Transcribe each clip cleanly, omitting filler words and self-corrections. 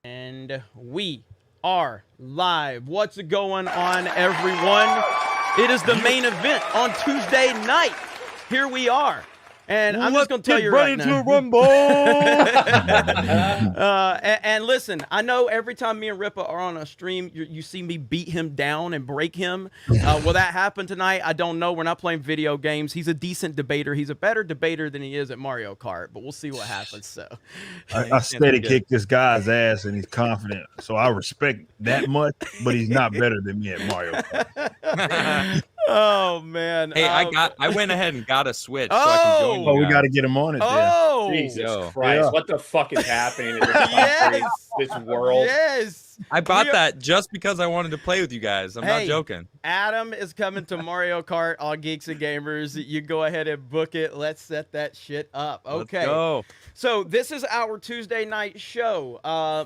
And we are live. What's going on, everyone? It is the main event on Tuesday night. Here we are. And I'm just going to tell you right now. And listen, I know every time me and Ripa are on a stream, you see me beat him down and break him. Will that happen tonight? I don't know. We're not playing video games. He's a decent debater. He's a better debater than he is at Mario Kart, but we'll see what happens. So I steady kick this guy's ass, and he's confident. So I respect that much, but he's not better than me at Mario Kart. Oh man! Hey, I went ahead and got a Switch so I can join you. Oh, we got to get him on it. Oh, Jesus Christ! What the fuck is happening in this country, this world? Yes, I bought that just because I wanted to play with you guys. I'm not joking. Adam is coming to Mario Kart on Geeks and Gamers. You go ahead and book it. Let's set that shit up. Okay. Let's go. So this is our Tuesday night show.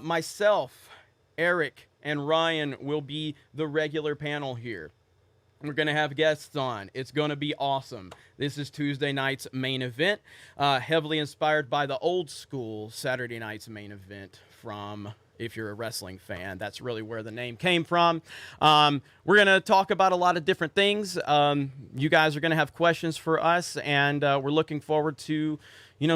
Myself, Eric, and Ryan will be the regular panel here. We're going to have guests on. It's going to be awesome. This is Tuesday night's main event, heavily inspired by the old school Saturday night's main event from, if you're a wrestling fan, that's really where the name came from. We're going to talk about a lot of different things. You guys are going to have questions for us, and we're looking forward to,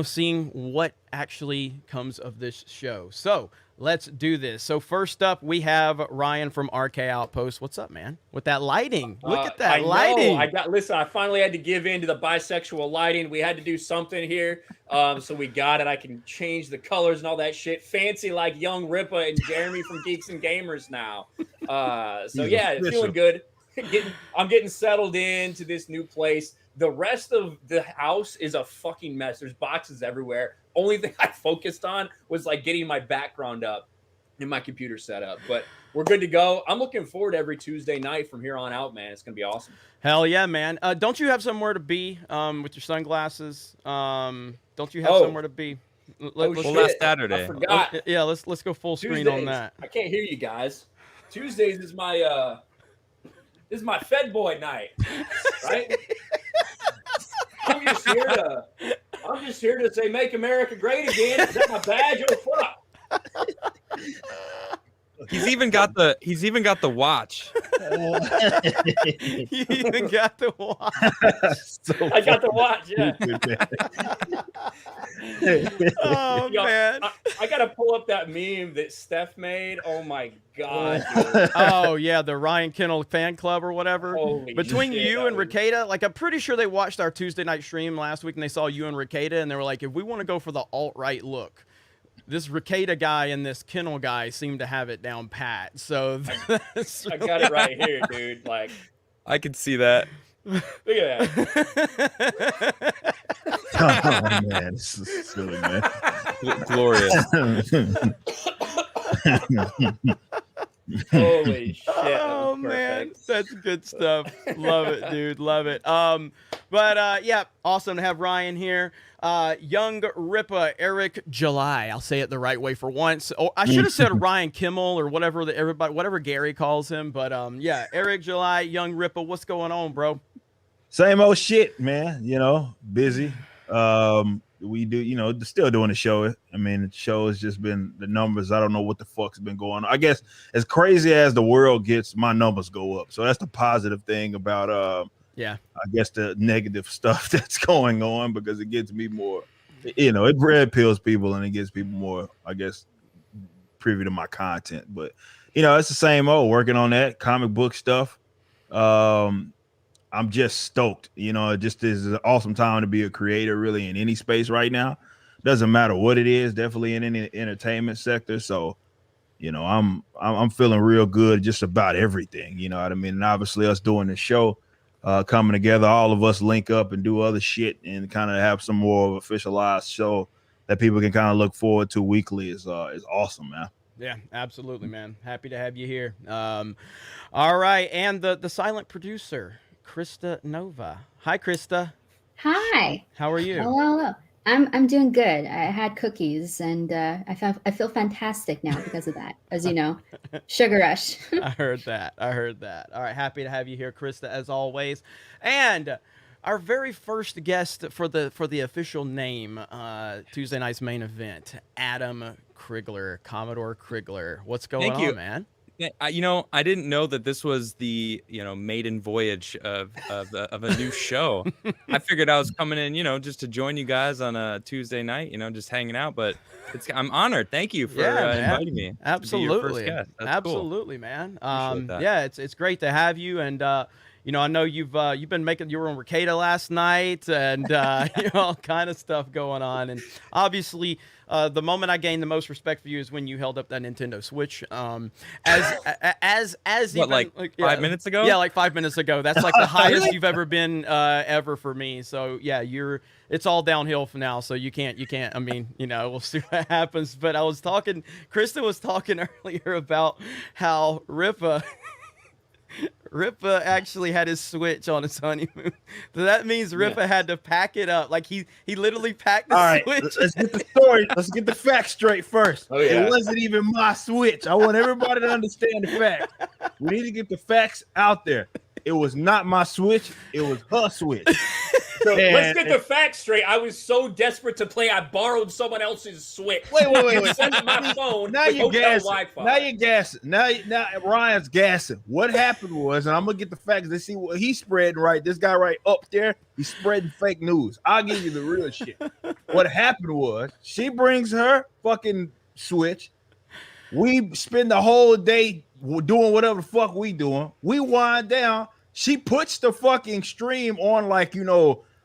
seeing what actually comes of this show. So let's do this. So first up, we have Ryan from RK Outpost. What's up, man? With that lighting. Look at that lighting. Listen, I finally had to give in to the bisexual lighting. We had to do something here. So we got it. I can change the colors and all that shit. Fancy like young Ripa and Jeremy from Geeks and Gamers now. So yeah, feeling good. I'm getting settled into this new place. The rest of the house is a fucking mess. There's boxes everywhere. Only thing I focused on was like getting my background up and my computer set up. But we're good to go. I'm looking forward to every Tuesday night from here on out, man. It's going to be awesome. Hell yeah, man. Don't you have somewhere to be with your sunglasses? Don't you have somewhere to be? Last Saturday. I forgot. Yeah, let's go full screen on that. I can't hear you guys. Tuesdays is my Fed Boy night, right? I'm just here to say make America great again. Is that my badge or what? He's even got the watch. You even got the watch. I got the watch, yeah. Oh man. I gotta pull up that meme that Steph made. Oh my god, dude. Oh yeah, the Ryan Kennel fan club or whatever. Holy Between shit, you and Ricada, like I'm pretty sure they watched our Tuesday night stream last week and they saw you and Ricada and they were like, if we want to go for the alt-right look, this Ricada guy and this Kennel guy seem to have it down pat. So I got it right here, dude. Like I can see that. Look at that. Oh man, this is silly, man. Glorious. Holy shit. Oh man, that's good stuff. Love it, dude. Love it. But yeah, awesome to have Ryan here. Young Ripa, Eric July. I'll say it the right way for once. Oh, I should have said Ryan Kimmel or whatever whatever Gary calls him. But yeah, Eric July, Young Ripa. What's going on, bro? Same old shit, man. Busy. We do, still doing the show. I mean, the show has just been the numbers. I don't know what the fuck's been going on. I guess as crazy as the world gets, my numbers go up. So that's the positive thing about I guess the negative stuff that's going on, because it gets me more, it red pills people and it gets people more, I guess, privy to my content. But it's the same old, working on that comic book stuff. I'm just stoked. It just is an awesome time to be a creator, really, in any space right now. Doesn't matter what it is, definitely in any entertainment sector. So, I'm feeling real good just about everything. You know what I mean? And obviously us doing the show, coming together, all of us link up and do other shit and kind of have some more of an officialized show that people can kind of look forward to weekly is awesome, man. Yeah, absolutely, man. Happy to have you here. All right, and the silent producer, Krista Nova. Hi, Krista. Hi. How are you? Hello. I'm doing good. I had cookies and I feel fantastic now because of that. As you know, sugar rush. I heard that. All right, happy to have you here, Krista, as always. And our very first guest for the official name, Tuesday night's main event, Adam Krigler, Commodore Krigler. What's going Thank you. on, man? I didn't know that this was the maiden voyage of a new show. I figured I was coming in, just to join you guys on a Tuesday night, just hanging out. But I'm honored. Thank you for inviting me. Absolutely, to be your first guest. That's absolutely, man. Appreciate that. Yeah, it's great to have you, and I know you've been you were on Ricada last night, and all kind of stuff going on, and obviously. The moment I gained the most respect for you is when you held up that Nintendo Switch. As What, even, like 5 minutes ago? Yeah, like 5 minutes ago. That's like the highest you've ever been ever for me. So yeah, it's all downhill for now. So you can't. I mean, we'll see what happens. But Krista was talking earlier about how Ripa actually had his Switch on his honeymoon. So that means Ripa had to pack it up. Like he literally packed the Switch. Let's get the story. Let's get the facts straight first. Oh, yeah. It wasn't even my Switch. I want everybody to understand the facts. We need to get the facts out there. It was not my Switch. It was her Switch. So let's get the facts straight. I was so desperate to play, I borrowed someone else's Switch. Wait. Sent to my phone. Now with you're hotel gassing. Wi-Fi. Now you're gassing. Now Ryan's gassing. What happened was, and I'm gonna get the facts. Let's see what he's spreading. Right, this guy right up there, he's spreading fake news. I'll give you the real shit. What happened was, she brings her fucking Switch. We spend the whole day doing whatever the fuck we doing. We wind down. She puts the fucking stream on, like,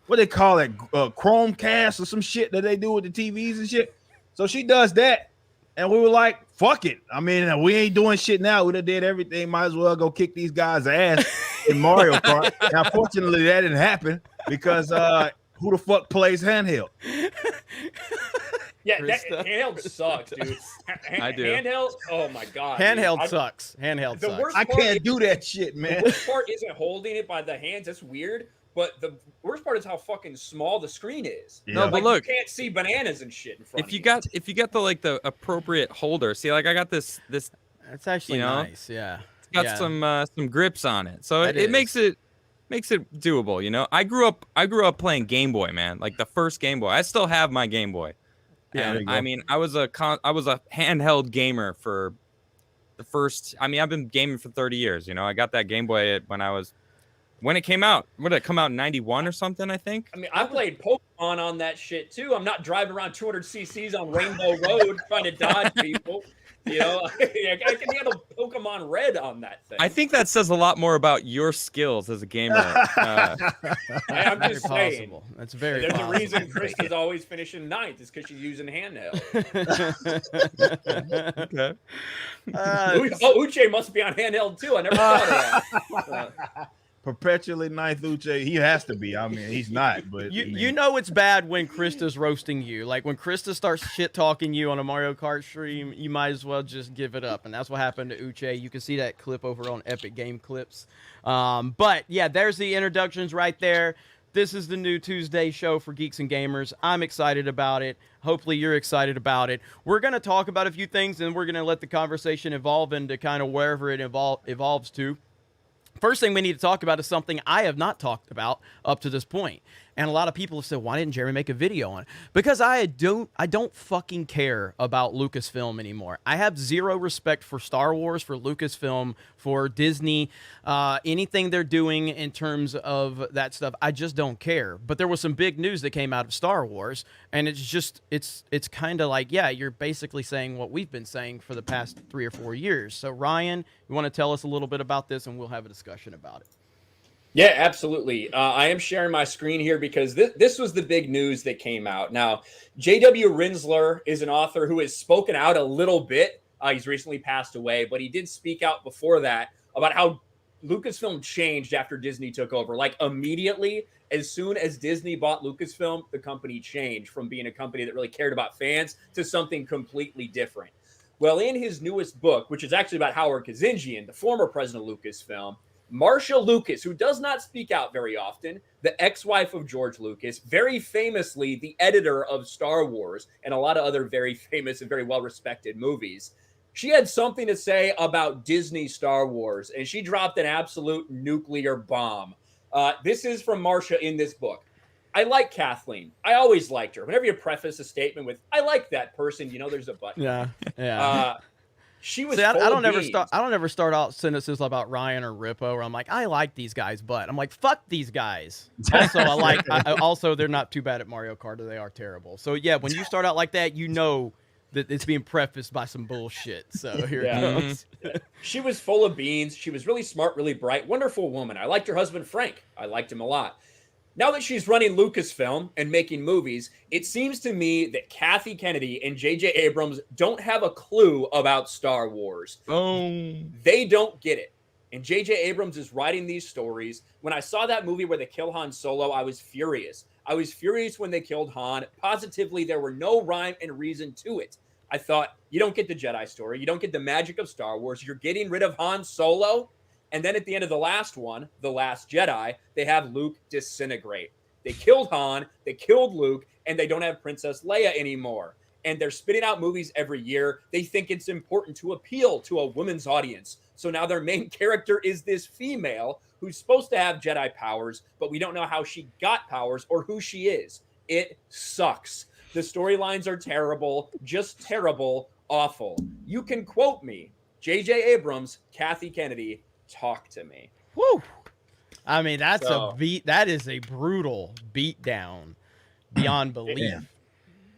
what they call it, Chromecast or some shit that they do with the TVs and shit. So she does that, and we were like, fuck it. I mean, we ain't doing shit now. We done did everything. Might as well go kick these guys' ass in Mario Kart. Now, fortunately, that didn't happen because who the fuck plays handheld? Yeah, handheld sucks, dude. I do. Handheld, oh my god. Handheld sucks. Handheld The sucks. worst I part can't do that shit, man. The worst part isn't holding it by the hands. That's weird. But the worst part is how fucking small the screen is. Yeah. No, but look, you can't see bananas and shit in front. if you got the appropriate holder, see, like I got this. That's actually nice. Yeah. It's got some grips on it, so That it makes it doable. I grew up playing Game Boy, man. Like the first Game Boy. I still have my Game Boy. Yeah, And I mean, I was a handheld gamer for the first. I mean, I've been gaming for 30 years. I got that Game Boy when it came out. What did it come out in 91 or something? I think. I mean, I played Pokemon on that shit too. I'm not driving around 200 cc's on Rainbow Road trying to dodge people. I can handle Pokemon Red on that thing. I think that says a lot more about your skills as a gamer. I'm just saying. Possible. That's very There's possible. a reason Krista's always finishing ninth. Is because she's using handheld. Okay. Uche must be on handheld too. I never thought of that. Perpetually ninth Uche. He has to be. I mean, he's not, but You know it's bad when Krista's roasting you. Like when Krista starts shit talking you on a Mario Kart stream, you might as well just give it up. And that's what happened to Uche. You can see that clip over on Epic Game Clips. But yeah, there's the introductions right there. This is the new Tuesday show for Geeks and Gamers. I'm excited about it. Hopefully you're excited about it. We're going to talk about a few things, and we're going to let the conversation evolve into kind of wherever it evolves to. First thing we need to talk about is something I have not talked about up to this point. And a lot of people have said, why didn't Jeremy make a video on it? Because I don't fucking care about Lucasfilm anymore. I have zero respect for Star Wars, for Lucasfilm, for Disney, anything they're doing in terms of that stuff. I just don't care. But there was some big news that came out of Star Wars, and it's kind of like, yeah, you're basically saying what we've been saying for the past 3 or 4 years. So Ryan, you want to tell us a little bit about this, and we'll have a discussion about it. Yeah, absolutely. I am sharing my screen here because this was the big news that came out. Now, J.W. Rinsler is an author who has spoken out a little bit. He's recently passed away, but he did speak out before that about how Lucasfilm changed after Disney took over. Like immediately, as soon as Disney bought Lucasfilm, the company changed from being a company that really cared about fans to something completely different. Well, in his newest book, which is actually about Howard Kazinjian, the former president of Lucasfilm, Marcia Lucas, who does not speak out very often, the ex-wife of George Lucas, very famously the editor of Star Wars and a lot of other very famous and very well-respected movies, she had something to say about Disney Star Wars, and she dropped an absolute nuclear bomb. This is from Marcia in this book. I like Kathleen. I always liked her. Whenever you preface a statement with "I like that person," you know there's a but. Yeah, yeah. She was See, full I of don't ever beans. start. I don't ever start out sentences about Ryan or Rippo where I'm like, I like these guys, but I'm like, fuck these guys. Also, also they're not too bad at Mario Kart, or they are terrible. So yeah, when you start out like that, you know that it's being prefaced by some bullshit. So here Yeah. it comes. She was full of beans. She was really smart, really bright, wonderful woman. I liked her husband, Frank. I liked him a lot. Now that she's running Lucasfilm and making movies, it seems to me that Kathy Kennedy and J.J. Abrams don't have a clue about Star Wars. Oh, They don't get it. And J.J. Abrams is writing these stories. When I saw that movie where they kill Han Solo, I was furious. I was furious when they killed Han. Positively, there were no rhyme and reason to it. I thought, you don't get the Jedi story. You don't get the magic of Star Wars. You're getting rid of Han Solo. And then at the end of the last one, The Last Jedi, they have Luke disintegrate. They killed Han, they killed Luke, and they don't have Princess Leia anymore. And they're spitting out movies every year. They think it's important to appeal to a women's audience. So now their main character is this female who's supposed to have Jedi powers, but we don't know how she got powers or who she is. It sucks. The storylines are terrible, just terrible, awful. You can quote me, J.J. Abrams, Kathy Kennedy, talk to me. Woo! I mean, that's So- a beat. That is a brutal beatdown beyond belief. Yeah.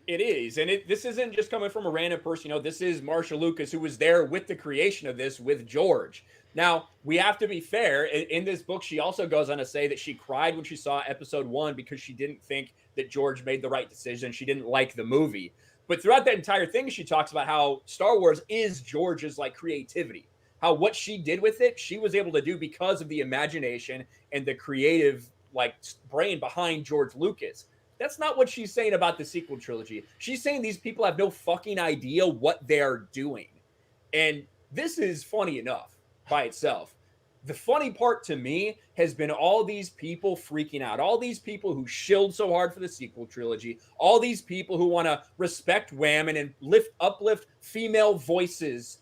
It is. And this isn't just coming from a random person. You know, this is Marsha Lucas, who was there with the creation of this with George. Now, we have to be fair. In this book, she also goes on to say that she cried when she saw episode 1 because she didn't think that George made the right decision. She didn't like the movie. But throughout that entire thing, she talks about how Star Wars is George's like creativity. How what she did with it, she was able to do because of the imagination and the creative like brain behind George Lucas. That's not what she's saying about the sequel trilogy. She's saying these people have no fucking idea what they're doing. And this is funny enough by itself. The funny part to me has been all these people freaking out, all these people who shilled so hard for the sequel trilogy, all these people who want to respect women and uplift female voices.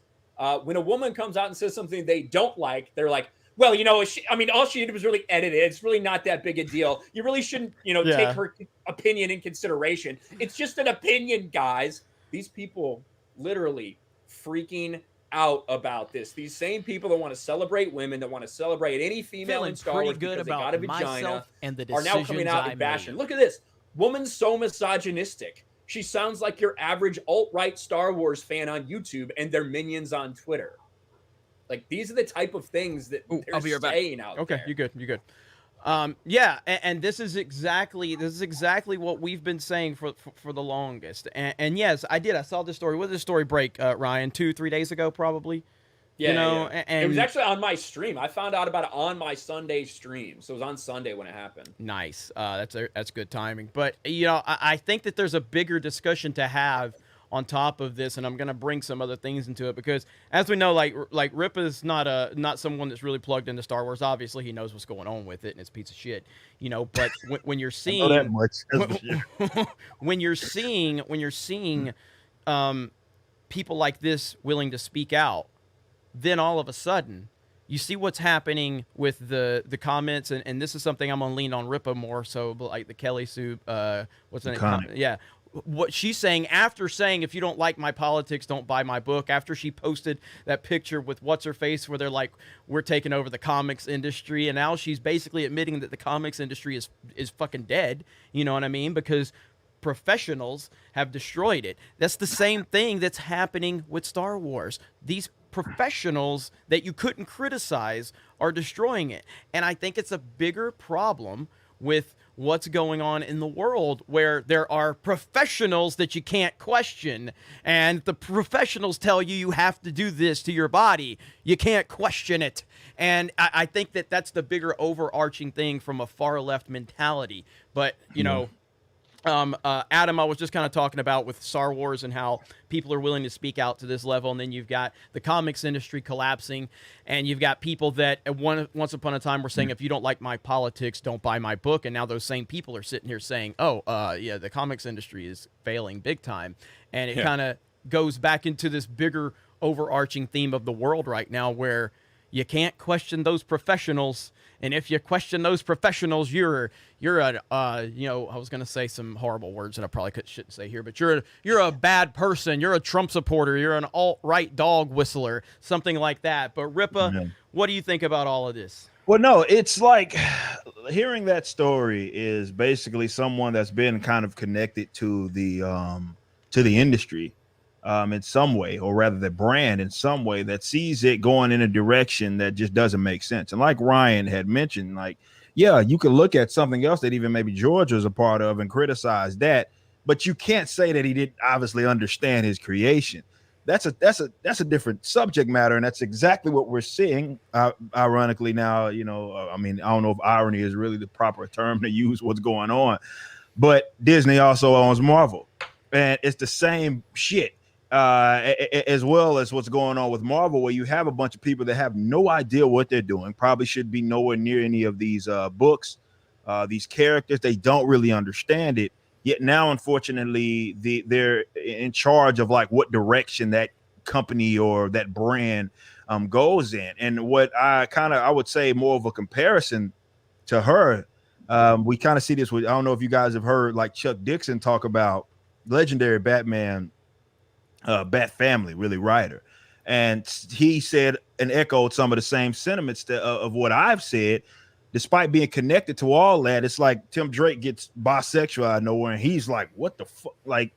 When a woman comes out and says something they don't like, they're like, well, you know, all she did was really edit it. It's really not that big a deal. You really shouldn't, take her opinion in consideration. It's just an opinion, guys. These people literally freaking out about this. These same people that want to celebrate women, that want to celebrate any female Feeling in Star pretty Wars good because they got about a vagina, myself and the are decisions now coming out I and bashing. made. Look at this. Woman's so misogynistic. She sounds like your average alt-right Star Wars fan on YouTube and their minions on Twitter. Like, these are the type of things that I'll they're be right back. saying out Okay, there. you're good. You're good. Yeah, and this is exactly what we've been saying for the longest. And yes, I did. I saw this story. When did this story break, Ryan? 2-3 days ago, probably. Yeah, And it was actually on my stream. I found out about it on my Sunday stream. So it was on Sunday when it happened. nice. That's good timing. But I think that there's a bigger discussion to have on top of this, and I'm gonna bring some other things into it because, as we know, like Rip is not someone that's really plugged into Star Wars. Obviously, he knows what's going on with it, and it's a piece of shit, But when you're I know that seeing much. That's for sure. when you're seeing people like this willing to speak out, then all of a sudden you see what's happening with the comments, and this is something I'm gonna lean on Rippa more so, but like the Kelly Sue, what's the name? Comment. Yeah. What she's saying after saying, if you don't like my politics, don't buy my book, after she posted that picture with what's her face where they're like, we're taking over the comics industry, and now she's basically admitting that the comics industry is fucking dead, you know what I mean? Because professionals have destroyed it. That's the same thing that's happening with Star Wars. These professionals that you couldn't criticize are destroying it. And I think it's a bigger problem with what's going on in the world where there are professionals that you can't question, and the professionals tell you have to do this to your body. You can't question it. And I think that that's the bigger overarching thing from a far left mentality. But, Adam, I was just kind of talking about with Star Wars and how people are willing to speak out to this level, and then you've got the comics industry collapsing, and you've got people that once upon a time were saying, if you don't like my politics, don't buy my book, and now those same people are sitting here saying, the comics industry is failing big time, and it kind of goes back into this bigger overarching theme of the world right now where You can't question those professionals. And if you question those professionals, you're a I was gonna say some horrible words that I probably shouldn't say here, but you're a bad person. You're a Trump supporter. You're an alt-right dog whistler, something like that. But Ripa, Yeah. what do you think about all of this? Well, no, it's like hearing that story is basically someone that's been kind of connected to the industry in some way, or rather the brand in some way, that sees it going in a direction that just doesn't make sense. And like Ryan had mentioned, like, yeah, you could look at something else that even maybe George was a part of and criticize that, but you can't say that he didn't obviously understand his creation. That's a different subject matter, and that's exactly what we're seeing. Ironically, now, I mean, I don't know if irony is really the proper term to use what's going on, but Disney also owns Marvel, and it's the same shit. As well as what's going on with Marvel, where you have a bunch of people that have no idea what they're doing, probably should be nowhere near any of these books, these characters. They don't really understand it. Yet now, unfortunately, they're in charge of like what direction that company or that brand goes in. And what I would say more of a comparison to her, we kind of see this with, I don't know if you guys have heard like Chuck Dixon talk about legendary Batman, Bat Family, really writer. And he said and echoed some of the same sentiments of what I've said. Despite being connected to all that, it's like Tim Drake gets bisexual out of nowhere, and he's like, what the fuck? Like,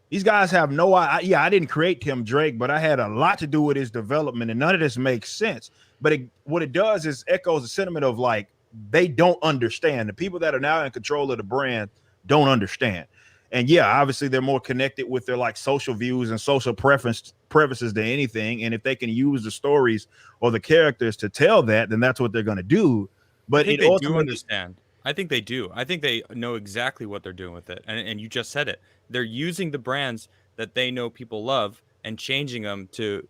these guys have no idea. Yeah, I didn't create Tim Drake, but I had a lot to do with his development, and none of this makes sense. But what it does is echoes the sentiment of like, they don't understand. The people that are now in control of the brand don't understand. And yeah, obviously they're more connected with their like social views and social preferences than anything. And if they can use the stories or the characters to tell that, then that's what they're going to do. But I think they do understand. I think they do. I think they know exactly what they're doing with it. And you just said it. They're using the brands that they know people love and changing them to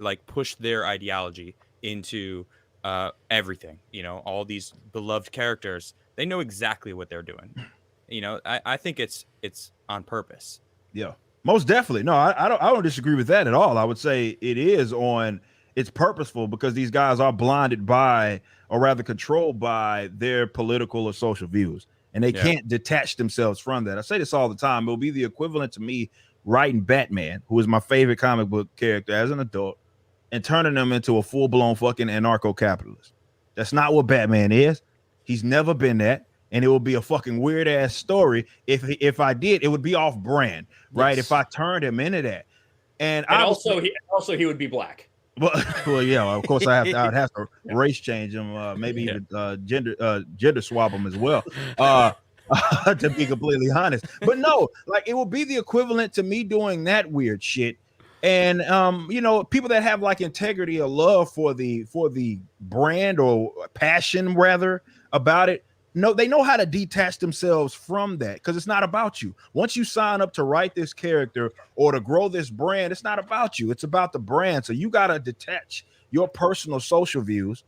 like push their ideology into everything. All these beloved characters. They know exactly what they're doing. I think it's on purpose. Yeah, most definitely. No, I don't disagree with that at all. I would say it's purposeful, because these guys are blinded by, or rather controlled by, their political or social views, and they can't detach themselves from that. I say this all the time. It'll be the equivalent to me writing Batman, who is my favorite comic book character as an adult, and turning them into a full-blown fucking anarcho-capitalist. That's not what Batman is. He's never been that. And it would be a fucking weird ass story if I did. It would be off brand, right? Yes. If I turned him into that, and also he would be black. Well, yeah. Of course, I'd have to race change him, maybe even gender swap him as well. To be completely honest, but no, like it would be the equivalent to me doing that weird shit. And people that have like integrity or love for the brand, or passion rather about it. No, they know how to detach themselves from that, because it's not about you. Once you sign up to write this character or to grow this brand, it's not about you. It's about the brand. So you got to detach your personal social views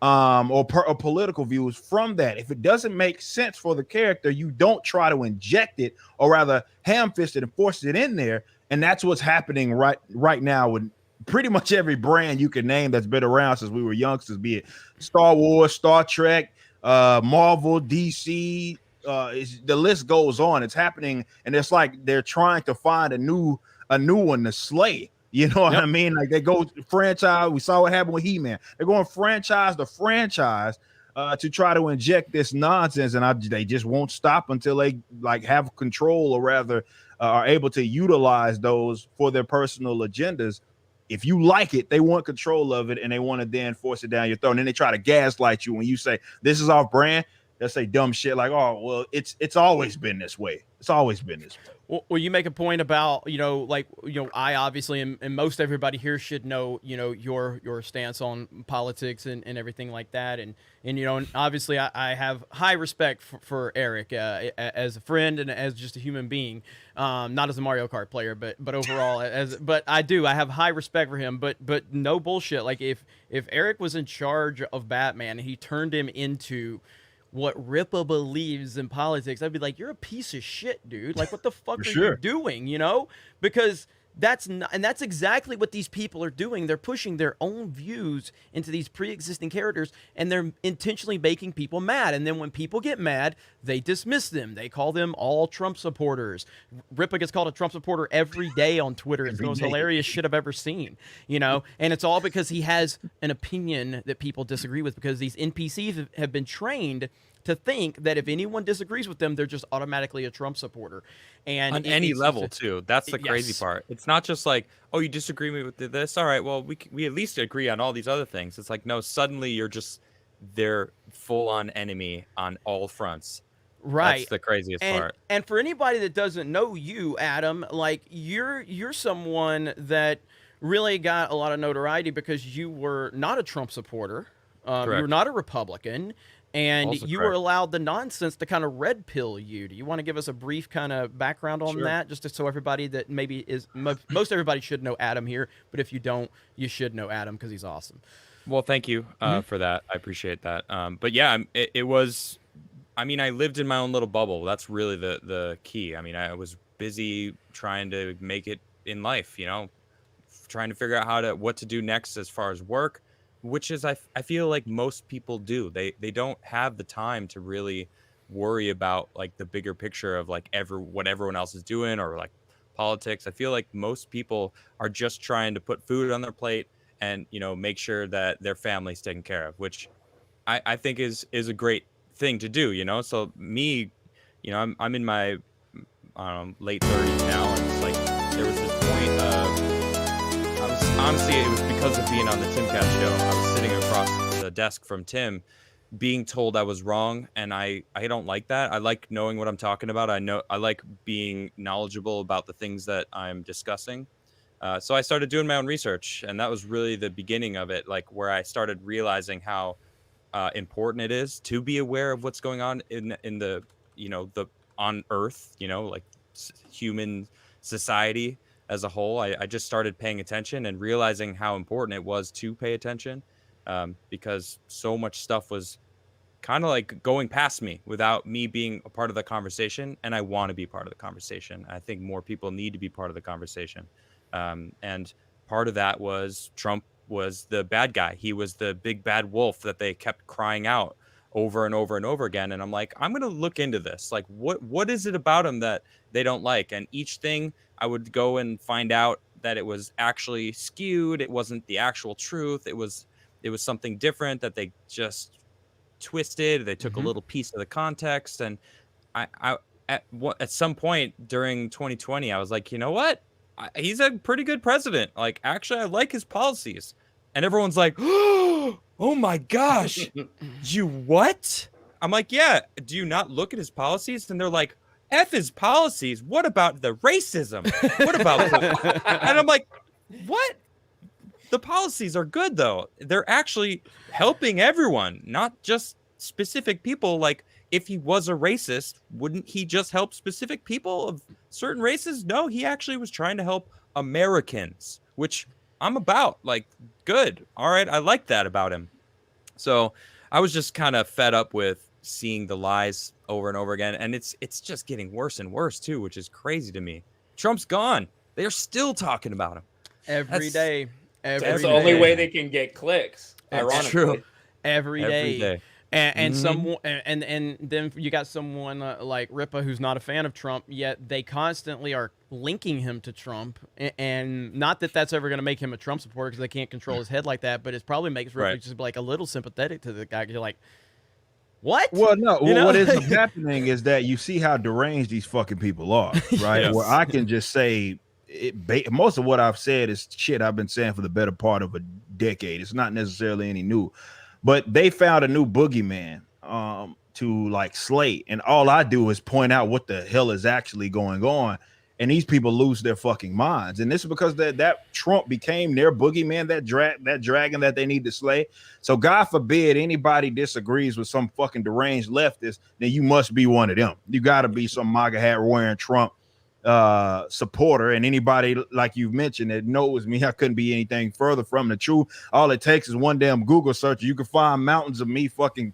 or political views from that. If it doesn't make sense for the character, you don't try to inject it, or rather ham-fist it and force it in there. And that's what's happening right now with pretty much every brand you can name that's been around since we were youngsters, be it Star Wars, Star Trek, Marvel, DC, the list goes on. It's happening, and it's like they're trying to find a new one to slay. You know what I mean? Like they go franchise. We saw what happened with He-Man. They're going franchise to franchise to try to inject this nonsense, and they just won't stop until they like have control, or rather are able to utilize those for their personal agendas. If you like it, they want control of it, and they want to then force it down your throat. And then they try to gaslight you when you say this is off brand. They'll say dumb shit like, "Oh, well, it's always been this way. It's always been this way." Well, you make a point about, I obviously, and most everybody here should know, your stance on politics and everything like that. And obviously I have high respect for Eric as a friend and as just a human being, not as a Mario Kart player, but overall but I have high respect for him, but no bullshit. Like if Eric was in charge of Batman and he turned him into what Ripa believes in politics, I'd be like, you're a piece of shit, dude. Like, what the fuck are you doing? Because That's not, and that's exactly what these people are doing. They're pushing their own views into these pre-existing characters, and they're intentionally making people mad. And then when people get mad, they dismiss them. They call them all Trump supporters. Ripa gets called a Trump supporter every day on Twitter. It's the most hilarious shit I've ever seen, you know? And it's all because he has an opinion that people disagree with, because these NPCs have been trained to think that if anyone disagrees with them, they're just automatically a Trump supporter. And on any level too. That's the crazy Yes. part. It's not just like, oh, you disagree with this. All right, well, we at least agree on all these other things. It's like, no, suddenly you're just their full on enemy on all fronts. Right. That's the craziest part. And for anybody that doesn't know you, Adam, like you're someone that really got a lot of notoriety because you were not a Trump supporter. You were not a Republican. And Also you correct. were allowed the nonsense to kind of red pill you. Do you want to give us a brief kind of background on Sure. that? Just so everybody that maybe is, most everybody should know Adam here, but if you don't, you should know Adam because he's awesome. Well, thank you for that. I appreciate that. But yeah, it was, I mean, I lived in my own little bubble. That's really the key. I mean, I was busy trying to make it in life, you know, trying to figure out what to do next as far as work, which is I feel like most people do. They don't have the time to really worry about like the bigger picture of like what everyone else is doing or like politics. I feel like most people are just trying to put food on their plate and, you know, make sure that their family's taken care of, which I think is a great thing to do, you know. So me, you know, I'm in my late 30s now, and it's like there was this point of honestly, it was because of being on the Timcast show. I was sitting across the desk from Tim, being told I was wrong, and I don't like that. I like knowing what I'm talking about. I like being knowledgeable about the things that I'm discussing. So I started doing my own research, and that was really the beginning of it, like where I started realizing how important it is to be aware of what's going on in the, you know, the on Earth, you know, like human society as a whole. I just started paying attention and realizing how important it was to pay attention, because so much stuff was kind of like going past me without me being a part of the conversation. And I want to be part of the conversation. I think more people need to be part of the conversation. And part of that was Trump was the bad guy. He was the big bad wolf that they kept crying out over and over and over again. And I'm like, I'm going to look into this. Like, what is it about him that they don't like? And each thing I would go and find out that it was actually skewed. It wasn't the actual truth. It was something different that they just twisted. They took a little piece of the context. And at some point during 2020, I was like, you know what? He's a pretty good president. Like, actually, I like his policies. And everyone's like, oh my gosh, you what? I'm like, yeah, do you not look at his policies? And they're like, F his policies. What about the racism? What about and I'm like, what? The policies are good, though. They're actually helping everyone, not just specific people. Like, if he was a racist, wouldn't he just help specific people of certain races? No, he actually was trying to help Americans, which I'm about. Like, good. All right. I like that about him. So I was just kind of fed up with seeing the lies over and over again. And it's just getting worse and worse, too, which is crazy to me. Trump's gone. They're still talking about him. Every day. That's the only way they can get clicks. That's Ironically. true. Every day. And Mhm. someone and then you got someone like Ripa who's not a fan of Trump, yet they constantly are linking him to Trump. And not that that's ever going to make him a Trump supporter, because they can't control his head like that, but it probably makes Ripa Right. just like a little sympathetic to the guy. You're like, what? Well, no. You know? What ends up happening is that you see how deranged these fucking people are, right? Yes. Where I can just say most of what I've said is shit I've been saying for the better part of a decade. It's not necessarily any new, but they found a new boogeyman to like slay, and all I do is point out what the hell is actually going on, and these people lose their fucking minds. And this is because that Trump became their boogeyman, that dragon that they need to slay. So God forbid anybody disagrees with some fucking deranged leftist, then you must be one of them. You got to be some MAGA hat wearing Trump supporter. And anybody like you've mentioned that knows me, I couldn't be anything further from the truth. All it takes is one damn Google search. You can find mountains of me fucking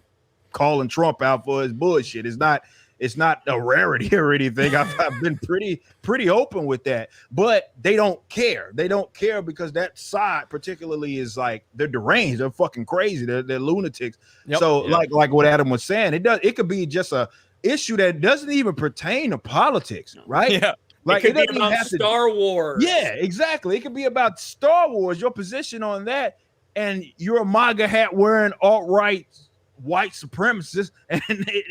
calling Trump out for his bullshit. It's not It's not a rarity or anything. I've been pretty open with that, but they don't care. They don't care because that side particularly is like they're deranged. They're fucking crazy. They're lunatics. Yep. So like what Adam was saying, it could be just a issue that doesn't even pertain to politics, right? Yeah. Like it could be doesn't about have to- Star Wars. Yeah, exactly. It could be about Star Wars, your position on that, and you're a MAGA hat wearing alt-right white supremacist, and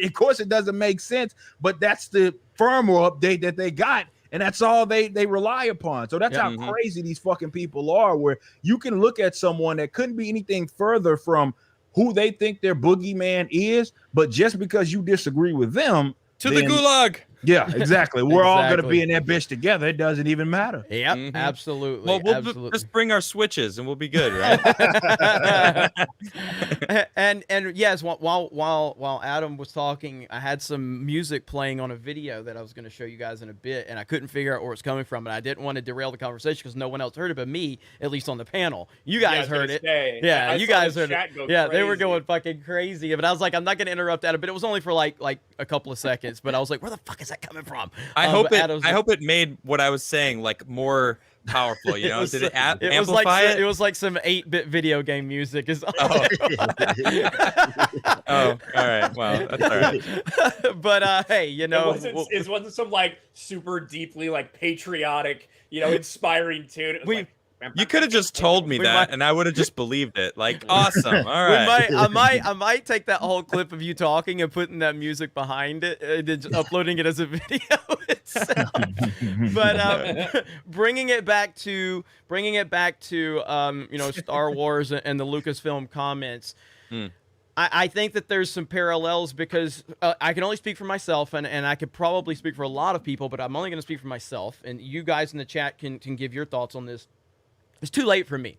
of course it doesn't make sense, but that's the firmware update that they got, and that's all they rely upon. So that's how crazy these fucking people are, where you can look at someone that couldn't be anything further from who they think their boogeyman is, but just because you disagree with them, To the gulag. yeah, exactly. We're all going to Exactly. be in that bitch together. It doesn't even matter. Yep, absolutely. Well, we'll absolutely. just bring our switches and we'll be good, right? and yes, while Adam was talking, I had some music playing on a video that I was going to show you guys in a bit, and I couldn't figure out where it's coming from, and I didn't want to derail the conversation because no one else heard it but me, at least on the panel. You guys heard it. Yeah, you guys heard it. Yeah, they were going fucking crazy, but I was like, I'm not going to interrupt Adam, but it was only for like a couple of seconds, but I was like, where the fuck is that coming from? I hope Adam's it made what I was saying like more powerful. You know, was, did it it was amplify like it? it was like some 8-bit video game music. Is Oh, all right. Well, that's all right. but hey, you know, it wasn't some like super deeply like patriotic, inspiring tune. It was like, You could have just told me We that, might- and I would have just believed it. Like, awesome. All right. I might take that whole clip of you talking and putting that music behind it, and then just uploading it as a video itself. But bringing it back to Star Wars and the Lucasfilm comments. I think that there's some parallels because I can only speak for myself, and I could probably speak for a lot of people, but I'm only going to speak for myself. And you guys in the chat can give your thoughts on this. It's too late for me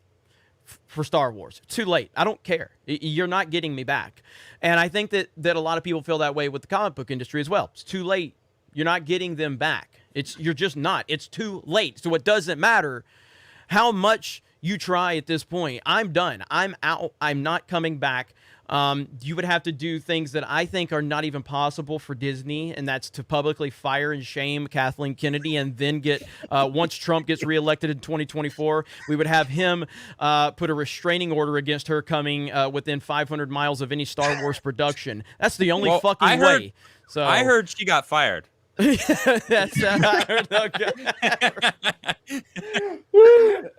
for Star Wars. It's too late. I don't care. You're not getting me back. And I think that a lot of people feel that way with the comic book industry as well. It's too late. You're not getting them back. You're just not. It's too late. So it doesn't matter how much you try at this point. I'm done. I'm out. I'm not coming back. You would have to do things that I think are not even possible for Disney, and that's to publicly fire and shame Kathleen Kennedy, and then get once Trump gets reelected in 2024, we would have him put a restraining order against her coming within 500 miles of any Star Wars production. That's the only fucking way. So I heard she got fired. that's I heard. Okay.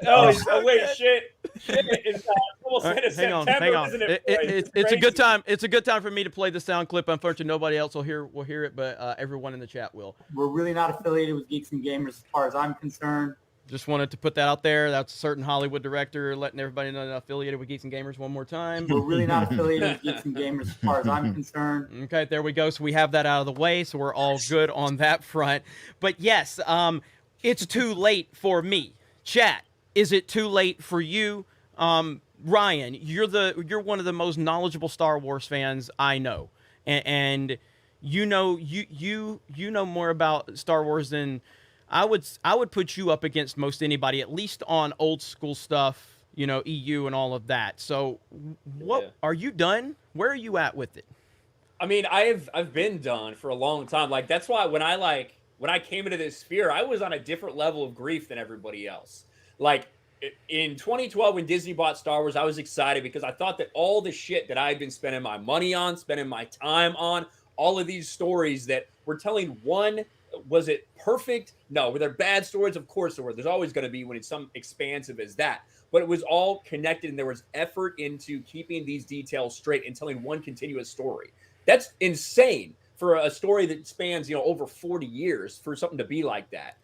Oh wait, shit. It's almost All right, in September, hang on. isn't it? It's a good time. It's a good time for me to play the sound clip. Unfortunately, nobody else will hear it, but everyone in the chat will. We're really not affiliated with Geeks and Gamers as far as I'm concerned. Just wanted to put that out there. That's a certain Hollywood director letting everybody know they're affiliated with Geeks and Gamers one more time. We're really not affiliated with Geeks and Gamers as far as I'm concerned. Okay, there we go. So we have that out of the way. So we're all good on that front. But yes, it's too late for me. Chat, is it too late for you? Ryan, you're one of the most knowledgeable Star Wars fans I know, and you know more about Star Wars than I would put you up against most anybody, at least on old school stuff, EU and all of that. So are you done? Where are you at with it? I mean, I've been done for a long time. Like, that's why when I came into this sphere, I was on a different level of grief than everybody else. Like, in 2012, when Disney bought Star Wars, I was excited because I thought that all the shit that I had been spending my money on, spending my time on, all of these stories that were telling one, was it perfect? No. Were there bad stories? Of course there were. There's always going to be when it's some expansive as that. But it was all connected, and there was effort into keeping these details straight and telling one continuous story. That's insane for a story that spans, over 40 years for something to be like that.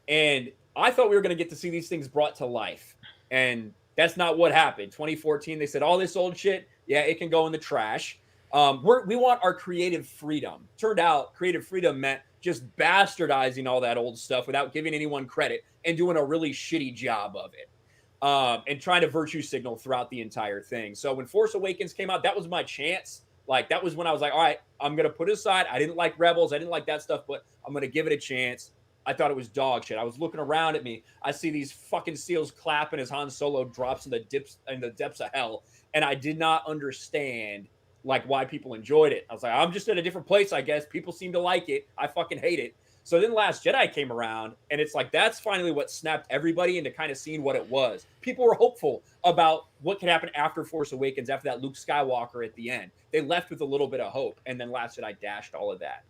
And I thought we were going to get to see these things brought to life. And that's not what happened. 2014, they said, all this old shit, yeah, it can go in the trash. We want our creative freedom. Turned out creative freedom meant just bastardizing all that old stuff without giving anyone credit and doing a really shitty job of it. And trying to virtue signal throughout the entire thing. So when Force Awakens came out, that was my chance. Like, that was when I was like, all right, I'm going to put it aside. I didn't like Rebels. I didn't like that stuff, but I'm going to give it a chance. I thought it was dog shit. I was looking around at me. I see these fucking seals clapping as Han Solo drops in the depths of hell. And I did not understand like why people enjoyed it. I was like, I'm just at a different place, I guess. People seem to like it. I fucking hate it. So then Last Jedi came around, and it's like that's finally what snapped everybody into kind of seeing what it was. People were hopeful about what could happen after Force Awakens, after that Luke Skywalker at the end. They left with a little bit of hope, and then Last Jedi dashed all of that.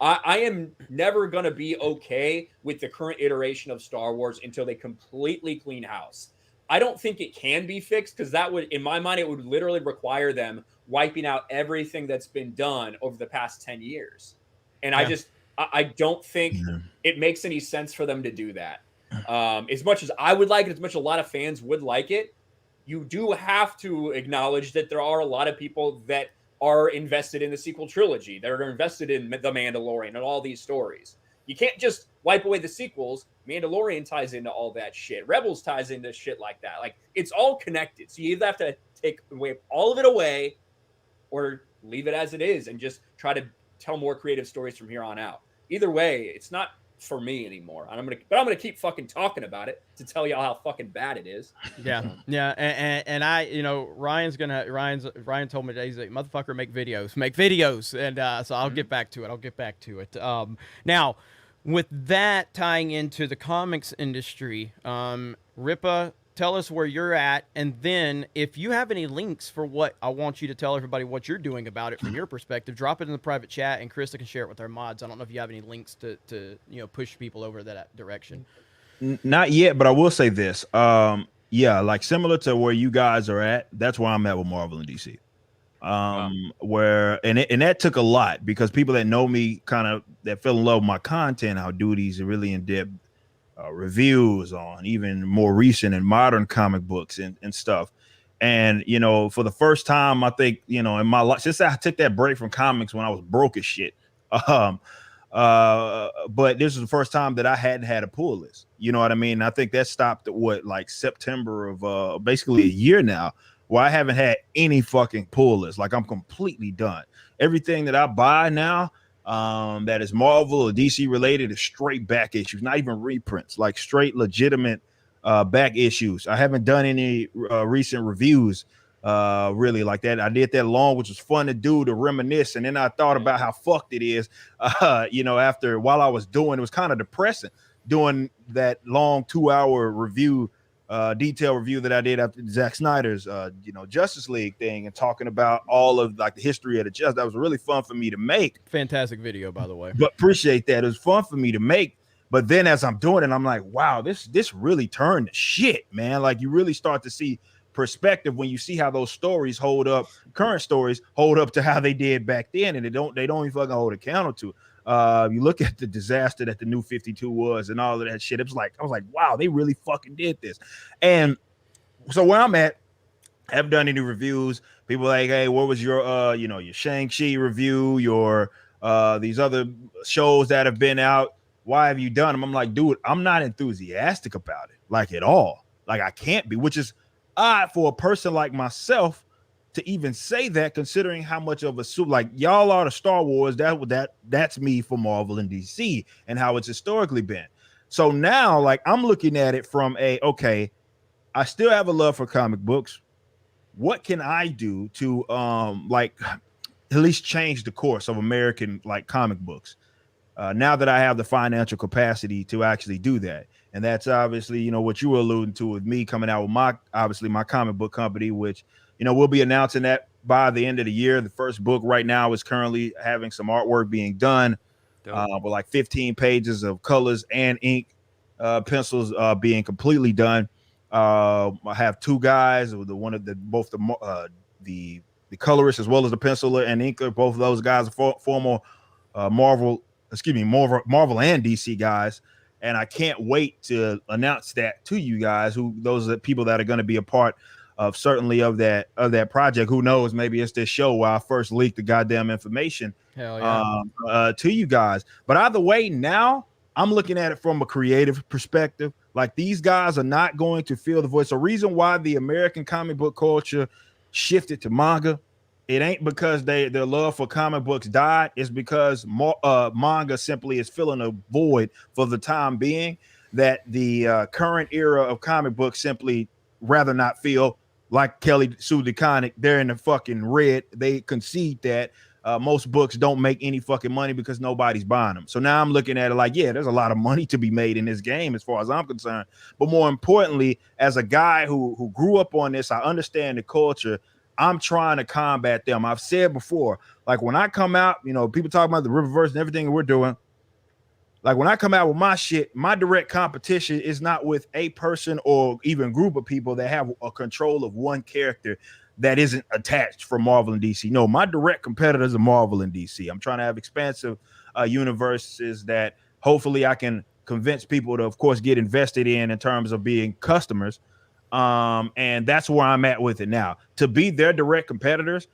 I am never going to be okay with the current iteration of Star Wars until they completely clean house. I don't think it can be fixed because that would, in my mind, it would literally require them wiping out everything that's been done over the past 10 years. And I don't think it makes any sense for them to do that. As much as I would like it, as much as a lot of fans would like it, you do have to acknowledge that there are a lot of people that are invested in the sequel trilogy. They're invested in The Mandalorian and all these stories. You can't just wipe away the sequels. Mandalorian ties into all that shit. Rebels ties into shit like that. Like, it's all connected. So you either have to take all of it away or leave it as it is and just try to tell more creative stories from here on out. Either way, it's not for me anymore. I'm gonna keep fucking talking about it to tell y'all how fucking bad it is. Yeah, yeah, and I, Ryan told me today, he's like, motherfucker, make videos, and so I'll get back to it. Now, with that tying into the comics industry, Ripa, tell us where you're at, and then if you have any links for what I want you to tell everybody what you're doing about it from your perspective, drop it in the private chat, and Krista can share it with our mods. I don't know if you have any links to push people over that direction. Not yet, but I will say this. Yeah, like similar to where you guys are at, that's where I'm at with Marvel and DC. Where and that took a lot because people that know me kind of that fell in love with my content, I'll do these really in-depth reviews on even more recent and modern comic books and stuff. And for the first time, I think in my life, since I took that break from comics when I was broke as shit, but this is the first time that I hadn't had a pull list. You know what I mean? I think that stopped at September of basically a year now, where I haven't had any fucking pull list. Like, I'm completely done. Everything that I buy now that is Marvel or DC related is straight back issues, not even reprints, like straight legitimate back issues. I haven't done any recent reviews really like that. I did that long, which was fun to do, to reminisce, and then I thought about how fucked it is after while I was doing it was kind of depressing doing that long 2-hour review, detailed review that I did after Zack Snyder's Justice League thing, and talking about all of like the history of the Justice. That was really fun for me to make. Fantastic video, by the way. But appreciate that. It was fun for me to make. But then as I'm doing it, I'm like, wow, this really turned to shit, man. Like, you really start to see perspective when you see how those stories hold up, current stories hold up to how they did back then, and they don't even fucking hold a candle to. You look at the disaster that the New 52 was and all of that shit. It was like, I was like, wow, they really fucking did this. And so where I'm at, I haven't done any reviews. People like, hey, what was your your Shang-Chi review, your these other shows that have been out? Why have you done them? I'm like, dude, I'm not enthusiastic about it, like, at all. Like, I can't be, which is odd for a person like myself to even say that, considering how much of a suit, like, y'all are the Star Wars, that's me for Marvel and DC and how it's historically been. So now, like, I'm looking at it from okay, I still have a love for comic books. What can I do to like at least change the course of American like comic books? Now that I have the financial capacity to actually do that. And that's obviously, what you were alluding to with me coming out with my comic book company, which, we'll be announcing that by the end of the year. The first book right now is currently having some artwork being done with like 15 pages of colors and ink, pencils being completely done. I have two guys, both the colorist as well as the penciler and inker. Both of those guys are former Marvel and DC guys, and I can't wait to announce that to you guys. Those are the people that are going to be a part of certainly of that project. Who knows? Maybe it's this show where I first leaked the goddamn information to you guys. But either way, now I'm looking at it from a creative perspective. Like, these guys are not going to feel the voice. The reason why the American comic book culture shifted to manga, it ain't because their love for comic books died. It's because manga simply is filling a void for the time being that the current era of comic books simply rather not feel like Kelly Sue DeConnick, they're in the fucking red. They concede that most books don't make any fucking money because nobody's buying them. So now I'm looking at it like, yeah, there's a lot of money to be made in this game as far as I'm concerned. But more importantly, as a guy who grew up on this, I understand the culture. I'm trying to combat them. I've said before, like when I come out, you know, people talk about the Riververse and everything we're doing. Like when I come out with my shit, my direct competition is not with a person or even group of people that have a control of one character that isn't attached from Marvel and DC. No, my direct competitors are Marvel and DC. I'm trying to have expansive universes that hopefully I can convince people to, of course, get invested in terms of being customers. And that's where I'm at with it now. To be their direct competitors,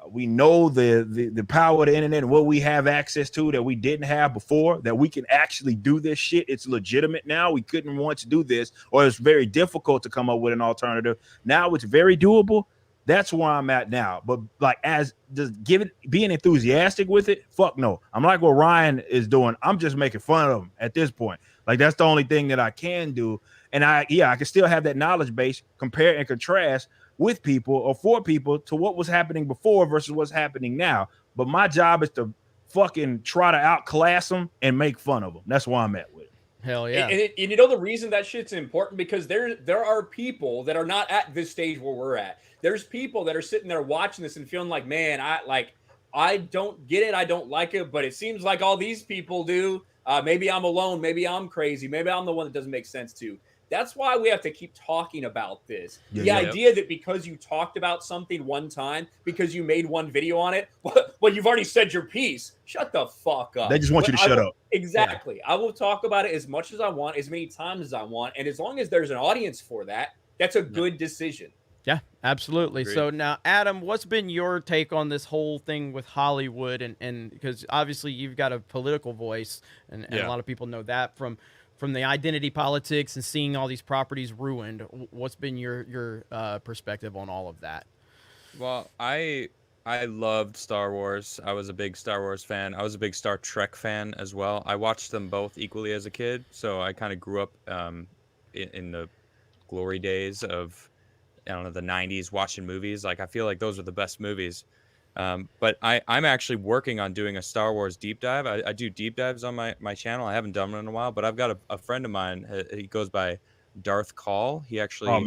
we know the power of the internet and what we have access to that we didn't have before, that we can actually do this shit. It's legitimate now. We couldn't once do this, or it's very difficult to come up with an alternative. Now it's very doable. That's where I'm at now. But like, as just being enthusiastic with it, fuck no. I'm like what Ryan is doing. I'm just making fun of him at this point. Like that's the only thing that I can do. And I can still have that knowledge base, compare and contrast with people or for people to what was happening before versus what's happening now. But my job is to fucking try to outclass them and make fun of them. That's where I'm at with it. Hell yeah. And you know the reason that shit's important, because there are people that are not at this stage where we're at. There's people that are sitting there watching this and feeling like, man, I don't get it, I don't like it, but it seems like all these people do. Maybe I'm alone, maybe I'm crazy, maybe I'm the one that doesn't make sense to. That's why we have to keep talking about this. The idea that because you talked about something one time, because you made one video on it, well, you've already said your piece. Shut the fuck up. They just want you to shut up. Exactly. Yeah. I will talk about it as much as I want, as many times as I want. And as long as there's an audience for that, that's a good decision. Yeah, absolutely. Agreed. So now, Adam, what's been your take on this whole thing with Hollywood? And because obviously you've got a political voice, and a lot of people know that from the identity politics and seeing all these properties ruined. What's been your perspective on all of that? Well, I loved Star Wars. I was a big Star Wars fan. I was a big Star Trek fan as well. I watched them both equally as a kid, so I kind of grew up in the glory days of, I don't know, the 90s watching movies. Like, I feel like those are the best movies. But I'm actually working on doing a Star Wars deep dive. I do deep dives on my channel. I haven't done one in a while, but I've got a friend of mine. He goes by Darth Call. He actually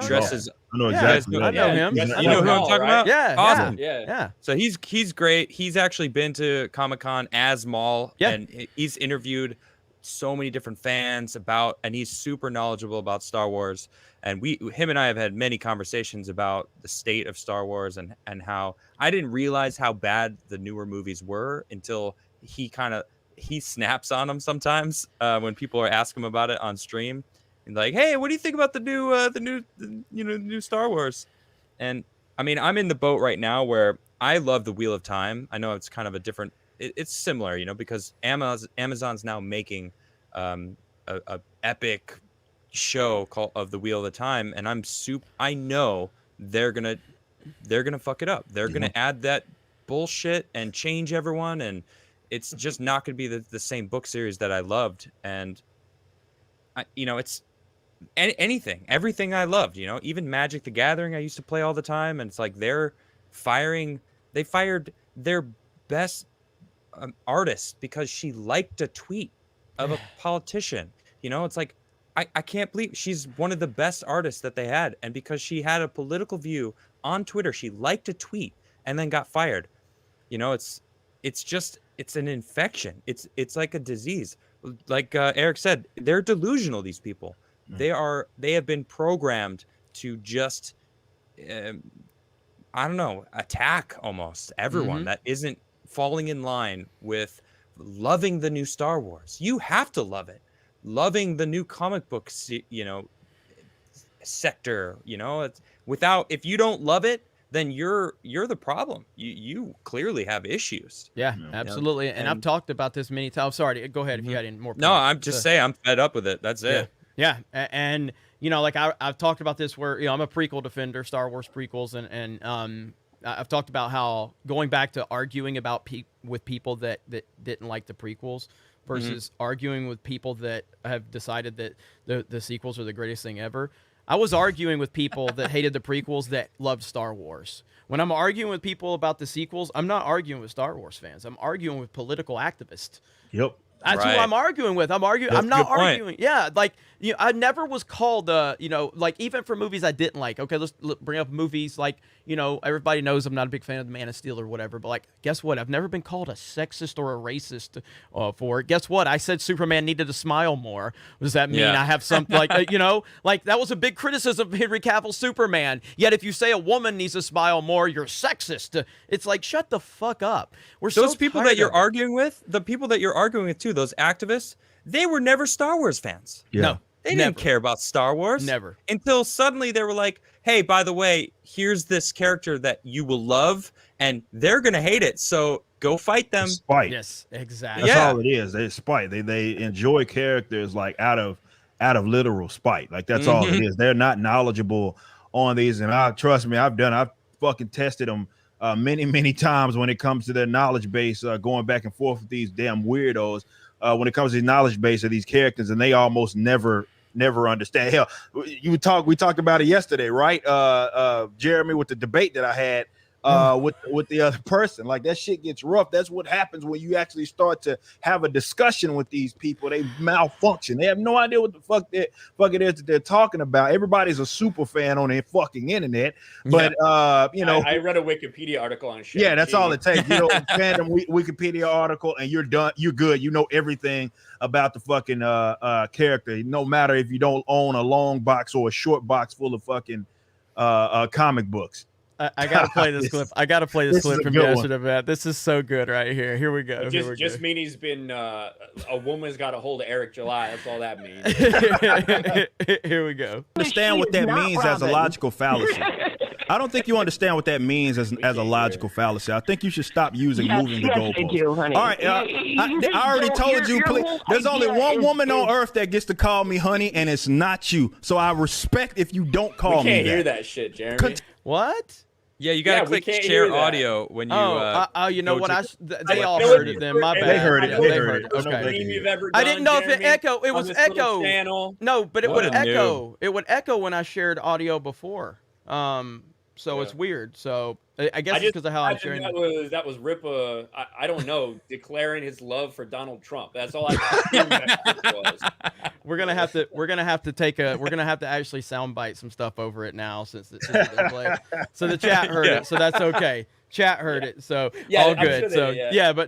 dresses. I know exactly. I know him. You know who I'm talking about? Yeah. Awesome. Yeah. So he's great. He's actually been to Comic-Con as Maul, and he's interviewed so many different fans and he's super knowledgeable about Star Wars. And him and I have had many conversations about the state of Star Wars and how I didn't realize how bad the newer movies were until he snaps on them sometimes when people are asking him about it on stream. And like, hey, what do you think about the new Star Wars? And I mean, I'm in the boat right now where I love the Wheel of Time. I know it's kind of a different. It's similar, because Amazon's now making a epic show of the Wheel of Time, and I know they're gonna fuck it up. They're gonna add that bullshit and change everyone, and it's just not gonna be the same book series that I loved. And it's everything I loved. Even Magic the Gathering I used to play all the time, and it's like they fired their best artist because she liked a tweet of a politician. It's like I can't believe she's one of the best artists that they had, and because she had a political view on Twitter, she liked a tweet and then got fired. It's an infection. It's like a disease. Like Eric said, they're delusional. These people, they have been programmed to just I don't know, attack almost everyone that isn't falling in line with loving the new Star Wars. You have to love it. Loving the new comic book, sector, if you don't love it, then you're the problem. You clearly have issues. Yeah, absolutely. And I've talked about this many times. Sorry, go ahead if you had any more points. No, I'm just saying I'm fed up with it. That's it. Yeah. And like I've talked about this where, I'm a prequel defender, Star Wars prequels, and I've talked about how going back to arguing about with people that didn't like the prequels versus arguing with people that have decided that the sequels are the greatest thing ever. I was arguing with people that hated the prequels that loved Star Wars. When I'm arguing with people about the sequels, I'm not arguing with Star Wars fans. I'm arguing with political activists. Yep. That's who Right. I'm arguing with. I'm arguing. That's I'm a not good point. arguing. Yeah, like I never was called. Like even for movies I didn't like. Okay, let's bring up movies like everybody knows I'm not a big fan of the Man of Steel or whatever. But like, guess what? I've never been called a sexist or a racist for it. Guess what? I said Superman needed to smile more. Does that mean Yeah. I have something like like that was a big criticism of Henry Cavill's Superman. Yet if you say a woman needs to smile more, you're sexist. It's like shut the fuck up. We're Those so people tired that you're of it. arguing with, the people that you're arguing with too, those activists, they were never Star Wars fans. Yeah. No. They Never. didn't care about Star Wars. Never. Until suddenly they were like, hey, by the way, here's this character that you will love, and they're going to hate it. So go fight them. Spite. Yes, exactly. That's Yeah. all it is. They spite. They enjoy characters like out of literal spite. Like that's all it is. They're not knowledgeable on these, and trust me, I've fucking tested them many times when it comes to their knowledge base, going back and forth with these damn weirdos. When it comes to the knowledge base of these characters, and they almost never understand. Hell, we talked about it yesterday, right? Jeremy, with the debate that I had with the other person. Like that shit gets rough. That's what happens when you actually start to have a discussion with these people. They malfunction. They have no idea what the fuck it is that they're talking about. Everybody's a super fan on the fucking internet, but I read a Wikipedia article on shit. yeah, that's all it takes. Fandom Wikipedia article, and you're done. You're good. You know everything about the fucking character. No matter if you don't own a long box or a short box full of fucking comic books. I gotta play this clip. I gotta play this this is clip a from good one. yesterday, man. This is so good right here. Here we go. Just mean he's been a woman's got a hold of Eric July. That's all that means. Here we go. Understand what that means as a logical fallacy. I don't think you understand what that means as a logical fallacy. I think you should stop using moving the goalposts. honey. All right, I already told you. Please, there's only one woman on earth that gets to call me honey, and it's not you. So I respect if you don't We call me can't that. hear that shit, Jeremy. What? Yeah, you got to Yeah, we click can't share hear that. audio when you. You know go what? to- They all know heard what it then. My you- bad. They heard it. Yeah, They they heard heard it. it. There's no Okay. way. You've ever I didn't done, know if it Jeremy, echo. It on was this little echo. channel? No, but it What would a echo. It would echo when I shared audio before. So it's weird. So I guess it's because of how I'm sharing. That was Ripa. I don't know, declaring his love for Donald Trump. That's all I assumed that clip was. We're gonna have to actually soundbite some stuff over it now since it's been played. So the chat heard it, so that's okay. Chat heard it, so Yeah, all I'm good. sure they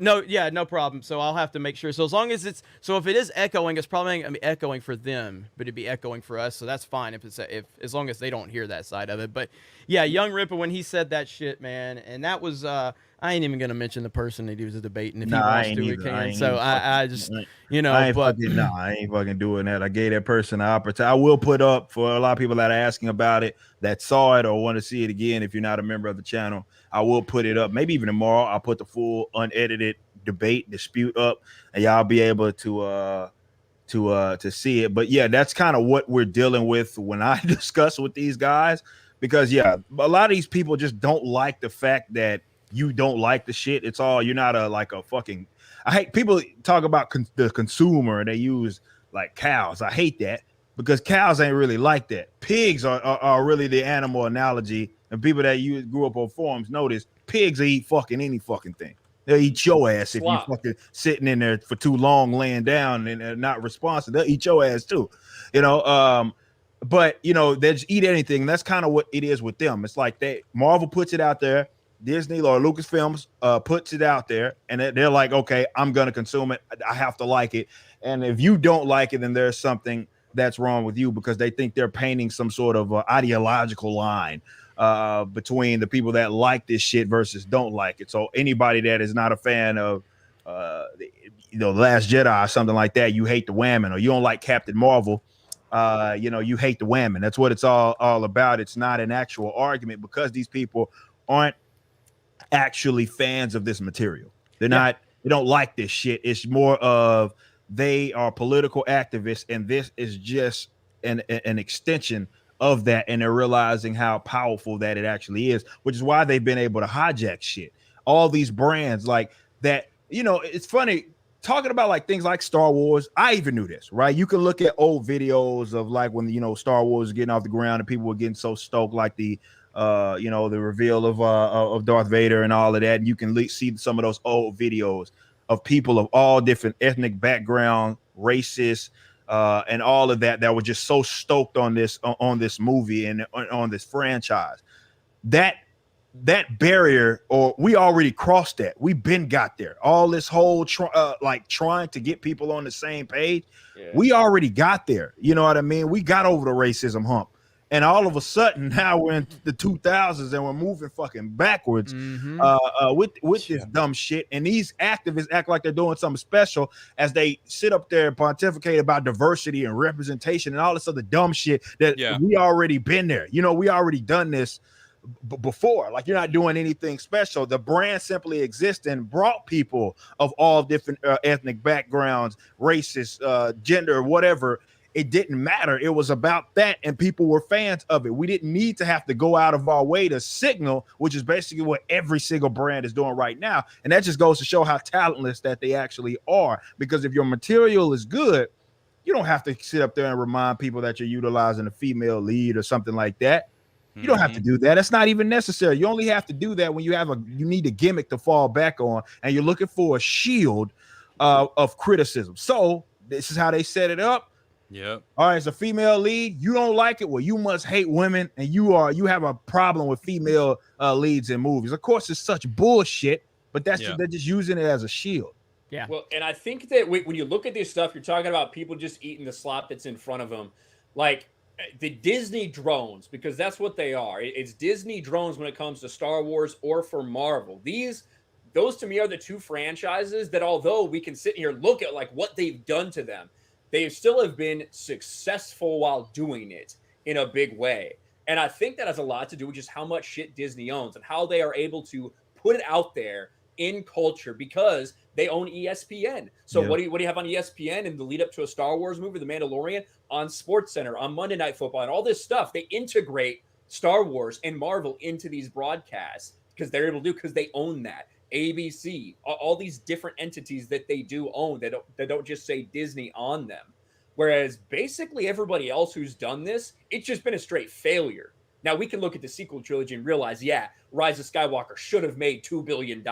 So did, no problem. So I'll have to make sure. So as long as if it is echoing, it's probably gonna be echoing for them, but it'd be echoing for us. So that's fine if as long as they don't hear that side of it. But yeah, Young Ripper when he said that shit, man, and that was I ain't even gonna mention the person that he was debating. If he wants to, he can. So I just I ain't fucking doing that. I gave that person an opportunity. I will put up for a lot of people that are asking about it, that saw it or want to see it again. If you're not a member of the channel, I will put it up. Maybe even tomorrow. I'll put the full unedited dispute up, and y'all be able to see it. But yeah, that's kind of what we're dealing with when I discuss with these guys, because yeah, a lot of these people just don't like the fact that you don't like the shit. It's all you're not a fucking. I hate people talk about the consumer and they use like cows. I hate that because cows ain't really like that. Pigs are really the animal analogy, and people that grew up on forums notice pigs eat fucking any fucking thing. They'll eat your ass if you fucking sitting in there for too long, laying down and not responsive. They'll eat your ass too, But they just eat anything. That's kind of what it is with them. It's like Marvel puts it out there. Disney or Lucasfilms puts it out there, and they're like, okay, I'm gonna consume it. I have to like it. And if you don't like it, then there's something that's wrong with you, because they think they're painting some sort of ideological line between the people that like this shit versus don't like it. So anybody that is not a fan of The Last Jedi or something like that, you hate the whammon, or you don't like Captain Marvel, you hate the whammon. That's what it's all about. It's not an actual argument, because these people aren't actually fans of this material. They don't like this shit. It's more of they are political activists, and this is just an extension of that, and they're realizing how powerful that it actually is, which is why they've been able to hijack shit. All these brands like that, it's funny. talking about like things like Star Wars, I even knew this, right? You can look at old videos of like when Star Wars was getting off the ground and people were getting so stoked, like the the reveal of Darth Vader and all of that. And you can see some of those old videos of people of all different ethnic background, races, and all of that were just so stoked on this movie and on this franchise. That barrier, or we already crossed that. We've been got there. All this whole trying to get people on the same page. Yeah. We already got there. You know what I mean? We got over the racism hump. And all of a sudden now we're in the 2000s and we're moving fucking backwards with this dumb shit. And these activists act like they're doing something special as they sit up there and pontificate about diversity and representation and all this other dumb shit that we already been there. We already done this before. Like, you're not doing anything special. The brand simply exists and brought people of all different ethnic backgrounds, races, gender, whatever. It didn't matter. It was about that, and people were fans of it. We didn't need to have to go out of our way to signal, which is basically what every single brand is doing right now. And that just goes to show how talentless that they actually are. Because if your material is good, you don't have to sit up there and remind people that you're utilizing a female lead or something like that. You don't have to do that. That's not even necessary. You only have to do that when you need a gimmick to fall back on, and you're looking for a shield of criticism. So this is how they set it up. Yep. All right, it's a female lead. You don't like it? Well, you must hate women, and you have a problem with female leads in movies. Of course, it's such bullshit, but they're just using it as a shield. Yeah. Well, and I think that when you look at this stuff, you're talking about people just eating the slop that's in front of them, like the Disney drones, because that's what they are. It's Disney drones when it comes to Star Wars or for Marvel. Those to me are the two franchises that, although we can sit here and look at like what they've done to them, they still have been successful while doing it in a big way. And I think that has a lot to do with just how much shit Disney owns and how they are able to put it out there in culture, because they own ESPN. So what do you have on ESPN in the lead up to a Star Wars movie, The Mandalorian, on SportsCenter, on Monday Night Football, and all this stuff? They integrate Star Wars and Marvel into these broadcasts because they're able to do, because they own that. ABC, all these different entities that they do own, that don't just say Disney on them. Whereas basically everybody else who's done this, it's just been a straight failure. Now we can look at the sequel trilogy and realize, Rise of Skywalker should have made $2 billion,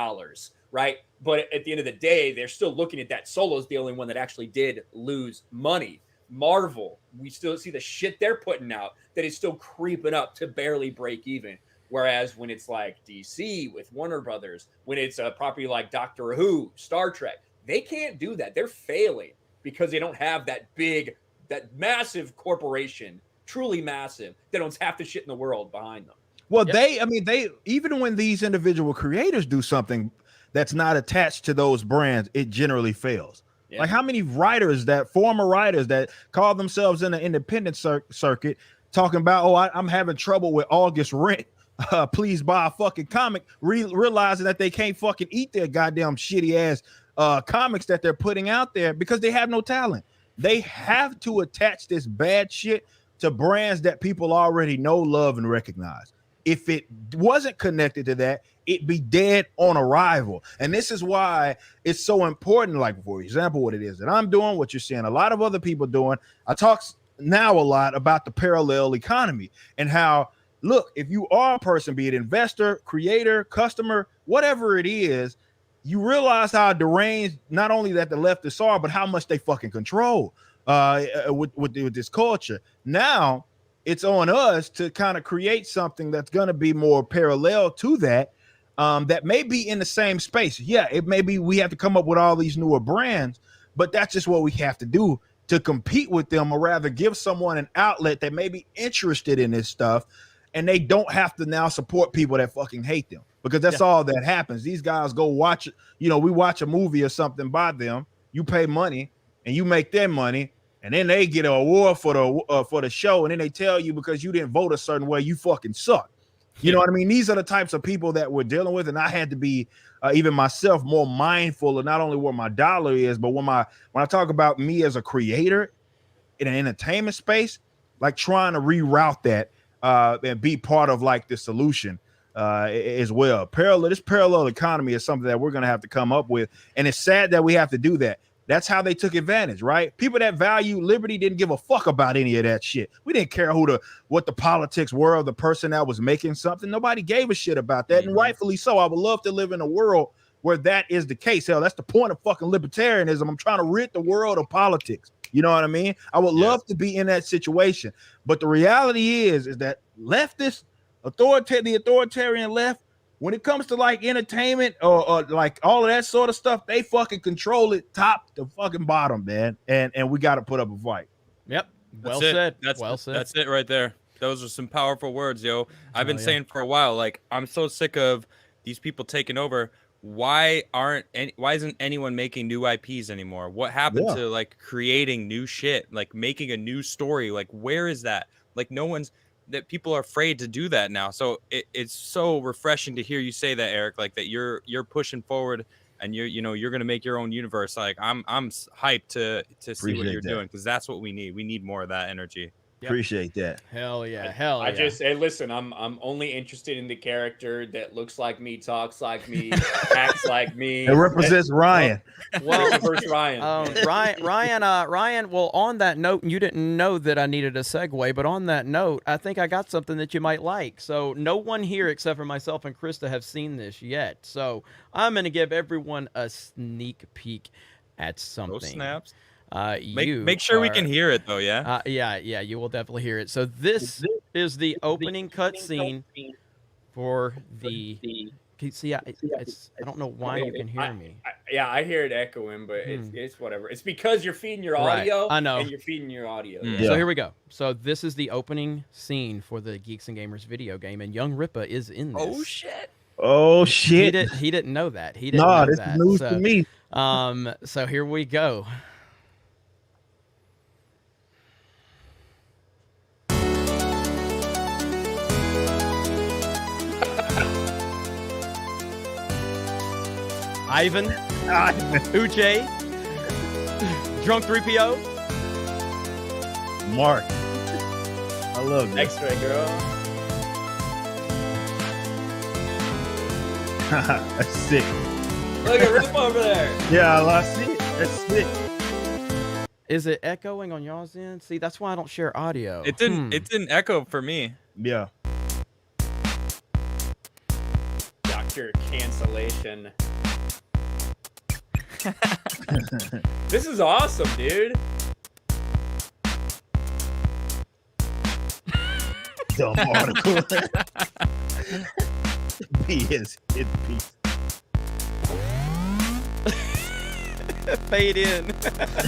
right? But at the end of the day, they're still looking at that Solo's the only one that actually did lose money. Marvel, we still see the shit they're putting out that is still creeping up to barely break even. Whereas when it's like DC with Warner Brothers, when it's a property like Doctor Who, Star Trek, they can't do that. They're failing because they don't have that massive corporation, truly massive, that owns half the shit in the world behind them. Well, they even when these individual creators do something that's not attached to those brands, it generally fails. Yeah. Like, how many former writers that call themselves in the independent circuit talking about, I'm having trouble with August rent. Please buy a fucking comic, realizing that they can't fucking eat their goddamn shitty ass comics that they're putting out there because they have no talent. They have to attach this bad shit to brands that people already know, love, and recognize. If it wasn't connected to that, it'd be dead on arrival. And this is why it's so important. Like, for example, what it is that I'm doing, what you're seeing a lot of other people doing. I talk now a lot about the parallel economy and how, look, if you are a person, be it investor, creator, customer, whatever it is, you realize how deranged not only that the leftists are, but how much they fucking control with this culture. Now it's on us to kind of create something that's going to be more parallel to that, that may be in the same space. Yeah, it may be we have to come up with all these newer brands, but that's just what we have to do to compete with them, or rather give someone an outlet that may be interested in this stuff, and they don't have to now support people that fucking hate them, because that's all that happens. These guys go watch, we watch a movie or something by them, you pay money and you make their money, and then they get an award for the show, and then they tell you because you didn't vote a certain way, you fucking suck. You know what I mean? These are the types of people that we're dealing with, and I had to be even myself more mindful of not only where my dollar is, but when I talk about me as a creator in an entertainment space, like trying to reroute that and be part of like the solution as well. This parallel economy is something that we're going to have to come up with, and it's sad that we have to do that. That's how they took advantage, right? People that value liberty didn't give a fuck about any of that shit. We didn't care what the politics were of the person that was making something. Nobody gave a shit about that, and rightfully so. I would love to live in a world where that is the case. Hell, that's the point of fucking libertarianism. I'm trying to rid the world of politics. You know what I mean? I would love to be in that situation, but the reality is that leftists, the authoritarian left, when it comes to like entertainment or like all of that sort of stuff, they fucking control it top to fucking bottom, man. And we got to put up a fight. Yep. Well said. That's it right there. Those are some powerful words, yo. I've been saying for a while, like, I'm so sick of these people taking over. Why isn't anyone making new IPs anymore? What happened to like creating new shit, like making a new story? Like, where is that? Like, that people are afraid to do that now. So it's so refreshing to hear you say that, Eric, like that you're pushing forward and you're going to make your own universe. Like I'm hyped to see what you're doing, because that's what we need. We need more of that energy. Yep. Appreciate that. Hell yeah. Hey, listen, I'm only interested in the character that looks like me, talks like me, acts like me. It represents Ryan. Well, versus Ryan. Ryan, well, on that note, you didn't know that I needed a segue, but on that note, I think I got something that you might like. So no one here except for myself and Krista have seen this yet. So I'm going to give everyone a sneak peek at something. Those snaps. Make sure we can hear it though. Yeah. Yeah, you will definitely hear it. So this is the opening cutscene for the. See, I don't know why you can hear me. I hear it echoing, but it's whatever. It's because you're feeding your audio. Right. I know. And you're feeding your audio. So here we go. So this is the opening scene for the Geeks and Gamers video game, and young Ripa is in this. Oh shit! He didn't know that. He didn't know this that. is news to me. So here we go. Ivan, Uche, Drunk 3PO, Mark. I love that. X-ray girl. That's sick. Look at Rip over there. Yeah, I see it. That's sick. Is it echoing on y'all's end? See, that's why I don't share audio. It didn't echo for me. Yeah. Dr. Cancellation. This is awesome, dude. Dumb article. P.S. Hit piece. Fade in.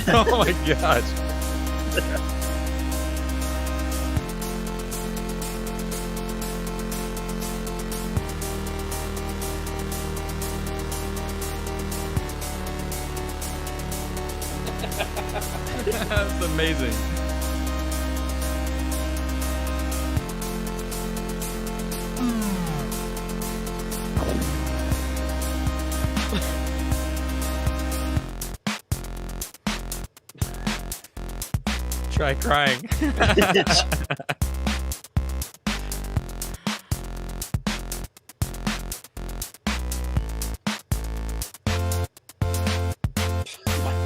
Oh my gosh. That's amazing. Try crying.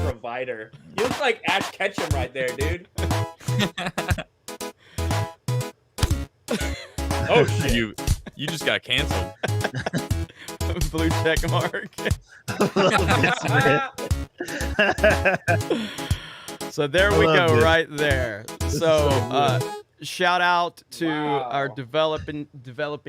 Provider. You look like Ash Ketchum right there, dude. Oh shit! You just got canceled. Blue check mark. So there we go, right there. So shout out to our developing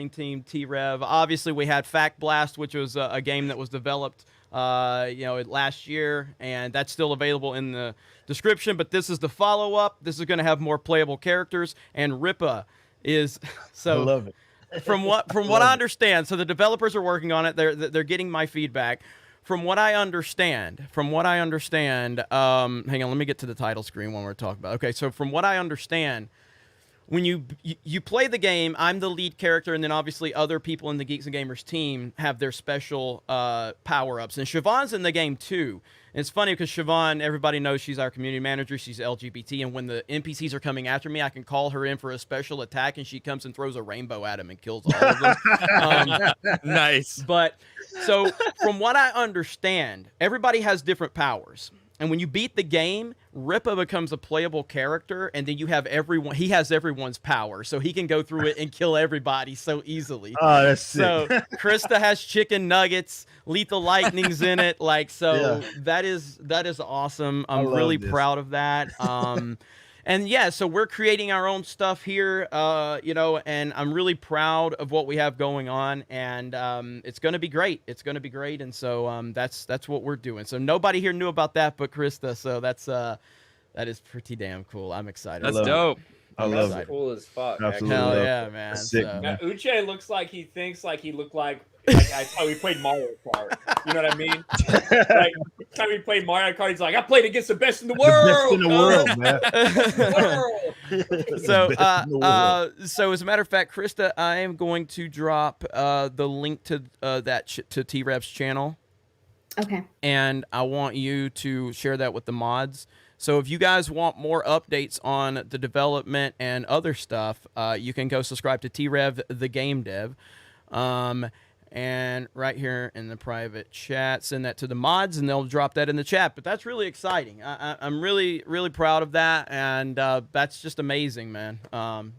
team, T-Rev. Obviously, we had Fact Blast, which was a game that was developed last year, and that's still available in the description. But this is the follow-up. This is going to have more playable characters, and Ripa is so. I love it. From what I understand, so the developers are working on it. They're getting my feedback. From what I understand, hang on, let me get to the title screen when we're talking about. Okay, so from what I understand, when you play the game, I'm the lead character, and then obviously other people in the Geeks and Gamers team have their special power-ups. And Siobhan's in the game too. And it's funny because Siobhan, everybody knows she's our community manager. She's LGBT, and when the NPCs are coming after me, I can call her in for a special attack, and she comes and throws a rainbow at them and kills all of them. Nice. But so from what I understand, everybody has different powers. And when you beat the game, Ripa becomes a playable character, and then you have everyone. He has everyone's power, so he can go through it and kill everybody so easily. Oh, that's sick. So Krista has chicken nuggets. Lethal Lightning's in it. Like, so that is awesome. I'm really proud of that. And yeah, so we're creating our own stuff here, you know, and I'm really proud of what we have going on, and it's going to be great. It's going to be great, and so that's what we're doing. So nobody here knew about that but Krista, so that is pretty damn cool. I'm excited. That's dope. I love excited. it. Cool as fuck. Absolutely. Hell love yeah, it. man. That's sick, So- Now, man. Uche looks like he thinks like he looked like how he played Mario Kart. You know what I mean? Like, every time he played Mario Kart, he's like, I played against the best in the The world. best in the world, man. So, The best in the world. so as a matter of fact, Krista, I am going to drop the link to to T-Rev's channel, Okay. and I want you to share that with the mods. So if you guys want more updates on the development and other stuff, you can go subscribe to T-Rev, the game dev. And right here in the private chat, send that to the mods, and they'll drop that in the chat. But that's really exciting. I'm really, really proud of that, and that's just amazing, man.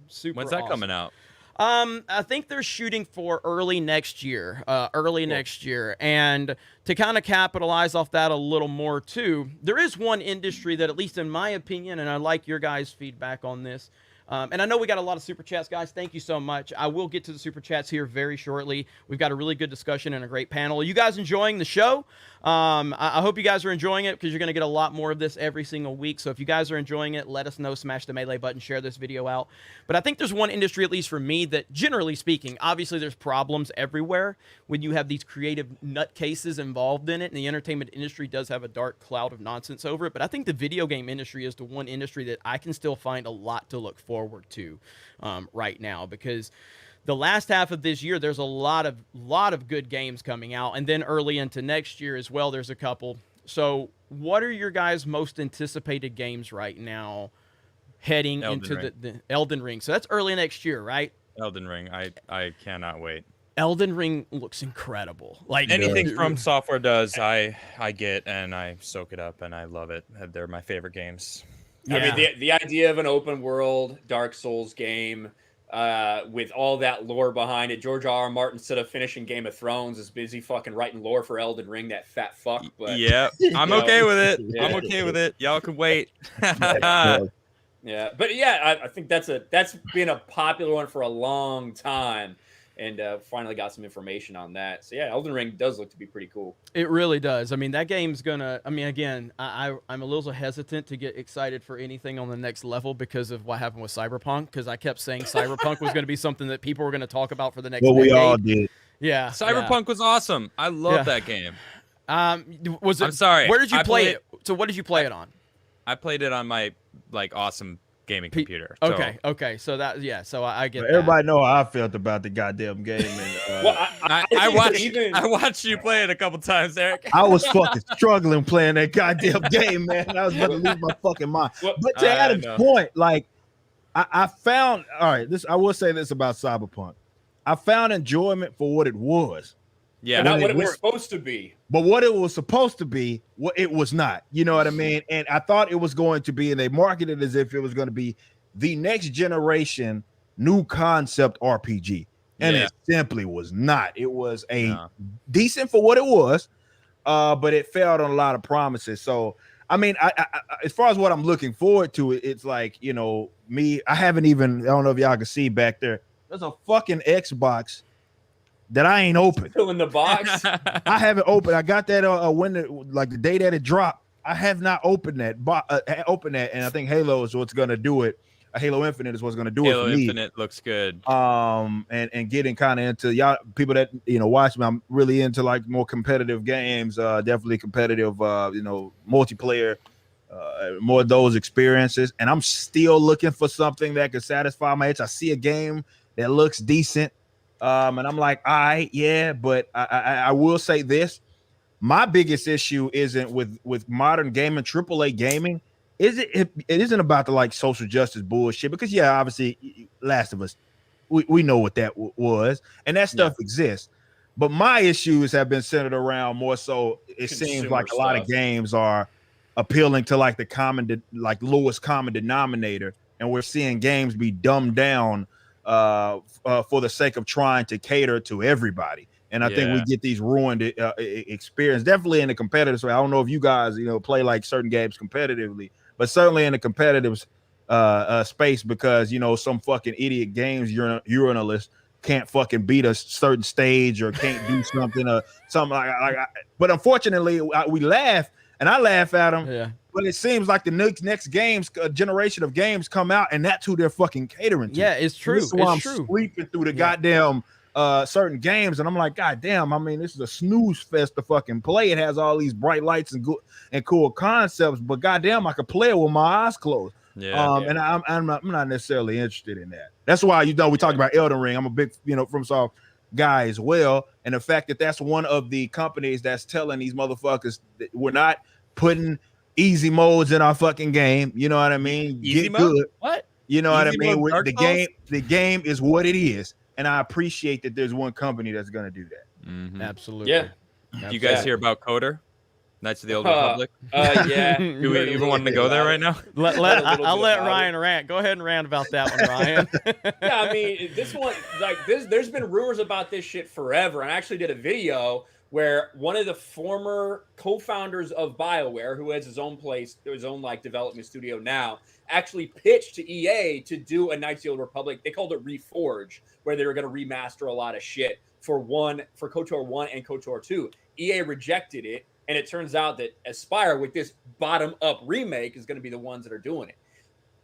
Super. When's that awesome. coming out? I think they're shooting for early next year. Next year. And to kind of capitalize off that a little more, too, there is one industry that, at least in my opinion, and I like your guys' feedback on this, and I know we got a lot of super chats, guys. Thank you so much. I will get to the super chats here very shortly. We've got a really good discussion and a great panel. Are you guys enjoying the show? I hope you guys are enjoying it, because you're going to get a lot more of this every single week. So if you guys are enjoying it, let us know. Smash the melee button, share this video out. But I think there's one industry, at least for me, that generally speaking, obviously there's problems everywhere when you have these creative nutcases involved in it. And the entertainment industry does have a dark cloud of nonsense over it. But I think the video game industry is the one industry that I can still find a lot to look forward to right now, because the last half of this year, there's a lot of good games coming out, and then early into next year as well, there's a couple. So what are your guys' most anticipated games right now heading into the Elden Ring? So that's early next year, right? Elden Ring. I cannot wait. Elden Ring looks incredible. Like Anything From Software does, I get and I soak it up and I love it. They're my favorite games. Yeah. I mean, the idea of an open world Dark Souls game with all that lore behind it. George R.R. Martin, instead of finishing Game of Thrones, is busy fucking writing lore for Elden Ring. That fat fuck. But yeah, I'm okay with it. Yeah. I'm okay with it. Y'all can wait. Yeah, but yeah, I think that's been a popular one for a long time, and finally got some information on that. So yeah, Elden Ring does look to be pretty cool. It really does. I mean, that game's gonna. I mean, again, I'm a little hesitant to get excited for anything on the next level because of what happened with Cyberpunk. Because I kept saying Cyberpunk was going to be something that people were going to talk about for the next. Well, we decade. all did. Yeah, Cyberpunk was awesome. I love that game. Was it? I'm sorry. Where did you I play played- it? So what did you play it on? I played it on my awesome gaming computer. Okay, okay. So that so I get that. Everybody know how I felt about the goddamn game. And, Well, I think watched you play it a couple times, Eric. I was fucking struggling playing that goddamn game, man. I was about to lose my fucking mind. Well, But to I Adam's know. point, like I found, all right, I will say this about Cyberpunk. I found enjoyment for what it was. Yeah, not when what it it was worked. supposed to be. But what it was supposed to be, what it was not. You know what I mean? And I thought it was going to be, and they marketed it as if it was going to be the next generation new concept RPG. And it simply was not. It was decent for what it was, but it failed on a lot of promises. So, I mean, I as far as what I'm looking forward to, it's like, you know, I haven't even, I don't know if y'all can see back there. There's a fucking Xbox that I ain't open. Still in the box. I haven't opened. I got that like the day that it dropped. I have not opened that. And I think Halo is what's gonna do it. Halo Infinite is what's gonna do Halo it for me. Infinite looks good. And getting kind of into y'all people that watch me. I'm really into like more competitive games. Definitely competitive. Multiplayer. more of those experiences. And I'm still looking for something that could satisfy my itch. I see a game that looks decent, and I'm like, all right, yeah. But I will say this: my biggest issue isn't with modern gaming, AAA gaming. It isn't about the like social justice bullshit, because yeah, obviously, Last of Us, we know what that was, and that stuff exists. But my issues have been centered around more so. It seems like a lot of games are appealing to like the lowest common denominator, and we're seeing games be dumbed down for the sake of trying to cater to everybody. And I think we get these ruined experience, definitely in the competitive way. I don't know if you guys, play like certain games competitively, but certainly in the competitive space, because, some fucking idiot games urinalist can't fucking beat a certain stage or can't do something or something like. But unfortunately, we laugh, and I laugh at them. Yeah. But it seems like the next games, generation of games come out, and that's who they're fucking catering to. Yeah, it's true. This is why I'm sleeping through the goddamn certain games, and I'm like, God damn, I mean, this is a snooze fest to fucking play. It has all these bright lights and cool concepts, but goddamn, I could play it with my eyes closed. And I'm not necessarily interested in that. That's why we talked about Elden Ring. I'm a big FromSoft guy as well, and the fact that that's one of the companies that's telling these motherfuckers that we're not putting easy modes in our fucking game. You know what I mean? Easy Get mode? good. What? You know what I Easy mean? mode, Dark Souls? The game is what it is, and I appreciate that there's one company that's going to do that. Mm-hmm. Absolutely. Yeah. Do you guys hear about Coder? Knights of the Old Republic? Yeah. Do we even want to go there right now? I'll let Ryan rant. Go ahead and rant about that one, Ryan. Yeah, I mean, this one, like, there's been rumors about this shit forever. And I actually did a video where one of the former co-founders of BioWare, who has his own like development studio now, actually pitched to EA to do a Knights of the Old Republic. They called it Reforge, where they were going to remaster a lot of shit for KOTOR 1 and KOTOR 2. EA rejected it. And it turns out that Aspire, with this bottom-up remake, is going to be the ones that are doing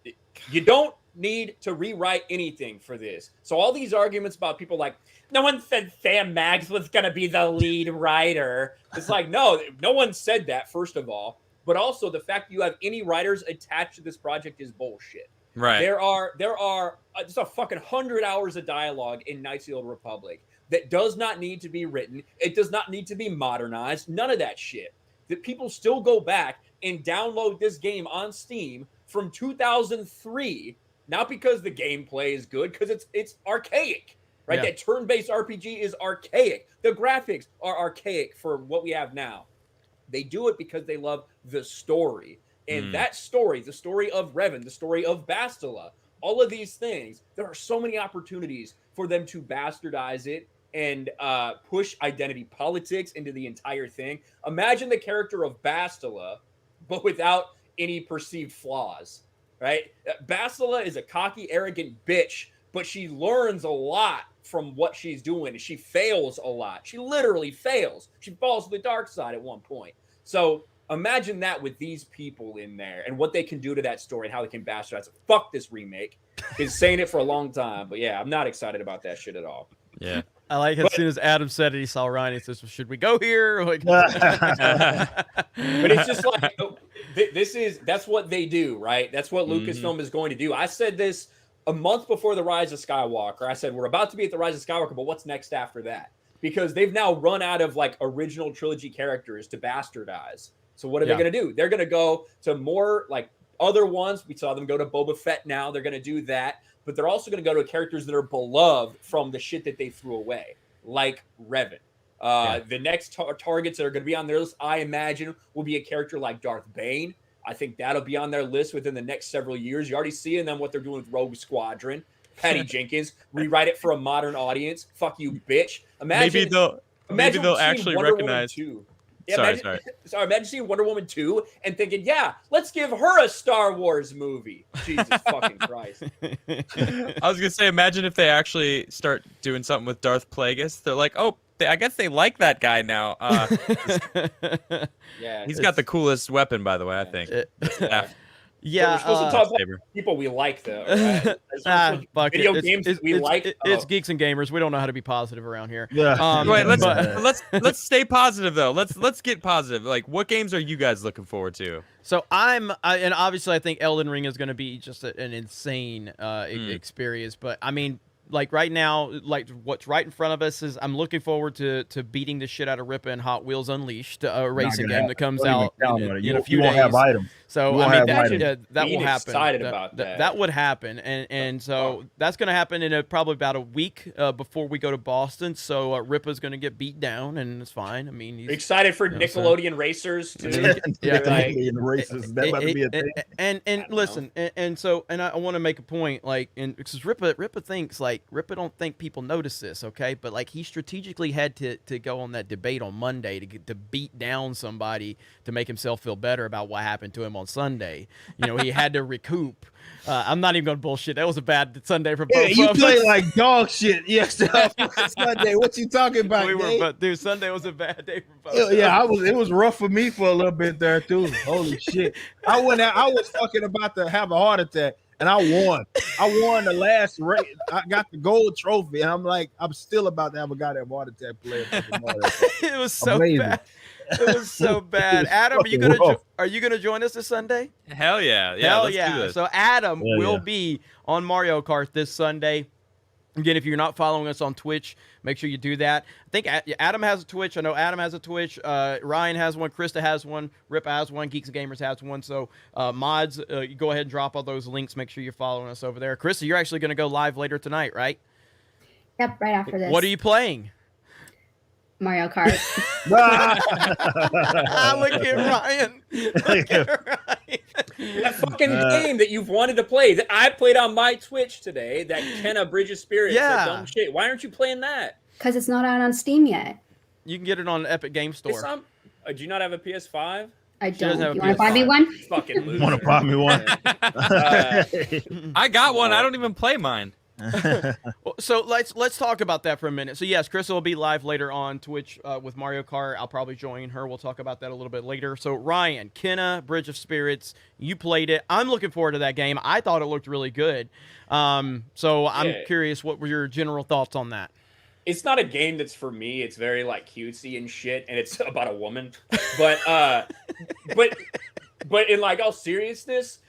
it. You don't need to rewrite anything for this. So all these arguments about people like, no one said Sam Maggs was going to be the lead writer. It's like, no one said that, first of all. But also, the fact that you have any writers attached to this project is bullshit. Right. There are just a fucking 100 hours of dialogue in Knights of the Old Republic that does not need to be written. It does not need to be modernized. None of that shit. That people still go back and download this game on Steam from 2003, not because the gameplay is good, because it's archaic, right? Yeah. That turn-based RPG is archaic. The graphics are archaic for what we have now. They do it because they love the story. And that story, the story of Revan, the story of Bastila, all of these things, there are so many opportunities for them to bastardize it and push identity politics into the entire thing. Imagine the character of Bastila, but without any perceived flaws, right? Bastila is a cocky, arrogant bitch, but she learns a lot from what she's doing. She fails a lot. She literally fails. She falls to the dark side at one point. So imagine that with these people in there and what they can do to that story and how they can bastardize it. Fuck this remake. Been saying it for a long time, but yeah, I'm not excited about that shit at all. Yeah. I like as soon as Adam said it, he saw Ryan. He says, well, "Should we go here?" Like, but it's just like that's what they do, right? That's what Lucasfilm is going to do. I said this a month before the Rise of Skywalker. I said we're about to be at the Rise of Skywalker, but what's next after that? Because they've now run out of like original trilogy characters to bastardize. So what are they going to do? They're going to go to more like other ones. We saw them go to Boba Fett now. They're going to do that. But they're also going to go to characters that are beloved from the shit that they threw away, like Revan. The next targets that are going to be on their list, I imagine, will be a character like Darth Bane. I think that'll be on their list within the next several years. You're already seeing them, what they're doing with Rogue Squadron. Patty Jenkins, rewrite it for a modern audience. Fuck you, bitch. Maybe they'll actually recognize. Yeah, imagine seeing Wonder Woman 2 and thinking, yeah, let's give her a Star Wars movie. Jesus fucking Christ. I was going to say, imagine if they actually start doing something with Darth Plagueis. They're like, oh, I guess they like that guy now. Yeah, he's got the coolest weapon, by the way, I think. Yeah, we're supposed to talk about people we like, though. Right? Video games we like. It's Geeks and Gamers. We don't know how to be positive around here. Yeah. Wait, let's stay positive though. Let's get positive. Like, what games are you guys looking forward to? So and obviously I think Elden Ring is going to be just an insane experience. But I mean, like right now, like what's right in front of us is I'm looking forward to beating the shit out of Rippa and Hot Wheels Unleashed, a racing game that comes out in a few days. Have items. So I mean that will happen. Excited about that. That would happen, and so that's going to happen in probably about a week before we go to Boston. So Rippa's going to get beat down, and it's fine. I mean, he's excited for Nickelodeon racers too. Nickelodeon racers. That might be a thing. And listen, and I want to make a point, like, because Rippa thinks like Rippa don't think people notice this, okay? But like he strategically had to go on that debate on Monday to beat down somebody to make himself feel better about what happened to him on Sunday. You know, he had to recoup. I'm not even gonna bullshit. That was a bad Sunday for both. You played like dog shit yesterday. Sunday. What you talking about? Dude, Sunday was a bad day for both. Yeah, it was rough for me for a little bit there too. Holy shit! I was fucking about to have a heart attack, and I won. I won the last race. I got the gold trophy, and I'm still about to have a goddamn heart attack playing. It was so amazing. bad. It was so bad. Adam, are you gonna join us this Sunday? Hell yeah. Hell let's yeah. do this. So Adam will be on Mario Kart this Sunday. Again, if you're not following us on Twitch, make sure you do that. I think Adam has a Twitch. I know Adam has a Twitch. Ryan has one. Krista has one. Rip has one. Geeks and Gamers has one. So mods, you go ahead and drop all those links. Make sure you're following us over there. Krista, you're actually going to go live later tonight, right? Yep, right after this. What are you playing? Mario Kart. Look at Ryan. Look at Ryan. That fucking game that you've wanted to play that I played on my Twitch today, that Kenna Bridge of Spirits, that dumb shit. Why aren't you playing that? Because it's not out on Steam yet. You can get it on Epic Game Store. Do you not have a PS5? I don't. You want to buy me one? Fucking loser. Want to buy me one? I got one. I don't even play mine. So let's talk about that for a minute. So yes, Krista will be live later on Twitch with Mario Kart. I'll probably join her. We'll talk about that a little bit later. So Ryan, Kenna, Bridge of Spirits, you played it. I'm looking forward to that game. I thought it looked really good. So I'm curious, what were your general thoughts on that? It's not a game that's for me. It's very like cutesy and shit, and it's about a woman. But but in like all seriousness,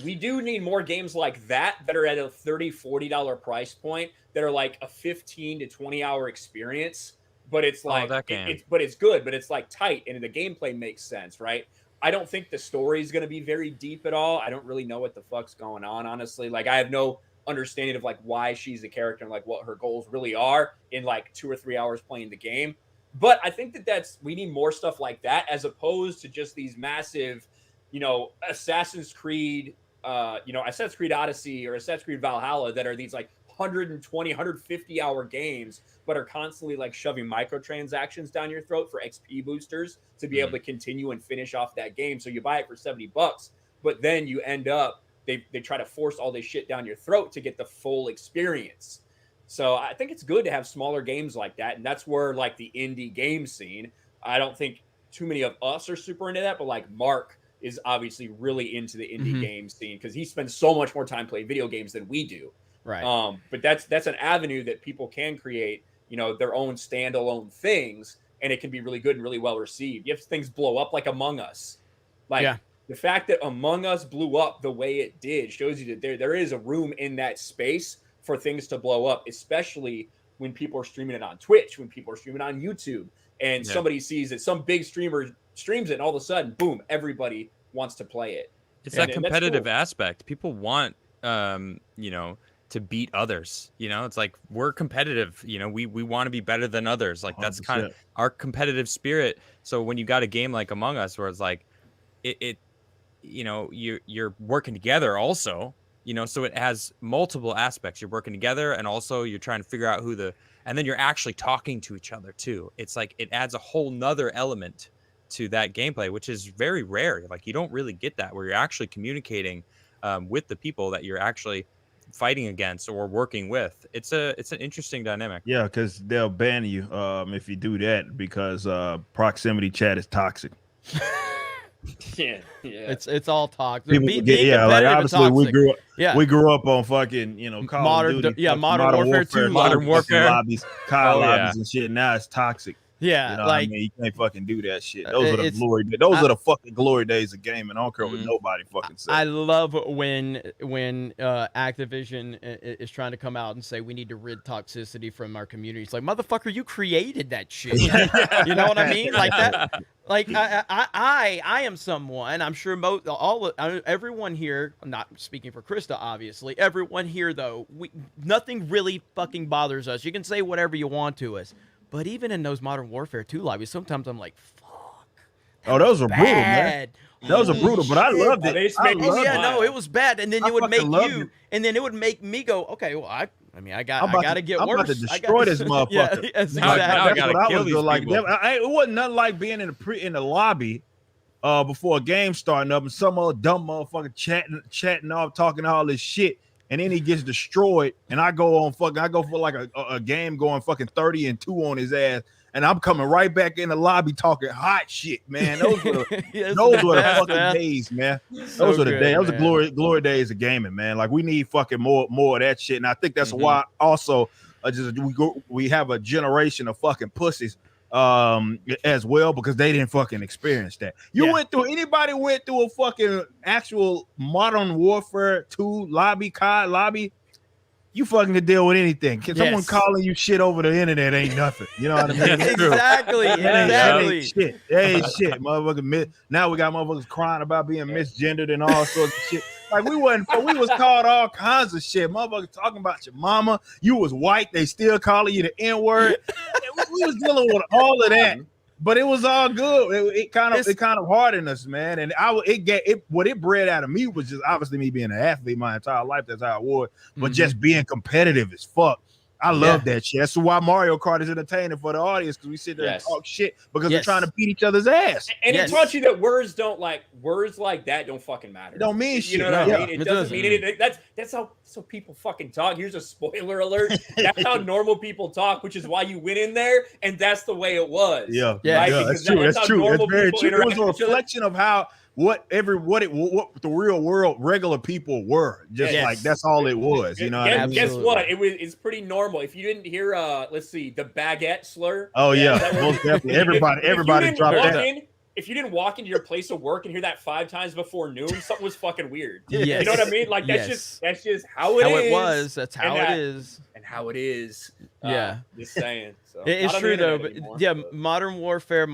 we do need more games like that are at a $30, $40 price point that are like a 15 to 20 hour experience. But it's like but it's good, but it's like tight, and the gameplay makes sense, right? I don't think the story is going to be very deep at all. I don't really know what the fuck's going on, honestly. Like, I have no understanding of like why she's a character and like what her goals really are in like 2 or 3 hours playing the game. But I think we need more stuff like that, as opposed to just these massive, Assassin's Creed Odyssey or Assassin's Creed Valhalla that are these like 120, 150 hour games, but are constantly like shoving microtransactions down your throat for XP boosters to be able to continue and finish off that game. So you buy it for $70, but then you end up, they try to force all this shit down your throat to get the full experience. So I think it's good to have smaller games like that. And that's where like the indie game scene, I don't think too many of us are super into that, but like Mark is obviously really into the indie game scene because he spends so much more time playing video games than we do. Right. But that's an avenue that people can create, their own standalone things, and it can be really good and really well received. You have things blow up like Among Us. The fact that Among Us blew up the way it did shows you that there is a room in that space for things to blow up, especially when people are streaming it on Twitch, when people are streaming on YouTube, and somebody sees that some big streamer streams it, and all of a sudden, boom, everybody wants to play it. It's that competitive aspect. People want, to beat others. It's like we're competitive. We want to be better than others. Like that's 100%. Kind of our competitive spirit. So when you got a game like Among Us, where it's like, you're working together also. So it has multiple aspects. You're working together, and also you're trying to figure out and then you're actually talking to each other too. It's like it adds a whole nother element to that gameplay, which is very rare. Like you don't really get that, where you're actually communicating with the people that you're actually fighting against or working with. It's an interesting dynamic. Yeah, because they'll ban you if you do that, because proximity chat is toxic. Yeah, yeah. It's all toxic. People forget, yeah, like obviously we grew up on fucking, you know, Call of Duty, Modern Warfare 2, Modern Warfare lobbies, COD Oh, yeah. lobbies and shit. Now it's toxic. Yeah, You know like what I mean? You can't fucking do that shit. Those are the glory days. Those are the fucking glory days of gaming. I don't care what nobody fucking says. I love when Activision is trying to come out and say we need to rid toxicity from our community. It's like, motherfucker, you created that shit. You know what I mean? Like that. Like I am someone. I'm sure everyone here. I'm not speaking for Krista, obviously. Everyone here, though, nothing really fucking bothers us. You can say whatever you want to us. But even in those Modern Warfare 2 lobbies, sometimes I'm like, fuck. Oh, those are brutal, man. Those are brutal, but I loved it. No, it was bad. And then it would make you, and then it would make me go, okay, well, I got to get worse. I'm about to destroy this motherfucker. Yeah, exactly. That's what I was like. It wasn't nothing like being in the lobby before a game starting up and some other dumb motherfucker chatting off, talking all this shit. And then he gets destroyed, and I go for like a game going fucking 30-2 on his ass, and I'm coming right back in the lobby talking hot shit, man. Those were the fucking days, man. Those were the days. Those are glory days of gaming, man. Like we need fucking more of that shit, and I think that's why also we have a generation of fucking pussies as well, because they didn't fucking experience that. Anybody went through a fucking actual Modern Warfare 2 COD lobby, you fucking can deal with anything. Someone calling you shit over the internet ain't nothing. You know what I mean? Exactly. That ain't shit. That ain't shit, motherfucker. Now we got motherfuckers crying about being misgendered and all sorts of shit. Like we was called all kinds of shit. Motherfuckers talking about your mama. You was white. They still calling you the N-word. We was dealing with all of that, but it was all good. It kind of hardened us, man. And what it bred out of me was just obviously me being an athlete my entire life. That's how I was. But just being competitive as fuck. I love that shit. That's why Mario Kart is entertaining for the audience, because we sit there and talk shit because they're trying to beat each other's ass. And it taught you that words like that don't fucking matter. It don't mean shit. You know what I mean? It doesn't mean anything. That's how people fucking talk. Here's a spoiler alert. That's how normal people talk, which is why you went in there, and that's the way it was. Yeah, right? That's true. That's true. That's very true. It was a reflection of how what the real world regular people were. Like that's all it was. You know what I mean? Guess what? It's pretty normal. If you didn't hear let's see, the baguette slur. Oh yeah, most definitely. Everybody dropped that. If you didn't walk into your place of work and hear that 5 times before noon, something was fucking weird. Yes. You know what I mean? Like that's just how it was. That's how it is. And how it is. Just saying. So, it's true though, but Modern Warfare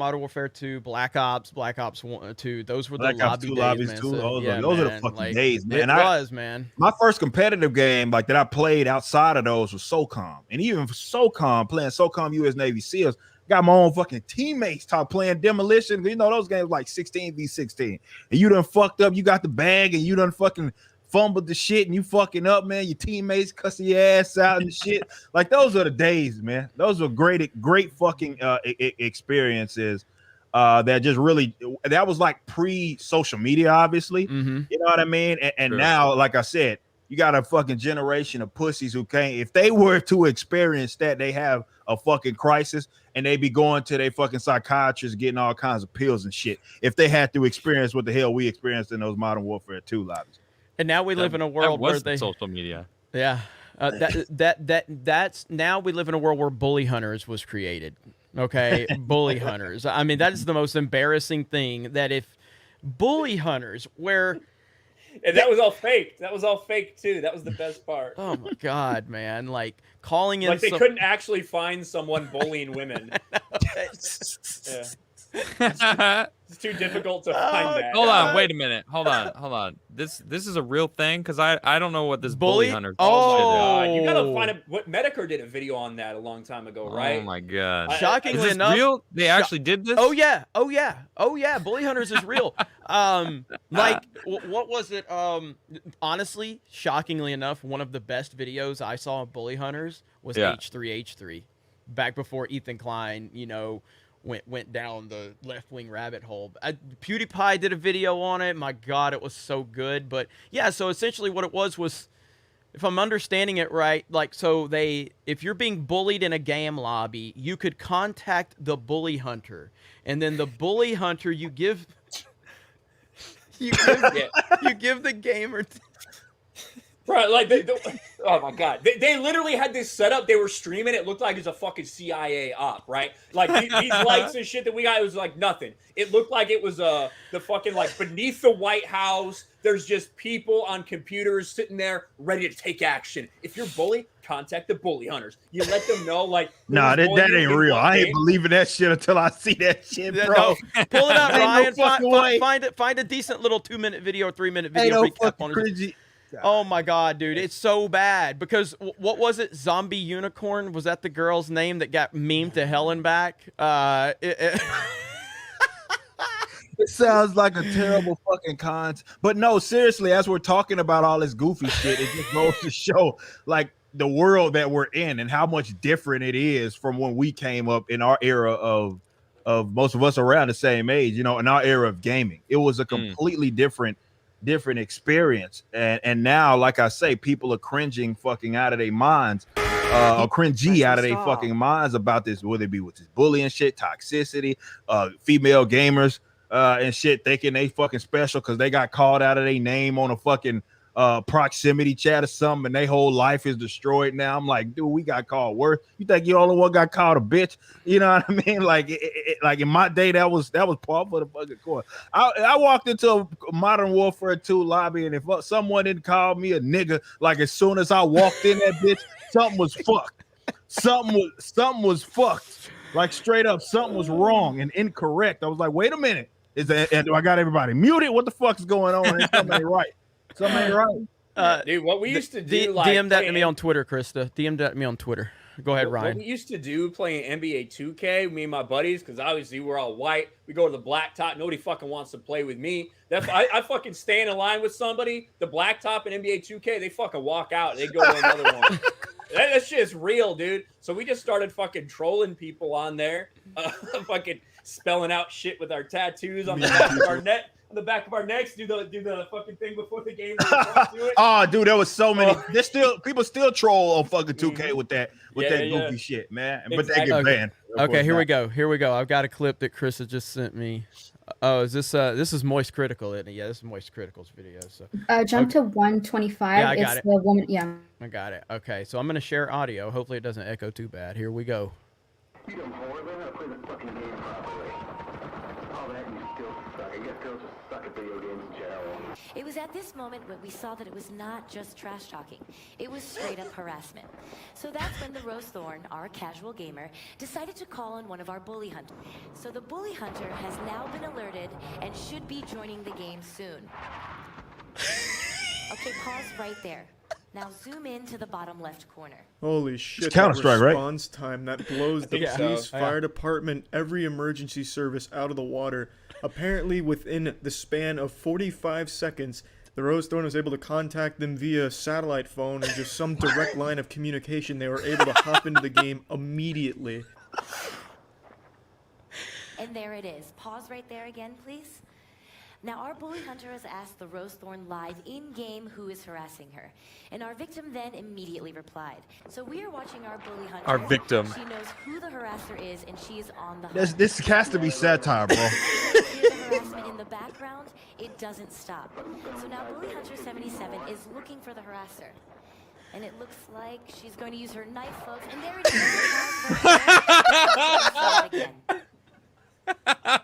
2, Black Ops 1, 2, those were the lobbies too. Those are the fucking days, man. Man. My first competitive game that I played outside of those was SOCOM, and even for SOCOM, playing SOCOM U.S. Navy SEALs, got my own fucking teammates playing Demolition. You know those games like 16v16, and you done fucked up. You got the bag, and you done fucking fumbled the shit, and you fucking up, man. Your teammates cussing your ass out and shit. Like those are the days, man. Those were great fucking experiences. That just really, that was like pre-social media, obviously. You know what I mean? And now, like I said, you got a fucking generation of pussies who can't. If they were to experience that, they have a fucking crisis, and they be going to their fucking psychiatrist getting all kinds of pills and shit. If they had to experience what the hell we experienced in those Modern Warfare 2 lobbies. And now we live in a world where social media. Yeah. That's now we live in a world where bully hunters was created. Okay, bully hunters. I mean, that is the most embarrassing thing. That if bully hunters, where and that was all fake. That was all fake too. That was the best part. Oh my god, man! Like calling in, like they couldn't actually find someone bullying women. It's too difficult to find that. Hold on, wait a minute. Hold on. This is a real thing, because I don't know what this bully hunter. You gotta find it. What Medicare did a video on that a long time ago, right? Oh my god! Shockingly enough, real? They actually did this? Oh yeah. Bully hunters is real. Like what was it? Honestly, shockingly enough, one of the best videos I saw of bully hunters was H3H3, back before Ethan Klein, went down the left-wing rabbit hole. PewDiePie did a video on it. My God, it was so good. But yeah, so essentially what it was, if I'm understanding it right, like, so if you're being bullied in a game lobby, you could contact the bully hunter, and then the bully hunter, you give You give the gamer. Bro, like oh my god, they literally had this setup. They were streaming. It looked like it was a fucking CIA op, right? Like these lights and shit that we got, it was like nothing. It looked like it was the fucking like beneath the White House. There's just people on computers sitting there ready to take action. If you're bully, contact the bully hunters. You let them know, like, nah, that ain't real. I ain't believing that shit until I see that shit, bro. No, pull it out, Ryan. No Find a decent little 2-minute video or 3-minute video ain't no recap fucking on it. cringy. Oh my god, dude, it's so bad because what was it? Zombie Unicorn, was that the girl's name that got memed to hell and back? It sounds like a terrible fucking but no, seriously, as we're talking about all this goofy shit, it just goes to show like the world that we're in and how much different it is from when we came up in our era of most of us around the same age, you know, in our era of gaming. It was a completely different experience, and now, like I say, people are cringing fucking out of their minds, or cringy out of their fucking minds about this, whether it be with this bullying shit, toxicity, female gamers and shit, thinking they fucking special because they got called out of their name on a fucking proximity chat or something, and their whole life is destroyed now. I'm like, dude, we got called worse. You think you the only one got called a bitch? You know what I mean? Like, like in my day, that was par for the fucking course. I walked into a Modern Warfare 2 lobby, and if someone didn't call me a nigga, like as soon as I walked in that bitch, something was fucked. Something was fucked. Like straight up, something was wrong and incorrect. I was like, wait a minute, do I got everybody muted? What the fuck's going on? Something ain't right. Something ain't right. Dude, what we used to do, DM that to me on Twitter, Krista. DM that to me on Twitter. Go ahead, Ryan. What we used to do playing NBA 2K, me and my buddies, because obviously we're all white. We go to the blacktop. Nobody fucking wants to play with me. I fucking stand in line with somebody. The blacktop in NBA 2K, they fucking walk out. They go to another one. That shit is real, dude. So we just started fucking trolling people on there, fucking spelling out shit with our tattoos on the back of our neck. On the back of our necks, do the fucking thing before the game. Oh, dude, there was so many. There's still people still troll on fucking 2K with that goofy shit, man. But they get banned. Okay, here we go. I've got a clip that Chris has just sent me. Oh, is this is Moist Critical, isn't it? Yeah, this is Moist Critical's video. So jump to 125. Yeah, I got it. The woman. Yeah. I got it. Okay, so I'm gonna share audio. Hopefully it doesn't echo too bad. Here we go. You don't whore, learn how to play the fucking game properly. All that you still suck. I guess girls just suck at video games in general. It was at this moment when we saw that it was not just trash talking. It was straight up harassment. So that's when the Rose Thorn, our casual gamer, decided to call on one of our bully hunters. So the bully hunter has now been alerted and should be joining the game soon. Okay, pause right there. Now zoom in to the bottom left corner. Holy shit, it's Counter-Strike, right? Response time that blows the police, fire department, every emergency service out of the water. Apparently within the span of 45 seconds, the Rose Thorn was able to contact them via satellite phone and just some direct line of communication. They were able to hop into the game immediately. And there it is. Pause right there again, please. Now, our bully hunter has asked the Rose Thorn live in-game who is harassing her. And our victim then immediately replied. So we are watching our bully hunter. Our victim. She knows who the harasser is, and she is on the hunt. This has to be satire, bro. The harassment in the background, it doesn't stop. So now bully hunter 77 is looking for the harasser. And it looks like she's going to use her knife, folks. And there it is.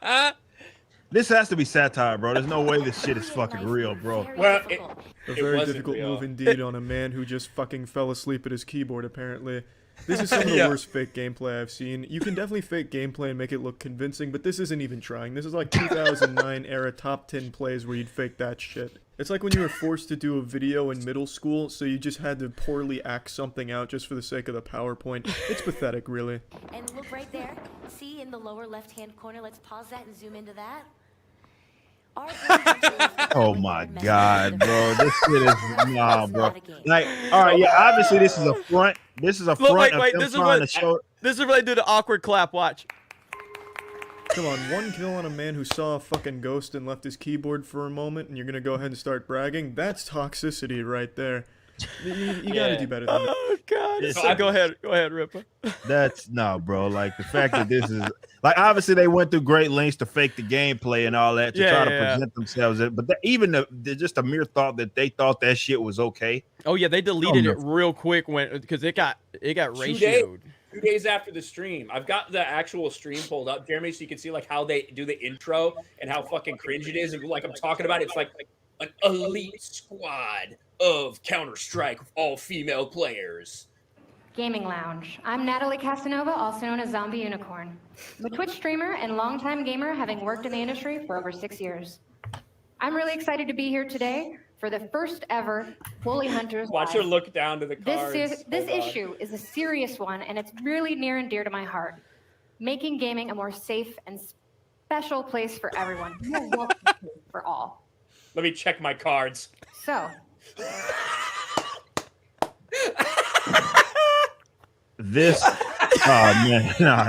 Again. This has to be satire, bro. There's no way this shit is fucking real, bro. Well, A very difficult move indeed on a man who just fucking fell asleep at his keyboard, apparently. This is some of the worst fake gameplay I've seen. You can definitely fake gameplay and make it look convincing, but this isn't even trying. This is like 2009 era top 10 plays where you'd fake that shit. It's like when you were forced to do a video in middle school, so you just had to poorly act something out just for the sake of the PowerPoint. It's pathetic, really. And look right there. See in the lower left-hand corner. Let's pause that and zoom into that. Oh my god, bro. This shit is bro. Like, all right, yeah, obviously this is a front. This is a front Wait, of them this is trying what to show. This is where they do the awkward clap. Watch. Come on, one kill on a man who saw a fucking ghost and left his keyboard for a moment, and you're gonna go ahead and start bragging? That's toxicity right there. You gotta do better than that. God. It's- So go ahead, Ripper. That's no, bro. Like the fact that this is like obviously they went through great lengths to fake the gameplay and all that to try to present themselves. But even just a mere thought that they thought that shit was okay. Oh yeah, they deleted it real quick because it got ratioed. 2 days after the stream. I've got the actual stream pulled up, Jeremy, so you can see like how they do the intro and how fucking cringe it is. And like I'm talking about, it's like an elite squad of Counter-Strike with all female players. Gaming Lounge. I'm Natalie Casanova, also known as Zombie Unicorn. I'm a Twitch streamer and longtime gamer, having worked in the industry for over 6 years. I'm really excited to be here today for the first ever Bully Hunters Watch her Live. look down to the cards. This issue is a serious one, and it's really near and dear to my heart. Making gaming a more safe and special place for everyone. More welcome for all. Let me check my cards. So, This, oh man, nah,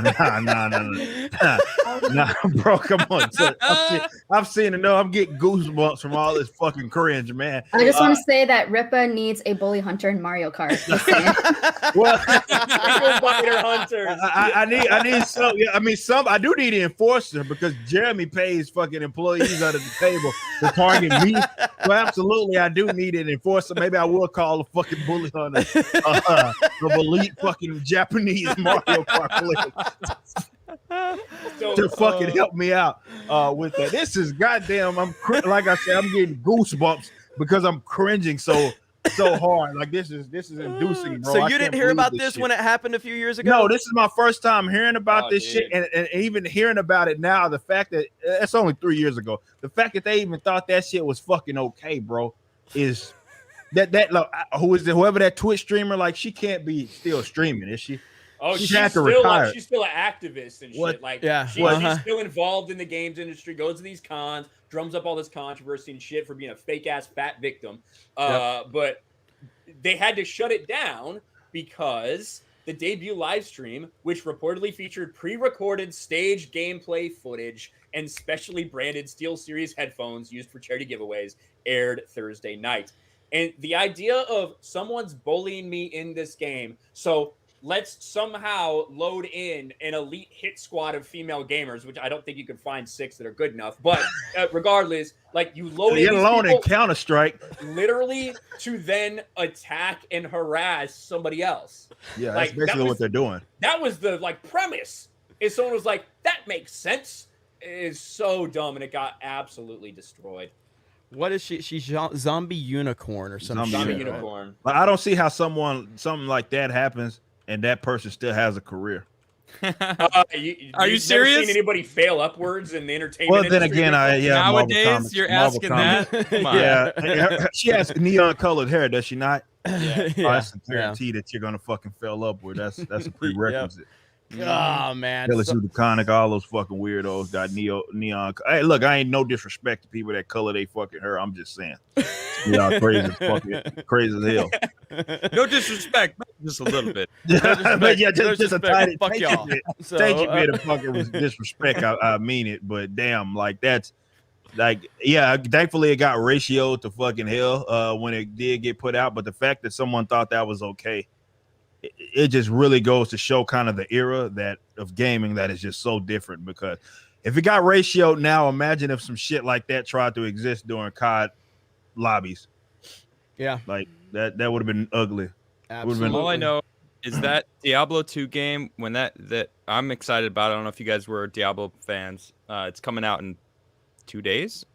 bro, come on. I've seen it. No, I'm getting goosebumps from all this fucking cringe, man. I just want to say that Ripa needs a bully hunter in Mario Kart. Just saying. Well, Hunters. I need some. Yeah, I mean, I do need an enforcer because Jeremy pays fucking employees under the table to target me. So absolutely, I do need an enforcer. Maybe I will call a fucking bully hunter, the elite fucking Japanese Mario Kart player to fucking help me out with that. This is goddamn. Like I said, I'm getting goosebumps because I'm cringing so hard. Like this is inducing, bro. So you didn't hear about this when it happened a few years ago? No, this is my first time hearing about this shit, and even hearing about it now. The fact that it's only 3 years ago. The fact that they even thought that shit was fucking okay, bro, is that like, whoever that Twitch streamer, like she can't be still streaming, is she? Oh, she's had to still retire. like she's still an activist and shit. Like she's still involved in the games industry, goes to these cons, drums up all this controversy and shit for being a fake ass fat victim. But they had to shut it down because the debut live stream, which reportedly featured pre-recorded stage gameplay footage and specially branded SteelSeries headphones used for charity giveaways, aired Thursday night. And the idea of someone's bullying me in this game, so let's somehow load in an elite hit squad of female gamers, which I don't think you can find 6 that are good enough. But regardless, like you load in alone in Counter-Strike, literally to then attack and harass somebody else. Yeah, like, that's basically what they're doing. That was the premise. Is someone was like, that makes sense. It is so dumb, and it got absolutely destroyed. What is she? She's Zombie Unicorn or something. Zombie Unicorn. Like, I don't see how something like that happens and that person still has a career. Are you serious? Never seen anybody fail upwards in the entertainment industry? Well, then again, nowadays you're asking that. Come on. Yeah, she has neon colored hair, does she not? Yeah. That's a guarantee that you're gonna fucking fail upward. That's a prerequisite. Oh man, Pseudoconic, all those fucking weirdos got neon. Hey, look, I ain't no disrespect to people that color they fucking hair. I'm just saying, y'all crazy as hell. No disrespect, just a little bit. But yeah, just a tiny fuck y'all. bit of fucking disrespect. I mean it, but damn, like that's like thankfully it got ratioed to fucking hell when it did get put out. But the fact that someone thought that was okay. It just really goes to show kind of the era of gaming that is just so different, because if it got ratioed now, imagine if some shit like that tried to exist during COD lobbies. Yeah. Like that would have been ugly. Absolutely. All I know is that Diablo 2 game, when that I'm excited about. I don't know if you guys were Diablo fans. It's coming out in 2 days.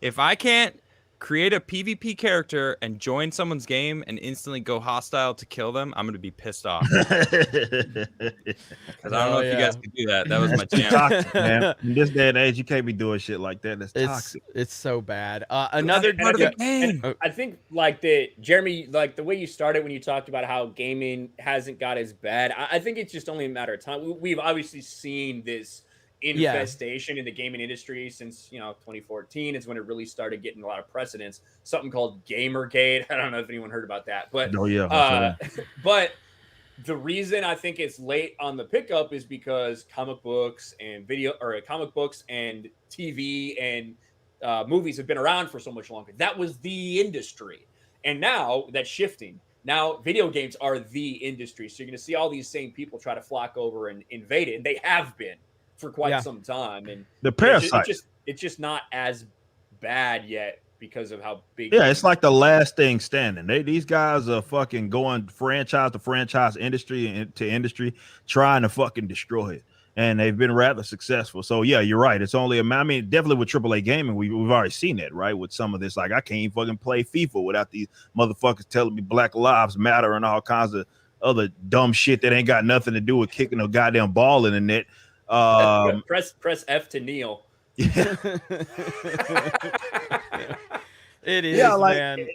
If I can't create a PvP character and join someone's game and instantly go hostile to kill them, I'm going to be pissed off. Because I don't know if you guys could do that. That was my jam. Toxic, man. In this day and age, you can't be doing shit like that. That's toxic. It's so bad. Another part of the game. I think like Jeremy, like the way you started when you talked about how gaming hasn't got as bad. I think it's just only a matter of time. We've obviously seen this infestation in the gaming industry since 2014 is when it really started getting a lot of precedence. Something called Gamergate. I don't know if anyone heard about that, but but the reason I think it's late on the pickup is because comic books and TV and movies have been around for so much longer. That was the industry, and now that's shifting. Now, video games are the industry. So you're going to see all these same people try to flock over and invade it. And they have been for quite some time. And the parasite. It's just not as bad yet because of how big. Yeah, it's like the last thing standing. These guys are fucking going franchise to franchise, industry to industry, trying to fucking destroy it. And they've been rather successful. So yeah, you're right. It's only I mean, definitely with AAA gaming, we've already seen that, right? With some of this, like I can't even fucking play FIFA without these motherfuckers telling me Black Lives Matter and all kinds of other dumb shit that ain't got nothing to do with kicking a goddamn ball in the net. Press F to kneel. Yeah. It is, man.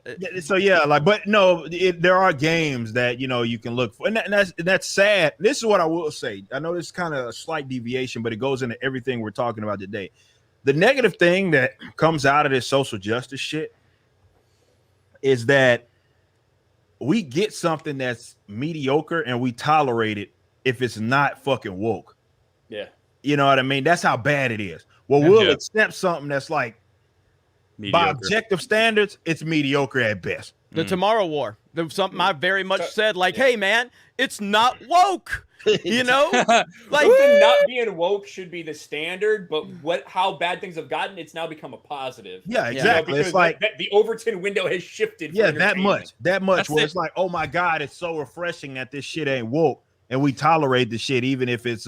So yeah, like, but no, there are games that you can look for, and that's sad. This is what I will say. I know this is kind of a slight deviation, but it goes into everything we're talking about today. The negative thing that comes out of this social justice shit is that we get something that's mediocre and we tolerate it if it's not fucking woke. Yeah, you know what I mean. That's how bad it is. Well, we'll accept something that's like. Mediocre. By objective standards, it's mediocre at best. The Tomorrow War. There was something I very much said, like, hey, man, it's not woke. You know? Like, not being woke should be the standard, but how bad things have gotten, it's now become a positive. Yeah, exactly. Because it's like the Overton window has shifted. Yeah, that much. Where it's like, oh my God, it's so refreshing that this shit ain't woke. And we tolerate the shit even if it's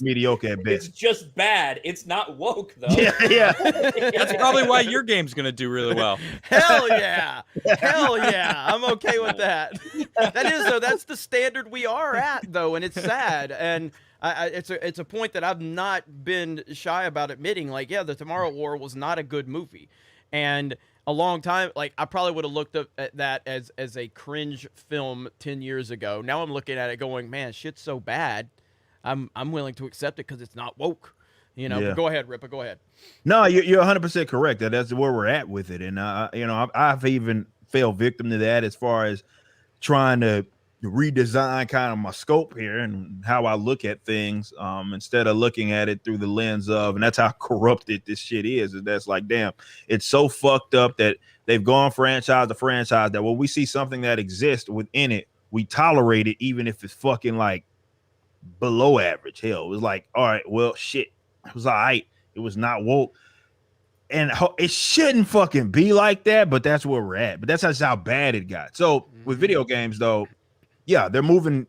mediocre at best. It's just bad. It's not woke though. Yeah. That's probably why your game's gonna do really well. Hell yeah. I'm okay with that. That is though. That's the standard we are at though, and it's sad. And it's a point that I've not been shy about admitting. Like, yeah, the Tomorrow War was not a good movie, and a long time, like I probably would have looked at that as a cringe film 10 years ago. Now I'm looking at it going, man, shit's so bad. I'm willing to accept it because it's not woke. Yeah. But go ahead, Ripper. Go ahead. No, you're 100% correct. That's where we're at with it. And I've even fell victim to that as far as trying to redesign kind of my scope here and how I look at things, instead of looking at it through the lens of, and that's how corrupted this shit is that's like, damn, it's so fucked up that they've gone franchise to franchise that when we see something that exists within it, we tolerate it even if it's fucking like below average. Hell, it was like, all right, well, shit, it was all right, it was not woke. And it shouldn't fucking be like that, but that's where we're at. But that's just how bad it got. So with video games though, yeah, they're moving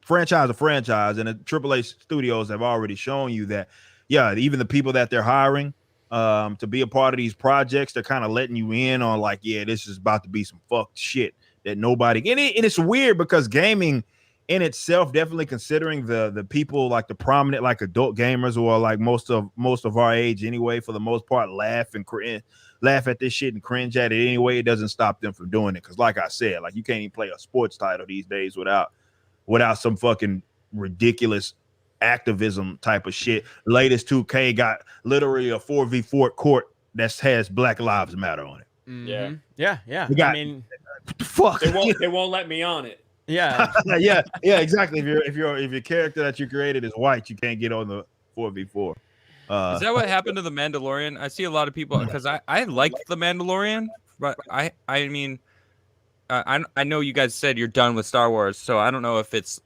franchise to franchise, and the AAA studios have already shown you that, yeah, even the people that they're hiring to be a part of these projects, they're kind of letting you in on like, yeah, this is about to be some fucked shit that nobody, and it's weird because gaming in itself, definitely considering the people like the prominent like adult gamers or like most of our age anyway, for the most part, laugh at this shit and cringe at it anyway. It doesn't stop them from doing it because, like I said, like you can't even play a sports title these days without some fucking ridiculous activism type of shit. Latest 2K got literally a 4v4 court that has Black Lives Matter on it. Mm-hmm. Yeah. I mean, what the fuck? They won't let me on it. Yeah. yeah, exactly. If your character that you created is white, you can't get on the 4v4. Is that what happened to the Mandalorian? I see a lot of people because I liked the Mandalorian, but I mean, I know you guys said you're done with Star Wars, so I don't know if it's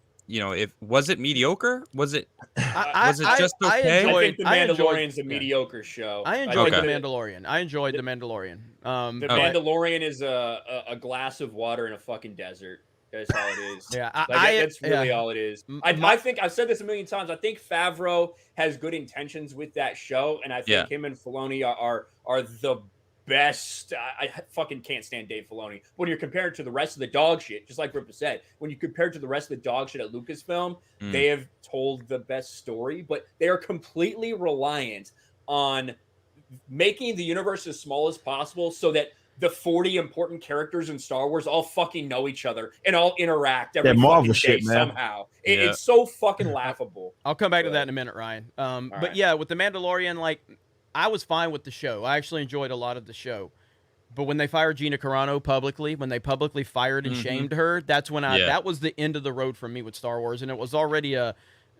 was it mediocre? Was it just okay? I think the Mandalorian's a mediocre show. I enjoyed the Mandalorian. The The Mandalorian is a glass of water in a fucking desert. That's all it is. Yeah, that's really all it is. I think I've said this a million times. I think Favreau has good intentions with that show, and I think him and Filoni are the best. I fucking can't stand Dave Filoni. When you're compared to the rest of the dog shit, just like Ripper said, when you compare to the rest of the dog shit at Lucasfilm, they have told the best story, but they are completely reliant on making the universe as small as possible so that the 40 important characters in Star Wars all fucking know each other and all interact every fucking day somehow. It's so fucking laughable. I'll come back to that in a minute, Ryan. But yeah, with the Mandalorian, like, I was fine with the show. I actually enjoyed a lot of the show. But when they fired Gina Carano publicly, when they publicly fired and shamed her, that's when that was the end of the road for me with Star Wars. And it was already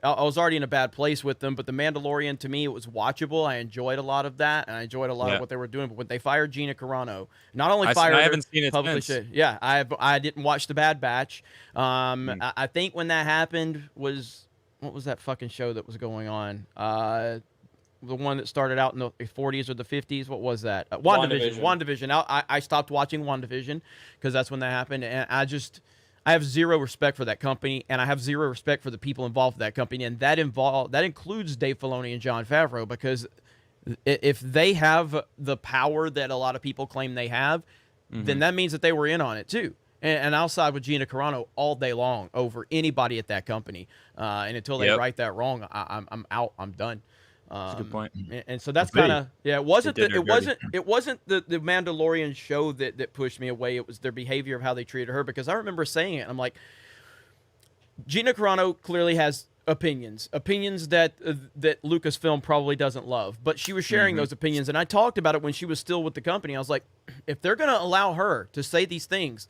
I was already in a bad place with them. But The Mandalorian, to me, it was watchable. I enjoyed a lot of that, and I enjoyed a lot of what they were doing. But when they fired Gina Carano, not only fired her, I haven't seen it since. Yeah, I didn't watch The Bad Batch. I think when that happened was, what was that fucking show that was going on? The one that started out in the 40s or the 50s. What was that? WandaVision. I stopped watching WandaVision because that's when that happened. And I have zero respect for that company, and I have zero respect for the people involved with that company. And that includes Dave Filoni and Jon Favreau, because if they have the power that a lot of people claim they have, then that means that they were in on it too. And I'll side with Gina Carano all day long over anybody at that company. And until they right that wrong, I'm out. I'm done. That's a good point. And so that's kind of it wasn't the Mandalorian show that pushed me away. It was their behavior of how they treated her, because I remember saying it, and I'm like, Gina Carano clearly has opinions that Lucasfilm probably doesn't love, but she was sharing those opinions, and I talked about it when she was still with the company. I was like, if they're gonna allow her to say these things,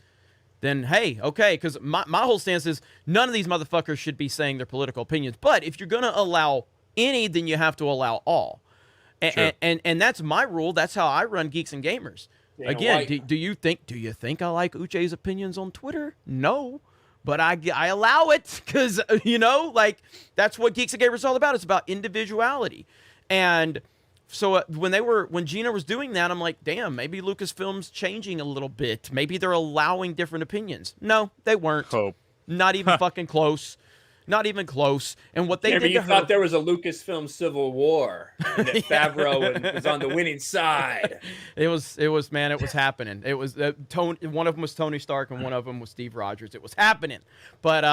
then hey, okay, because my whole stance is none of these motherfuckers should be saying their political opinions, but if you're gonna allow any, then you have to allow all. And that's my rule. That's how I run Geeks and Gamers. Again, do you think I like Uche's opinions on Twitter? No, but I allow it because, like, that's what Geeks and Gamers is all about. It's about individuality. And so when Gina was doing that, I'm like, damn, maybe Lucasfilm's changing a little bit. Maybe they're allowing different opinions. No, they weren't. Not even fucking close. Not even close. And what they did to her... thought there was a Lucasfilm civil war, and that Favreau was on the winning side. It was happening. It was one of them was Tony Stark, and one of them was Steve Rogers. It was happening. But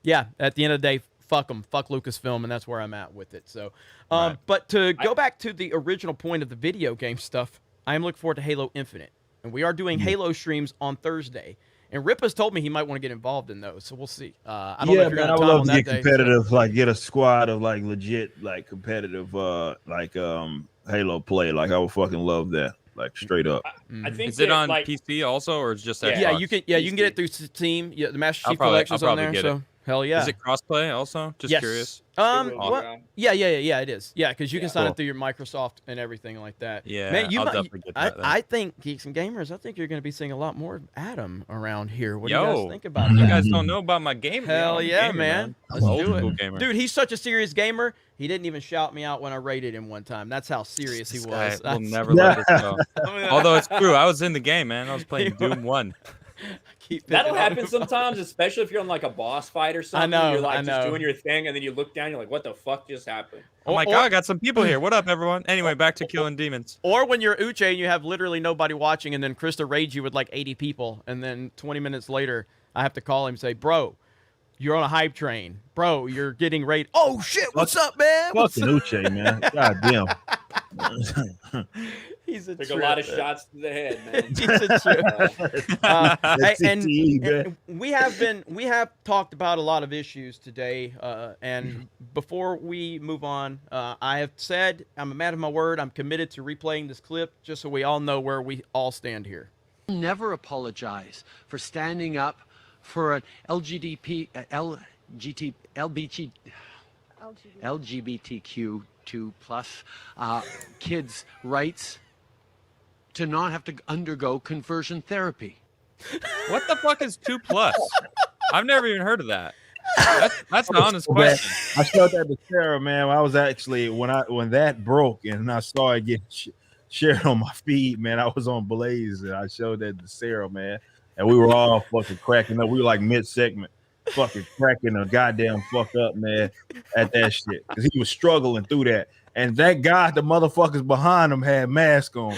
yeah, at the end of the day, fuck them. Fuck Lucasfilm, and that's where I'm at with it. So, but to go back to the original point of the video game stuff, I am looking forward to Halo Infinite, and we are doing Halo streams on Thursday. And Rip has told me he might want to get involved in those, so we'll see. I don't know if you're going to I would love to get competitive, like get a squad of like legit, like competitive, Halo play. Like I would fucking love that, like straight up. I think is it on PC also, or is it just Xbox? Yeah, you can get it through Steam. Yeah, the Master Chief Collection's on there. So hell yeah. Is it crossplay also? Just curious. What? Yeah, it is. Yeah, because you can sign it through your Microsoft and everything like that. Yeah, man, I'll definitely get that. I think Geeks and Gamers, I think you're going to be seeing a lot more of Adam around here. What do you guys think about that? You guys don't know about my game. Hell yeah, man. Let's do it. Gamer. Dude, he's such a serious gamer. He didn't even shout me out when I raided him one time. That's how serious he was. We'll never let this go. Although it's true, I was in the game, man. I was playing Doom 1. That'll happen sometimes, especially if you're on like a boss fight or something. I know. You're like just doing your thing, and then you look down, you're like, what the fuck just happened? Oh my god, I got some people here. What up, everyone? Anyway, back to killing demons. Or when you're Uche and you have literally nobody watching, and then Krista raids you with like 80 people, and then 20 minutes later, I have to call him and say, bro, you're on a hype train. Bro, you're getting raided. Oh shit, what's up, man? Fucking Uche, man. God damn. He's a Took a lot of shots to the head, man. He's a trip. And we have talked about a lot of issues today. And before we move on, I have said I'm a man of my word. I'm committed to replaying this clip just so we all know where we all stand here. Never apologize for standing up for an LGBTQ2 plus kids' rights to not have to undergo conversion therapy. What the fuck is 2+? I've never even heard of that. That's an honest question. I showed that to Sarah, man. I was actually when that broke and I saw it get shared on my feed, man. I was on Blaze and I showed that to Sarah, man, and we were all fucking cracking up. We were like mid-segment, fucking cracking a goddamn fuck up, man, at that shit because he was struggling through that. And that guy, the motherfuckers behind him had masks on.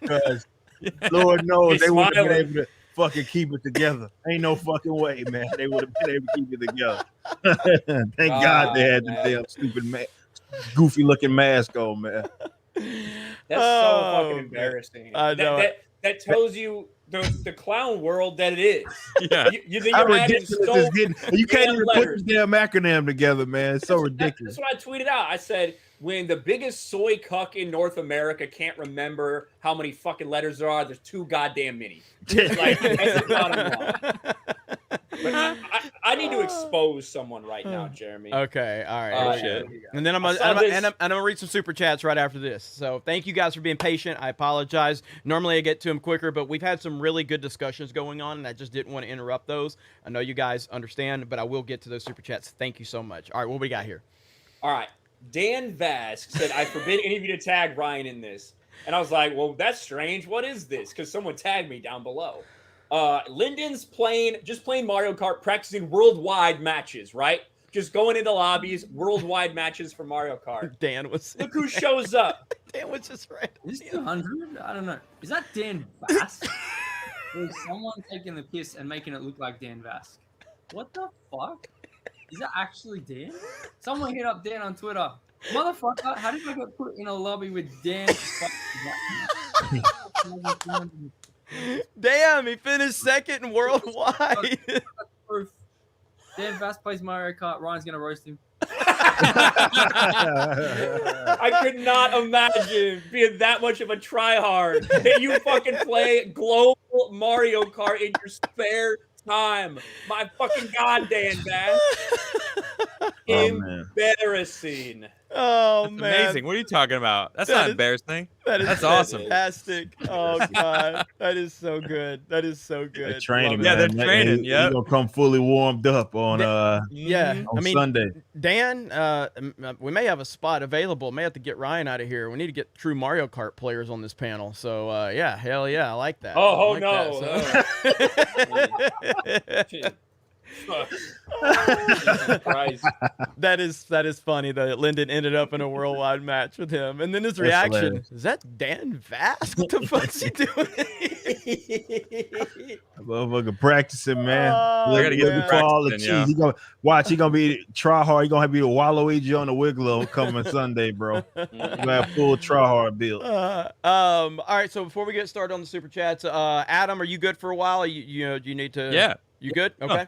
Because Lord knows they would have been able to fucking keep it together. Ain't no fucking way, man. They would have been able to keep it together. Thank God they had the damn stupid, goofy looking mask on, man. That's so fucking embarrassing. I know that tells you the clown world that it is. Yeah. You think you're adding so you can't even put this damn acronym together, man. It's so ridiculous. That's what I tweeted out. I said, when the biggest soy cuck in North America can't remember how many fucking letters there are, there's too goddamn many. Like, that's the bottom line. But I need to expose someone right now, Jeremy. Okay, all right. shit. And then I'm gonna read some super chats right after this. So thank you guys for being patient. I apologize. Normally I get to them quicker, but we've had some really good discussions going on, and I just didn't want to interrupt those. I know you guys understand, but I will get to those super chats. Thank you so much. All right, what we got here? All right. Dan Vask said, I forbid any of you to tag Ryan in this. And I was like, well, that's strange. What is this? Because someone tagged me down below. Lyndon's playing Mario Kart, practicing worldwide matches, right? Just going into lobbies, worldwide matches for Mario Kart. Dan was. Look who shows up. Dan was just right. Is this 200? I don't know. Is that Dan Vask? Or is someone taking the piss and making it look like Dan Vask? What the fuck? Is that actually Dan? Someone hit up Dan on Twitter. Motherfucker, how did I get put in a lobby with Dan? Damn, he finished second worldwide. Dan Vask plays Mario Kart. Ryan's gonna roast him. I could not imagine being that much of a tryhard that you fucking play global Mario Kart in your spare time. My fucking god, Dan Vask. Embarrassing. Oh That's man, amazing. What are you talking about? That's not embarrassing. That's awesome. Fantastic. Oh god, that is so good. That is so good. They're training, Yeah, man. they're training. Yeah, he's gonna come fully warmed up on Yeah, on I mean, Sunday. Dan, we may have a spot available. May have to get Ryan out of here. We need to get true Mario Kart players on this panel. So yeah, hell yeah, I like that. Oh, I like that. So- Christ. that is funny that Lyndon ended up in a worldwide match with him, and then his reaction hilarious. is that Dan Vask? What the fuck's he doing? Motherfucker practicing, man. Oh, I gotta get Looking for all the practicing, cheese. yeah. He gonna watch. He gonna be try hard. He gonna be a Waluigi on the Wiggler coming Sunday, bro. He gonna have full try hard build. All right. So before we get started on the super chats, Adam, are you good for a while? You need to. Yeah. You good? Okay.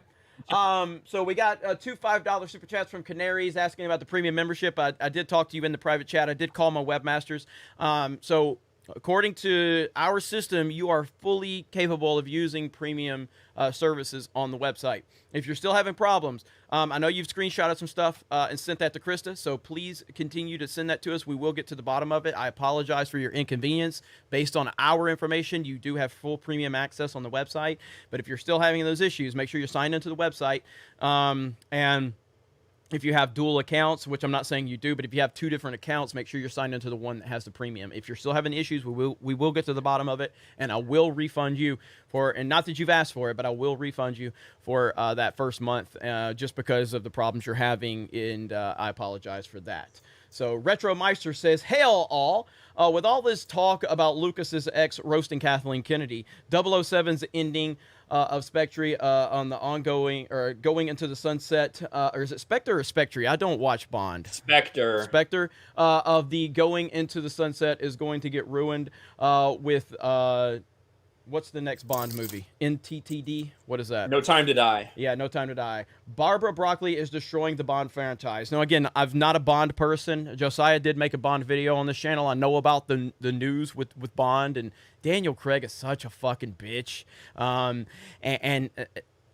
So we got 2 $5 super chats from Canaries asking about the premium membership. I did talk to you in the private chat. I did call my webmasters. So according to our system, you are fully capable of using premium services on the website. If you're still having problems, I know you've screenshotted some stuff and sent that to Krista, so please continue to send that to us. We will get to the bottom of it. I apologize for your inconvenience. Based on our information, you do have full premium access on the website, but if you're still having those issues, make sure you're signed into the website. And if you have dual accounts, which I'm not saying you do, but if you have 2 different accounts, make sure you're signed into the one that has the premium. If you're still having issues, we will get to the bottom of it, and I will refund you for, and not that you've asked for it, but I will refund you for that first month just because of the problems you're having, and I apologize for that. So Retro Meister says, "Hail all. With all this talk about Lucas's ex roasting Kathleen Kennedy, 007's ending of Spectre on the ongoing or going into the sunset, or is it Spectre or Spectre? I don't watch Bond. Spectre of the going into the sunset is going to get ruined with what's the next Bond movie? NTTD? What is that? No Time to Die. Yeah, No Time to Die. Barbara Broccoli is destroying the Bond franchise. Now, again, I'm not a Bond person. Josiah did make a Bond video on this channel. I know about the news with Bond, and Daniel Craig is such a fucking bitch.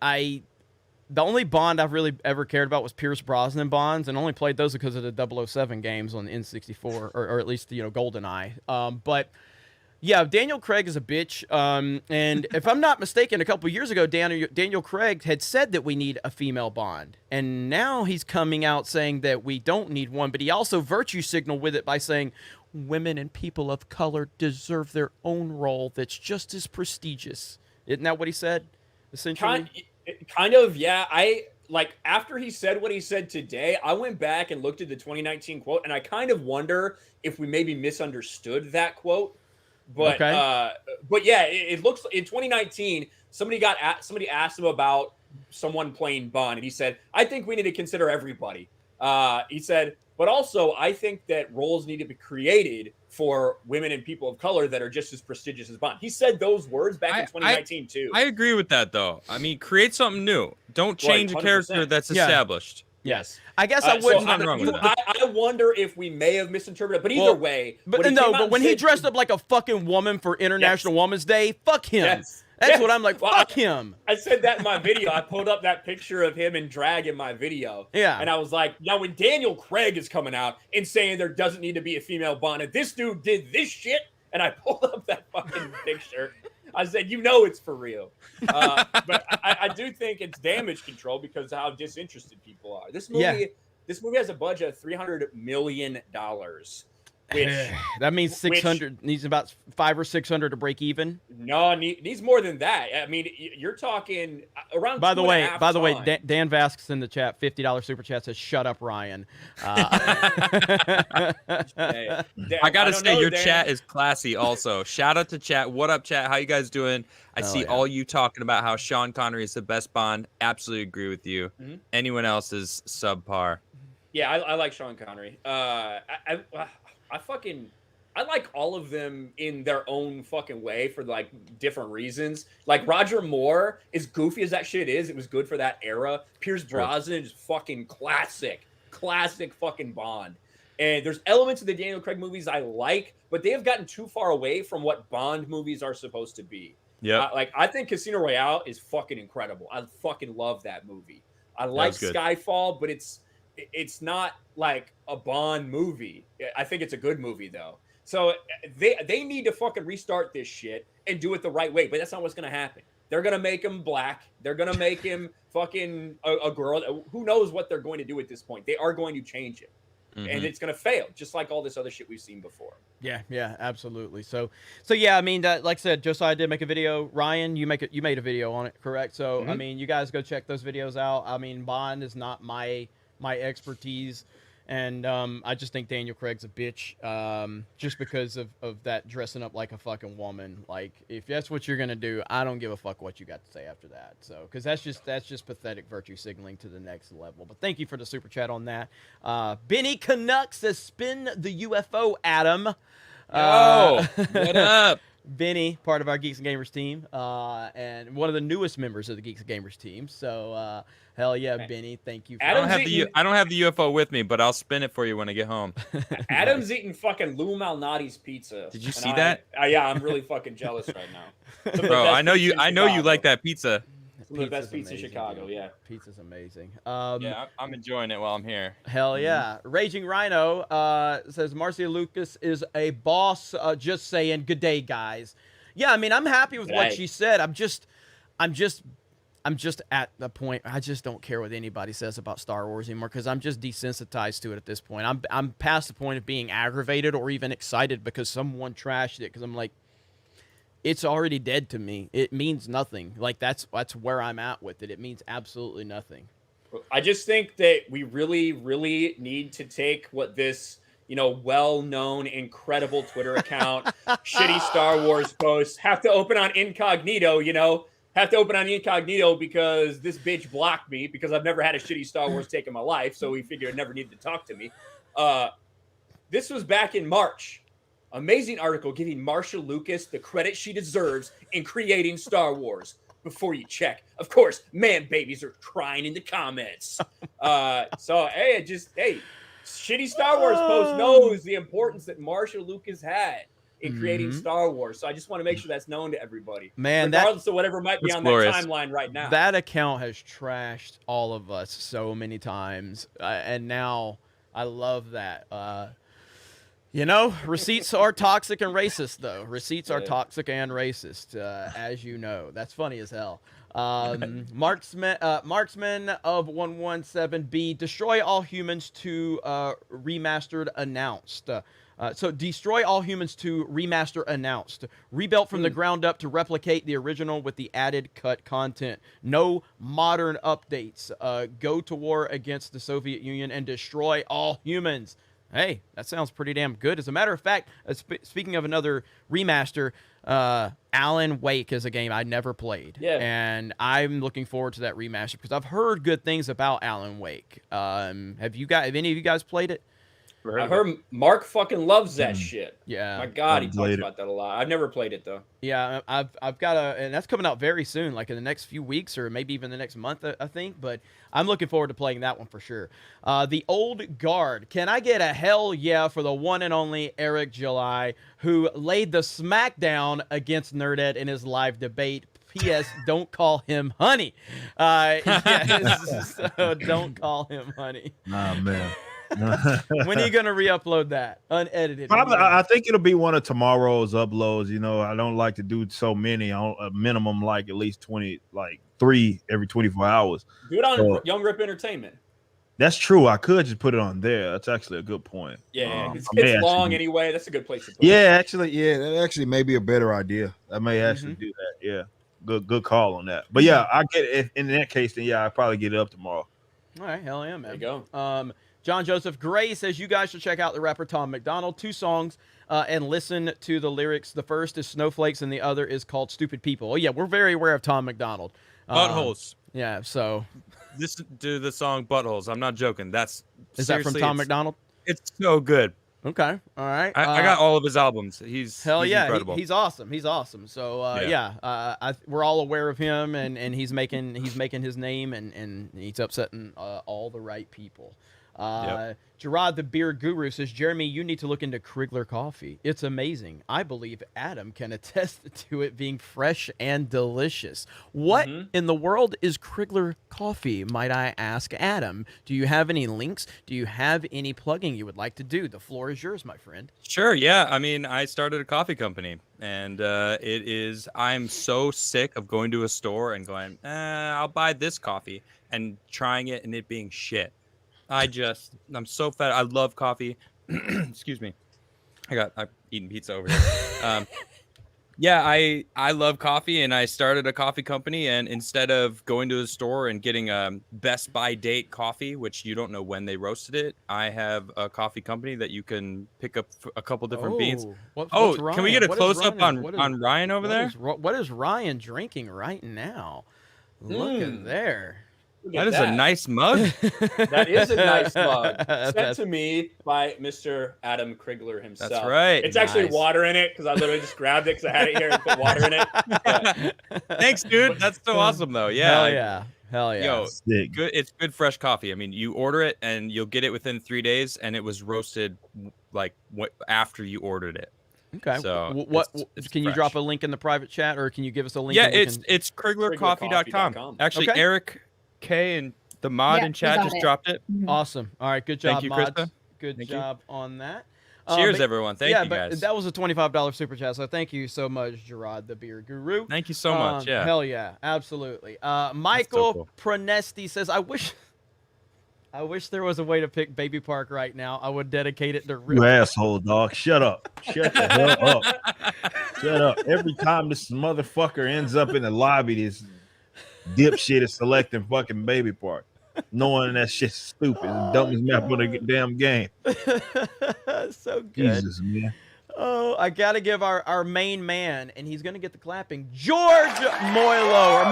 The only Bond I've really ever cared about was Pierce Brosnan Bonds, and only played those because of the 007 games on the N64, or at least, GoldenEye. But yeah, Daniel Craig is a bitch. And if I'm not mistaken, a couple years ago, Daniel Craig had said that we need a female Bond. And now he's coming out saying that we don't need one, but he also virtue signaled with it by saying women and people of color deserve their own role that's just as prestigious. Isn't that what he said, essentially? Kind of, yeah. After he said what he said today, I went back and looked at the 2019 quote, and I kind of wonder if we maybe misunderstood that quote. But yeah, it looks in 2019, somebody asked him about someone playing Bond, and he said, "I think we need to consider everybody." He said, but also I think that roles need to be created for women and people of color that are just as prestigious as Bond. He said those words back in 2019 too. I agree with that, though. I mean, create something new. Don't change a character that's established. Yes. I guess I wouldn't. I wonder if we may have misinterpreted, but either way. But when he dressed up like a fucking woman for International Women's Day, fuck him. Yes. That's what I'm like. Fuck him. I said that in my video. I pulled up that picture of him in drag in my video. Yeah. And I was like, now when Daniel Craig is coming out and saying there doesn't need to be a female Bond, and this dude did this shit, and I pulled up that fucking picture. I said, you know it's for real. But I do think it's damage control because of how disinterested people are. This movie has a budget of $300 million. Which that means 600 needs about 500 or 600 to break even. No, needs more than that. I mean, you're talking around. By the way, Dan Vasquez in the chat, $50 super chat says, "Shut up, Ryan." I gotta say, your chat is classy. Also, shout out to chat. What up, chat? How you guys doing? I see all you talking about how Sean Connery is the best Bond. Absolutely agree with you. Anyone else is subpar. Yeah, I like Sean Connery. I like all of them in their own fucking way for like different reasons. Like Roger Moore, as goofy as that shit is, it was good for that era. Pierce Brosnan is fucking classic fucking Bond. And there's elements of the Daniel Craig movies I like, but they have gotten too far away from what Bond movies are supposed to be. Yeah, I think Casino Royale is fucking incredible. I fucking love that movie. I like Skyfall, but it's not like a Bond movie. I think it's a good movie though. So they need to fucking restart this shit and do it the right way. But that's not what's gonna happen. They're gonna make him black. They're gonna make him fucking a girl. Who knows what they're going to do at this point? They are going to change it, and it's gonna fail, just like all this other shit we've seen before. Yeah, absolutely. So yeah, I mean, like I said, Josiah did make a video. Ryan, you made a video on it, correct? So I mean, you guys go check those videos out. I mean, Bond is not my expertise, and I just think Daniel Craig's a bitch, just because of that dressing up like a fucking woman. Like, if that's what you're gonna do, I don't give a fuck what you got to say after that. So, because that's just pathetic virtue signaling to the next level. But thank you for the super chat on that. Benny Canuck says, "Spin the UFO, Adam." What up? Benny, part of our Geeks and Gamers team, and one of the newest members of the Geeks and Gamers team. So, hell yeah, Benny, thank you. I don't have the UFO with me, but I'll spin it for you when I get home. Adam's eating fucking Lou Malnati's pizza. Did you see that? Yeah, I'm really fucking jealous right now. Bro, I know you like that pizza. Some of the best pizza in Chicago, dude. Pizza's amazing. Yeah, I'm enjoying it while I'm here. Hell yeah. Raging Rhino says, Marcia Lucas is a boss. Just saying. Good day, guys. Yeah, I mean, I'm happy with what she said. I'm just at the point. I just don't care what anybody says about Star Wars anymore because I'm just desensitized to it at this point. I'm past the point of being aggravated or even excited because someone trashed it, because I'm like, it's already dead to me. It means nothing. Like, that's where I'm at with it. It means absolutely nothing. I just think that we really, really need to take what this, well-known, incredible Twitter account, shitty Star Wars posts, have to open on incognito, because this bitch blocked me because I've never had a shitty Star Wars take in my life, so we figured it never needed to talk to me. This was back in March. Amazing article giving Marcia Lucas the credit she deserves in creating Star Wars. Before you check, of course, man babies are crying in the comments. Shitty Star Wars post knows the importance that Marcia Lucas had in creating Star Wars. So I just want to make sure that's known to everybody, regardless of whatever might be on that timeline right now. That account has trashed all of us so many times, and now I love that. Receipts are toxic and racist, though. Receipts are toxic and racist, as you know. That's funny as hell. Marksman of 117B, destroy all humans to remastered announced. So destroy all humans to remaster announced. Rebuilt from the ground up to replicate the original with the added cut content. No modern updates. Go to war against the Soviet Union and destroy all humans. Hey, that sounds pretty damn good. As a matter of fact, speaking of another remaster, Alan Wake is a game I never played. Yeah. And I'm looking forward to that remaster because I've heard good things about Alan Wake. Have any of you guys played it? I heard Mark fucking loves that shit. Yeah. My God, he talks about that a lot. I've never played it, though. Yeah, I've got and that's coming out very soon, like in the next few weeks or maybe even the next month, I think. But I'm looking forward to playing that one for sure. The Old Guard. Can I get a hell yeah for the one and only Eric July, who laid the smackdown against Nerdette in his live debate? P.S. Don't call him honey. Yes, so don't call him honey. Nah, man. When are you gonna re-upload that unedited? Probably, I think it'll be one of tomorrow's uploads. You know, I don't like to do so many. On a minimum, like at least 20, like 3 every 24 hours. Do it on Young Rip Entertainment. That's true. I could just put it on there. That's actually a good point. Yeah, it's long anyway. That's a good place to put it. Yeah, that actually may be a better idea. I may actually do that. Yeah, good call on that. But yeah, I get it. In that case, then yeah, I'll probably get it up tomorrow. All right, hell yeah, man. There you go. John Joseph Gray says you guys should check out the rapper Tom McDonald. 2 songs and listen to the lyrics. The first is Snowflakes and the other is called Stupid People. Oh yeah, we're very aware of Tom McDonald. Buttholes. Yeah, so listen to the song Buttholes. I'm not joking. Is that from Tom McDonald? It's so good. Okay, all right. I got all of his albums. He's incredible. He's awesome. He's awesome. So we're all aware of him, and he's making his name, and he's upsetting all the right people. Gerard the Beer Guru says, Jeremy, you need to look into Krigler coffee. It's amazing. I believe Adam can attest to it being fresh and delicious. What in the world is Krigler coffee, might I ask Adam? Do you have any links? Do you have any plugging you would like to do? The floor is yours, my friend. Sure, yeah. I mean, I started a coffee company, and I'm so sick of going to a store and going, I'll buy this coffee, and trying it and it being shit. I'm so fat. I love coffee. Excuse me. I'm eating pizza over here. I love coffee, and I started a coffee company. And instead of going to a store and getting a best by date coffee, which you don't know when they roasted it, I have a coffee company that you can pick up a couple different beans. Can we get a close up on Ryan over there? What is Ryan drinking right now? Look at there. That is a nice mug. That is a nice mug. Sent to me by Mr. Adam Krigler himself. That's right. It's actually water in it because I literally just grabbed it because I had it here and put water in it. But, thanks, dude. That's so awesome, though. Yeah. Hell yeah. Yo, it's good fresh coffee. I mean, you order it and you'll get it within 3 days, and it was roasted like after you ordered it. Okay. So it's can you fresh. drop a link in the private chat, or can you give us a link? Yeah, it's KriglerCoffee.com. Actually, okay. Eric K and the mod in chat just dropped it. Awesome. All right, good job, Thank you, mods. Krista. Good job on that. Cheers, everyone. Thank you, guys. That was a $25 super chat, so thank you so much, Gerard the Beer Guru. Thank you so much. Yeah. Hell yeah, absolutely. Michael Pronesti says, I wish there was a way to pick Baby Park right now. I would dedicate it to Rip. You asshole, dog. Shut up. Shut the hell up. Shut up. Every time this motherfucker ends up in the lobby, this dipshit is selecting fucking Baby Park, knowing that shit's stupid. The dumbest map on the damn game. So good. Jesus, man. Oh, I got to give our main man, and he's going to get the clapping, George Molo.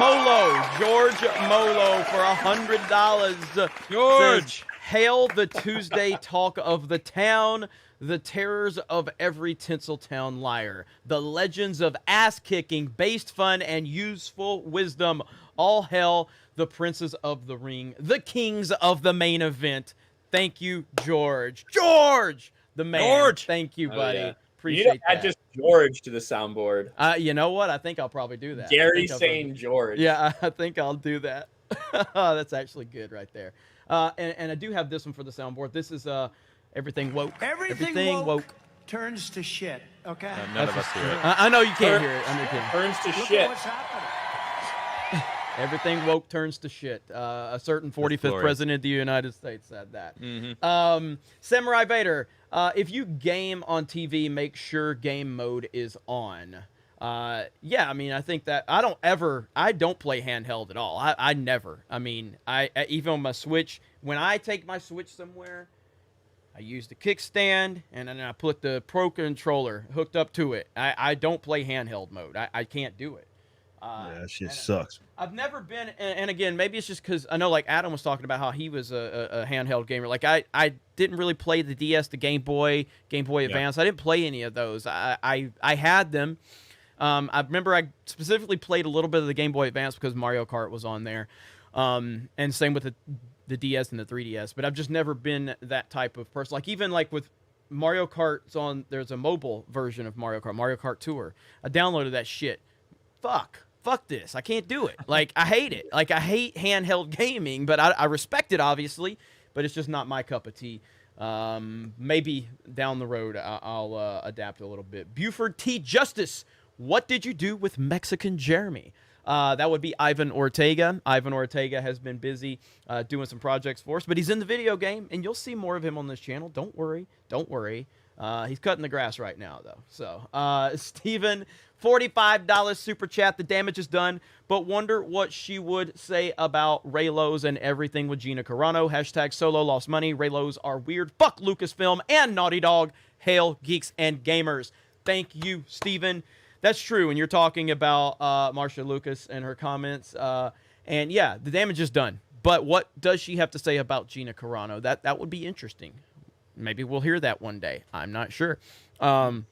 George Molo for $100. George. Says, hail the Tuesday talk of the town, the terrors of every Tinseltown liar, the legends of ass-kicking, based fun, and useful wisdom. All hail the princes of the ring, the kings of the main event. Thank you, George. George, the man. George. Thank you, buddy. Yeah. Appreciate you need to that. add just George to the soundboard. You know what? I think I'll probably do that. Gary saying George. Yeah, I think I'll do that. That's actually good right there. And I do have this one for the soundboard. This is Everything Woke. Everything woke turns to shit. Okay. None of us hear it. I know you can't hear it. I know you can't. Turns to Look shit. at what's happening. Everything woke turns to shit. A certain 45th president of the United States said that. Samurai Vader, if you game on TV, make sure game mode is on. Yeah, I mean, I think that I don't play handheld at all. I never. I mean, I even on my Switch, when I take my Switch somewhere, I use the kickstand and then I put the Pro Controller hooked up to it. I don't play handheld mode. I can't do it. Yeah, that shit sucks. I've never been, and again, maybe it's just because I know, like Adam was talking about how he was a handheld gamer. Like I didn't really play the DS, the Game Boy Advance. I didn't play any of those. I had them. I remember I specifically played a little bit of the Game Boy Advance because Mario Kart was on there, and same with the DS and the 3DS. But I've just never been that type of person. Like even like with Mario Kart's there's a mobile version of Mario Kart Tour. I downloaded that shit. Fuck. fuck this. I can't do it. Like, I hate it. Like, I hate handheld gaming, but I respect it, obviously, but it's just not my cup of tea. Maybe down the road I'll adapt a little bit. Buford T. Justice, what did you do with Mexican Jeremy? That would be Ivan Ortega. Ivan Ortega has been busy doing some projects for us, but he's in the video game, and you'll see more of him on this channel. Don't worry. Don't worry. He's cutting the grass right now, though. So, Steven, $45 super chat. The damage is done, but wonder what she would say about Raylos and everything with Gina Carano. Hashtag solo lost money. Raylos are weird. Fuck Lucasfilm and Naughty Dog. Hail Geeks and Gamers. Thank you, Steven. That's true, and you're talking about Marsha Lucas and her comments. And yeah, the damage is done. But what does she have to say about Gina Carano? That would be interesting. Maybe we'll hear that one day. I'm not sure. All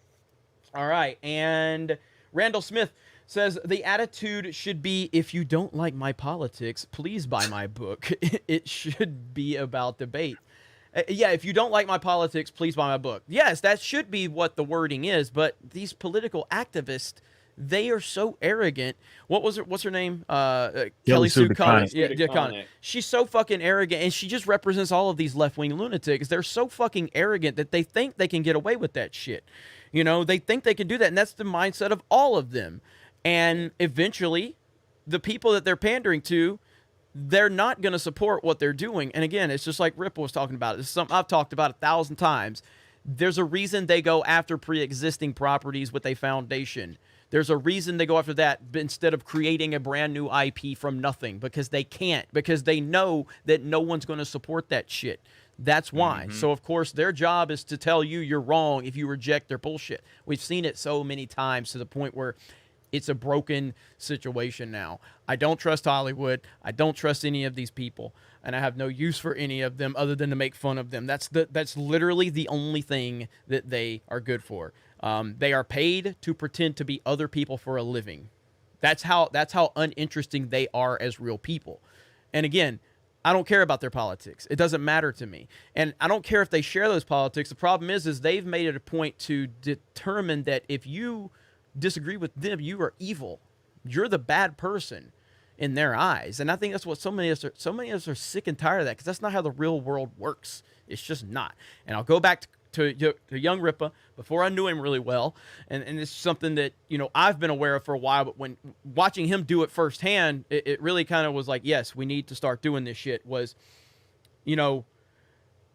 right, and Randall Smith says, the attitude should be, if you don't like my politics, please buy my book. It should be about debate. Yeah, if you don't like my politics, please buy my book. Yes, that should be what the wording is, but these political activists, they are so arrogant. What's her name? Kelly Sue Connick. Yeah, Connick. She's so fucking arrogant, and she just represents all of these left-wing lunatics. They're so fucking arrogant that they think they can get away with that shit. You know, they think they can do that, and that's the mindset of all of them. And eventually, the people that they're pandering to, they're not going to support what they're doing. And again, it's just like Ripple was talking about. It's something I've talked about 1,000 times. There's a reason they go after pre-existing properties with a foundation. There's a reason they go after that instead of creating a brand new IP from nothing, because they can't, because they know that no one's going to support that shit. That's why. Mm-hmm. So, of course, their job is to tell you you're wrong if you reject their bullshit. We've seen it so many times to the point where it's a broken situation now. I don't trust Hollywood. I don't trust any of these people, and I have no use for any of them other than to make fun of them. That's literally the only thing that they are good for. They are paid to pretend to be other people for a living. That's how uninteresting they are as real people. And again, I don't care about their politics. It doesn't matter to me. And I don't care if they share those politics. The problem is they've made it a point to determine that if you disagree with them, you are evil. You're the bad person in their eyes. And I think that's what so many of us are sick and tired of that, because that's not how the real world works. It's just not. And I'll go back to young Ripa before I knew him really well, and it's something that, you know, I've been aware of for a while, but when watching him do it firsthand, it really kind of was like, yes, we need to start doing this shit. Was, you know,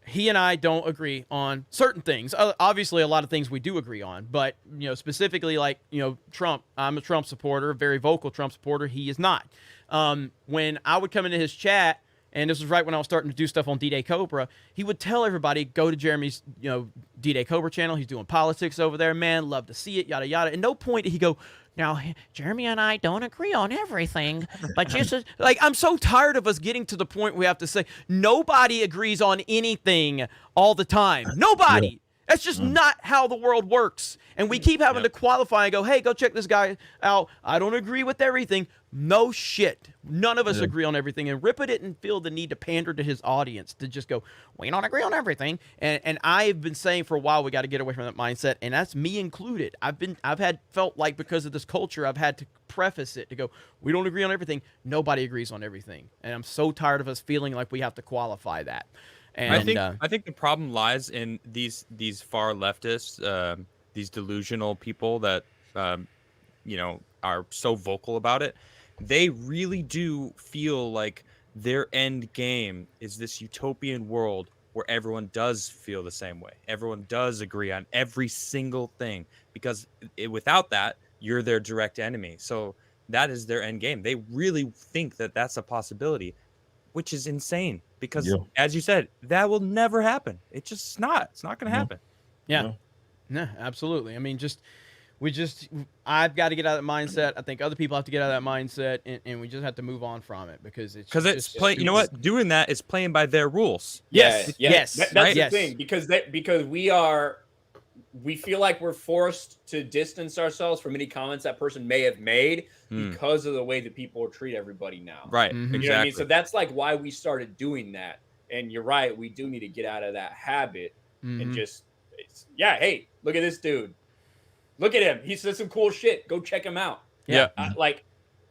he and I don't agree on certain things. Obviously, a lot of things we do agree on, but, you know, specifically, like, you know, Trump. I'm a Trump supporter, a very vocal Trump supporter. He is not. When I would come into his chat, and this was right when I was starting to do stuff on D-Day Cobra, he would tell everybody, go to Jeremy's, you know, D-Day Cobra channel. He's doing politics over there, man. Love to see it, yada, yada. At no point did he go, now, Jeremy and I don't agree on everything, but just like, I'm so tired of us getting to the point we have to say, nobody agrees on anything all the time. Nobody. Yeah. That's just not how the world works. And we keep having to qualify and go, hey, go check this guy out. I don't agree with everything. No shit. None of us agree on everything. And Ripa didn't feel the need to pander to his audience to just go, we don't agree on everything. And I've been saying for a while, we got to get away from that mindset. And that's me included. Felt like because of this culture, I've had to preface it to go, we don't agree on everything. Nobody agrees on everything. And I'm so tired of us feeling like we have to qualify that. And I think the problem lies in these far leftists, these delusional people that you know, are so vocal about it. They really do feel like their end game is this utopian world where everyone does feel the same way. Everyone does agree on every single thing, because without that, you're their direct enemy. So that is their end game. They really think that that's a possibility, which is insane, because as you said, that will never happen. It's just not. It's not going to happen. Yeah. No, absolutely. I mean, I've got to get out of that mindset. I think other people have to get out of that mindset, and we just have to move on from it, because it's playing. You know what? Doing that is playing by their rules. Yes. That's the thing, because we feel like we're forced to distance ourselves from any comments that person may have made because of the way that people treat everybody now. Right. Mm-hmm. You know what I mean? So that's like why we started doing that. And you're right. We do need to get out of that habit and just, hey, look at this dude. Look at him. He says some cool shit. Go check him out. Yeah.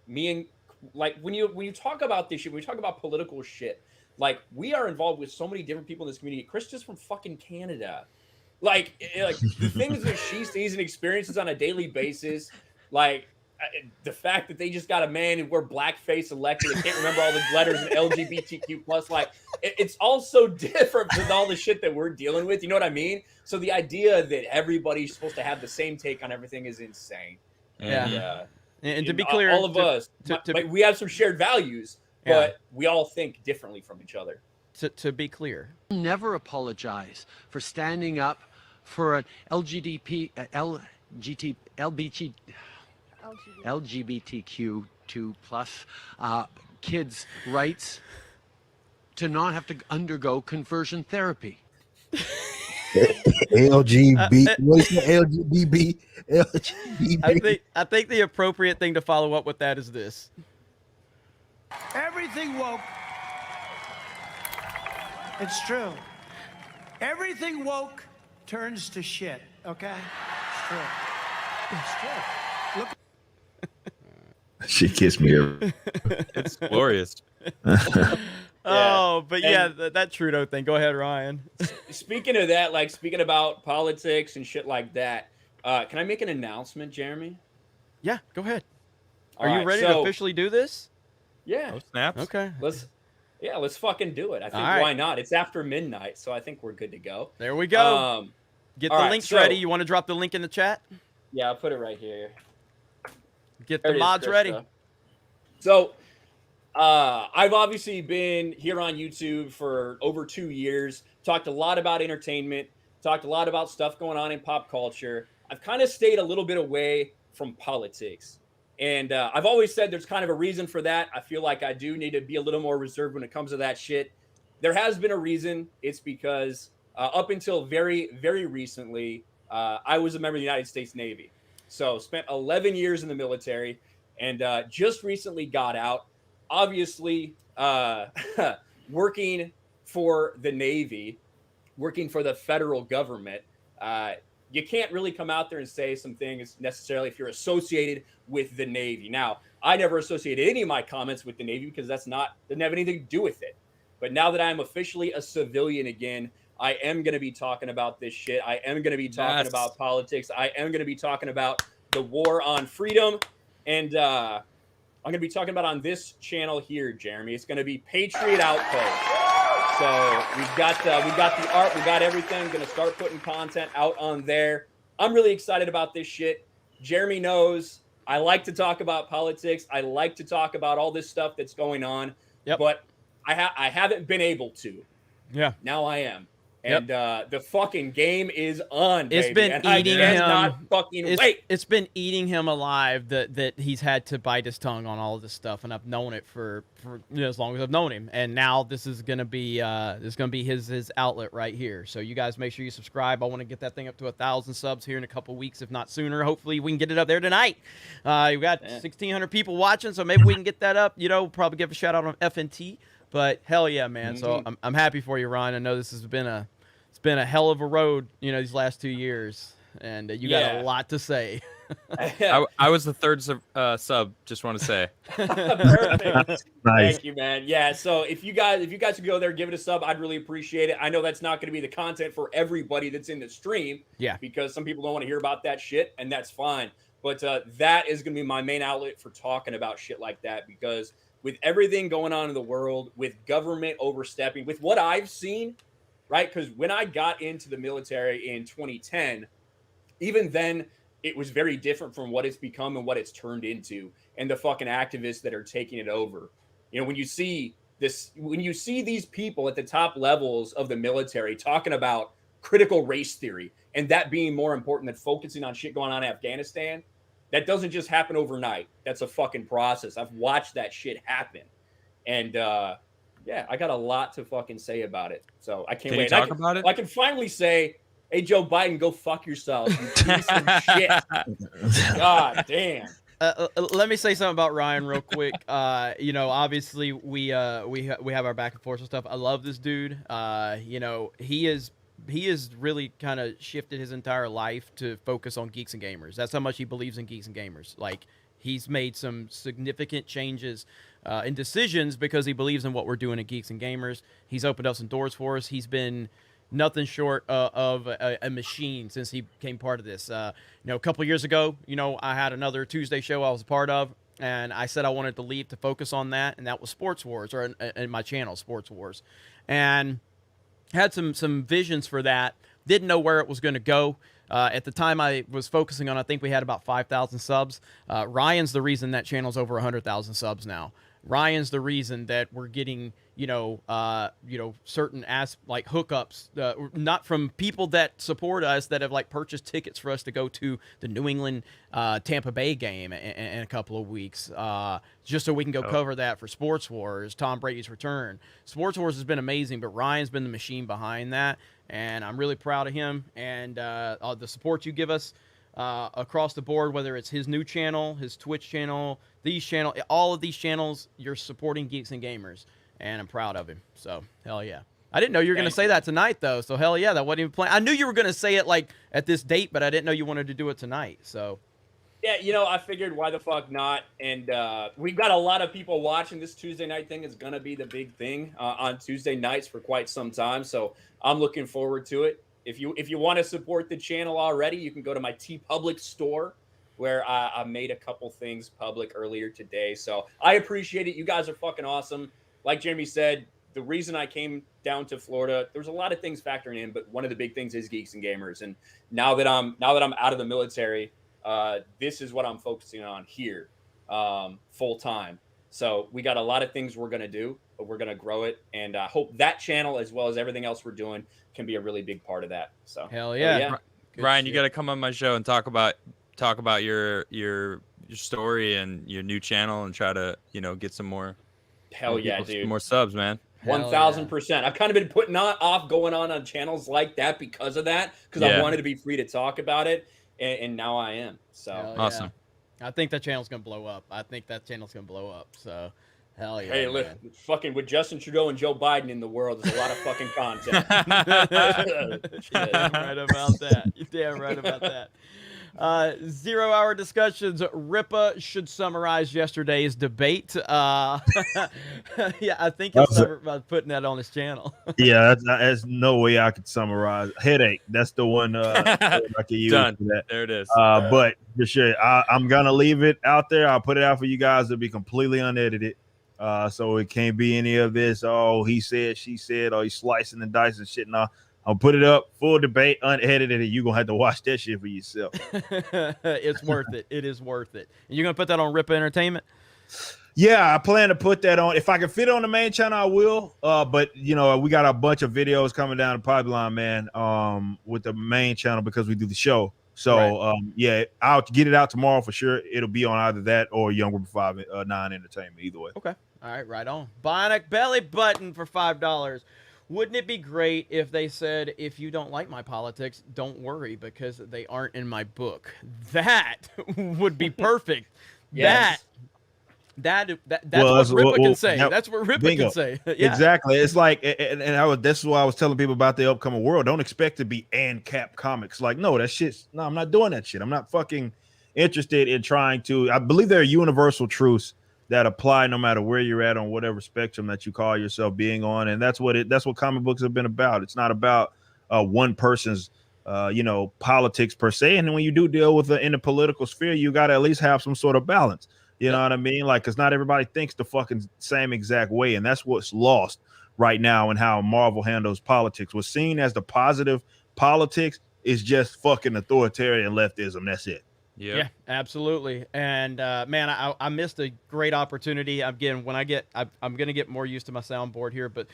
me and like when you talk about this shit, when we talk about political shit, like we are involved with so many different people in this community. Chris just from fucking Canada. Like the things that she sees and experiences on a daily basis, like the fact that they just got a man who wore blackface elected and can't remember all the letters in LGBTQ plus, like it's all so different than all the shit that we're dealing with. You know what I mean? So the idea that everybody's supposed to have the same take on everything is insane. Yeah. And, And to be clear, all of us, like, we have some shared values, but we all think differently from each other. To be clear, never apologize for standing up for an LGBTQ2+ kids' rights to not have to undergo conversion therapy. LGBT. What is it? LGBT. I think the appropriate thing to follow up with that is this. Everything woke. It's true. Everything woke turns to shit, okay? It's true. It's true. Look. She kissed me. It's glorious. Oh, but yeah, that Trudeau thing. Go ahead, Ryan. Speaking of that, like speaking about politics and shit like that, can I make an announcement, Jeremy? Yeah, go ahead. All Are you right, ready to so- officially do this? Yeah. Oh, snaps. Okay. Let's fucking do it. I think All right. why not? It's after midnight, so I think we're good to go. There we go. Get the all right, links so- ready. You want to drop the link in the chat? Yeah, I'll put it right here. Get There the it is, mods ready. Krista. So, I've obviously been here on YouTube for over 2 years, talked a lot about entertainment, talked a lot about stuff going on in pop culture. I've kind of stayed a little bit away from politics. And I've always said there's kind of a reason for that. I feel like I do need to be a little more reserved when it comes to that shit. There has been a reason. It's because up until very, very recently, I was a member of the United States Navy. So spent 11 years in the military and just recently got out. Obviously, working for the Navy, working for the federal government, you can't really come out there and say some things necessarily if you're associated with the Navy. Now, I never associated any of my comments with the Navy because doesn't have anything to do with it. But now that I'm officially a civilian again, I am going to be talking about this shit. I am going to be talking about politics. I am going to be talking about the war on freedom. And I'm going to be talking about on this channel here, Jeremy. It's going to be Patriot Outpost. So we've got the art, we got everything. Going to start putting content out on there. I'm really excited about this shit. Jeremy knows I like to talk about politics. I like to talk about all this stuff that's going on. Yep. But I haven't been able to. Yeah. Now I am. And the fucking game is on, baby. It's been and eating I him. cannot fucking wait. It's been eating him alive that he's had to bite his tongue on all of this stuff, and I've known it for as long as I've known him. And now this is gonna be his outlet right here. So you guys make sure you subscribe. I want to get that thing up to 1,000 subs here in a couple weeks, if not sooner. Hopefully we can get it up there tonight. We've got 1,600 people watching, so maybe we can get that up. You know, probably give a shout out on FNT. But hell yeah, man. So I'm happy for you, Ryan. I know this has been a hell of a road, you know, these last 2 years, and you got a lot to say. I was the third sub. Just want to say. Perfect. Nice. Thank you, man. Yeah. So if you guys could go there, give it a sub, I'd really appreciate it. I know that's not going to be the content for everybody that's in the stream. Yeah. Because some people don't want to hear about that shit, and that's fine. But that is going to be my main outlet for talking about shit like that, because with everything going on in the world, with government overstepping, with what I've seen, right? Because when I got into the military in 2010, even then, it was very different from what it's become and what it's turned into, and the fucking activists that are taking it over. You know, when you see these people at the top levels of the military talking about critical race theory, and that being more important than focusing on shit going on in Afghanistan, that doesn't just happen overnight. That's a fucking process. I've watched that shit happen. And yeah, I got a lot to fucking say about it. So I can't wait. Can you talk about it? I can finally say, hey, Joe Biden, go fuck yourself, you piece of shit. God damn. Let me say something about Ryan real quick. You know, obviously we have our back and forth and stuff. I love this dude. You know, he has really kind of shifted his entire life to focus on Geeks and Gamers. That's how much he believes in Geeks and Gamers. Like, He's made some significant changes and decisions because he believes in what we're doing at Geeks and Gamers. He's opened up some doors for us. He's been nothing short of a machine since he became part of this. You know, a couple years ago, you know, I had another Tuesday show I was a part of, and I said I wanted to leave to focus on that, and that was Sports Wars, or in my channel, Sports Wars. And had some visions for that. Didn't know where it was going to go. At the time I was focusing on, I think we had about 5,000 subs. Ryan's the reason that channel's over 100,000 subs now. Ryan's the reason that we're getting, certain like hookups, not from people that support us that have like purchased tickets for us to go to the New England Tampa Bay game in a couple of weeks, just so we can go cover that for Sports Wars, Tom Brady's return. Sports Wars has been amazing, but Ryan's been the machine behind that, and I'm really proud of him and the support you give us. Across the board, whether it's his new channel, his Twitch channel, all of these channels, you're supporting Geeks and Gamers, and I'm proud of him. So, hell yeah. I didn't know you were going to say that tonight, though, so hell yeah, that wasn't even planned. I knew you were going to say it, like, at this date, but I didn't know you wanted to do it tonight, so. Yeah, you know, I figured why the fuck not, and we've got a lot of people watching. This Tuesday night thing is going to be the big thing on Tuesday nights for quite some time, so I'm looking forward to it. If you want to support the channel already, you can go to my TeePublic store, where I made a couple things public earlier today. So I appreciate it. You guys are fucking awesome. Like Jeremy said, the reason I came down to Florida, there's a lot of things factoring in, but one of the big things is Geeks and Gamers. And now that I'm out of the military, this is what I'm focusing on here, full time. So we got a lot of things we're going to do, but we're going to grow it. And I hope that channel, as well as everything else we're doing, can be a really big part of that. So hell yeah. Ryan, you got to come on my show and talk about your story and your new channel and try to, get some more. Hell yeah, dude. More subs, man. 1,000%. I've kind of been putting off going on channels like that because of that, because I wanted to be free to talk about it, and now I am. So awesome. I think that channel's gonna blow up. So hell yeah. Hey, look, fucking with Justin Trudeau and Joe Biden in the world, there's a lot of fucking content. You're damn right about that. You're damn right about that. 0 hour discussions. Ripa should summarize yesterday's debate. Yeah, I think he'll about putting that on his channel. Yeah, that's no way I could summarize. Headache. That's the one I can use. Done. For that. There it is. But for sure, I'm gonna leave it out there. I'll put it out for you guys to be completely unedited. So it can't be any of this. Oh, he said, she said, or he's slicing and dicing shit. No, I'll put it up, full debate, unedited, and you're going to have to watch that shit for yourself. It's worth it. It is worth it. And you're going to put that on Ripa Entertainment? Yeah, I plan to put that on. If I can fit it on the main channel, I will. But, we got a bunch of videos coming down the pipeline, man, with the main channel because we do the show. So, yeah, I'll get it out tomorrow for sure. It'll be on either that or Young Ripa 5-9 Entertainment, either way. Okay. All right, right on. Bionic belly button for $5. Wouldn't it be great if they said, if you don't like my politics, don't worry because they aren't in my book? That would be perfect. Yes. That's what Ripa can say. That's what Ripa can say. Yeah. Exactly. It's like, this is why I was telling people about the upcoming world. Don't expect to be ANCAP comics. Like, no, I'm not doing that shit. I'm not fucking interested in trying to. I believe there are universal truths that apply no matter where you're at on whatever spectrum that you call yourself being on, and that's what comic books have been about. It's not about one person's politics per se. And when you do deal with in the political sphere, you got to at least have some sort of balance. You know what I mean? Like, because not everybody thinks the fucking same exact way, and that's what's lost right now in how Marvel handles politics. What's seen as the positive politics is just fucking authoritarian leftism. That's it. Yeah, absolutely. And man, I missed a great opportunity. Again, when I'm gonna get more used to my soundboard here, but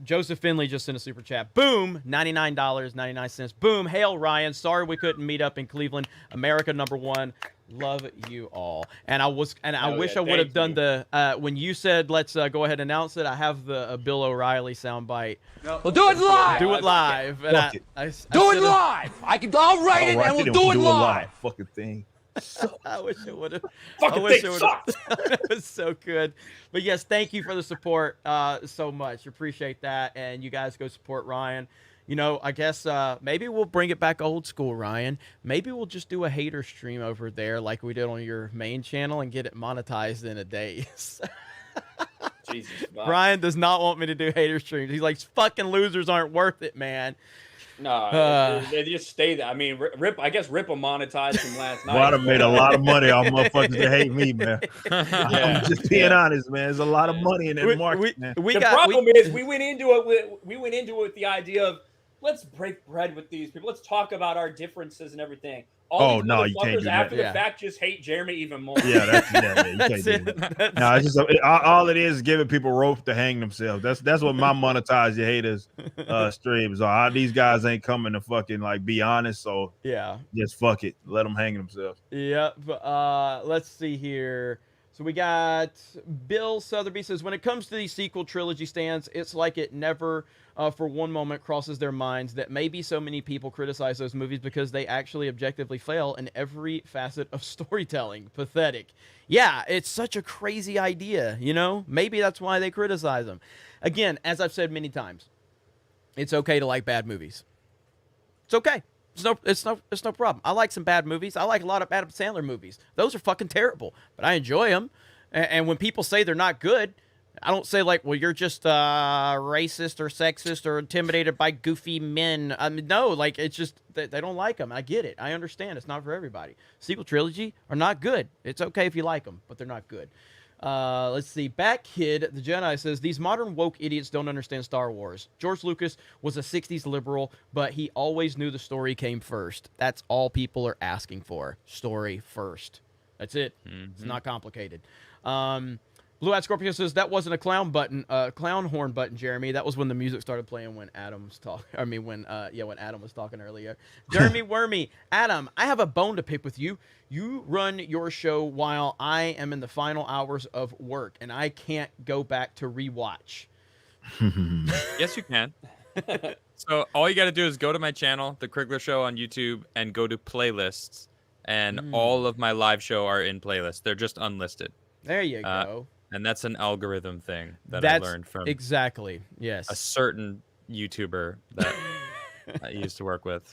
Joseph Finley just sent a super chat. Boom, $99.99. Boom. Hail Ryan. Sorry we couldn't meet up in Cleveland. America #1. Love you all. And I wish I would have done the when you said let's go ahead and announce it. I have the Bill O'Reilly soundbite. No. We'll do it live. Do it live. And do it live. I'll write it and we'll do it live. Fucking thing. I wish it would have. Fucking thing sucked. It was so good. But yes, thank you for the support so much. Appreciate that. And you guys go support Ryan. You know, I guess maybe we'll bring it back old school, Ryan. Maybe we'll just do a hater stream over there like we did on your main channel and get it monetized in a day. Jesus, wow. Ryan does not want me to do hater streams. He's like, fucking losers aren't worth it, man. No, they just stay there. I mean, I guess Rippa monetized him last night. Well, I'd have made a lot of money off motherfuckers that hate me, man. I'm just being honest, man. There's a lot of money in that market, man. The problem is we went into it with the idea of let's break bread with these people. Let's talk about our differences and everything. All these no, you can't do that. after the fact just hate Jeremy even more. Yeah, you can't do that. No, it's just all it is giving people rope to hang themselves. That's what my monetize your haters streams are. These guys ain't coming to fucking like be honest, so yeah, just fuck it, let them hang themselves. Yep. Let's see here. So we got Bill Sotheby says, when it comes to these sequel trilogy stands, it's like it never for one moment crosses their minds that maybe so many people criticize those movies because they actually objectively fail in every facet of storytelling. Pathetic. Yeah, it's such a crazy idea, you know? Maybe that's why they criticize them. Again, as I've said many times, it's okay to like bad movies. It's okay. It's no problem. I like some bad movies. I like a lot of Adam Sandler movies. Those are fucking terrible, but I enjoy them. And when people say they're not good, I don't say like, well, you're just racist or sexist or intimidated by goofy men. I mean, no, like it's just they don't like them. I get it. I understand. It's not for everybody. Sequel trilogy are not good. It's okay if you like them, but they're not good. Let's see. Back Kid, the Jedi says, these modern woke idiots don't understand Star Wars. George Lucas was a 60s liberal, but he always knew the story came first. That's all people are asking for. Story first. That's it. It's not complicated. Blue Eyed Scorpio says, that wasn't a clown horn button, Jeremy. That was when the music started playing when Adam was talking. I mean, when Adam was talking earlier. Jeremy Wormy, Adam, I have a bone to pick with you. You run your show while I am in the final hours of work, and I can't go back to rewatch. Yes, you can. So all you got to do is go to my channel, The Krigler Show on YouTube, and go to playlists. And all of my live show are in playlists. They're just unlisted. There you go. And that's an algorithm thing that I learned from exactly. Yes. a certain YouTuber that I used to work with.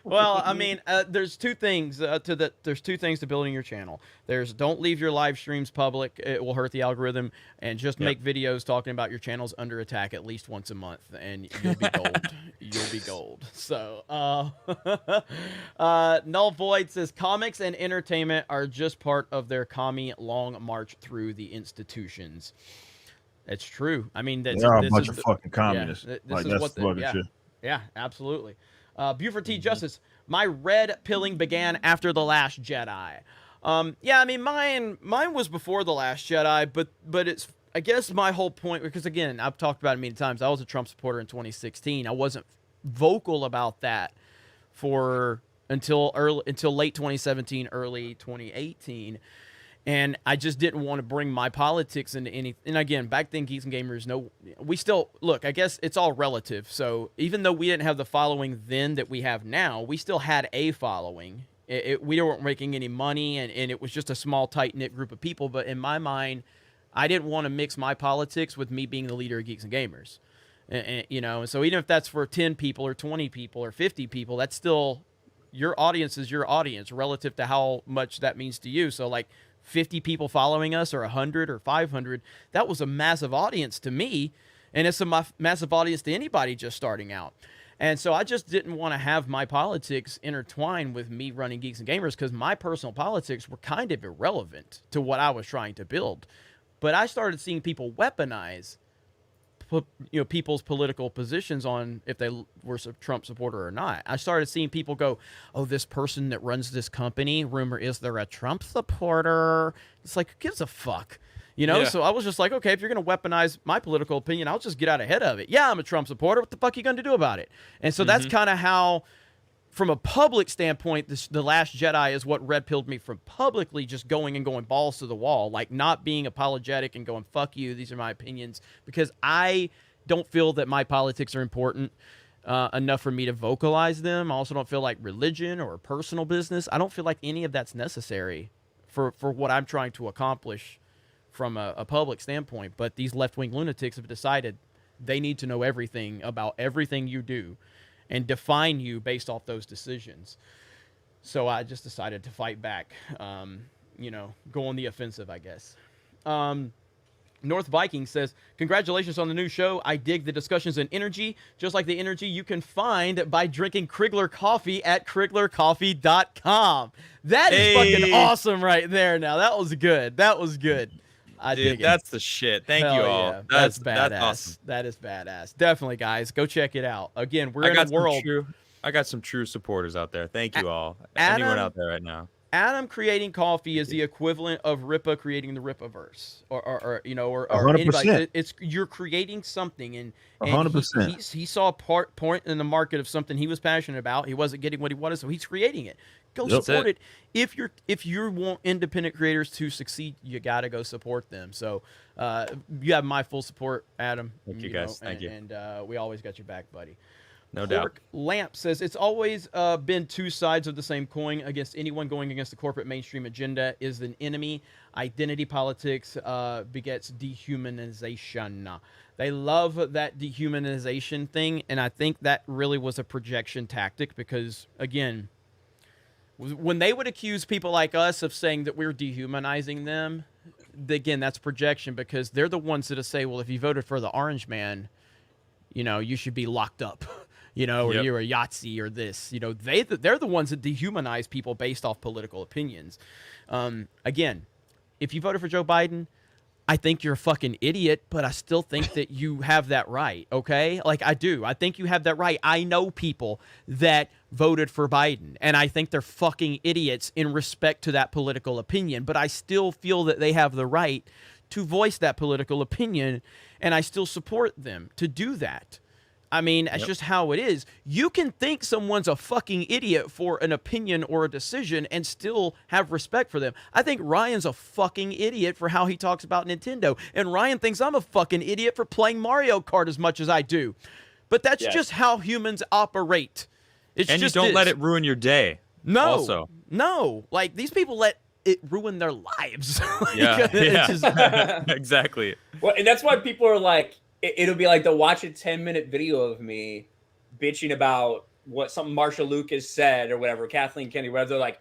Well, I mean, there's two things there's two things to building your channel. There's don't leave your live streams public. It will hurt the algorithm, and just make videos talking about your channel's under attack at least once a month, and you'll be gold. You'll be gold. So, Null Void says comics and entertainment are just part of their commie long march through the institutions. It's true. I mean, They're a bunch of fucking communists. Yeah, like that's fucking shit. Yeah, absolutely. Buford T. Justice, my red pilling began after The Last Jedi. Yeah, I mean, mine was before The Last Jedi, but it's, I guess my whole point, because again, I've talked about it many times, I was a Trump supporter in 2016. I wasn't vocal about that until late 2017, early 2018. And I just didn't want to bring my politics into any. And again, back then, Geeks and Gamers, we still look. I guess it's all relative. So even though we didn't have the following then that we have now, we still had a following. We weren't making any money, and it was just a small, tight knit group of people. But in my mind, I didn't want to mix my politics with me being the leader of Geeks and Gamers. And so even if that's for 10 people or 20 people or 50 people, that's still your audience is your audience relative to how much that means to you. So like 50 people following us or 100 or 500, that was a massive audience to me, and it's a massive audience to anybody just starting out. And so I just didn't want to have my politics intertwined with me running Geeks and Gamers, because my personal politics were kind of irrelevant to what I was trying to build. But I started seeing people weaponize people's political positions on if they were a Trump supporter or not. I started seeing people go, oh, this person that runs this company, rumor is they're a Trump supporter. It's like, who gives a fuck? So I was just like, okay, if you're going to weaponize my political opinion, I'll just get out ahead of it. Yeah, I'm a Trump supporter. What the fuck are you going to do about it? And so that's kind of how, from a public standpoint, The Last Jedi is what red-pilled me from publicly just going balls to the wall, like not being apologetic and going, fuck you, these are my opinions, because I don't feel that my politics are important enough for me to vocalize them. I also don't feel like religion or personal business, I don't feel like any of that's necessary for what I'm trying to accomplish from a public standpoint. But these left-wing lunatics have decided They need to know everything about everything you do and define you based off those decisions. So I just decided to fight back, go on the offensive, I guess. North Viking says, congratulations on the new show. I dig the discussions and energy, just like the energy you can find by drinking Krigler coffee at KriglerCoffee.com. That is fucking awesome right there. Now, that was good. That was good. Dude, that's the shit. Thank you all. Yeah. That's badass. That's awesome. That is badass. Definitely, guys. Go check it out. Again, we're in a world. I got some true supporters out there. Thank you all. Anyone out there right now. Adam creating coffee is the equivalent of Ripa creating the Ripaverse, or 100%. anybody. You're creating something, and 100%. He saw a point in the market of something he was passionate about. He wasn't getting what he wanted, so he's creating it. Go support it. If you want independent creators to succeed, you gotta go support them. So you have my full support, Adam. Thank you guys. Thank you. And we always got your back, buddy. No doubt. Lamp says, it's always been two sides of the same coin. Against anyone going against the corporate mainstream agenda is an enemy. Identity politics begets dehumanization. They love that dehumanization thing, and I think that really was a projection tactic because, again, when they would accuse people like us of saying that we're dehumanizing them, again, that's projection because they're the ones that say, well, if you voted for the orange man, you should be locked up. Or you're a Yahtzee or this. They're the ones that dehumanize people based off political opinions. Again, if you voted for Joe Biden, I think you're a fucking idiot, but I still think that you have that right, okay? Like, I do. I think you have that right. I know people that voted for Biden, and I think they're fucking idiots in respect to that political opinion, but I still feel that they have the right to voice that political opinion, and I still support them to do that. I mean, that's just how it is. You can think someone's a fucking idiot for an opinion or a decision and still have respect for them. I think Ryan's a fucking idiot for how he talks about Nintendo. And Ryan thinks I'm a fucking idiot for playing Mario Kart as much as I do. But that's just how humans operate. And you don't let it ruin your day. No. Also. No. Like, these people let it ruin their lives. Exactly. Well, and that's why people are like, it'll be like they'll watch a 10-minute video of me bitching about what something Marsha Lucas said or whatever, Kathleen Kennedy, whatever. They're like,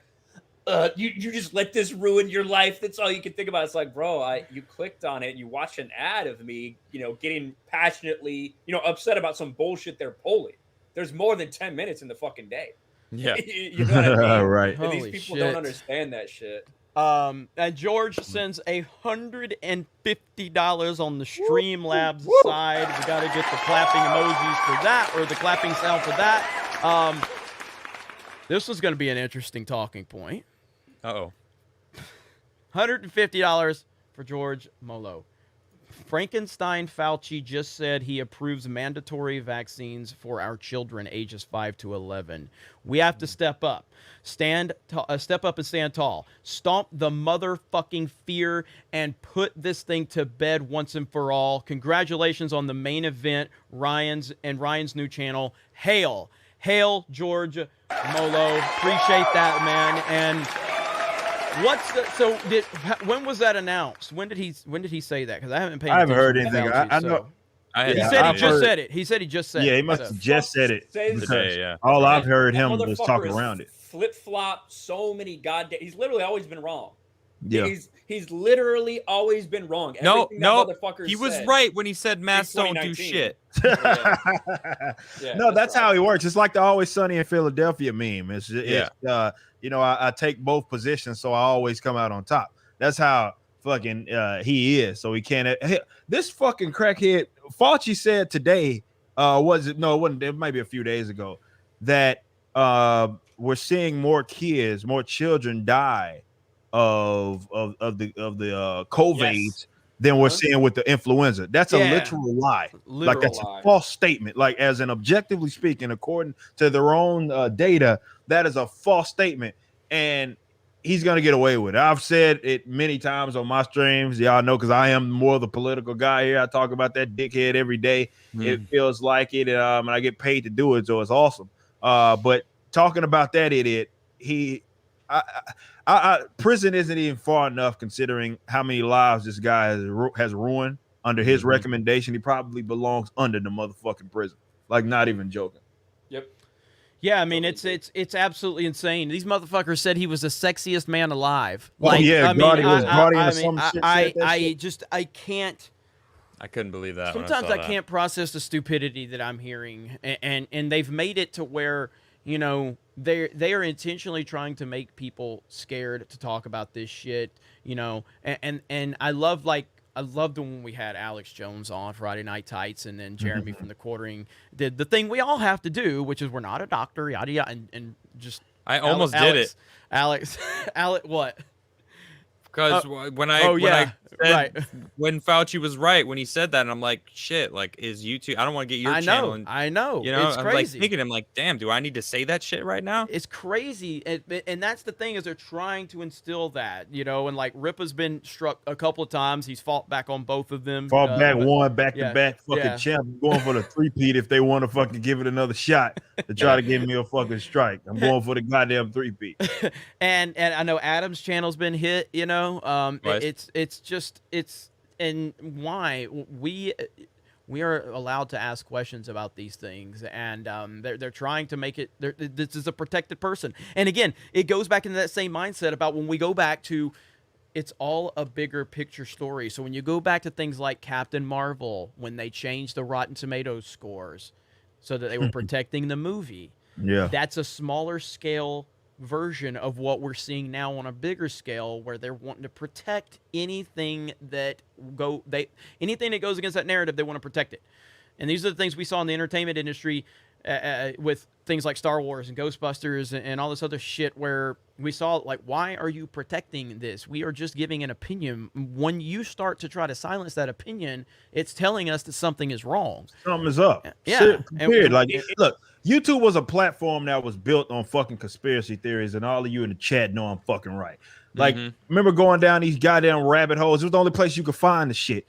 you just let this ruin your life. That's all you can think about. It's like, bro, you clicked on it and you watched an ad of me, getting passionately, upset about some bullshit they're polling. There's more than 10 minutes in the fucking day. Yeah. You know what I mean? Right. And these people don't understand that shit. And George sends $150 on the Streamlabs side. We got to get the clapping emojis for that, or the clapping sound for that. This was going to be an interesting talking point. Uh-oh. $150 for George Molo. Frankenstein Fauci just said he approves mandatory vaccines for our children ages 5 to 11. We have to step up. Step up and stand tall. Stomp the motherfucking fear and put this thing to bed once and for all. Congratulations on the main event, Ryan's new channel. Hail. Hail, George Molo. Appreciate that, man. And when was that announced? When did he say that? Because I haven't paid attention. I haven't heard anything. I know. He said he just said it. He said he just said it. Yeah, he must have just said it. Today, yeah. All I've heard him was talking around it. Flip-flop so many goddamn... He's literally always been wrong. Yeah. He's literally always been wrong. No, he was right when he said masks don't do shit. No, that's how he works. It's like the Always Sunny in Philadelphia meme. I take both positions, so I always come out on top. That's how fucking he is. So he can't. This fucking crackhead Fauci said today, was it? No, it wasn't. It might be a few days ago that we're seeing more children die of the COVID than we're seeing with the influenza. That's a literal lie. Like that's a false statement. Like, as an objectively speaking, according to their own data, that is a false statement, and he's gonna get away with it. I've said it many times on my streams. Y'all know, because I am more the political guy here. I talk about that dickhead every day. It feels like it, and I get paid to do it, so it's awesome. But talking about that idiot, prison isn't even far enough considering how many lives this guy has ruined. under his recommendation, he probably belongs under the motherfucking prison. Like, not even joking. Yep. Yeah, I mean, it's absolutely insane. These motherfuckers said he was the sexiest man alive. Oh, yeah, I mean, Guardian or some shit said that shit. I can't. I couldn't believe that. Sometimes I can't process the stupidity that I'm hearing, and they've made it to where, you know, they are intentionally trying to make people scared to talk about this shit, you know, and I loved when we had Alex Jones on Friday Night Tights, and then Jeremy from the Quartering did the thing we all have to do, which is we're not a doctor, yada yada, and just I almost did it. Alex, what? Because when Fauci was right when he said that, and I'm like, shit, like, is YouTube? I don't want to get your channel. I know. You know, It's I'm crazy. like thinking, I'm like, damn, do I need to say that shit right now? It's crazy, and that's the thing, is they're trying to instill that, you know, and like Ripa's been struck a couple of times. He's fought back on both of them. Fought back to back fucking champ. I'm going for the three-peat if they want to fucking give it another shot to try to give me a fucking strike. I'm going for the goddamn three-peat. and I know Adam's channel's been hit, you know. And why we are allowed to ask questions about these things, and they're trying to make it. This is a protected person, and again, it goes back into that same mindset about when we go back to. It's all a bigger picture story. So when you go back to things like Captain Marvel, when they changed the Rotten Tomatoes scores so that they were protecting the movie, that's a smaller scale version of what we're seeing now on a bigger scale, where they're wanting to protect anything that goes against that narrative. They want to protect it. And these are the things we saw in the entertainment industry with things like Star Wars and Ghostbusters and all this other shit, where we saw, like, why are you protecting this? We are just giving an opinion. When you start to try to silence that opinion, it's telling us that something is wrong. Something is up. Yeah. Period. Like, look, YouTube was a platform that was built on fucking conspiracy theories, and all of you in the chat know I'm fucking right. Like, remember going down these goddamn rabbit holes? It was the only place you could find the shit.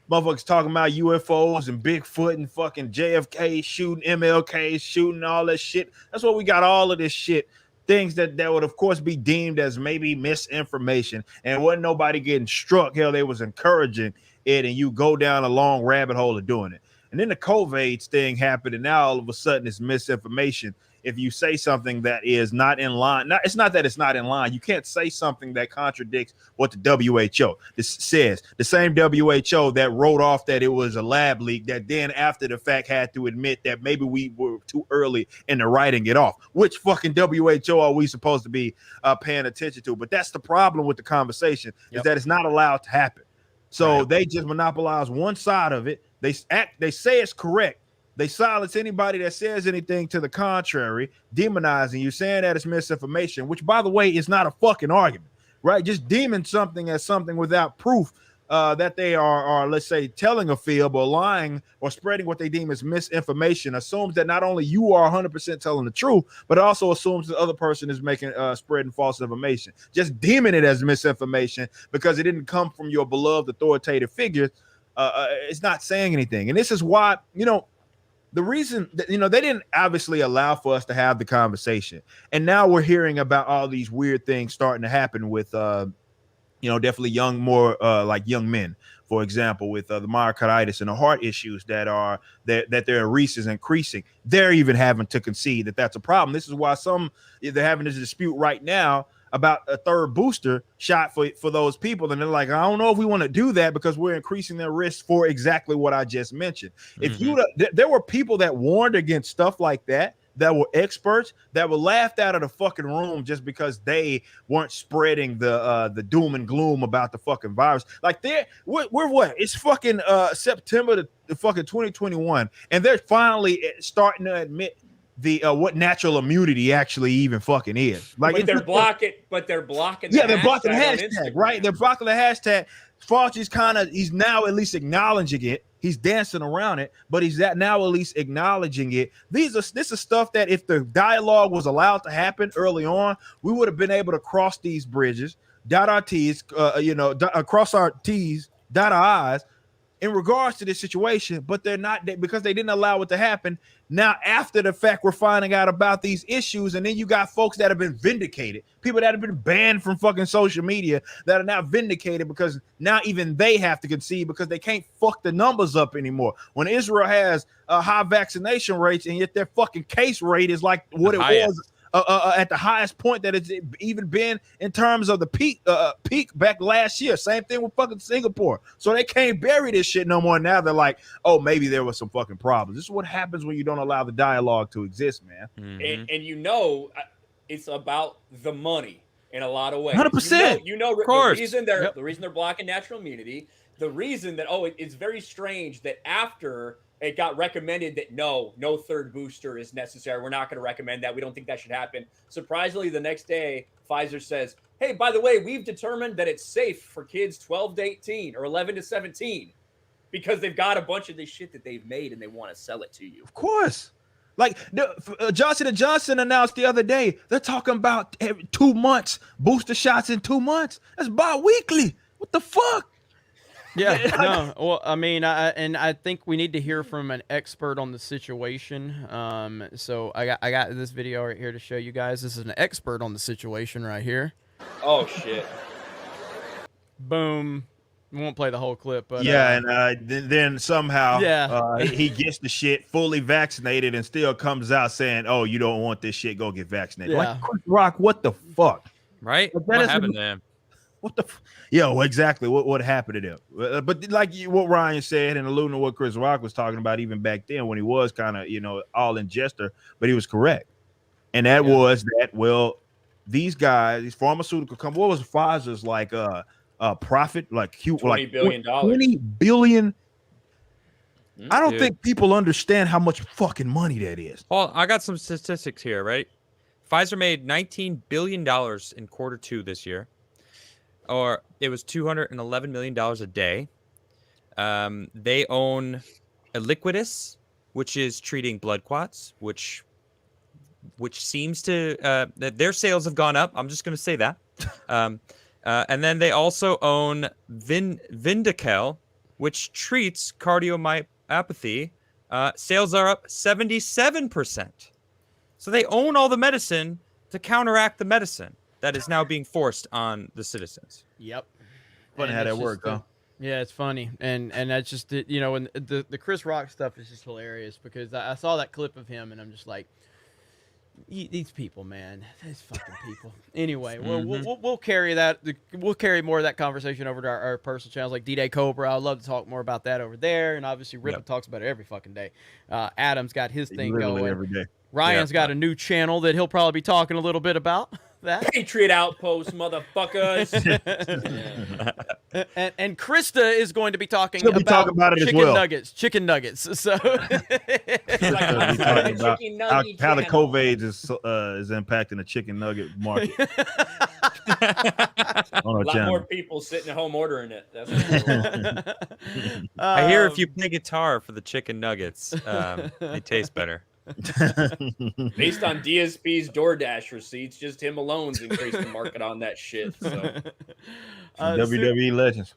Motherfuckers talking about UFOs and Bigfoot and fucking JFK shooting, MLK shooting, all that shit. That's what we got, all of this shit. Things that would, of course, be deemed as maybe misinformation. And wasn't nobody getting struck. Hell, they was encouraging it, and you go down a long rabbit hole of doing it. And then the COVID thing happened, and now all of a sudden it's misinformation. If you say something that is not in line, it's not that it's not in line. You can't say something that contradicts what the WHO says. The same WHO that wrote off that it was a lab leak, that then after the fact had to admit that maybe we were too early in the writing it off. Which fucking WHO are we supposed to be paying attention to? But that's the problem with the conversation, is that it's not allowed to happen. So they just monopolize one side of it. They say it's correct. They silence anybody that says anything to the contrary, demonizing you, saying that it's misinformation, which, by the way, is not a fucking argument, right? Just deeming something as something without proof that they are, let's say, telling a fib or lying or spreading what they deem as misinformation assumes that not only you are 100% telling the truth, but it also assumes the other person is making spreading false information. Just deeming it as misinformation because it didn't come from your beloved authoritative figure, it's not saying anything. And this is why, you know, the reason that, you know, they didn't obviously allow for us to have the conversation. And now we're hearing about all these weird things starting to happen with, you know, definitely like young men, for example, with the myocarditis and the heart issues that their risk is increasing. They're even having to concede that that's a problem. This is why they're having this dispute right now about a third booster shot for those people. And they're like, I don't know if we want to do that because we're increasing their risk for exactly what I just mentioned. If there were people that warned against stuff like that were experts, that were laughed out of the fucking room just because they weren't spreading the doom and gloom about the fucking virus. Like, we're what? It's fucking September the fucking 2021, and they're finally starting to admit what natural immunity actually even fucking is. Like, but they're blocking they're blocking the hashtag, right? They're blocking the hashtag. Fauci's he's now at least acknowledging it. He's dancing around it, but he's now at least acknowledging it. This is stuff that if the dialogue was allowed to happen early on, we would have been able to cross these bridges, dot our T's, cross our T's, dot our I's, in regards to this situation, but they're not, because they didn't allow it to happen. Now, after the fact, we're finding out about these issues, and then you got folks that have been vindicated, people that have been banned from fucking social media that are now vindicated because now even they have to concede because they can't fuck the numbers up anymore. When Israel has high vaccination rates, and yet their fucking case rate is like what it was at the highest point that it's even been in terms of the peak back last year. Same thing with fucking Singapore. So they can't bury this shit no more. Now they're like, oh, maybe there was some fucking problems. This is what happens when you don't allow the dialogue to exist, man. And you know, it's about the money in a lot of ways. 100%. You know, Of course. the reason they're blocking natural immunity, the reason that it's very strange that after it got recommended that no third booster is necessary. We're not going to recommend that. We don't think that should happen. Surprisingly, the next day, Pfizer says, hey, by the way, we've determined that it's safe for kids 12 to 18 or 11 to 17 because they've got a bunch of this shit that they've made and they want to sell it to you. Of course. Like Johnson & Johnson announced the other day, they're talking about every 2 months, booster shots in 2 months. That's bi-weekly. What the fuck? Yeah, no. Well, I mean, I think we need to hear from an expert on the situation. So I got this video right here to show you guys. This is an expert on the situation right here. Oh shit! Boom. We won't play the whole clip, but yeah, and then somehow he gets the shit fully vaccinated and still comes out saying, "Oh, you don't want this shit? Go get vaccinated." Yeah. Like Chris Rock, what the fuck? Right? Like, What happened to him? What the? Exactly. What happened to them? But like what Ryan said, and alluding to what Chris Rock was talking about, even back then when he was kind of all in jester, but he was correct, and that was that. These guys, these pharmaceutical companies, what was Pfizer's like? Profit like huge, $20 billion. $20 billion. I don't Dude. think people understand how much fucking money that is. Paul, I got some statistics here, right? Pfizer made $19 billion in Q2 this year, or it was $211 million a day. They own Eliquidus, which is treating blood clots, which seems to that their sales have gone up. I'm just going to say that. And then they also own Vyndaqel, which treats cardiomyopathy. Sales are up 77%. So they own all the medicine to counteract the medicine that is now being forced on the citizens. Yep. Funny how that worked, huh? Yeah, it's funny, and that's just and the Chris Rock stuff is just hilarious because I saw that clip of him and I'm just like, these people, man, these fucking people. Anyway, we'll carry that. We'll carry more of that conversation over to our personal channels like D-Day Cobra. I'd love to talk more about that over there, and obviously Ripper talks about it every fucking day. Adam's got his thing Literally going every day. Ryan's got a new channel that he'll probably be talking a little bit about. That Patriot Outpost, motherfuckers. and Krista is going to be talking She'll be talking about it as chicken well. Chicken nuggets. So We'll be talking about how the COVID is impacting the chicken nugget market. A lot more people sitting at home ordering it. That's I hear if you play guitar for the chicken nuggets, they taste better. Based on DSP's DoorDash receipts, just him alone's increased the market on that shit. So. WWE legends.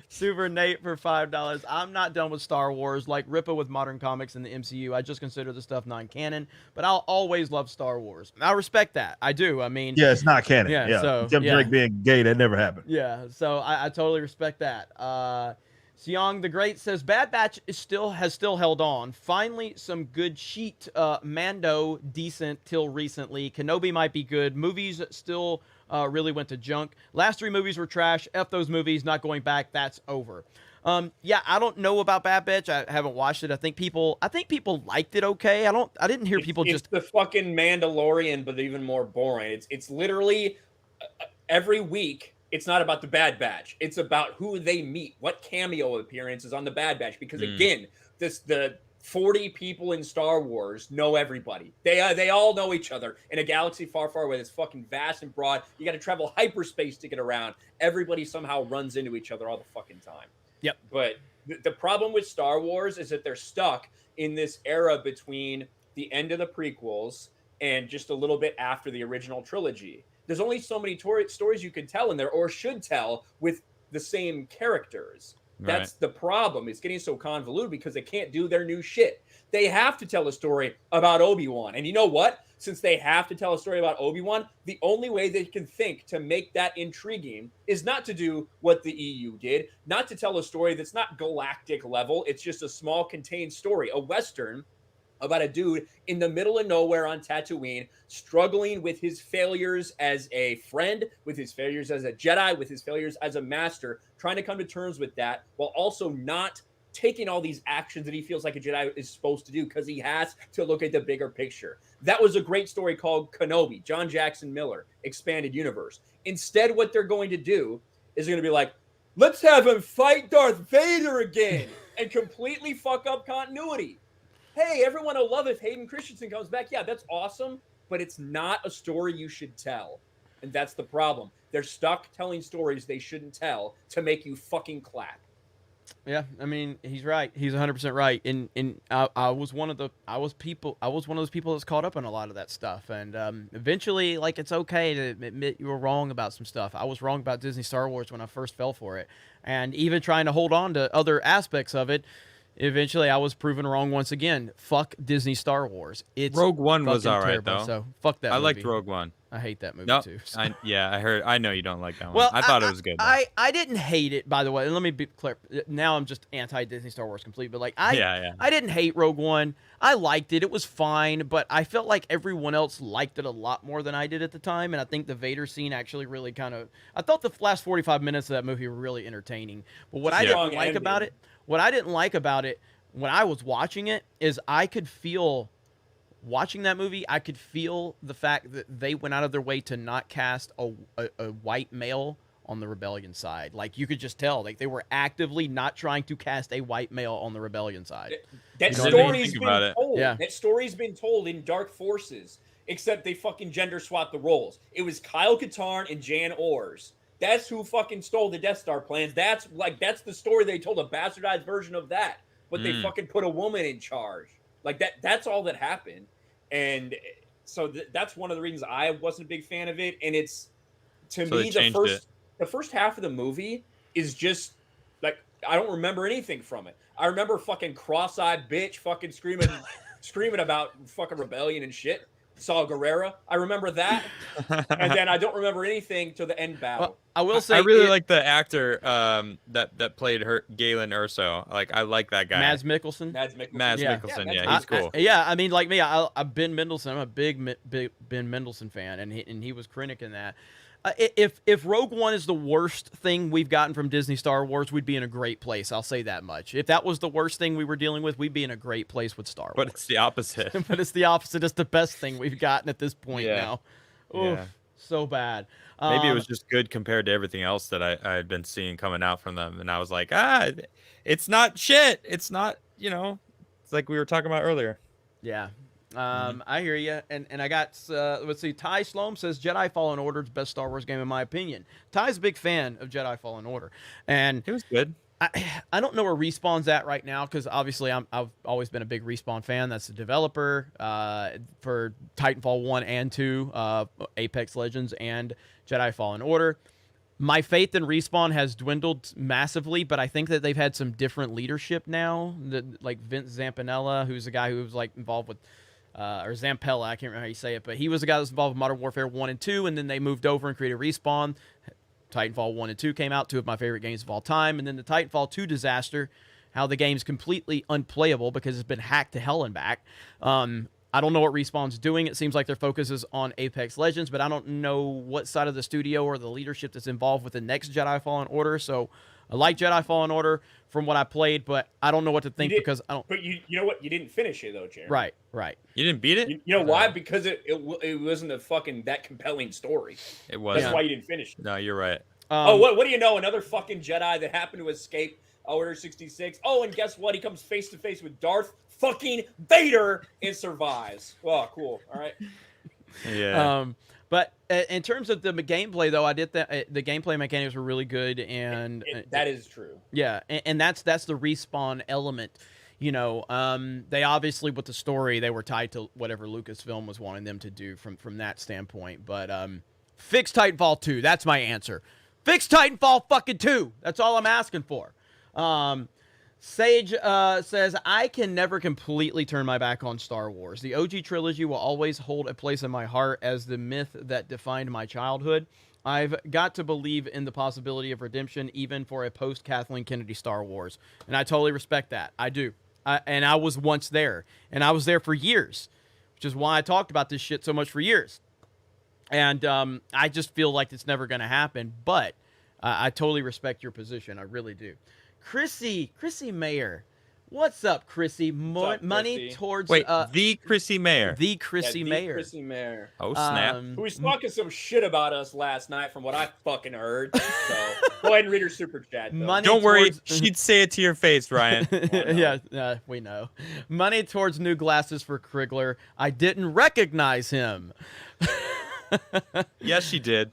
Super Nate for $5. I'm not done with Star Wars. Like Rippa with modern comics and the MCU, I just consider the stuff non-canon, but I'll always love Star Wars. I respect that. I do. I mean, Yeah, it's not canon. Yeah, so, Tim Drake being gay, that never happened. Yeah, so I totally respect that. Seong the Great says Bad Batch has still held on. Finally, some good sheet. Mando decent till recently. Kenobi might be good. Movies still really went to junk. Last 3 movies were trash. F those movies. Not going back. That's over. Yeah, I don't know about Bad Batch. I haven't watched it. I think people liked it okay. I didn't hear people it's the fucking Mandalorian, but even more boring. It's literally every week. It's not about the Bad Batch. It's about who they meet, what cameo appearances on the Bad Batch. Because again, the 40 people in Star Wars know everybody. They all know each other in a galaxy far, far away that's fucking vast and broad. You got to travel hyperspace to get around. Everybody somehow runs into each other all the fucking time. Yep. But the problem with Star Wars is that they're stuck in this era between the end of the prequels and just a little bit after the original trilogy. There's only so many stories you could tell in there or should tell with the same characters. That's the problem. It's getting so convoluted because they can't do their new shit. They have to tell a story about Obi-Wan. And you know what? Since they have to tell a story about Obi-Wan, the only way they can think to make that intriguing is not to do what the EU did, not to tell a story that's not galactic level. It's just a small contained story, a Western about a dude in the middle of nowhere on Tatooine, struggling with his failures as a friend, with his failures as a Jedi, with his failures as a master, trying to come to terms with that while also not taking all these actions that he feels like a Jedi is supposed to do because he has to look at the bigger picture. That was a great story called Kenobi, John Jackson Miller, Expanded Universe. Instead, what they're going to do is they're going to be like, let's have him fight Darth Vader again and completely fuck up continuity. Hey, everyone will love if Hayden Christensen comes back. Yeah, that's awesome, but it's not a story you should tell. And that's the problem. They're stuck telling stories they shouldn't tell to make you fucking clap. Yeah, I mean, he's right. He's 100% right. And I was one of those people that's caught up on a lot of that stuff. And eventually, like, it's okay to admit you were wrong about some stuff. I was wrong about Disney Star Wars when I first fell for it. And even trying to hold on to other aspects of it, eventually I was proven wrong once again. Fuck Disney Star Wars. It's Rogue One was all right, terrible, though. So fuck that movie. I liked Rogue One. I hate that movie, Nope. too. So. I know you don't like that one. Well, I thought it was good. I didn't hate it, by the way. Let me be clear. Now I'm just anti-Disney Star Wars complete, but like I didn't hate Rogue One. I liked it. It was fine, but I felt like everyone else liked it a lot more than I did at the time, and I think the Vader scene actually really kind of... I thought the last 45 minutes of that movie were really entertaining. But what I didn't like about it, when I was watching it, is I could feel... Watching that movie, I could feel the fact that they went out of their way to not cast a white male on the rebellion side. Like, you could just tell, like, they were actively not trying to cast a white male on the rebellion side. That story's been told. Yeah. That story's been told in Dark Forces, except they fucking gender swapped the roles. It was Kyle Katarn and Jan Ors. That's who fucking stole the Death Star plans. That's the story they told, a bastardized version of that. But they fucking put a woman in charge. Like, that's all that happened. And so that's one of the reasons I wasn't a big fan of it. And it's, to me, the first half of the movie is just, like, I don't remember anything from it. I remember fucking cross-eyed bitch fucking screaming about fucking rebellion and shit. Saw Gerrera. I remember that. And then I don't remember anything till the end battle. Well, I will say, I really like the actor that played Galen Erso. Like, I like that guy. Mads Mikkelsen. Yeah, he's cool. I mean, like me, I'm Ben Mendelsohn. I'm a big Ben Mendelsohn fan, and he was Krennic in that. If Rogue One is the worst thing we've gotten from Disney Star Wars, we'd be in a great place. I'll say that much. If that was the worst thing we were dealing with, we'd be in a great place with Star Wars. But it's the opposite. But it's the opposite. It's the best thing we've gotten at this point now. Oof, so bad. Maybe it was just good compared to everything else that I had been seeing coming out from them. And I was like, it's not shit. It's not, it's like we were talking about earlier. Yeah. I hear you, and I got let's see. Ty Sloan says Jedi Fallen Order is the best Star Wars game in my opinion. Ty's a big fan of Jedi Fallen Order, and it was good. I don't know where Respawn's at right now because obviously I've always been a big Respawn fan. That's the developer for Titanfall 1 and 2, Apex Legends, and Jedi Fallen Order. My faith in Respawn has dwindled massively, but I think that they've had some different leadership now. Like Vince Zampella, who's the guy who was like involved with. Or Zampella, I can't remember how you say it, but he was the guy that was involved with Modern Warfare 1 and 2, and then they moved over and created Respawn. Titanfall 1 and 2 came out, two of my favorite games of all time, and then the Titanfall 2 disaster, how the game's completely unplayable because it's been hacked to hell and back. I don't know what Respawn's doing. It seems like their focus is on Apex Legends, but I don't know what side of the studio or the leadership that's involved with the next Jedi Fallen Order, so I like Jedi Fallen Order from what I played, but I don't know what to think because I don't. But you know what? You didn't finish it though, Jeremy. Right. You didn't beat it. You know why? Because it wasn't a fucking that compelling story. It was. That's why you didn't finish it. No, you're right. What do you know? Another fucking Jedi that happened to escape Order 66. Oh, and guess what? He comes face to face with Darth fucking Vader and survives. Oh, cool. All right. Yeah. But in terms of the gameplay, though, I did that. The gameplay mechanics were really good, and that is true. Yeah, and that's the Respawn element. They obviously with the story they were tied to whatever Lucasfilm was wanting them to do from that standpoint. But fix Titanfall 2. That's my answer. Fix Titanfall fucking 2. That's all I'm asking for. Sage says, I can never completely turn my back on Star Wars. The OG trilogy will always hold a place in my heart as the myth that defined my childhood. I've got to believe in the possibility of redemption even for a post-Kathleen Kennedy Star Wars. And I totally respect that. I do. And I was once there. And I was there for years, which is why I talked about this shit so much for years. And I just feel like it's never going to happen. But I totally respect your position. I really do. Chrissy Mayer. What's up, Chrissy? Money towards the Chrissy Mayer. The Chrissy Mayer. Chrissy Mayer. Oh snap! Who was talking some shit about us last night, from what I fucking heard. So go ahead and read her super chat. Though. Don't worry, she'd say it to your face, Ryan. Yeah, we know. Money towards new glasses for Krigler. I didn't recognize him. Yes, she did.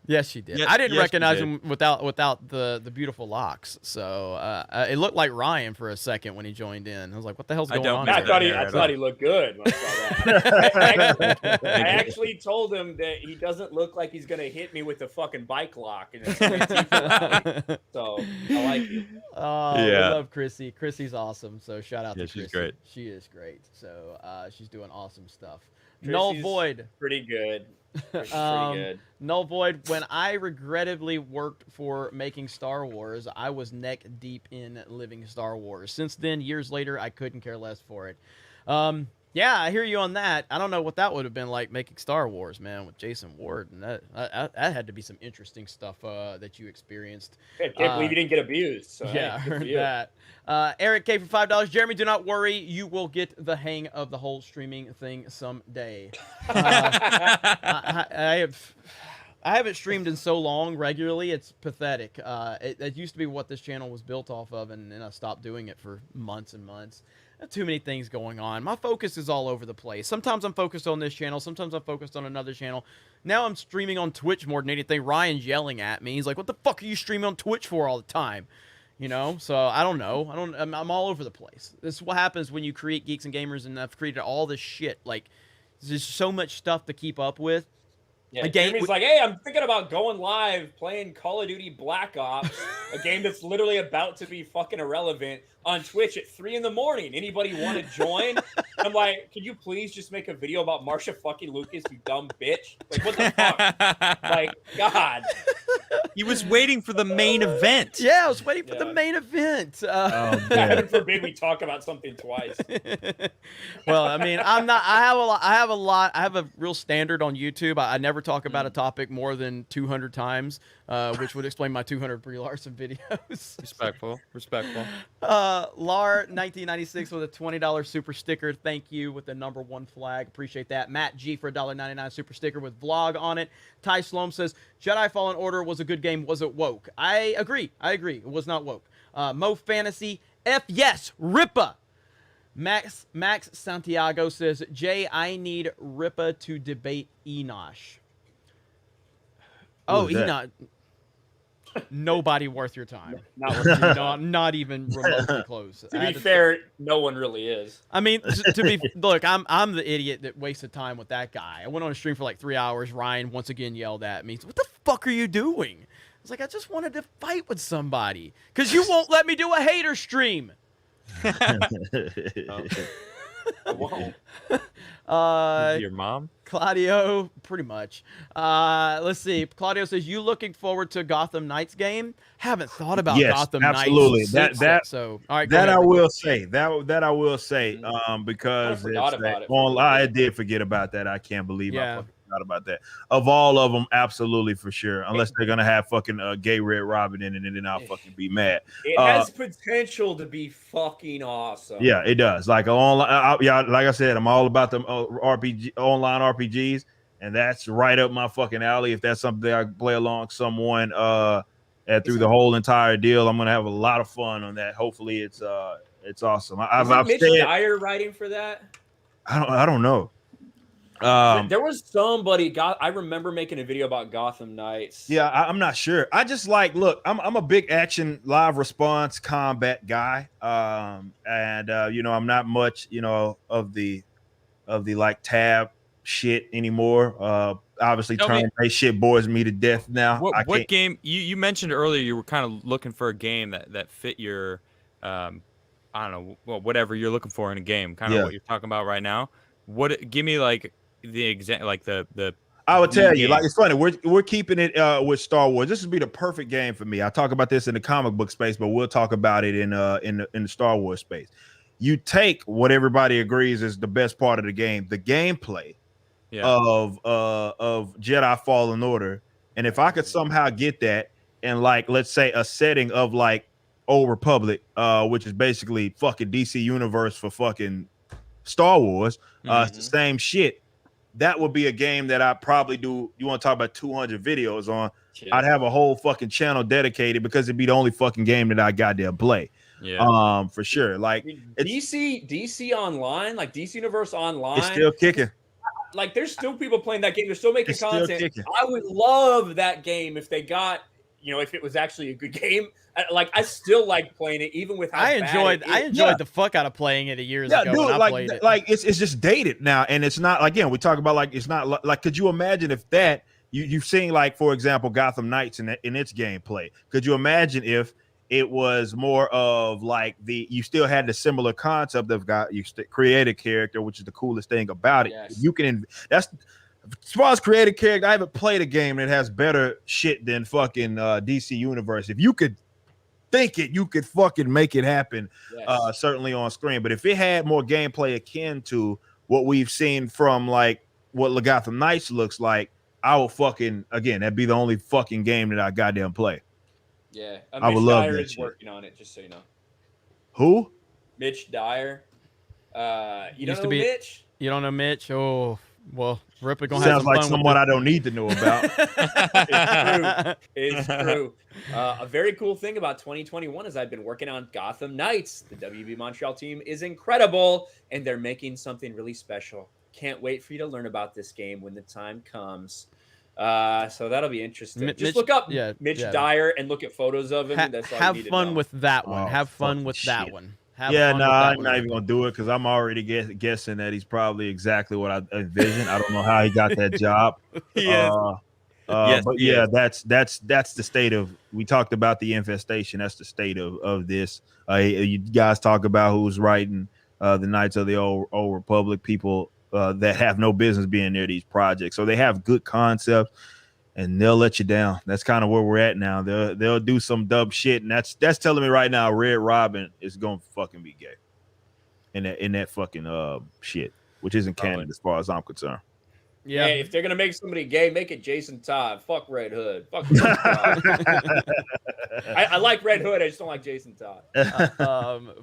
Yes, she did. Yes, I didn't yes, recognize she him without the beautiful locks. So it looked like Ryan for a second when he joined in. I was like, "What the hell's going on?" I thought he looked good when I saw that. I actually told him that he doesn't look like he's gonna hit me with a fucking bike lock. And so I like it. Oh, I love Chrissy. Chrissy's awesome. So shout out to Chrissy. She's great. She is great. So she's doing awesome stuff. Chrissy's Null Void. Pretty good. Pretty good. Null Void, when I regrettably worked for making Star Wars, I was neck deep in living Star Wars. Since then, years later, I couldn't care less for it. Yeah, I hear you on that. I don't know what that would have been like making Star Wars, man, with Jason Ward. And that had to be some interesting stuff that you experienced. I can't believe you didn't get abused. So, yeah, I heard that. Eric K for $5. Jeremy, do not worry. You will get the hang of the whole streaming thing someday. I haven't streamed in so long regularly. It's pathetic. It used to be what this channel was built off of, and then I stopped doing it for months and months. Too many things going on. My focus is all over the place. Sometimes I'm focused on this channel. Sometimes I'm focused on another channel. Now I'm streaming on Twitch more than anything. Ryan's yelling at me. He's like, "What the fuck are you streaming on Twitch for all the time?" You know? So I don't know. I'm all over the place. This is what happens when you create Geeks and Gamers, and I've created all this shit. Like, there's so much stuff to keep up with. Yeah, Jamie's like, "Hey, I'm thinking about going live playing Call of Duty Black Ops, a game that's literally about to be fucking irrelevant, on Twitch at 3 in the morning. Anybody want to join?" I'm like, "Could you please just make a video about Marsha fucking Lucas, you dumb bitch? Like, what the fuck? Like, God." He was waiting for the main event. Yeah, I was waiting for the main event. Heaven forbid we talk about something twice. Well, I mean, I'm not. I have a real standard on YouTube. I never talk about a topic more than 200 times, which would explain my 200 Brie Larson videos. Respectful. Lar 1996 with a $20 super sticker. Thank you with the #1 flag. Appreciate that. Matt G for a $1.99 super sticker with vlog on it. Ty Sloan says Jedi Fallen Order was a good game. Was it woke? I agree. It was not woke. Mo Fantasy. F yes. Rippa. Max Santiago says, Jay, I need Rippa to debate Enosh. Oh, Enosh. Nobody worth your time. Not even remotely close. To be fair, no one really is. I mean, look, I'm the idiot that wasted time with that guy. I went on a stream for like 3 hours. Ryan once again yelled at me. What the fuck are you doing? I was like, I just wanted to fight with somebody because you won't let me do a hater stream. Your mom? Claudio, pretty much. Let's see. Claudio says, you looking forward to Gotham Knights game? Haven't thought about Gotham absolutely. Knights. All right, that I will say. That I will say. Because I did forget about that. I can't believe I fucking forgot about that. Of all of them, absolutely for sure. Unless they're gonna have fucking gay Red Robin in it, and then I'll fucking be mad. It has potential to be fucking awesome. Yeah, it does. Like online, like I said, I'm all about them online RPGs, and that's right up my fucking alley. If that's something I play along someone through the whole entire deal, I'm gonna have a lot of fun on that. Hopefully, it's awesome. I've Mitch said, Dyer writing for that. I don't know. There was somebody I remember making a video about Gotham Knights. Yeah, I'm not sure. I just look, I'm a big action live response combat guy. I'm not much, of the like tab shit anymore. obviously Tell me- turn-based shit bores me to death now. What game you mentioned earlier? You were kind of looking for a game that fit your, I don't know, well, whatever you're looking for in a game. Kind of Yeah. what you're talking about right now. Give me like the example, like the. I would tell you, game. like, it's funny. We're keeping it with Star Wars. This would be the perfect game for me. I talk about this in the comic book space, but we'll talk about it in the Star Wars space. You take what everybody agrees is the best part of the game, the gameplay of Jedi Fallen Order, and if I could somehow get that in, like, let's say a setting of like Old Republic, which is basically fucking DC Universe for fucking Star Wars, it's the same shit. That would be a game that I probably do. You want to talk about 200 videos on? Yeah. I'd have a whole fucking channel dedicated because it'd be the only fucking game that I goddamn play. Yeah. For sure. Like DC Online, like DC Universe Online, it's still kicking. Like there's still people playing that game. They're still making It's still content. kicking. I would love that game if they got, if it was actually a good game. Like I still like playing it, even with how I bad enjoyed the fuck out of playing it years ago. Dude, when I played it. like it's just dated now, and it's not. Again, we talk about like it's not like. Could you imagine if that you've seen, like, for example, Gotham Knights in its gameplay? Could you imagine if it was more of like you still had the similar concept of you create a character, which is the coolest thing about it. Yes. You can that's. As far as creative character, I haven't played a game that has better shit than fucking DC Universe. If you could think it, you could fucking make it happen. Yes. Certainly on screen. But if it had more gameplay akin to what we've seen from like what Gotham Knights looks like, I will fucking, again, that'd be the only fucking game that I goddamn play. Yeah, I would Mitch love Dyer that is shit. working on it, just so you know. Who? Mitch Dyer. You Used don't to know be- Mitch? You don't know Mitch? Oh, well, Ripper gonna have Sounds some like fun someone with I don't need to know about. It's true. A very cool thing about 2021 is I've been working on Gotham Knights. The WB Montreal team is incredible, and they're making something really special. Can't wait for you to learn about this game when the time comes. So that'll be interesting. Just Mitch- look up yeah, Mitch yeah. Dyer and look at photos of him. That's all you have need to fun know. with that one. Oh, have fun fucking with that shit. one. Have Yeah, fun no, with that I'm one, not even Ripper. gonna do it because I'm already guessing that he's probably exactly what I envisioned. I don't know how he got that job. Yes. Yes, But he yeah, is. that's the state of. We talked about the infestation. That's the state of this. You guys talk about who's writing the Knights of the Old Republic. People that have no business being near these projects. So they have good concepts, and they'll let you down. That's kind of where we're at now. They'll do some dumb shit, and that's telling me right now Red Robin is gonna fucking be gay in that fucking shit, which isn't canon as far as I'm concerned. Yeah, if they're gonna make somebody gay, make it Jason Todd. Fuck Red Hood. Fuck Jason Todd. I like Red Hood. I just don't like Jason Todd.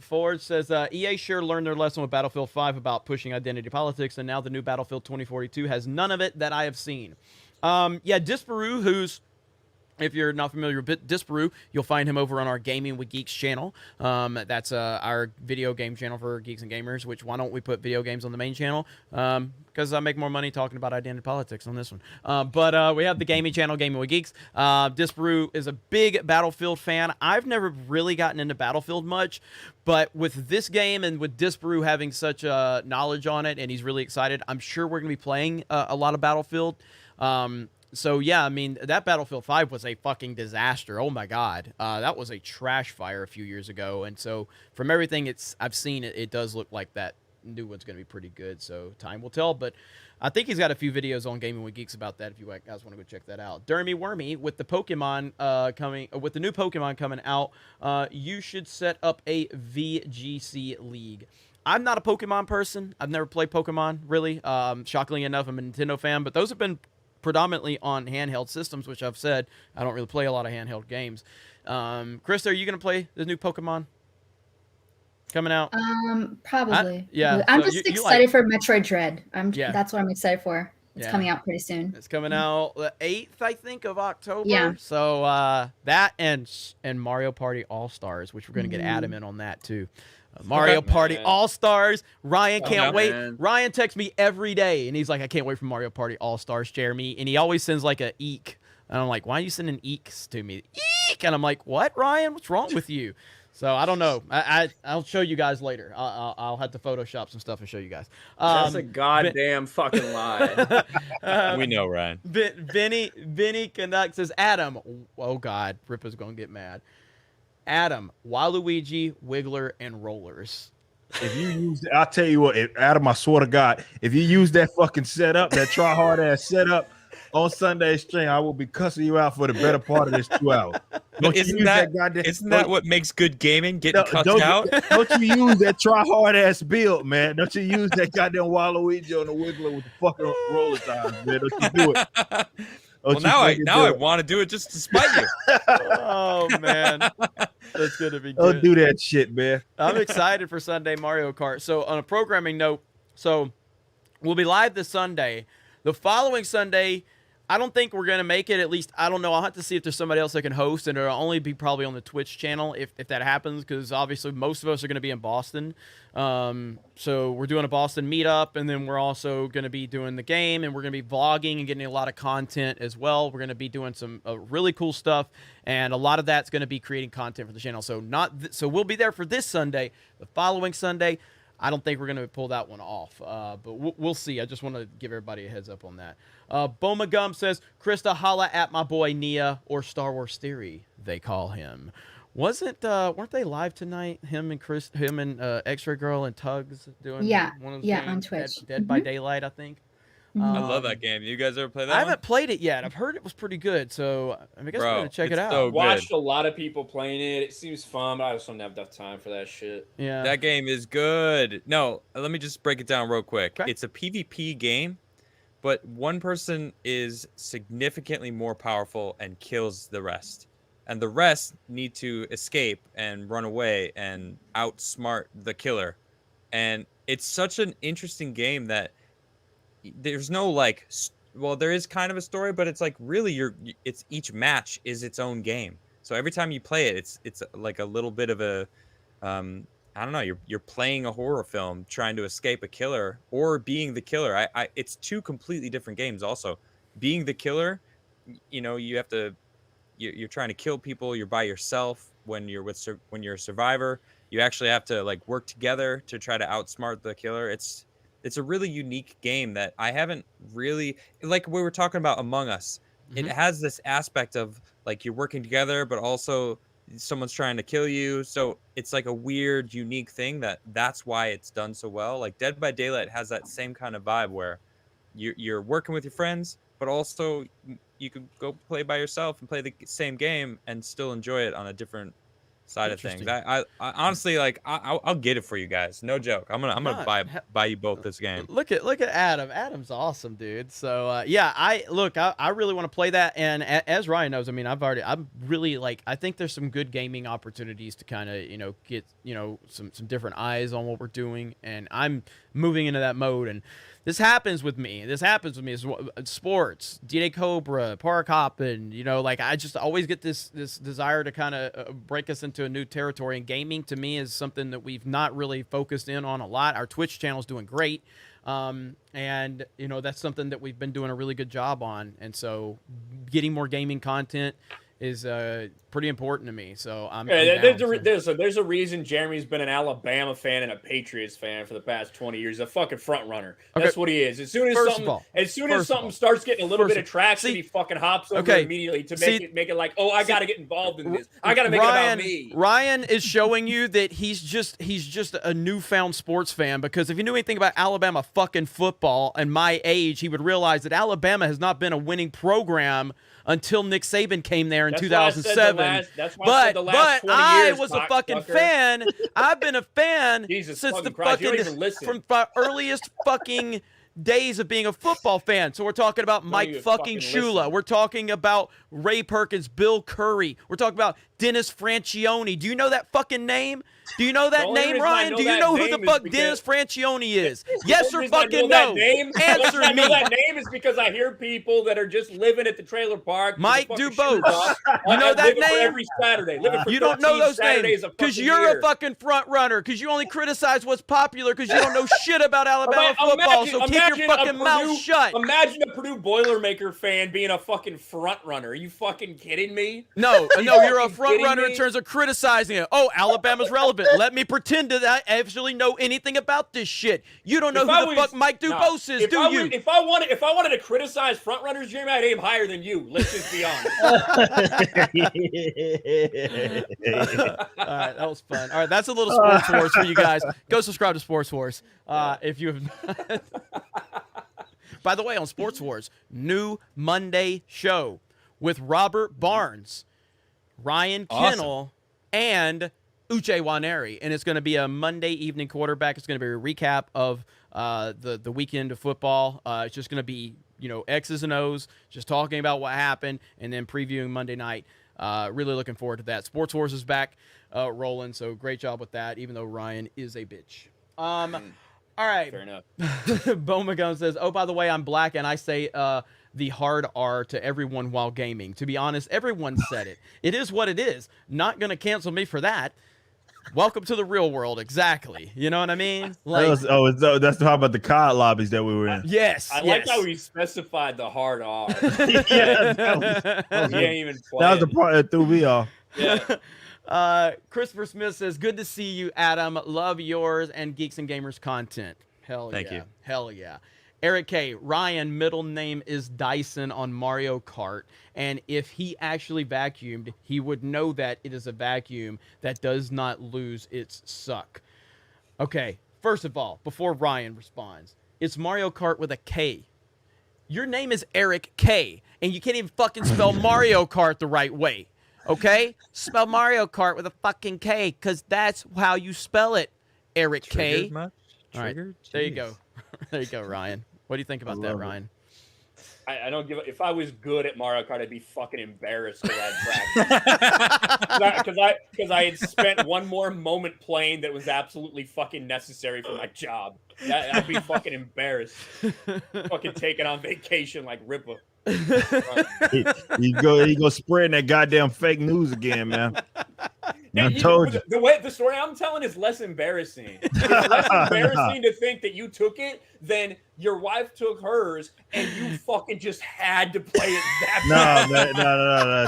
Ford says EA sure learned their lesson with Battlefield 5 about pushing identity politics, and now the new Battlefield 2042 has none of it that I have seen. Yeah, Disparu, who's, if you're not familiar with Disparu, you'll find him over on our Gaming with Geeks channel. That's our video game channel for Geeks and Gamers, which why don't we put video games on the main channel? Because I make more money talking about identity politics on this one. But we have the gaming channel, Gaming with Geeks. Disparu is a big Battlefield fan. I've never really gotten into Battlefield much, but with this game and with Disparu having such knowledge on it, and he's really excited, I'm sure we're going to be playing a lot of Battlefield. So, yeah, I mean, that Battlefield 5 was a fucking disaster. Oh, my God. That was a trash fire a few years ago. And so, from everything I've seen, it does look like that new one's going to be pretty good. So, time will tell. But I think he's got a few videos on Gaming with Geeks about that if you guys want to go check that out. Dermy Wormy, with the Pokemon with the new Pokemon coming out, you should set up a VGC league. I'm not a Pokemon person. I've never played Pokemon, really. Shockingly enough, I'm a Nintendo fan. But those have been predominantly on handheld systems, which I've said I don't really play a lot of handheld games. Chris, are you going to play the new Pokemon coming out? Probably. Yeah, I'm so just you excited for Metroid Dread. Yeah. That's what I'm excited for. It's Yeah. coming out pretty soon. It's coming out the 8th, I think, of October. Yeah. So that and Mario Party All-Stars, which we're going to get Adam in on that too. Mario Party All-Stars. Ryan can't wait. Man. Ryan texts me every day, and he's like, I can't wait for Mario Party All-Stars, Jeremy. And he always sends like a eek. And I'm like, why are you sending eeks to me? Eek! And I'm like, what, Ryan? What's wrong with you? So I don't know. I'll show you guys later. I'll have to Photoshop some stuff and show you guys. That's a goddamn fucking lie. We know, Ryan. Vinny Canuck says, Adam. Oh God, Rippa's gonna get mad. Adam, Waluigi, Wiggler, and Rollers. If you use, I'll tell you what, Adam, I swear to God, if you use that fucking setup, that try hard ass setup on Sunday stream, I will be cussing you out for the better part of this 2 hours. Isn't that what makes good gaming? Getting cussed out? Don't you use that try hard ass build, man? Don't you use that goddamn Waluigi on the Wiggler with the fucking roller tires, man? Don't you do it? Well, now I want to do it just to spite you. Oh man, that's gonna be good. Don't do that shit, man. I'm excited for Sunday Mario Kart. So on a programming note, so we'll be live this Sunday. The following Sunday, I don't think we're gonna make it. At least I don't know. I'll have to see if there's somebody else that can host, and it'll only be probably on the Twitch channel if that happens, because obviously most of us are gonna be in Boston. So we're doing a Boston meetup, and then we're also gonna be doing the game, and we're gonna be vlogging and getting a lot of content as well. We're gonna be doing some really cool stuff, and a lot of that's gonna be creating content for the channel. So so we'll be there for this Sunday. The following Sunday, I don't think we're going to pull that one off, but we'll see. I just want to give everybody a heads up on that. Boma Gum says, Krista, holla at my boy Nia, or Star Wars Theory, they call him. Weren't they live tonight? Him and X-Ray Girl and Tugs doing one of the games? On Twitch. Dead by Daylight, I think. I love that game. You guys ever play that? I haven't played it yet. I've heard it was pretty good, so I guess we're gonna check it out. So watched a lot of people playing it. It seems fun, but I just don't have enough time for that shit. Yeah, that game is good. No, let me just break it down real quick. Okay. It's a PvP game, but one person is significantly more powerful and kills the rest, and the rest need to escape and run away and outsmart the killer. And it's such an interesting game that there's no there is kind of a story, but it's like really it's each match is its own game. So every time you play it, it's like a little bit of a I don't know, you're playing a horror film trying to escape a killer or being the killer. It's two completely different games. Also, being the killer, you have to you're trying to kill people. You're by yourself. When you're a survivor, you actually have to work together to try to outsmart the killer. It's a really unique game that I haven't really, like we were talking about Among Us. Mm-hmm. It has this aspect of you're working together, but also someone's trying to kill you. So it's like a weird, unique thing that's why it's done so well. Like Dead by Daylight has that same kind of vibe where you're working with your friends, but also you could go play by yourself and play the same game and still enjoy it on a different side of things. I honestly I'll get it for you guys. No joke. I'm gonna buy you both this game. Look at Adam. Adam's awesome, dude. So I really want to play that. And as Ryan knows, I mean, I'm really I think there's some good gaming opportunities to kind of get some different eyes on what we're doing, and I'm moving into that mode. And this happens with me. Sports, D-Day Cobra, Park Hoppin', I just always get this desire to kind of break us into a new territory. And gaming, to me, is something that we've not really focused in on a lot. Our Twitch channel is doing great. And, that's something that we've been doing a really good job on. And so getting more gaming content is pretty important to me. So there's a reason Jeremy's been an Alabama fan and a Patriots fan for the past 20 years. A fucking front runner. That's what he is. As soon as something starts getting a little bit of traction, he fucking hops over immediately to make it like, oh, I got to get involved in this. I got to make it about me. Ryan is showing you that he's just a newfound sports fan, because if you knew anything about Alabama fucking football and my age, he would realize that Alabama has not been a winning program until Nick Saban came there in 2007. But I was a fucking fan. I've been a fan since from the earliest fucking days of being a football fan. So we're talking about Mike fucking Shula. We're talking about Ray Perkins, Bill Curry. We're talking about Dennis Franchione. Do you know that fucking name? Do you know that name, Ryan? Do you know who the fuck Dennis Franchione is? Yes or fucking no? Answer me. I know that name is because I hear people that are just living at the trailer park. Mike, do both. You know that name? Every Saturday. You don't know those names because you're a fucking front runner, because you only criticize what's popular because you don't know shit about Alabama football, so keep your fucking mouth shut. Imagine a Purdue Boilermaker fan being a fucking front runner. Are you fucking kidding me? No, you're a front front runner in me? terms of criticizing it. Oh, Alabama's relevant. Let me pretend that I actually know anything about this shit. You don't know who the fuck Mike Dubose is, do you? If I wanted to criticize front runners, Jeremy, I'd aim higher than you. Let's just be honest. All right, that was fun. All right, that's a little Sports Wars for you guys. Go subscribe to Sports Wars if you have not. By the way, on Sports Wars, new Monday show with Robert Barnes, Ryan Kennel, and Uche Waneri. And it's going to be a Monday evening quarterback. It's going to be a recap of the weekend of football. It's just going to be, X's and O's, just talking about what happened and then previewing Monday night. Really looking forward to that. Sports Wars is back rolling, so great job with that, even though Ryan is a bitch. All right. Fair enough. Bomagone says, oh, by the way, I'm black, and I say the hard R to everyone while gaming. To be honest, everyone said it. It is what it is. Not going to cancel me for that. Welcome to the real world. Exactly. You know what I mean? That's how about the COD lobbies that we were in. Yes. I like how we specified the hard R. That was the part that threw me off. Yeah. Christopher Smith says, good to see you, Adam. Love yours and Geeks and Gamers content. Thank you. Hell yeah. Eric K. Ryan, middle name is Dyson on Mario Kart. And if he actually vacuumed, he would know that it is a vacuum that does not lose its suck. Okay, first of all, before Ryan responds, it's Mario Kart with a K. Your name is Eric K. And you can't even fucking spell Mario Kart the right way. Okay? Spell Mario Kart with a fucking K, because that's how you spell it, Eric K. Much? All right, there you go. There you go, Ryan. What do you think about that, Ryan? I don't give a, if I was good at Mario Kart, I'd be fucking embarrassed for that track. Because I had spent one more moment playing that was absolutely fucking necessary for my job. I'd be fucking embarrassed. Fucking taking on vacation like Ripper. You go spreading that goddamn fake news again, man. I told you. The story I'm telling is less embarrassing. It's less embarrassing to think that you took it than your wife took hers and you fucking just had to play it that bad. No.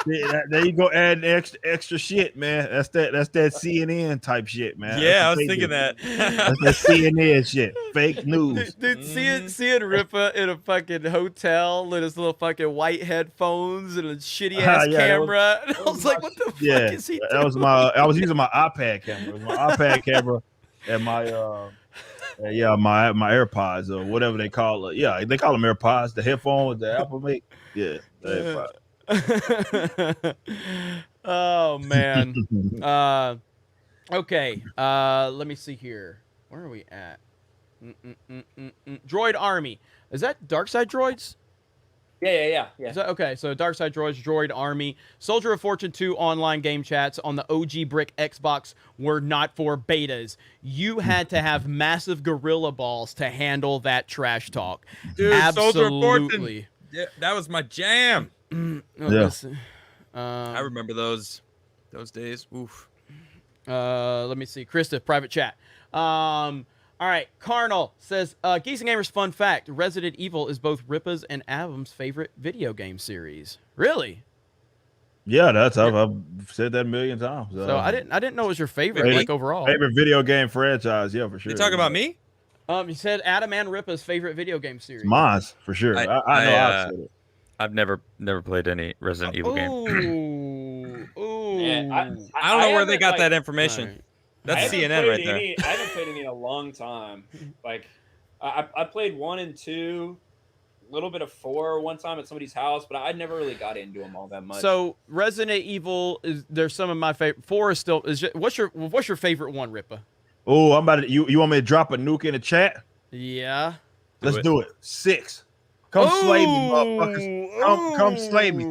See, there you go, adding extra shit, man. That's that CNN type shit, man. Yeah, I was thinking that. That's that CNN shit. Fake news. Dude, seeing Rippa in a fucking hotel with his little fucking white headphones and a shitty ass camera. And I was like, what the fuck is he doing? I was using my iPad camera. It was my iPad camera and my my AirPods or whatever they call it. Yeah, they call them AirPods, the headphones that Apple make. Yeah, the AirPods. Oh man. Okay. Let me see here. Where are we at? Droid Army. Is that Darkside Droids? Yeah. Is that, okay, so Darkside Droids, Droid Army, Soldier of Fortune 2 online game chats on the OG brick Xbox were not for betas. You had to have massive gorilla balls to handle that trash talk. Dude, absolutely. Soldier of Fortune. Yeah, that was my jam. I remember those days. Oof. Let me see. Krista, private chat. All right, Carnal says, Geeks and Gamers fun fact, Resident Evil is both Rippa's and Adam's favorite video game series. Really? Yeah, I've said that a million times. So I didn't know it was your favorite, overall. Favorite video game franchise, yeah, for sure. You talking about me? You said Adam and Rippa's favorite video game series. Mine's, for sure. I know I've said it. I've never played any Resident Evil game. Ooh. Yeah, I don't know where they got that information. Right. That's CNN right there. I haven't played any in a long time. Like, I played 1 and 2, a little bit of 4 one time at somebody's house, but I never really got into them all that much. So Resident Evil there's some of my favorite. 4 is still what's your favorite one, Rippa? Oh, I'm about to. You want me to drop a nuke in the chat? Yeah. Let's do it. 6. Come slay me, motherfuckers. Come slay me.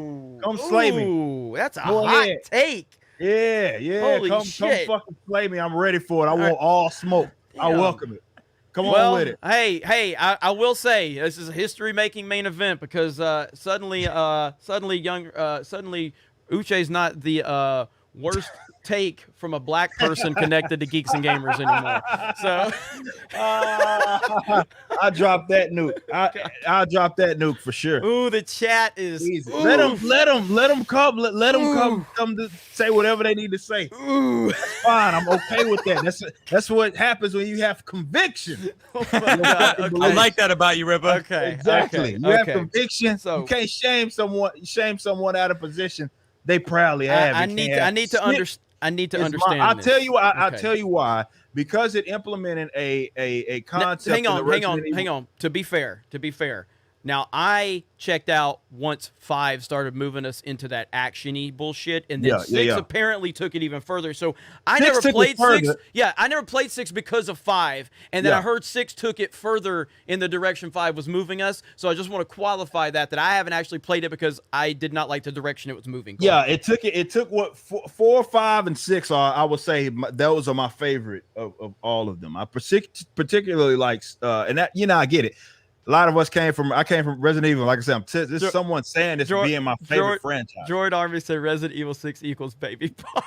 Come slay me. That's a hot take. Yeah. Holy come fucking play me. I'm ready for it. I want all smoke. Damn. I welcome it. Come on with it. Hey, I will say this is a history-making main event because suddenly Uche's not the worst take from a black person connected to Geeks and Gamers anymore. So I dropped that nuke. I'll drop that nuke for sure. Ooh, the chat is easy. Let them come to say whatever they need to say. Ooh. That's fine. I'm okay with that. That's what happens when you have conviction. I like that about you, Ripper. Okay, exactly. Okay. You have conviction. So you can't shame someone out of position they proudly have. I need to understand. I'll tell you why. I'll tell you why. Because it implemented a concept. Hang on. To be fair. Now, I checked out once 5 started moving us into that action-y bullshit, and then 6 apparently took it even further. So I never played 6. Yeah, I never played 6 because of 5, and then I heard 6 took it further in the direction 5 was moving us. So I just want to qualify that I haven't actually played it because I did not like the direction it was moving. It took what 4, 5, and 6 are. I would say those are my favorite of all of them. I particularly like, and that I get it. A lot of us came from Resident Evil. Like I said, this is someone saying this being my favorite franchise. Jordan Army said Resident Evil 6 equals baby part.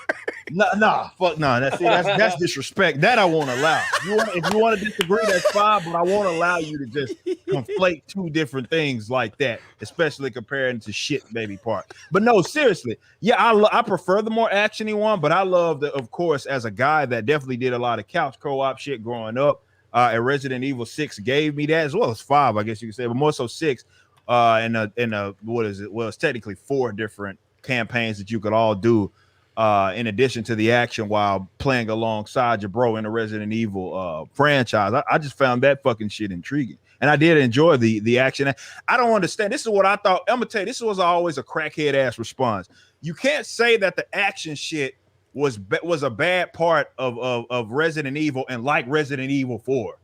Fuck no. That's disrespect. That I won't allow. If you want to disagree, that's fine. But I won't allow you to just conflate 2 different things like that, especially comparing to shit baby part. But no, seriously, I prefer the more actiony one. But I love of course, as a guy that definitely did a lot of couch co-op shit growing up. And Resident Evil 6 gave me that, as well as 5, I guess you could say, but more so 6. What is it? Well, it's technically 4 different campaigns that you could all do in addition to the action while playing alongside your bro in the Resident Evil franchise. I just found that fucking shit intriguing, and I did enjoy the action. I don't understand. This is what I thought. I'm gonna tell you, this was always a crackhead ass response. You can't say that the action shit was a bad part of Resident Evil and like Resident Evil 4.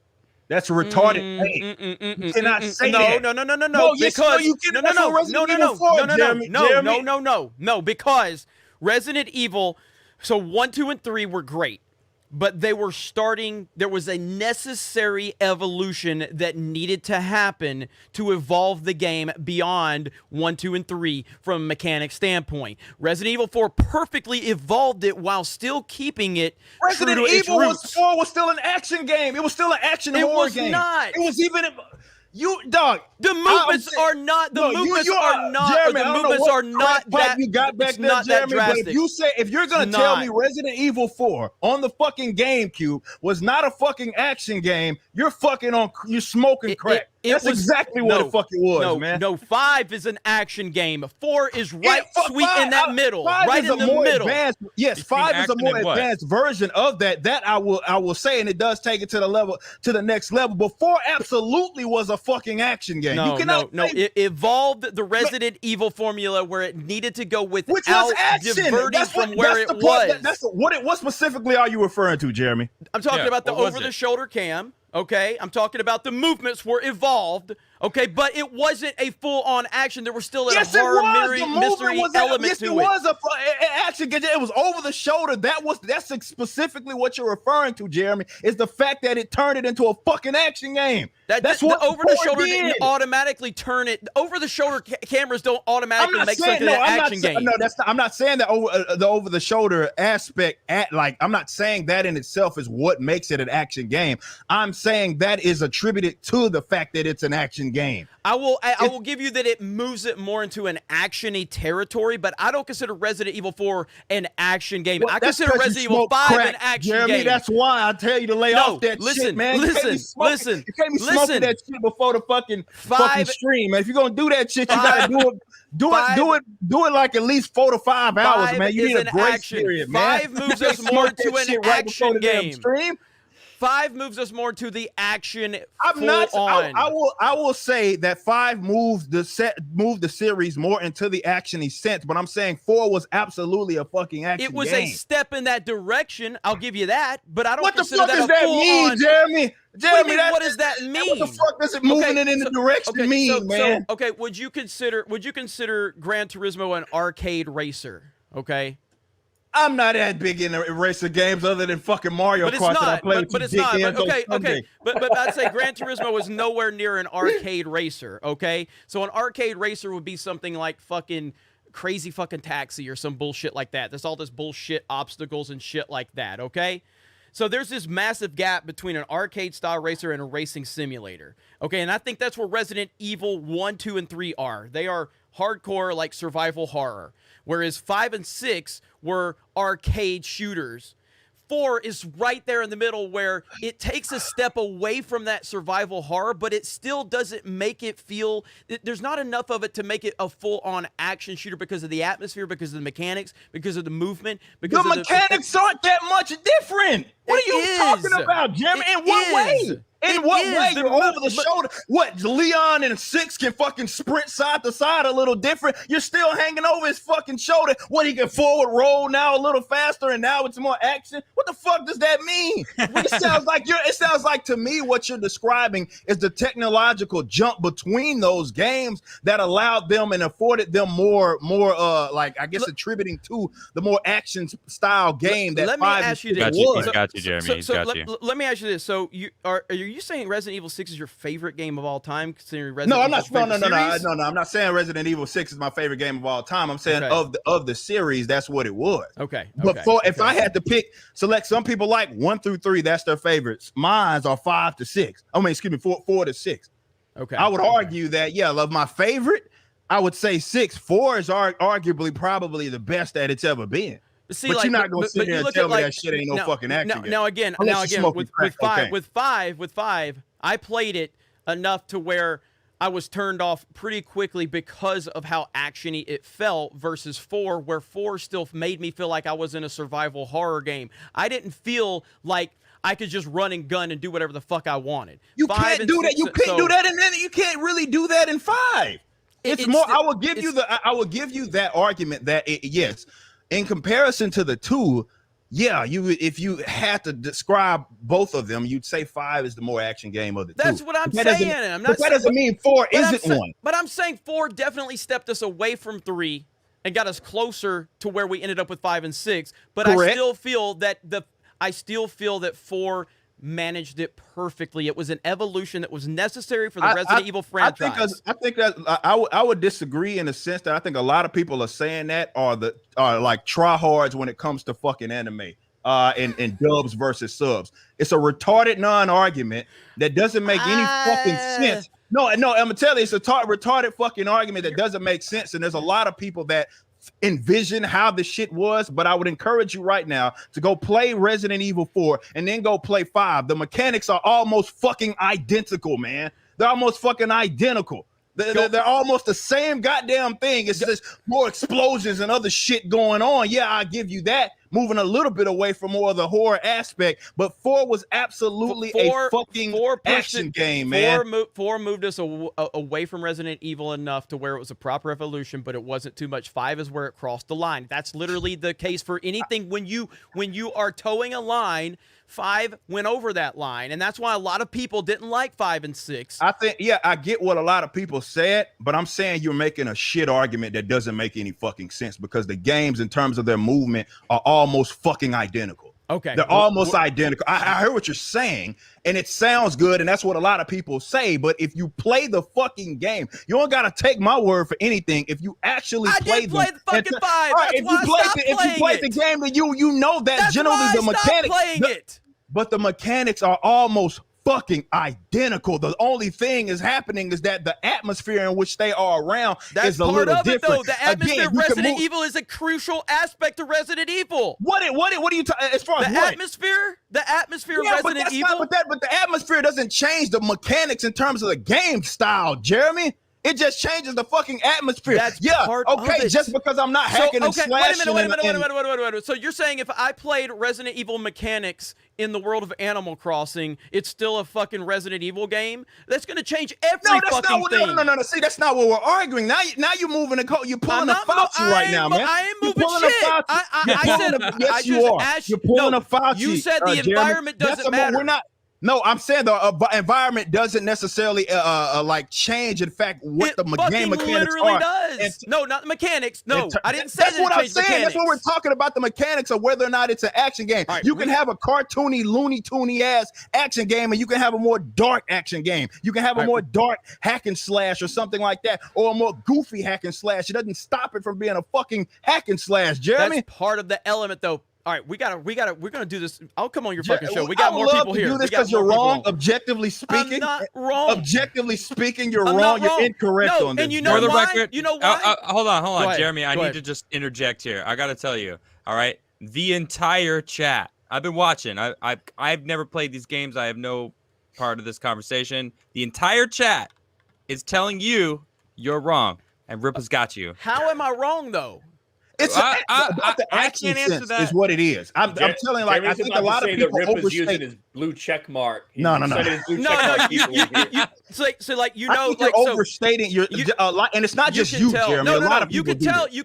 That's a retarded thing. You cannot say that. No, because Resident Evil, so 1, 2, and 3 were great. But there was a necessary evolution that needed to happen to evolve the game beyond 1, 2, and 3 from a mechanic standpoint. Resident Evil 4 perfectly evolved it while still keeping it Resident true to Evil its roots. 4 was still an action game. It was still an action horror game. It was not. It was even... dog. The movements are not. The movements are not. Jeremy, the movements are not that. You got back there, not Jeremy. that But if you're gonna tell me Resident Evil 4 on the fucking GameCube was not a fucking action game, you're smoking crack. That's exactly what the fuck it was, man. No, 5 is an action game. 4 is sweet in that middle. 5 right is in the more middle. Advanced, yes, 5 is a more advanced version of that. That I will say, and it does take it to the next level. But 4 absolutely was a fucking action game. It evolved the Resident Evil formula where it needed to go without which was action. Diverting from where it was. What specifically are you referring to, Jeremy? I'm talking about the over-the-shoulder cam. Okay, I'm talking about the movements were evolved. Okay, but it wasn't a full-on action. There was still a horror mystery element to it. Yes, it was an action. It was over the shoulder. That's specifically what you're referring to, Jeremy. Is the fact that it turned it into a fucking action game. That's what over the shoulder didn't automatically turn it. Over the shoulder cameras don't automatically make something an action game. No, I'm not saying that over the shoulder aspect. I'm not saying that in itself is what makes it an action game. I'm saying that is attributed to the fact that it's an action game. I will give you that it moves it more into an action-y territory, but I don't consider Resident Evil 4 an action game. I consider Resident Evil 5 an action game. That's why I tell you to lay off that shit, man. Listen. You can't be smoking that shit before the fucking stream, man. If you're gonna do that shit, you gotta do it like at least 4 to 5 hours, man. You need a grace period, man. 5 moves us more to an action game. 5 moves us more to the action. I will say that 5 moved the series more into the actiony sense, but I'm saying 4 was absolutely a fucking action game. It was a step in that direction. I'll give you that, but I don't what consider the fuck does that mean, Jeremy? What does that mean? What the fuck does it moving it in the direction mean, man? Would you consider Gran Turismo an arcade racer? Okay. I'm not that big into racer games other than fucking Mario Kart that I played. But it's not. Okay. But I'd say Gran Turismo is nowhere near an arcade racer. Okay, so an arcade racer would be something like fucking crazy fucking taxi or some bullshit like that. There's all this bullshit obstacles and shit like that, okay? So there's this massive gap between an arcade-style racer and a racing simulator, okay? And I think that's where Resident Evil 1, 2, and 3 are. They are hardcore, like, survival horror, whereas 5 and 6 were arcade shooters. 4 is right there in the middle where it takes a step away from that survival horror, but it still doesn't make it feel... There's not enough of it to make it a full-on action shooter because of the atmosphere, because of the mechanics, because of the movement, because the mechanics aren't that much different. What are you talking about, Jeremy? In what way? In what way? You're over the shoulder. What, Leon and 6 can fucking sprint side to side a little different? You're still hanging over his fucking shoulder. What, he can forward roll now a little faster and now it's more action? What the fuck does that mean? It sounds like to me what you're describing is the technological jump between those games that allowed them and afforded them more like, I guess, attributing to the more action style game that let me 5 ask you and 6 this. was. He's got you, Jeremy. He's got you. Let me ask you this. So are you saying Resident Evil 6 is your favorite game of all time, considering Resident Evil? No, I'm not saying Resident Evil 6 is my favorite game of all time. I'm saying of the series, that's what it was. Okay. But if I had to select, some people like 1 through 3, that's their favorites. Mine are 5 to 6. I mean, excuse me, 4 to 6. Okay. I would argue that, of my favorite, I would say 6. 4 is arguably probably the best that it's ever been. See, but like, you're not gonna sit here and tell me like, that shit ain't no fucking action game. Now again, with five, I played it enough to where I was turned off pretty quickly because of how actiony it felt versus 4, where 4 still made me feel like I was in a survival horror game. I didn't feel like I could just run and gun and do whatever the fuck I wanted. You can't do that. You can't do that, and then you can't really do that in 5. It's more. I will give you that argument that yes. In comparison to the 2, if you had to describe both of them, you'd say 5 is the more action game of the 2. That's what I'm saying. That doesn't mean 4 isn't one. But I'm saying 4 definitely stepped us away from 3 and got us closer to where we ended up with 5 and 6. But Correct. I still feel that 4 managed it perfectly. It was an evolution that was necessary for the Resident Evil franchise. I think that I would disagree in the sense that I think a lot of people are saying that are like tryhards when it comes to fucking anime and dubs versus subs. It's a retarded non-argument that doesn't make any fucking sense. No, I'm gonna tell you, it's a retarded fucking argument that doesn't make sense. And there's a lot of people that envision how the shit was, but I would encourage you right now to go play Resident Evil 4 and then go play 5. The mechanics are almost fucking identical, man. They're almost fucking identical. They're almost the same goddamn thing. It's just more explosions and other shit going on. Yeah, I'll give you that. Moving a little bit away from more of the horror aspect, but 4 was absolutely a fucking action game, man. 4 moved us away from Resident Evil enough to where it was a proper evolution, but it wasn't too much. 5 is where it crossed the line. That's literally the case for anything. When you are towing a line, 5 went over that line, and that's why a lot of people didn't like 5 and 6. I think, I get what a lot of people said, but I'm saying you're making a shit argument that doesn't make any fucking sense because the games, in terms of their movement, are almost fucking identical. Okay. They're almost identical. I heard what you're saying, and it sounds good, and that's what a lot of people say, but if you play the fucking game, you don't got to take my word for anything. If you actually play the fucking 5. Right, if you play the game, then you know that that's generally the mechanics. But the mechanics are almost fucking identical. The only thing is happening is that the atmosphere in which they are around is a little different. Though. The atmosphere of Resident Evil is a crucial aspect of Resident Evil. What are you talking as far as the what? The atmosphere of Resident Evil? But the atmosphere doesn't change the mechanics in terms of the game style, Jeremy. It just changes the fucking atmosphere. That's part of it. Just because I'm not hacking and slashing. Wait a minute. So you're saying if I played Resident Evil mechanics in the world of Animal Crossing, it's still a fucking Resident Evil game? That's going to change every fucking thing. No. See, that's not what we're arguing. Now you're moving you're pulling a Fauci right now, man. I ain't moving shit. Yes, you are. You're pulling a Fauci. You said the environment doesn't matter. No, I'm saying the environment doesn't necessarily like change. In fact, what the game mechanics literally are. does. No, not the mechanics. No, I didn't say that's that what it I'm changed saying. mechanics. That's what we're talking about. The mechanics of whether or not it's an action game. Right, you can have a cartoony, Looney Toony ass action game, and you can have a more dark action game. You can have a more dark hack and slash or something like that, or a more goofy hack and slash. It doesn't stop it from being a fucking hack and slash, Jeremy. That's part of the element, though. All right, we're gonna do this. I'll come on your fucking show. We I got would more love people to here. do this We got because you're more people wrong. on. Objectively speaking, I'm not wrong. Objectively speaking, you're I'm wrong. not wrong. You're incorrect No, on this. and you know For the why? record, You know why? Hold on, Go ahead. Jeremy. I Go need ahead. to just interject here. I gotta tell you. All right, the entire chat. I've been watching. I've never played these games. I have no part of this conversation. The entire chat is telling you you're wrong, and Ripa's got you. How am I wrong though? It's about the action can't answer sense that. is what it is. I'm telling like I Jeremy's think about a lot to of say people that Rip is using overstate. his blue check mark. No. No, so like you I know, think like you're so, overstating your and it's not just can you, tell. Jeremy. No, a lot no, of you people could do tell. that. You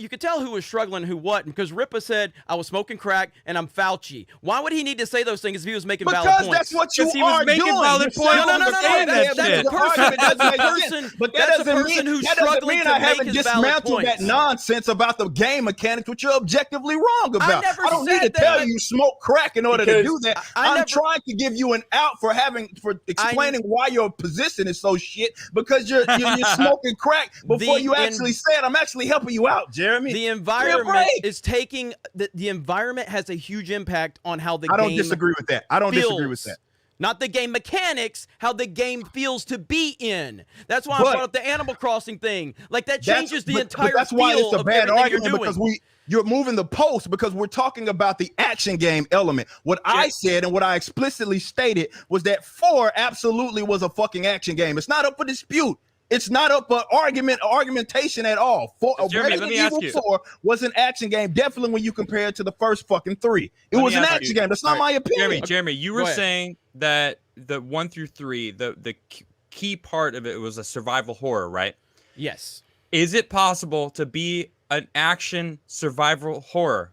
could tell who was struggling, who wasn't, because Ripa said I was smoking crack and I'm Fauci. Why would he need to say those things if he was making valid Because points? that's what you he was are making doing. valid You're points. saying No. that That's shit. a person. That's a person. But That's that a doesn't person mean who's that doesn't struggling mean to I make haven't his valid dismantled that points. nonsense about the game mechanics, which you're objectively wrong about. never I don't need to said that. tell you smoke crack in order to do that. I'm never- trying to give you an out for explaining why your position is so shit because you're smoking crack before you actually said. I'm actually helping you out, Jeremy. The environment is taking the environment has a huge impact on how the game. I don't disagree with that. I don't disagree with that. Not the game mechanics, how the game feels to be in. That's why I But- brought up the Animal Crossing thing. Like that changes the but entire that's why feel it's a of bad everything you're argument doing. because you're moving the post because we're talking about the action game element. What I said and what I explicitly stated was that 4 absolutely was a fucking action game. It's not up for dispute. It's not up for argumentation at all. Jeremy, let me ask you. 4 was an action game, definitely when you compare it to the first fucking 3. It was an action game. That's not my opinion. Jeremy, you were saying that the 1 through 3, the key part of it was a survival horror, right? Yes. Is it possible to be an action survival horror?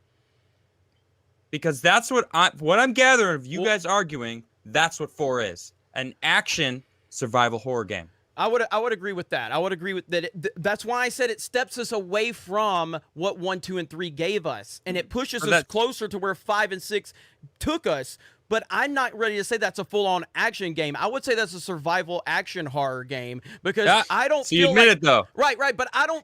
Because that's what I'm gathering of you guys arguing. That's what 4 is, an action survival horror game. I would agree with that. I would agree with that. That's why I said it steps us away from what 1, 2, and 3 gave us, and it pushes us closer to where 5 and 6 took us. But I'm not ready to say that's a full-on action game. I would say that's a survival action horror game because I don't. So you admit it though, right? But I don't.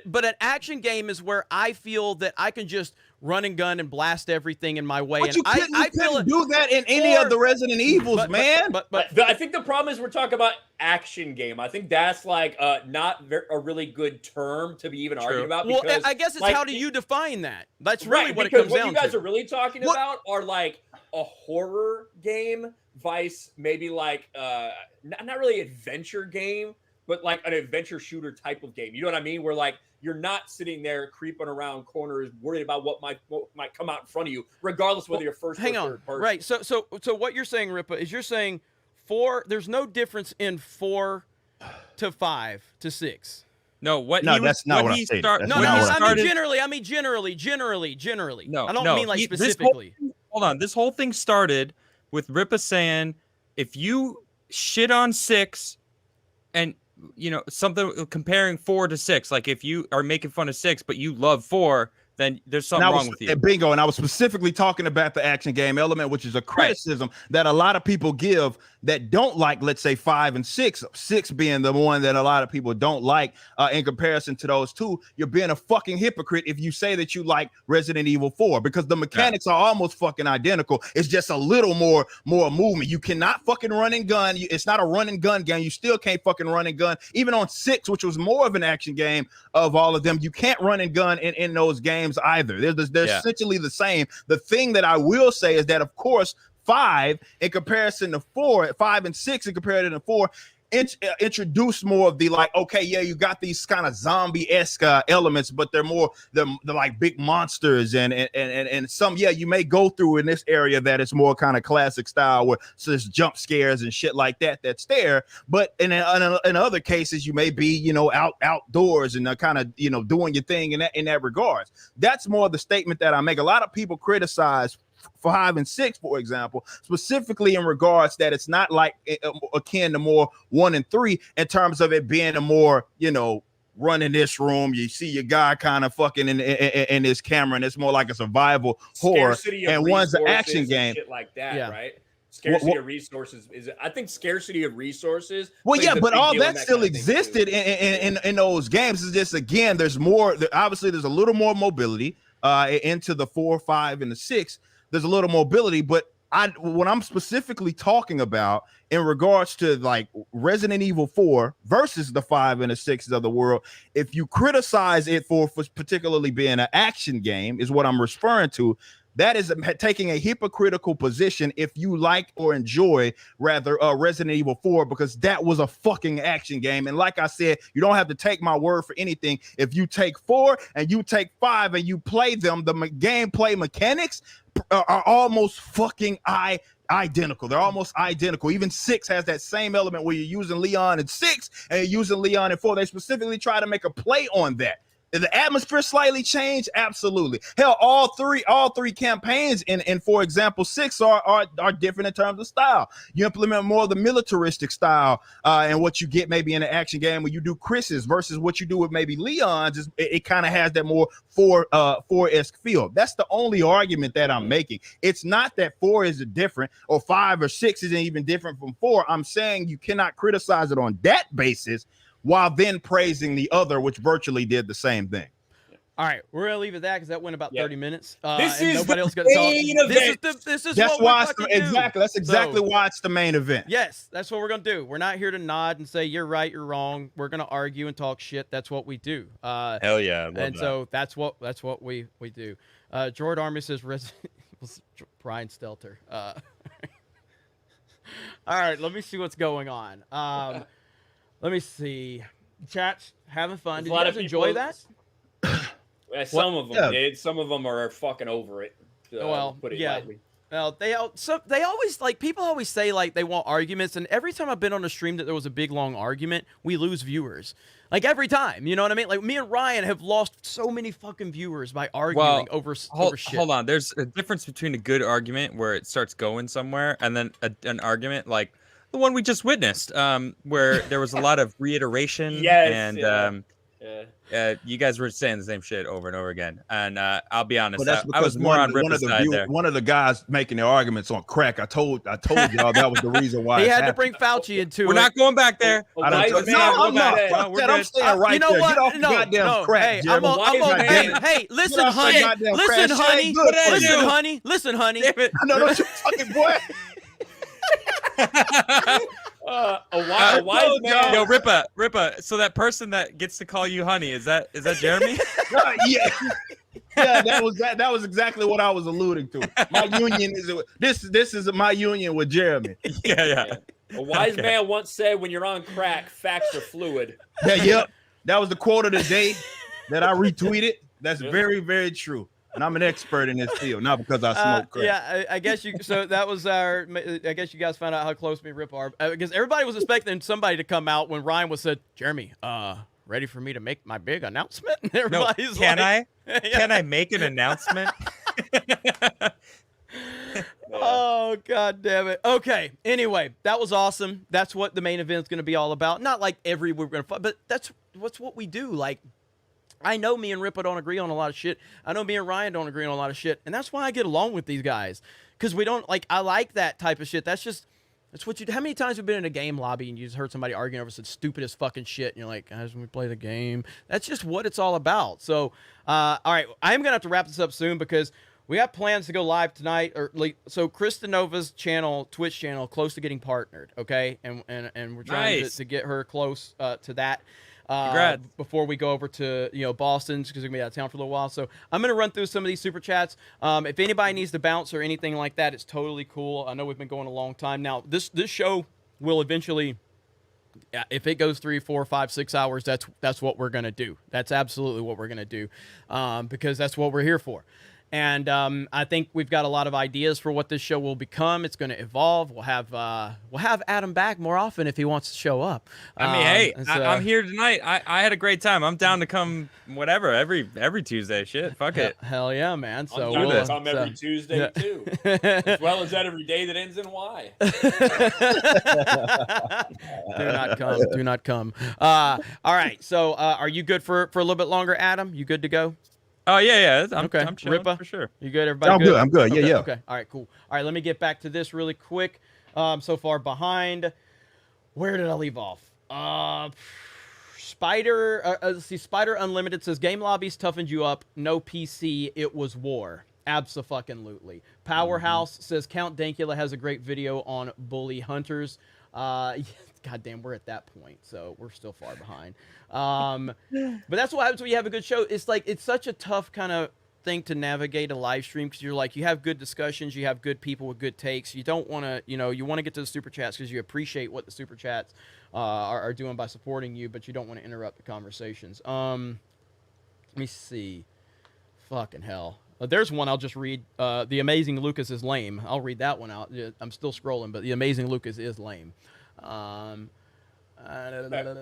But an action game is where I feel that I can just run and gun and blast everything in my way. But and you couldn't, I feel do that in any of the Resident Evils, man. But I think the problem is we're talking about action game. I think that's like not a really good term to be even arguing about. Well, Because, I guess it's like, how do you define that? That's really what it because comes what down you guys to. are really talking about are like a horror game, vice maybe like not really adventure game, but like an adventure shooter type of game. You know what I mean? Where like you're not sitting there creeping around corners, worried about what might come out in front of you, regardless of whether you're first or third person. Right. So what you're saying, Ripa, is you're saying 4. There's no difference in 4 to 5 to 6. No, that's not what I said. I mean generally. No, I don't mean like specifically. Hold on. This whole thing started with Ripa saying, if you shit on 6 and something comparing 4 to 6, like if you are making fun of 6 but you love 4, then there's something wrong with you. Bingo. And I was specifically talking about the action game element, which is a criticism that a lot of people give that don't like, let's say 5 and 6, 6 being the one that a lot of people don't like in comparison to those 2. You're being a fucking hypocrite if you say that you like Resident Evil 4 because the mechanics are almost fucking identical. It's just a little more movement. You cannot fucking run and gun. It's not a run and gun game. You still can't fucking run and gun. Even on 6, which was more of an action game of all of them, you can't run and gun in those games either. They're essentially the same. The thing that I will say is that, of course, 5 in comparison to 4, 5 and 6 in comparison to 4, introduce more of the like, okay, yeah, you got these kind of zombie-esque elements, but they're more the like big monsters and some, you may go through in this area that is more kind of classic style where so there's jump scares and shit like that's there. But in other cases, you may be, outdoors and kind of, doing your thing in that regards. That's more the statement that I make. A lot of people criticize 5 and 6, for example, specifically in regards that it's not like akin to more 1 and 3 in terms of it being a more, you know, run in this room, you see your guy kind of fucking in this camera, and it's more like a survival horror, and one's an action game, shit like that, right? Scarcity of resources is, I think, scarcity of resources. Well, yeah, but all that still existed in those games. Is just, again, there's more. Obviously, there's a little more mobility into the 4, 5, and the 6. There's a little mobility, but what I'm specifically talking about in regards to like Resident Evil 4 versus the 5 and the 6s of the world, if you criticize it for particularly being an action game, is what I'm referring to. That is taking a hypocritical position if you like or enjoy rather Resident Evil 4, because that was a fucking action game. And like I said, you don't have to take my word for anything. If you take 4 and you take 5 and you play them, the gameplay mechanics are almost fucking identical. They're almost identical. Even 6 has that same element where you're using Leon in 6 and you're using Leon in 4. They specifically try to make a play on that. Did the atmosphere slightly change? Absolutely. Hell, all three campaigns in for example 6 are different in terms of style. You implement more of the militaristic style and what you get maybe in an action game when you do Chris's versus what you do with maybe Leon's. It kind of has that more 4-esque feel. That's the only argument that I'm making. It's not that 4 is different or 5 or 6 isn't even different from 4. I'm saying you cannot criticize it on that basis while then praising the other, which virtually did the same thing. All right, we're gonna leave it at that because that went about 30 minutes. This and is nobody the else got to talk. main event. This is That's what why we're fucking exactly. That's exactly So, why it's the main event. yes, that's what we're gonna do. We're not here to nod and say you're right, you're wrong. We're gonna argue and talk shit. That's what we do. Hell yeah, I love and that. so that's what we do. Jordan Army says Resident Evil. Brian Stelter. All right, let me see what's going on. Let me see. Chat's having fun. Did you guys enjoy that? Yeah, some of them did. Some of them are fucking over it. Well, put it yeah. lightly. Well, they always like, people always say like they want arguments, and every time I've been on a stream that there was a big long argument, we lose viewers. Like every time, you know what I mean? Like me and Ryan have lost so many fucking viewers by arguing over shit. Hold on. There's a difference between a good argument where it starts going somewhere and then an argument like the one we just witnessed, where there was a lot of reiteration. You guys were saying the same shit over and over again. And I'll be honest, I was more on Ripper's side there. One of the guys making the arguments on crack. I told y'all that was the reason why he had to bring Fauci into it. We're not going back there. I'm staying right you know there. what? Get off the goddamn crack, Hey, listen, honey. Listen, honey. No, don't you fucking boy. A wise man. Yo, Rippa. So that person that gets to call you honey, is that Jeremy? Yeah, that was exactly what I was alluding to. My union is this is my union with Jeremy. Yeah. A wise man once said, "When you're on crack, facts are fluid." Yep. That was the quote of the day that I retweeted. That's very, very true. And I'm an expert in this field, not because I smoke crack. Yeah, I guess you. So that was our. I guess you guys found out how close me and Rip are, because everybody was expecting somebody to come out when Ryan was said, "Jeremy, ready for me to make my big announcement?" And everybody's Can I make an announcement? Oh, god damn it. Okay. Anyway, that was awesome. That's what the main event is going to be all about. Not like we're going to fight, but that's what we do. Like, I know me and Rippa don't agree on a lot of shit. I know me and Ryan don't agree on a lot of shit. And that's why I get along with these guys. Because we don't, like, I like that type of shit. That's what you do. How many times have you been in a game lobby and you just heard somebody arguing over some stupidest fucking shit and you're like, guys, when we play the game, that's just what it's all about. So, all right, I'm going to have to wrap this up soon because we have plans to go live tonight. So Krista Nova's channel, Twitch channel, close to getting partnered, okay? And we're trying to get her close to that. Before we go over to Boston's, because we're gonna be out of town for a little while. So I'm gonna run through some of these super chats. If anybody needs to bounce or anything like that, it's totally cool. I know we've been going a long time now. This show will eventually, if it goes 3, 4, 5, 6 hours, that's what we're gonna do. That's absolutely what we're gonna do, because that's what we're here for. And I think we've got a lot of ideas for what this show will become. It's going to evolve. We'll have Adam back more often if he wants to show up. I mean, hey, I'm here tonight. I had a great time. I'm down to come whatever every Tuesday. Shit, fuck it. Hell yeah, man. So I'm down to we'll come every Tuesday too, as well as that every day that ends in Y. Do not come. Do not come. All right. So are you good for a little bit longer, Adam? You good to go? Oh yeah. I'm chilling Ripa, for sure. You good? Everybody I'm good? I'm good. Okay, Yeah. Okay. All right. Cool. All right. Let me get back to this really quick. So far behind. Where did I leave off? Spider. Let's see. Spider Unlimited says game lobbies toughened you up. No PC. It was war. Abso-fucking-lutely. Powerhouse says Count Dankula has a great video on bully hunters. Goddamn, we're at that point, so we're still far behind. But that's what happens when you have a good show. It's like, it's such a tough kind of thing to navigate a live stream because you're like, you have good discussions, you have good people with good takes. You don't want to, you want to get to the super chats because you appreciate what the super chats are doing by supporting you, but you don't want to interrupt the conversations. Let me see. Fucking hell. There's one I'll just read. The Amazing Lucas is lame. I'll read that one out. I'm still scrolling, but The Amazing Lucas is lame.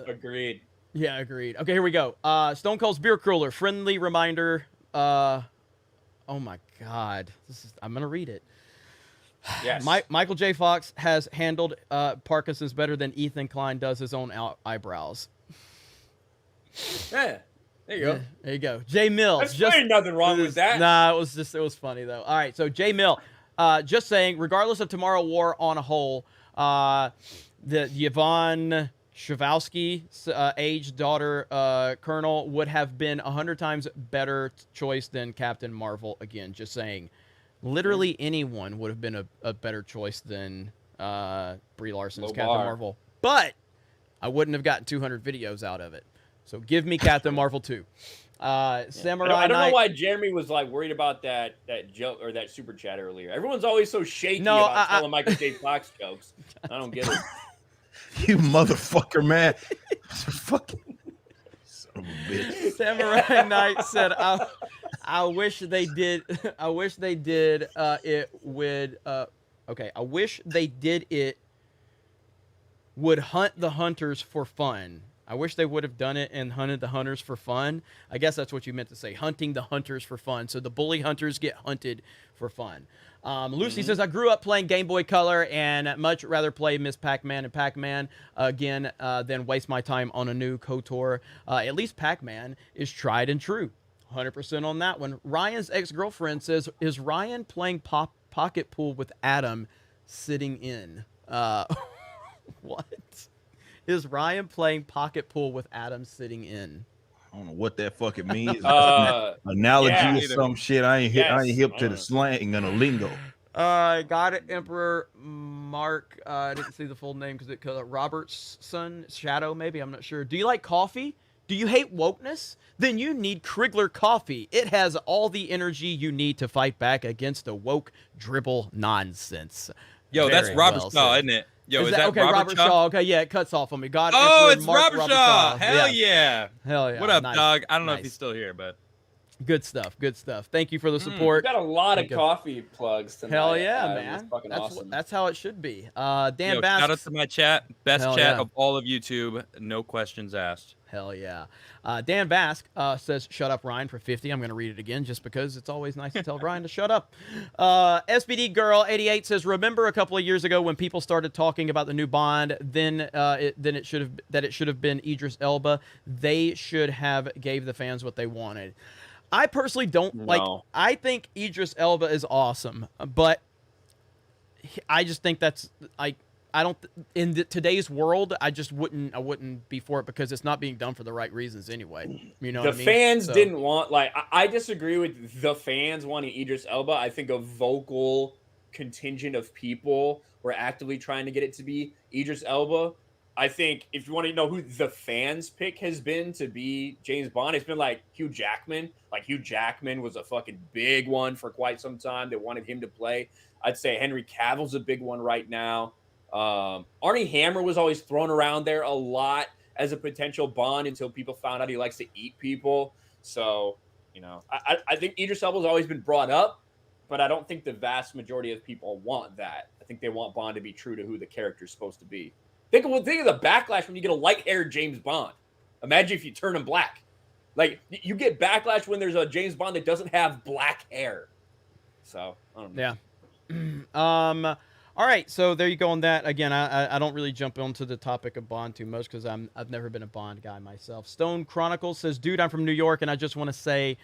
Agreed. Yeah, agreed. Okay, here we go. Stone Cold's Beer Cooler. Friendly reminder. Oh my God. I'm gonna read it. Yes. Michael J. Fox has handled Parkinson's better than Ethan Klein does his own eyebrows. Yeah. There you go. There you go. Jay Mills. Ain't nothing wrong with that. Nah, it was funny though. All right, so Jay Mill, just saying, regardless of Tomorrow War on a whole, the Yvonne Shavowski's aged daughter, Colonel, would have been 100 times better choice than Captain Marvel. Again, just saying, literally anyone would have been a better choice than Brie Larson's Captain Marvel. But I wouldn't have gotten 200 videos out of it. So give me Captain Marvel 2. Samurai I don't know Knight. why Jeremy was like worried about that joke or that super chat earlier. Everyone's always so shaky No, about telling Michael J. Fox jokes. I don't get it. You motherfucker, man. Fucking son of a bitch. Samurai Knight said, I wish they did. I wish they did it would. Okay, I wish they did it would hunt the hunters for fun. I wish they would have done it and hunted the hunters for fun. I guess that's what you meant to say, hunting the hunters for fun. So the bully hunters get hunted for fun. Lucy says, I grew up playing Game Boy Color and much rather play Miss Pac-Man and Pac-Man again than waste my time on a new KOTOR. At least Pac-Man is tried and true. 100% on that one. Ryan's ex-girlfriend says, is Ryan playing pocket pool with Adam sitting in? What? Is Ryan playing pocket pool with Adam sitting in? I don't know what that fucking means. Analogy or some shit. I ain't hip to the slang and the lingo. God Emperor Mark. I didn't see the full name because Robert's son, Shadow, maybe. I'm not sure. Do you like coffee? Do you hate wokeness? Then you need Krigler coffee. It has all the energy you need to fight back against the woke dribble nonsense. Yo, that's Robert Shaw, isn't it? Yo, is that okay? Robert Shaw. Okay, yeah, it cuts off on me. God. Oh, Emperor it's Mark Robert Shaw. Hell yeah. Hell yeah. What up, Nice. dog? I don't know Nice. if he's still here, but good stuff. Good stuff. Thank you for the support. We got a lot of coffee plugs tonight. Hell yeah, man. That's fucking awesome. That's how it should be. Dan Yo, Bass. shout out to my chat. Best Hell chat yeah. of all of YouTube. No questions asked. Hell yeah. Dan Bask says, shut up, Ryan, for 50. I'm going to read it again just because it's always nice to tell Ryan to shut up. SBD Girl 88 says, remember a couple of years ago when people started talking about the new Bond, then it should have been Idris Elba. They should have gave the fans what they wanted. I personally don't like. I think Idris Elba is awesome, but I just think that's like. I don't in today's world. I wouldn't be for it because it's not being done for the right reasons anyway. You know, what I mean? Fans didn't want I disagree with the fans wanting Idris Elba. I think a vocal contingent of people were actively trying to get it to be Idris Elba. I think if you want to know who the fans pick has been to be James Bond, it's been like Hugh Jackman. Like Hugh Jackman was a fucking big one for quite some time. They wanted him to play. I'd say Henry Cavill's a big one right now. Armie Hammer was always thrown around there a lot as a potential Bond until people found out he likes to eat people. So You know, I think Idris Elba's always been brought up, but I don't think the vast majority of people want that. I think they want Bond to be true to who the character's supposed to be. Think of the backlash when you get a light-haired James Bond. Imagine if you turn him black. Like, you get backlash when there's a James Bond that doesn't have black hair. So, I don't know. Yeah. All right, so there you go on that. Again, I don't really jump onto the topic of Bond too much because I've never been a Bond guy myself. Stone Chronicles says, dude, I'm from New York, and I just want to say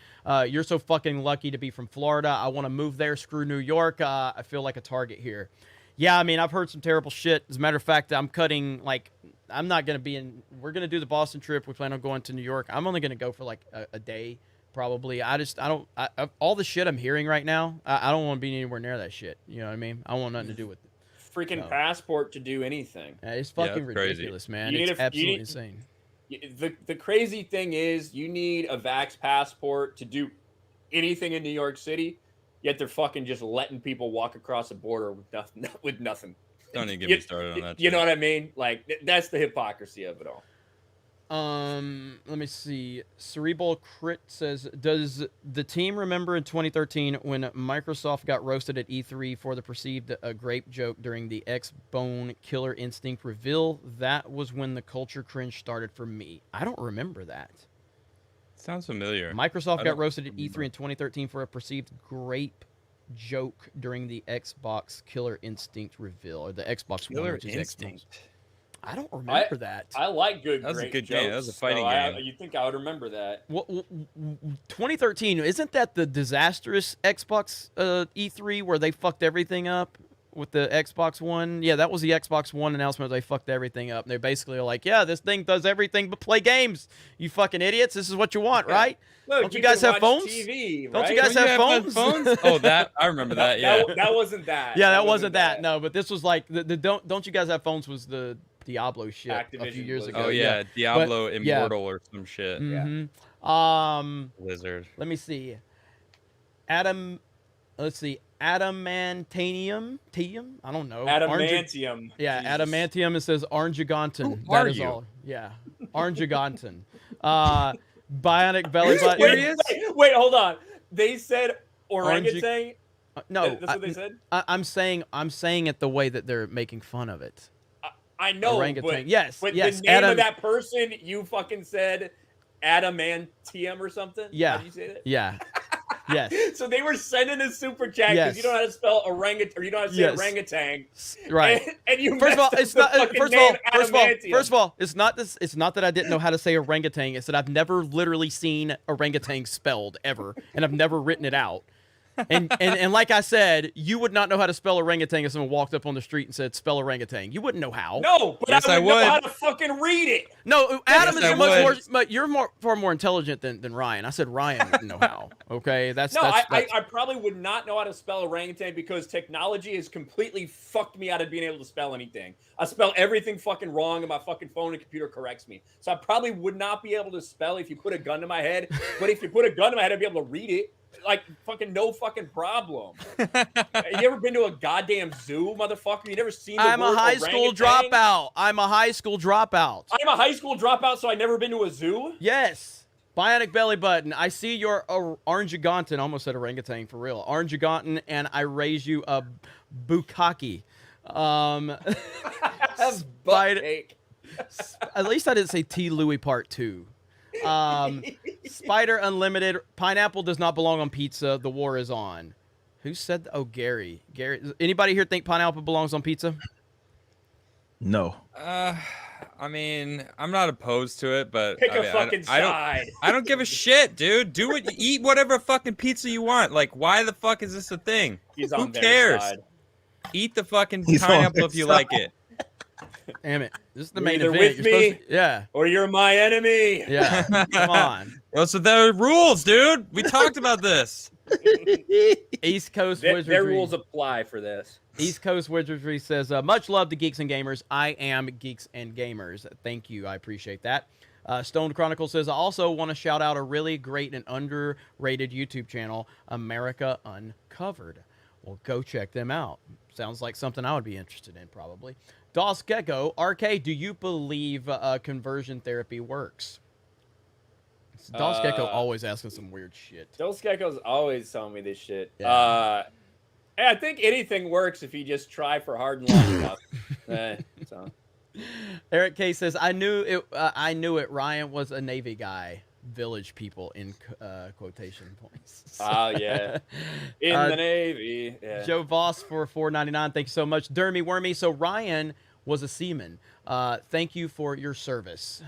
you're so fucking lucky to be from Florida. I want to move there. Screw New York. I feel like a target here. Yeah, I mean, I've heard some terrible shit. As a matter of fact, I'm cutting, like, I'm not going to be in, we're going to do the Boston trip. We plan on going to New York. I'm only going to go for like a day. Probably. I don't, all the shit I'm hearing right now, I don't want to be anywhere near that shit. You know what I mean? I want nothing to do with it. Freaking passport to do anything. It's fucking ridiculous, man. It's absolutely insane. The crazy thing is, you need a vax passport to do anything in New York City, yet they're fucking just letting people walk across the border with nothing. Don't even get me started on that. You know what I mean? Like, that's the hypocrisy of it all. Let me see. Cerebral Crit says, does the team remember in 2013 when Microsoft got roasted at E3 for the perceived grape joke during the X-Bone Killer Instinct reveal? That was when the culture cringe started for me. I don't remember that. Sounds familiar. Microsoft got roasted at E3 in 2013 for a perceived grape joke during the Xbox Killer Instinct reveal, or the Xbox One, which is Xbox. I don't remember that. I like good. That was a good jokes, game. That was a fighting game. You think I would remember that? Well, 2013, isn't that the disastrous Xbox E3 where they fucked everything up with the Xbox One? Yeah, that was the Xbox One announcement. They fucked everything up. And they're basically like, yeah, this thing does everything but play games. You fucking idiots. This is what you want, right? Look, don't you guys have phones? TV, right? Don't you guys have phones? Oh, that I remember that. Yeah, that wasn't that. Yeah, that wasn't that. No, but this was like the don't you guys have phones was the Diablo shit Activision a few years Blizzard. ago. Oh yeah, Diablo Immortal or some shit. Mm-hmm. Blizzard. Let me see. Adamantium. I don't know. Adamantium. Yeah, Jesus. Adamantium. It says Orangeagonton. Who are That is you? all. Yeah, Orangeagonton. Bionic belly button. Wait, hold on. They said orangutan. No, that's what they said. I'm saying it the way that they're making fun of it. I know, Orangutan. but Yes, but yes. the name of that person, you fucking said adamantium or something. Yeah. How did you say that? Yeah. Yes. So they were sending a super chat because Yes. you don't know how to spell orangutan, or you don't know how to say orangutan. Right. And you First of all, messed it's up not. the fucking name adamantium. First of all, it's not this. It's not that I didn't know how to say orangutan. It's that I've never literally seen orangutan spelled ever, and I've never written it out. And like I said, you would not know how to spell orangutan if someone walked up on the street and said spell orangutan. You wouldn't know how. No, but Yes, I I would know would. how to fucking read it. No, Adam Yes, I is much more. would. But you're far more intelligent than Ryan. I said Ryan wouldn't know how. Okay, that's No, that's. I probably would not know how to spell orangutan because technology has completely fucked me out of being able to spell anything. I spell everything fucking wrong, and my fucking phone and computer corrects me. So I probably would not be able to spell if you put a gun to my head. But if you put a gun to my head, I'd be able to read it. Like, fucking no fucking problem. You ever been to a goddamn zoo, motherfucker? You never seen the I'm a word high school orangutan? dropout. I'm a high school dropout. I'm a high school dropout, so I never been to a zoo? Yes. Bionic belly button. I see your orangeagonton. Almost said orangutan for real. Orangeagonton, and I raise you a bukkake. At least I didn't say T. Louis Part 2. Spider Unlimited. Pineapple does not belong on pizza. The war is on. Who said? Oh, Gary. Gary. Anybody here think pineapple belongs on pizza? No. I mean, I'm not opposed to it, but Pick I a mean, fucking side. I don't give a shit, dude. Do it. Eat whatever fucking pizza you want. Like, why the fuck is this a thing? He's Who on their cares? side. Eat the fucking He's on pineapple their if you side. like it. Damn it. This is the You're main either event. with You're me- supposed to, yeah. Or you're my enemy. Yeah. Come on. Those are the rules, dude. We talked about this. East Coast Their Wizardry. rules apply for this. East Coast Wizardry says, much love to Geeks and Gamers. I am Geeks and Gamers. Thank you. I appreciate that. Stone Chronicle says, I also want to shout out a really great and underrated YouTube channel, America Uncovered. Well, go check them out. Sounds like something I would be interested in, probably. Dos Gecko, RK, do you believe conversion therapy works? Dos Gecko always asking some weird shit. Dos Gecko's always telling me this shit. Yeah. Hey, I think anything works if you just try for hard and long enough. So. Eric K says, I knew it. Ryan was a Navy guy. Village people in quotation points. Oh, yeah. In the Navy. Yeah. Joe Voss for $4.99. Thank you so much. Dermy Wormy. So Ryan was a seaman. Thank you for your service.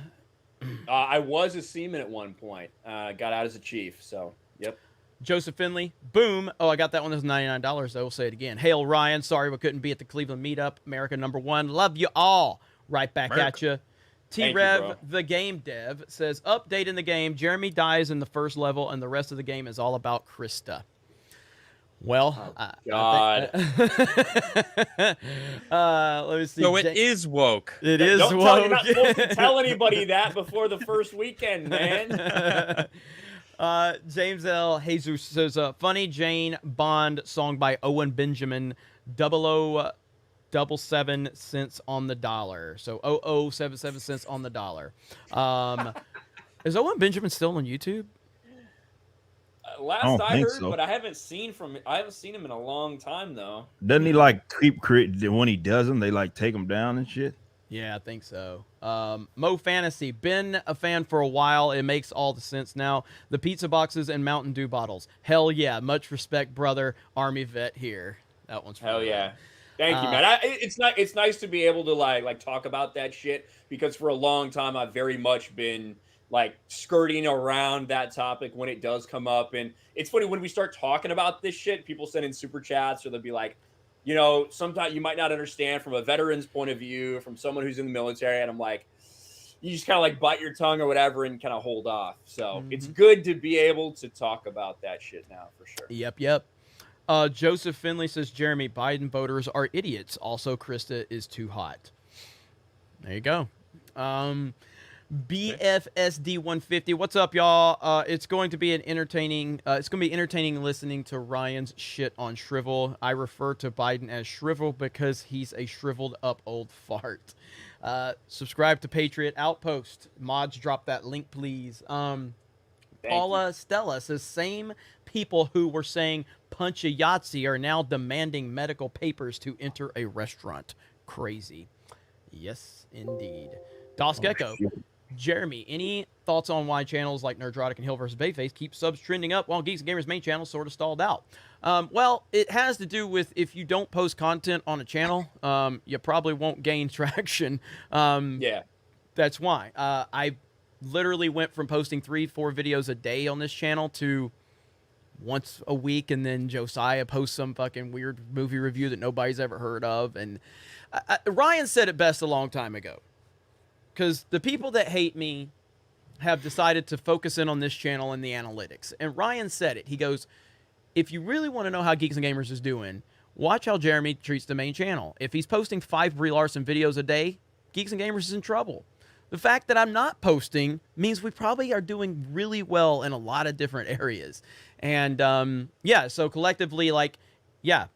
I was a seaman at one point. Got out as a chief. So, yep. Joseph Finley. Boom. Oh, I got that one. That's $99. I will say it again. Hail, Ryan. Sorry we couldn't be at the Cleveland meetup. America #1. Love you all. Right back at you. T-Rev, the game dev, says, update in the game. Jeremy dies in the first level, and the rest of the game is all about Krista. Well, God. Let me see. So it is woke. It is Don't woke. You're not supposed to tell anybody that before the first weekend, man. James L. Jesus says, funny Jane Bond song by Owen Benjamin, 0077 cents on the dollar. So 0077 cents on the dollar. Is Owen Benjamin still on YouTube? Last I heard, so. but I haven't seen him in a long time though. Doesn't he like keep when he does them? They like take him down and shit. Yeah, I think so. Mo Fantasy, been a fan for a while. It makes all the sense now. The pizza boxes and Mountain Dew bottles. Hell yeah. Much respect, brother. Army vet here. That one's for Hell you. yeah. Thank you, man. It's nice to be able to like talk about that shit because for a long time I've very much been like skirting around that topic when it does come up. And it's funny when we start talking about this shit, people send in super chats or they'll be like, you know, sometimes you might not understand from a veteran's point of view, from someone who's in the military. And I'm like, you just kind of like bite your tongue or whatever and kind of hold off. So it's good to be able to talk about that shit now for sure. Yep. Joseph Finley says, Jeremy, Biden voters are idiots. Also, Krista is too hot. There you go. BFSD 150. What's up, y'all? It's going to be entertaining listening to Ryan's shit on Shrivel. I refer to Biden as Shrivel because he's a shriveled up old fart. Subscribe to Patriot Outpost. Mods, drop that link, please. Paula Stella says, same people who were saying punch a Yahtzee are now demanding medical papers to enter a restaurant. Crazy. Yes, indeed. Dos Gecko. Jeremy, any thoughts on why channels like Nerdrotic and Hill vs. Bayface keep subs trending up while Geeks and Gamers main channel sort of stalled out? Well, it has to do with if you don't post content on a channel, you probably won't gain traction. Yeah. That's why. I literally went from posting 3-4 videos a day on this channel to once a week, and then Josiah posts some fucking weird movie review that nobody's ever heard of. And Ryan said it best a long time ago. Because the people that hate me have decided to focus in on this channel and the analytics. And Ryan said it. He goes, if you really want to know how Geeks and Gamers is doing, watch how Jeremy treats the main channel. If he's posting 5 Brie Larson videos a day, Geeks and Gamers is in trouble. The fact that I'm not posting means we probably are doing really well in a lot of different areas. And, yeah, so collectively, like, yeah,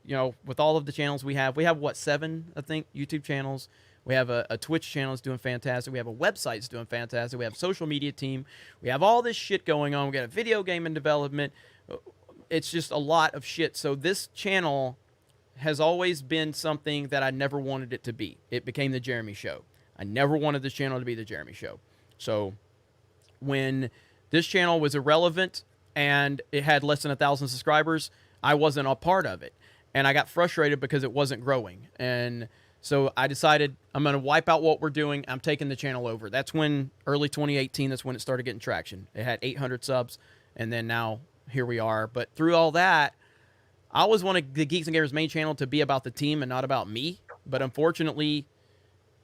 you know, with all of the channels we have, what, 7, I think, YouTube channels. We have a Twitch channel that's doing fantastic. We have a website that's doing fantastic. We have a social media team. We have all this shit going on. We got a video game in development. It's just a lot of shit. So this channel has always been something that I never wanted it to be. It became the Jeremy Show. I never wanted this channel to be the Jeremy Show. So when this channel was irrelevant and it had less than 1,000 subscribers, I wasn't a part of it. And I got frustrated because it wasn't growing. And so I decided I'm going to wipe out what we're doing. I'm taking the channel over. That's when, early 2018, that's when it started getting traction. It had 800 subs, and then now here we are. But through all that, I always wanted the Geeks and Gamers main channel to be about the team and not about me. But unfortunately,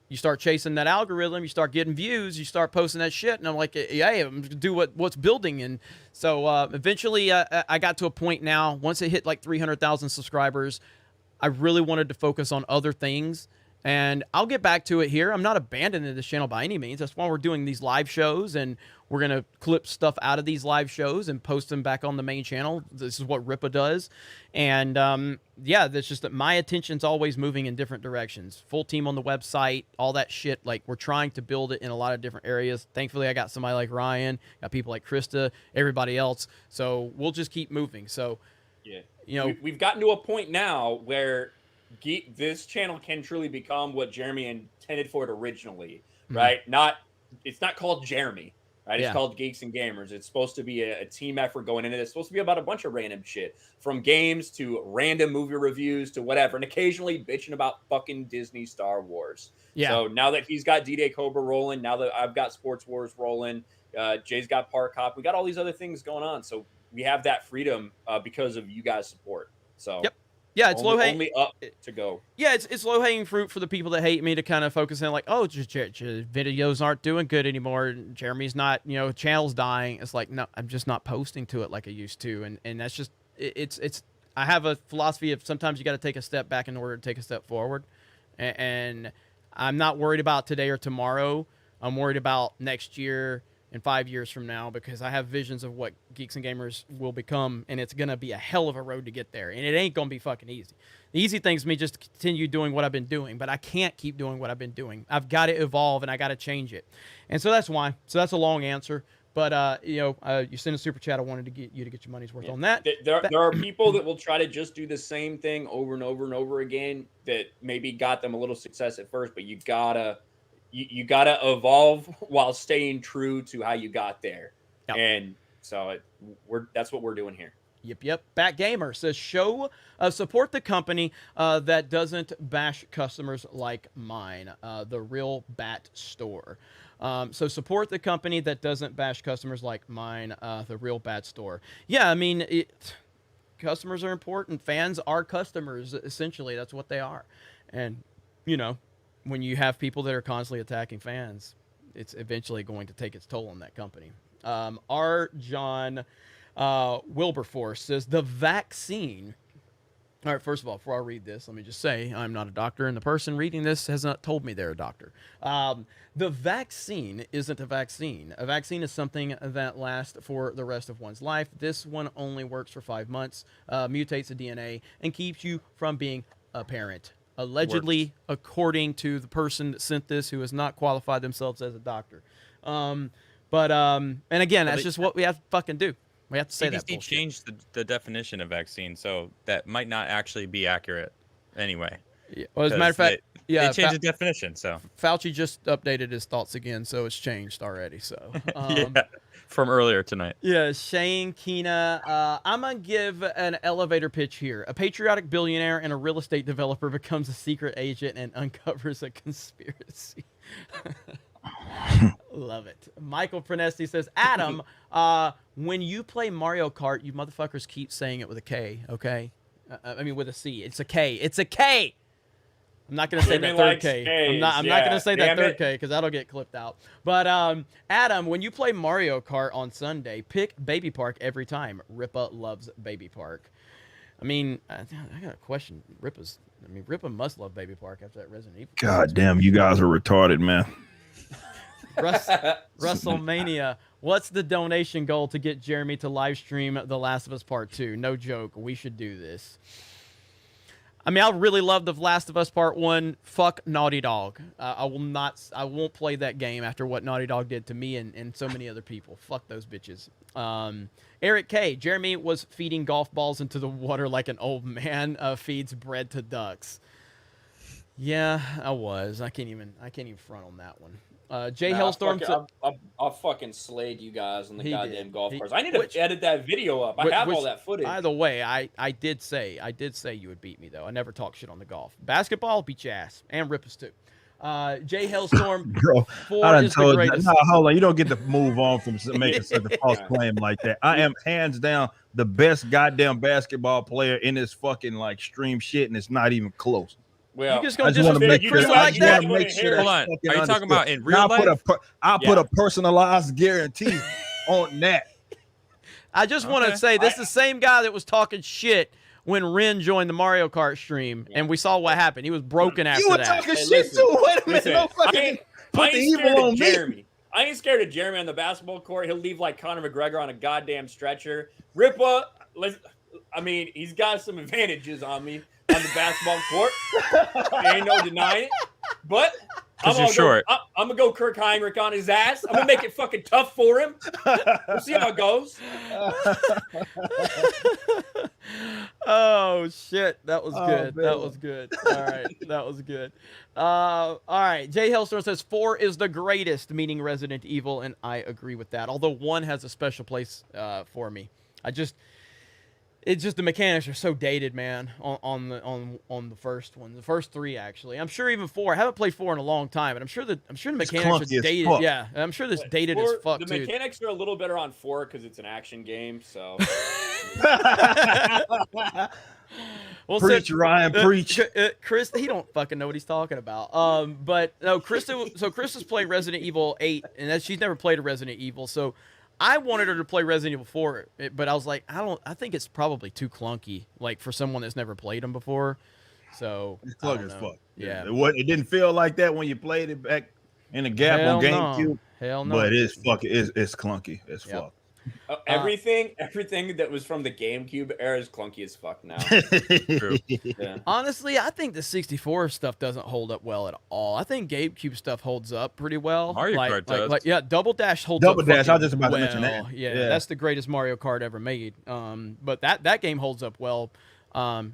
you start chasing that algorithm, you start getting views, you start posting that shit, and I'm like, yeah, I'm going to do what's building. And so eventually I got to a point now, once it hit like 300,000 subscribers, I really wanted to focus on other things, and I'll get back to it here. I'm not abandoning this channel by any means. That's why we're doing these live shows, and We're going to clip stuff out of these live shows and post them back on the main channel. This is what Ripa does. And yeah, that's just that my attention's always moving in different directions. Full team on the website, all that shit. Like, we're trying to build it in a lot of different areas. Thankfully, I got somebody like Ryan, got people like Krista, everybody else. So we'll just keep moving. So, yeah, you know, we've gotten to a point now where this channel can truly become what Jeremy intended for it originally, right? It's not called Jeremy, right? It's called Geeks and Gamers. It's supposed to be a team effort going into this. It's supposed to be about a bunch of random shit, from games to random movie reviews to whatever, and occasionally bitching about fucking Disney Star Wars. Yeah. So now that he's got D-Day Cobra rolling, now that I've got Sports Wars rolling, Jay's got Park Hop, we got all these other things going on. So we have that freedom because of you guys' support. So yeah, it's only up to go. Yeah, it's low hanging fruit for the people that hate me to kind of focus in, like, oh, just videos aren't doing good anymore. Jeremy's not, you know, channel's dying. It's like, no, I'm just not posting to it like I used to, and that's just it's. I have a philosophy of sometimes you got to take a step back in order to take a step forward, and I'm not worried about today or tomorrow. I'm worried about next year and 5 years from now, because I have visions of what Geeks and Gamers will become, and it's going to be a hell of a road to get there, and it ain't going to be fucking easy. The easy thing's me just to continue doing what I've been doing, but I can't keep doing what I've been doing. I've got to evolve, and I got to change it. And so that's why. So that's a long answer, but you know, you sent a super chat. I wanted to get you to get your money's worth on that. There are people that will try to just do the same thing over and over and over again that maybe got them a little success at first, but you gotta evolve while staying true to how you got there. And so that's what we're doing here. Yep. Bat Gamer says, support the company that doesn't bash customers like mine, the Real Bat Store. So support the company that doesn't bash customers like mine, the Real Bat Store. Yeah, I mean, customers are important. Fans are customers, essentially. That's what they are. And, you know, when you have people that are constantly attacking fans, it's eventually going to take its toll on that company. R. John Wilberforce says, the vaccine. All right, first of all, before I read this, let me just say I'm not a doctor, and the person reading this has not told me they're a doctor. The vaccine isn't a vaccine. A vaccine is something that lasts for the rest of one's life. This one only works for 5 months, mutates the DNA, and keeps you from being a parent. Allegedly, according to the person that sent this, who has not qualified themselves as a doctor. And again, that's just what we have to fucking do. We have to say that bullshit. Changed the definition of vaccine, so that might not actually be accurate anyway. Yeah. Well, as a matter of fact, they changed the definition. So Fauci just updated his thoughts again, so it's changed already. So yeah, from earlier tonight. Yeah, Shane Keena. I'm gonna give an elevator pitch here. A patriotic billionaire and a real estate developer becomes a secret agent and uncovers a conspiracy. Love it. Michael Prenesti says, Adam, when you play Mario Kart, you motherfuckers keep saying it with a K, okay? I mean with a C. It's a K. It's a K. I'm not gonna say that third K. I'm not gonna say that third K because that'll get clipped out. But Adam, when you play Mario Kart on Sunday, pick Baby Park every time. Ripa loves Baby Park. I mean, I got a question. Ripa must love Baby Park after that Resident Evil. God damn, you guys are retarded, man. WrestleMania. What's the donation goal to get Jeremy to live stream The Last of Us Part 2? No joke. We should do this. I mean, I really love The Last of Us Part 1. Fuck Naughty Dog. I won't play that game after what Naughty Dog did to me and so many other people. Fuck those bitches. Eric K. Jeremy was feeding golf balls into the water like an old man feeds bread to ducks. Yeah, I was. I can't even front on that one. Jay Hellstorm. I fucking slayed you guys on the goddamn golf course. I need to edit that video up. I have all that footage. By the way, I did say you would beat me though. I never talk shit on the golf. Basketball, beat your ass, and Rippers too. Jay Hellstorm. Bro, I done told you. No, hold on. You don't get to move on from making such a false claim like that. I am hands down the best goddamn basketball player in this fucking like stream shit, and it's not even close. Well, you just gonna disrespect Crystal like that? Hold on. Are you talking about in real life? I put a personalized guarantee on that. I just want to say this is the same guy that was talking shit when Ren joined the Mario Kart stream, and we saw what happened. He was broken after that. You were talking shit too. Wait a minute. No fucking put the evil on Jeremy. me. I ain't scared of Jeremy on the basketball court. He'll leave like Conor McGregor on a goddamn stretcher. Ripa, I mean, he's got some advantages on me on the basketball court. Ain't no denying it. But I'm gonna go Kirk Heinrich on his ass. I'm gonna make it fucking tough for him. We'll see how it goes. Oh shit, that was good. Man. That was good. All right, that was good. All right, Jay Hellstorm says 4 is the greatest, meaning Resident Evil, and I agree with that. Although 1 has a special place for me. It's just the mechanics are so dated, man. On the first one, the first 3 actually. I'm sure even 4. I haven't played 4 in a long time, and I'm sure the mechanics are dated. Yeah, I'm sure this dated as fuck The too. mechanics are a little better on 4 because it's an action game. So. Well, preach, Ryan, preach. Chris, he don't fucking know what he's talking about. But no, Krista playing Resident Evil 8, and she's never played a Resident Evil, so I wanted her to play Resident Evil 4, but I was like, I think it's probably too clunky, like for someone that's never played them before. So it's clunky as fuck. Yeah, it didn't feel like that when you played it back in the gap on GameCube. Hell no. But it's clunky as fuck. Everything that was from the GameCube era is clunky as fuck now. True. Yeah. Honestly, I think the 64 stuff doesn't hold up well at all. I think GameCube stuff holds up pretty well. Mario Kart does. Yeah, Double Dash holds up. Double Dash, I was just about well. to mention that. Yeah, that's the greatest Mario Kart ever made. But that game holds up well. A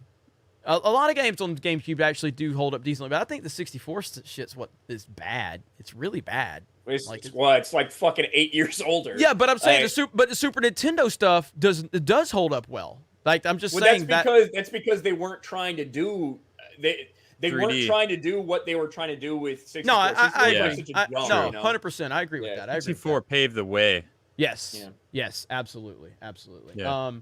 lot of games on GameCube actually do hold up decently, but I think the 64 shit's what is bad. It's really bad. It's like fucking 8 years older. Yeah, but I'm saying the Super Nintendo stuff does hold up well. Like I'm just saying that's because they weren't trying to do they 3D. weren't trying to do what they were trying to do with 64. No, I 100%. I agree with that. 64 paved the way. Yes. Yeah. Yes, absolutely. Yeah.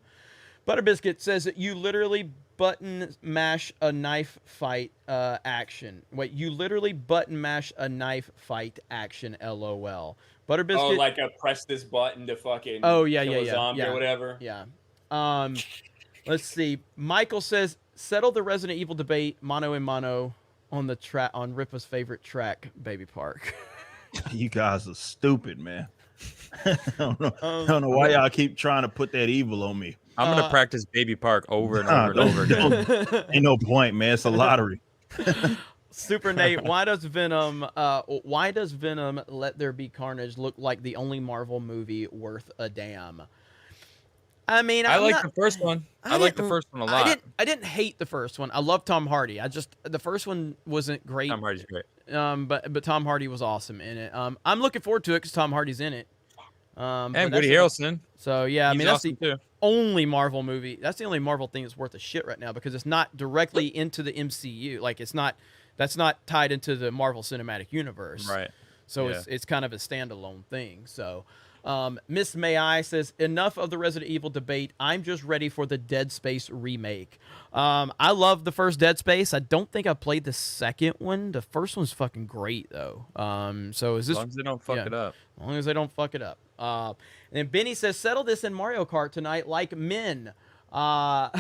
Butterbiscuit says that you literally button mash a knife fight action. Wait, you literally button mash a knife fight action, LOL. Butterbiscuit. Oh, like a press this button to fucking kill a zombie or whatever. Yeah. Let's see. Michael says settle the Resident Evil debate mano a mano on the track on Ripa's favorite track, Baby Park. You guys are stupid, man. I don't know why y'all keep trying to put that evil on me. I'm gonna practice Baby Park over and over and over again. Ain't no point, man. It's a lottery. Super Nate, why does Venom Let There Be Carnage look like the only Marvel movie worth a damn? I mean, I like the first one. I like the first one a lot. I didn't hate the first one. I love Tom Hardy. The first one wasn't great. Tom Hardy's great. But Tom Hardy was awesome in it. I'm looking forward to it because Tom Hardy's in it. And Woody Harrelson. So yeah, I mean that's awesome the only Marvel movie. That's the only Marvel thing that's worth a shit right now because it's not directly into the MCU. Like that's not tied into the Marvel Cinematic Universe. Right. So it's kind of a standalone thing. So Miss May I says enough of the Resident Evil debate. I'm just ready for the Dead Space remake. I love the first Dead Space. I don't think I played the second one. The first one's fucking great though. So is this as long as they don't fuck it up? As long as they don't fuck it up. And then Benny says settle this in Mario Kart tonight like men. I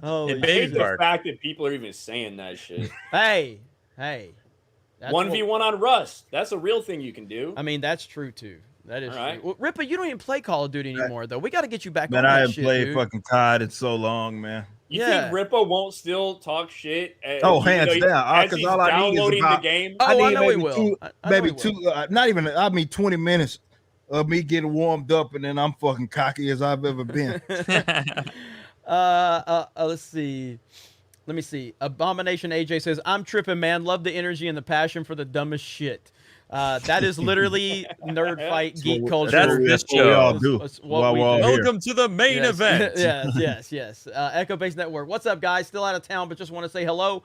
Holy hate the fact that people are even saying that shit. Hey. 1v1 on Rust. That's a real thing you can do. I mean, that's true too. That is right. true. Well, Ripa, you don't even play Call of Duty anymore, though. We got to get you back man, on I that haven't shit, played dude. fucking COD in so long, man. You think Ripa won't still talk shit? Hands down. Because all I need is about, the game. I know he will. Not even, I mean, 20 minutes of me getting warmed up, and then I'm fucking cocky as I've ever been. Let's see. Let me see. Abomination AJ says, I'm tripping, man. Love the energy and the passion for the dumbest shit. That is literally nerd fight geek culture. That's this show. We all do. Welcome to the main event. Yes. Echo Base Network. What's up, guys? Still out of town, but just want to say hello.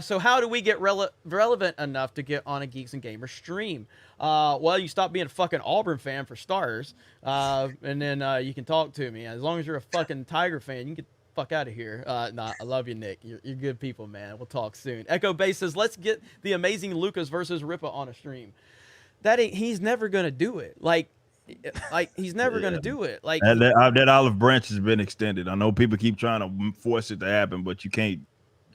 So how do we get relevant enough to get on a Geeks and Gamers stream? Well, you stop being a fucking Auburn fan for starters, and then you can talk to me. As long as you're a fucking Tiger fan, you can get fuck out of here. Nah, I love you, Nick. You're good people, man. We'll talk soon. Echo Base says, let's get the amazing Lucas versus Ripa on a stream. He's never gonna do it. Like he's never gonna do it. Like that olive branch has been extended. I know people keep trying to force it to happen, but you can't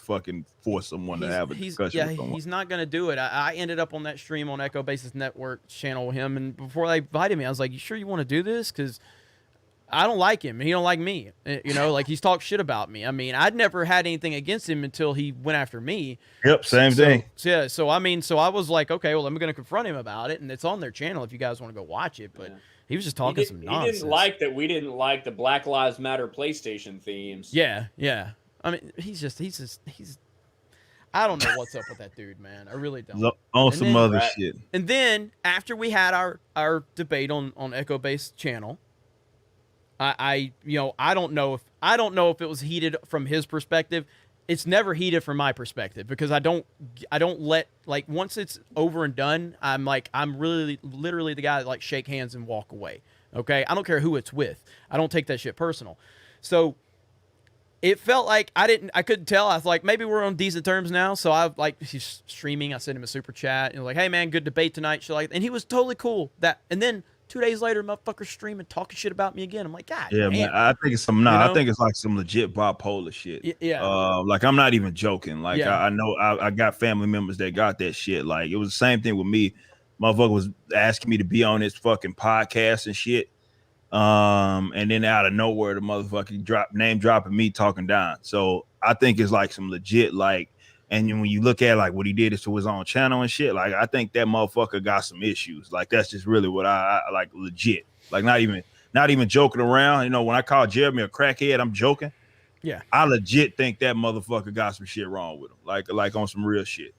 fucking force someone to have a discussion with someone. He's not gonna do it. I ended up on that stream on Echo Basis Network channel with him, and before they invited me, I was like, "You sure you want to do this?" Because I don't like him, and he don't like me. You know, like he's talked shit about me. I mean, I'd never had anything against him until he went after me. Yep, same thing. Yeah, so I mean, so I was like, okay, well, I'm gonna confront him about it, and it's on their channel if you guys want to go watch it. But he was just talking some nonsense. He didn't like that we didn't like the Black Lives Matter PlayStation themes. Yeah. I mean, he's I don't know what's up with that dude, man. I really don't. On some other shit. And then after we had our debate on Echo Based channel, I don't know if it was heated from his perspective. It's never heated from my perspective because I don't let, like, once it's over and done, I'm really literally the guy that like shake hands and walk away. Okay, I don't care who it's with. I don't take that shit personal. So it felt like I couldn't tell. I was like, maybe we're on decent terms now. So he's streaming. I sent him a super chat and like, hey man, good debate tonight. And he was totally cool. And then 2 days later, motherfucker streaming, talking shit about me again. I'm like, God, yeah, man. I think it's some. I think it's like some legit bipolar shit. Yeah. Like I'm not even joking. Like Yeah. I know I got family members that got that shit. Like it was the same thing with me. Motherfucker was asking me to be on his fucking podcast and shit. And then out of nowhere, the motherfucker name dropping me talking down. So I think it's like some legit like. And when you look at like what he did is to his own channel and shit, like I think that motherfucker got some issues. Like that's just really what I like legit. Like not even joking around. You know, when I call Jeremy a crackhead, I'm joking. Yeah. I legit think that motherfucker got some shit wrong with him. Like on some real shit.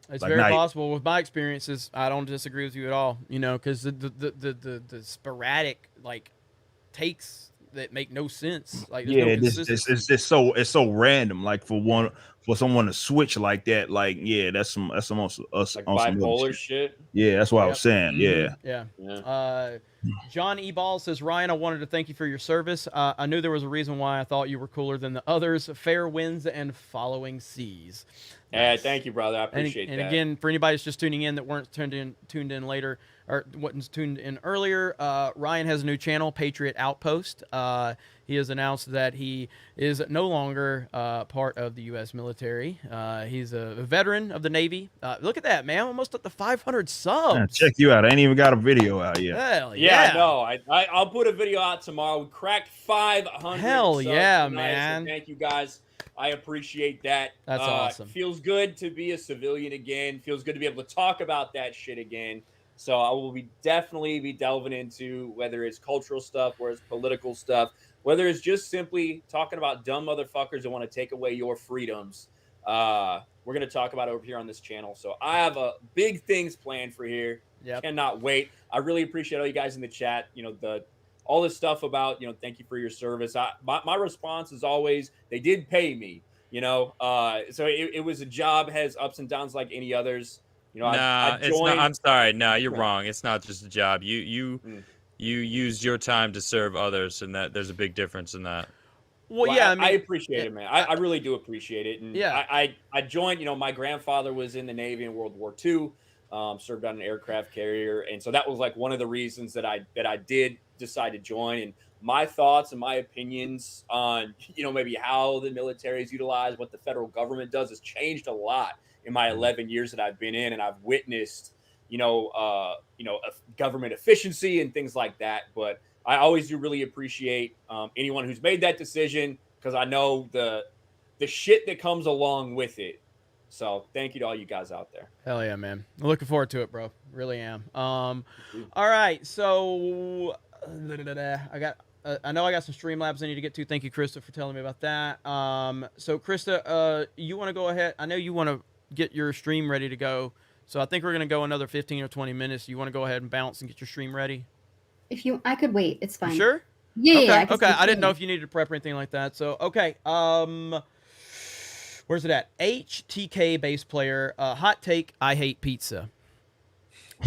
It's like very possible. With my experiences, I don't disagree with you at all. You know, because the sporadic like takes that make no sense. Like it's just so random. Like for someone to switch like that, like that's some on like bipolar shit. Yeah, that's what I was saying. Yeah. John E. Ball says, Ryan, I wanted to thank you for your service. I knew there was a reason why I thought you were cooler than the others. Fair winds and following seas. Yeah, thank you, brother. I appreciate that. And again, for anybody that's just tuning in that weren't tuned in later or wasn't tuned in earlier, Ryan has a new channel, Patriot Outpost. He has announced that he is no longer part of the U.S. military. He's a veteran of the Navy. Look at that, man! Almost up to 500 subs. Man, check you out. I ain't even got a video out yet. Hell yeah! No, I'll put a video out tomorrow. We cracked 500. Hell subs yeah, tonight, man! So thank you guys. I appreciate that. That's awesome. Feels good to be a civilian again. Feels good to be able to talk about that shit again. So I will definitely be delving into whether it's cultural stuff, whether it's political stuff, whether it's just simply talking about dumb motherfuckers that want to take away your freedoms. We're going to talk about it over here on this channel. So I have big things planned for here. Yep. Cannot wait. I really appreciate all you guys in the chat. You know, all this stuff about, thank you for your service. My response is always, they did pay me, so it was a job, has ups and downs like any others. I it's not. I'm sorry. No, you're wrong. It's not just a job. You used your time to serve others, and that there's a big difference in that. Well, yeah, I appreciate it, man. I really do appreciate it. And yeah, I joined. My grandfather was in the Navy in World War II, served on an aircraft carrier, and so that was like one of the reasons that I did decide to join. And my thoughts and my opinions on maybe how the military is utilized, what the federal government does, has changed a lot in my 11 years that I've been in, and I've witnessed, government efficiency and things like that. But I always do really appreciate anyone who's made that decision, because I know the shit that comes along with it. So thank you to all you guys out there. Hell yeah, man. I'm looking forward to it, bro. Really am. All right, so I know I got some Streamlabs I need to get to. Thank you, Krista, for telling me about that. So Krista, you want to go ahead? I know you want to get your stream ready to go. So I think we're going to go another 15 or 20 minutes. You want to go ahead and bounce and get your stream ready? I could wait. It's fine. You sure? Yeah. Okay. I didn't know if you needed to prep or anything like that. So, okay. Where's it at? HTK bass player. Hot take. I hate pizza.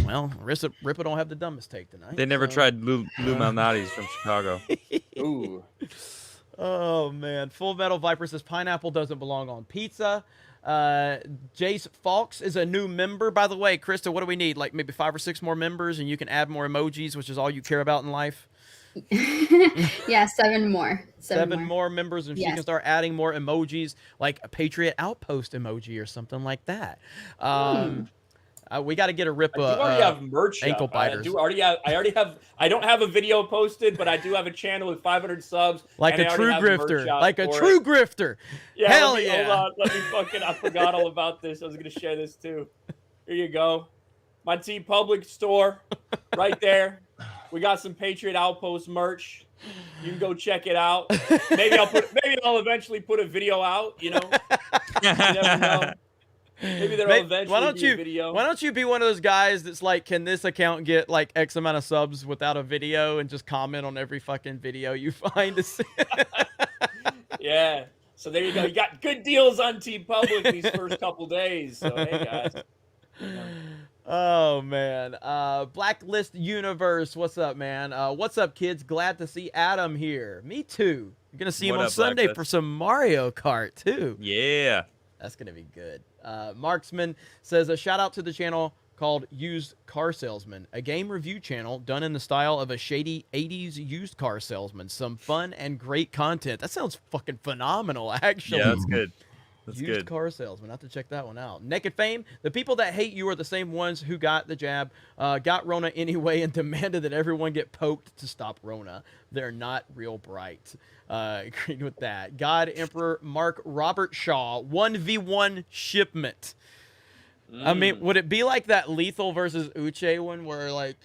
Well, Rippa don't have the dumbest take tonight. They never tried Lou Malnati's from Chicago. Ooh. Oh, man. Full Metal Viper says pineapple doesn't belong on pizza. Jace Fawkes is a new member. By the way, Krista, what do we need? Like maybe 5 or 6 more members, and you can add more emojis, which is all you care about in life. Yeah, 7 more. Seven more members, and she Yes. can start adding more emojis, like a Patriot Outpost emoji or something like that. We got to get a rip. I do already have merch ankle up. I biters. do already have. I already have. I don't have a video posted, but I do have a channel with 500 subs. Like and a I already true have merch grifter. out Like a for true it. grifter. Yeah, Hell hold yeah. on. Let me fucking. I forgot all about this. I was gonna share this too. Here you go. My TeePublic store, right there. We got some Patriot Outpost merch. You can go check it out. Maybe I'll eventually put a video out. You know, you never know. Maybe there'll eventually be a video. Why don't you be one of those guys that's like, can this account get like X amount of subs without a video, and just comment on every fucking video you find to see? Yeah. So there you go. You got good deals on TeePublic these first couple days. So hey guys. Oh man. Blacklist Universe, what's up, man? What's up, kids? Glad to see Adam here. Me too. You're gonna see him on Sunday for some Mario Kart too. Yeah. That's gonna be good. Marksman says a shout out to the channel called Used Car Salesman, a game review channel done in the style of a shady 80s used car salesman. Some fun and great content. That sounds fucking phenomenal, actually. Yeah, that's good. That's Used good. car salesman. I have to check that one out. Naked Fame. The people that hate you are the same ones who got the jab, got Rona anyway, and demanded that everyone get poked to stop Rona. They're not real bright. Agreed with that. God Emperor Mark Robert Shaw. 1v1 shipment. I mean, would it be like that Lethal versus Uche one where, like,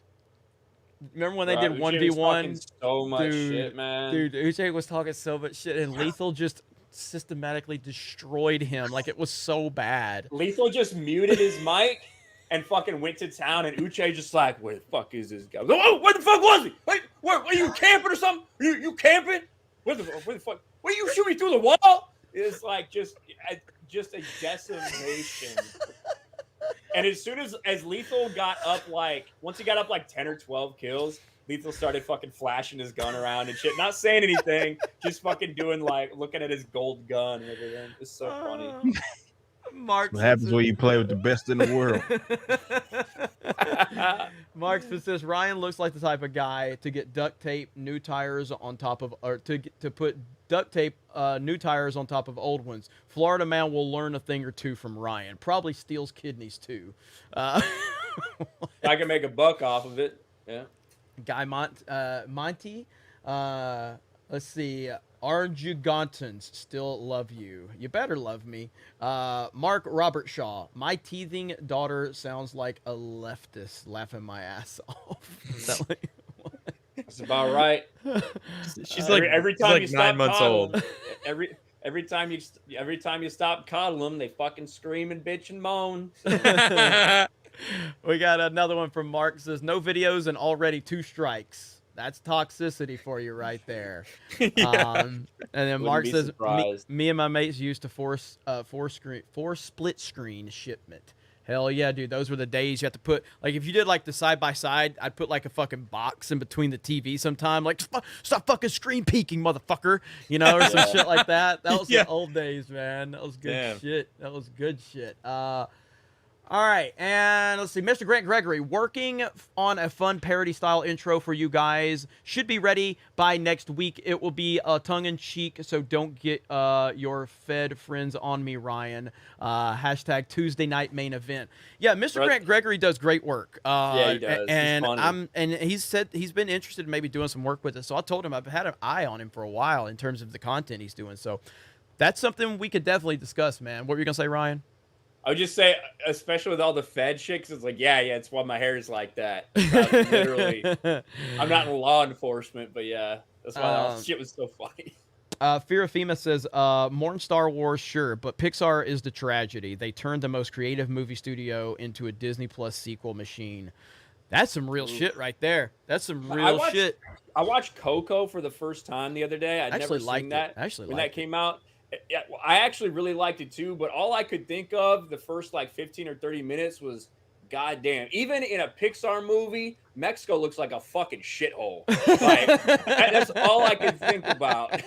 remember when they did Uche was 1v1? talking so much shit, man. Dude, Uche was talking so much shit, and Lethal just systematically destroyed him. Like, it was so bad. Lethal just muted his mic and fucking went to town, and Uche just like, where the fuck is this guy? Oh, where the fuck was he? Wait, where are you camping or something? You camping? Where the fuck? Where you shoot me through the wall? It's like just a decimation. And as soon as Lethal got up, once he got up 10 or 12 kills, Lethal started fucking flashing his gun around and shit, not saying anything, just fucking doing looking at his gold gun and everything. It's so funny. Mark, what happens when you play with the best in the world? Marksman says Ryan looks like the type of guy to get duct tape new tires on top of, or to put duct tape new tires on top of old ones. Florida man will learn a thing or two from Ryan. Probably steals kidneys too. I can make a buck off of it. Yeah. Guy Monty. Let's see. Arjugantons still love you. You better love me. Mark Robert Shaw. My teething daughter sounds like a leftist laughing my ass off. Is that like, that's about right. She's like every time you 9 months old. Every time you stop coddling them, they fucking scream and bitch and moan. We got another one from Mark. Says no videos and already 2 strikes. That's toxicity for you right there. Yeah. And then Mark says me and my mates used to force split screen shipment. Hell yeah, dude. Those were the days you have to put, like, if you did like the side by side, I'd put like a fucking box in between the TV sometime. Like, stop fucking screen peeking, motherfucker. You know, or some shit like that. That was the old days, man. That was good shit. That was good shit. All right, and let's see. Mr. Grant Gregory, working on a fun parody-style intro for you guys. Should be ready by next week. It will be tongue-in-cheek, so don't get your Fed friends on me, Ryan. Hashtag Tuesday night main event. Yeah, Mr. Grant Gregory does great work. Yeah, he does. And he's said he's been interested in maybe doing some work with us. So I told him I've had an eye on him for a while in terms of the content he's doing. So that's something we could definitely discuss, man. What were you gonna say, Ryan? I would just say, especially with all the Fed shit, 'cause it's like, yeah, it's why my hair is like that. Literally, I'm not in law enforcement, but yeah, that's why that shit was so funny. Fear of FEMA says, more than Star Wars, sure, but Pixar is the tragedy. They turned the most creative movie studio into a Disney Plus sequel machine. That's some real shit right there. That's some real shit. I watched Coco for the first time the other day. I'd never seen that when that came out. Yeah, well, I actually really liked it too, but all I could think of the first 15 or 30 minutes was, goddamn, even in a Pixar movie, Mexico looks like a fucking shithole. That's all I could think about.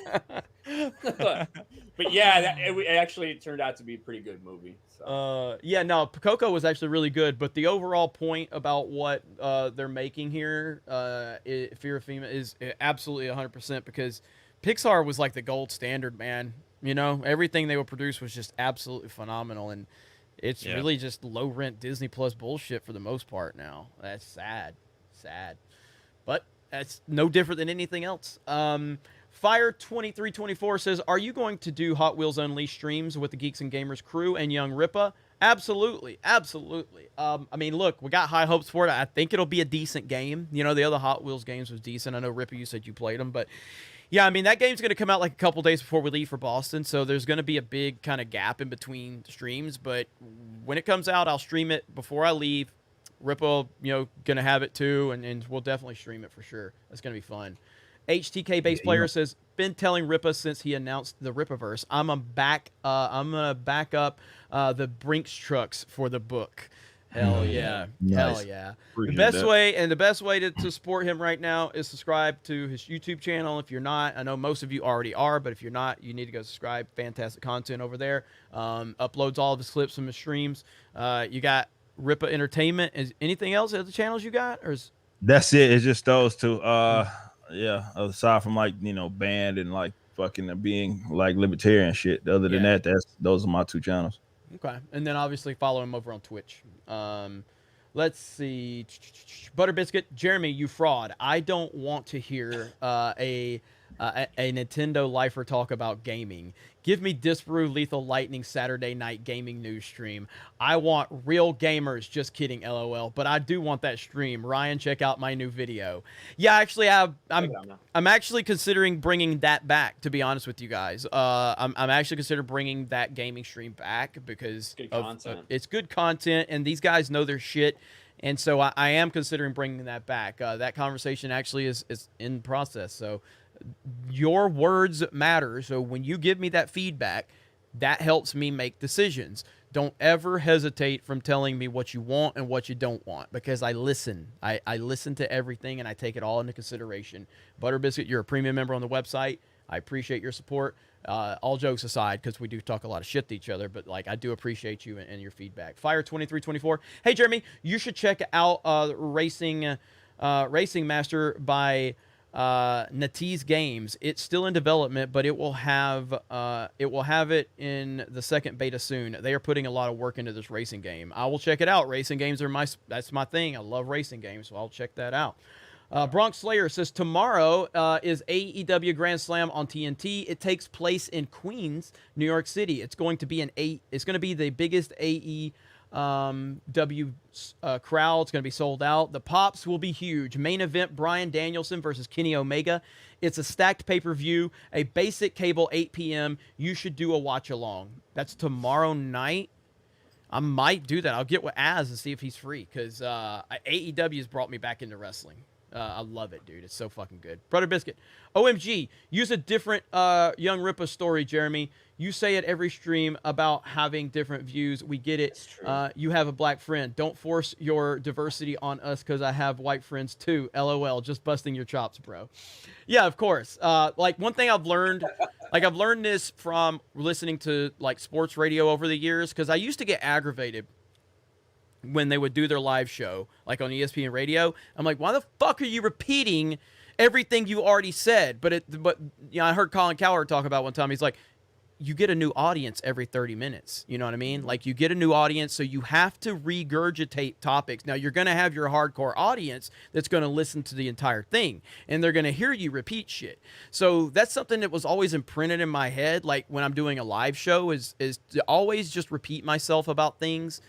But yeah, it actually turned out to be a pretty good movie. So. Yeah, no, Coco was actually really good, but the overall point about what they're making here, Fear of FEMA, is absolutely 100% because Pixar was like the gold standard, man. You know, everything they would produce was just absolutely phenomenal, and it's really just low rent Disney Plus bullshit for the most part now. That's sad, but that's no different than anything else. Fire2324 says, are you going to do Hot Wheels Unleashed streams with the Geeks and Gamers crew and Young Ripa? Absolutely. I mean, look, we got high hopes for it. I think it'll be a decent game. You know, the other Hot Wheels games was decent. I know, Ripa, you said you played them, but yeah, I mean, that game's going to come out like a couple days before we leave for Boston, so there's going to be a big kind of gap in between streams, but when it comes out, I'll stream it before I leave. Ripa, going to have it too, and we'll definitely stream it for sure. That's going to be fun. HTK base player says, been telling Ripa since he announced the Ripaverse. I'm gonna back up the Brinks trucks for the book. Hell yeah. Nice. Hell yeah. Appreciate The best way to support him right now is subscribe to his YouTube channel. If you're not, I know most of you already are, but if you're not, you need to go subscribe. Fantastic content over there. Uploads all of his clips from his streams. You got Ripa Entertainment. Is anything else at the channels you got? Or That's it. It's just those two. Yeah, aside from band and like fucking being like libertarian shit. Other than that, those are my two channels. Okay, and then obviously follow him over on Twitch. Let's see, Butter Biscuit, Jeremy, you fraud. I don't want to hear a Nintendo lifer talk about gaming. Give me Disparu Lethal Lightning Saturday night gaming news stream. I want real gamers. Just kidding, LOL. But I do want that stream. Ryan, check out my new video. Yeah, actually, I'm actually considering bringing that back. To be honest with you guys, I'm actually considering bringing that gaming stream back because it's good content, and these guys know their shit. And so I am considering bringing that back. That conversation actually is in process. So your words matter. So when you give me that feedback, that helps me make decisions. Don't ever hesitate from telling me what you want and what you don't want, because I listen. I listen to everything and I take it all into consideration. Butter Biscuit, you're a premium member on the website. I appreciate your support. All jokes aside, because we do talk a lot of shit to each other, but like I do appreciate you and your feedback. Fire2324. Hey Jeremy, you should check out Racing Master by Natiz Games. It's still in development, but it will have it in the second beta soon. They are putting a lot of work into this racing game. I will check it out. Racing games are that's my thing. I love racing games, so I'll check that out. Bronx Slayer says tomorrow is AEW Grand Slam on TNT. It takes place in Queens, New York City. It's going to be it's going to be the biggest AEW crowd. It's going to be sold out. The pops will be huge. Main event, Bryan Danielson versus Kenny Omega. It's a stacked pay-per-view, a basic cable 8 p.m. You should do a watch along. That's tomorrow night. I might do that. I'll get with Az and see if he's free, because AEW has brought me back into wrestling. I love it, dude. It's so fucking good. Brother Biscuit. OMG. Use a different Young Ripa story, Jeremy. You say at every stream about having different views. We get it. You have a black friend. Don't force your diversity on us because I have white friends too. LOL. Just busting your chops, bro. Yeah, of course. Like one thing I've learned, I've learned this from listening to like sports radio over the years, because I used to get aggravated when they would do their live show, like on ESPN radio. I'm like, why the fuck are you repeating everything you already said? But I heard Colin Cowherd talk about one time. He's like, you get a new audience every 30 minutes. You know what I mean? Like you get a new audience, so you have to regurgitate topics. Now you're going to have your hardcore audience that's going to listen to the entire thing, and they're going to hear you repeat shit. So that's something that was always imprinted in my head. Like when I'm doing a live show is to always just repeat myself about things.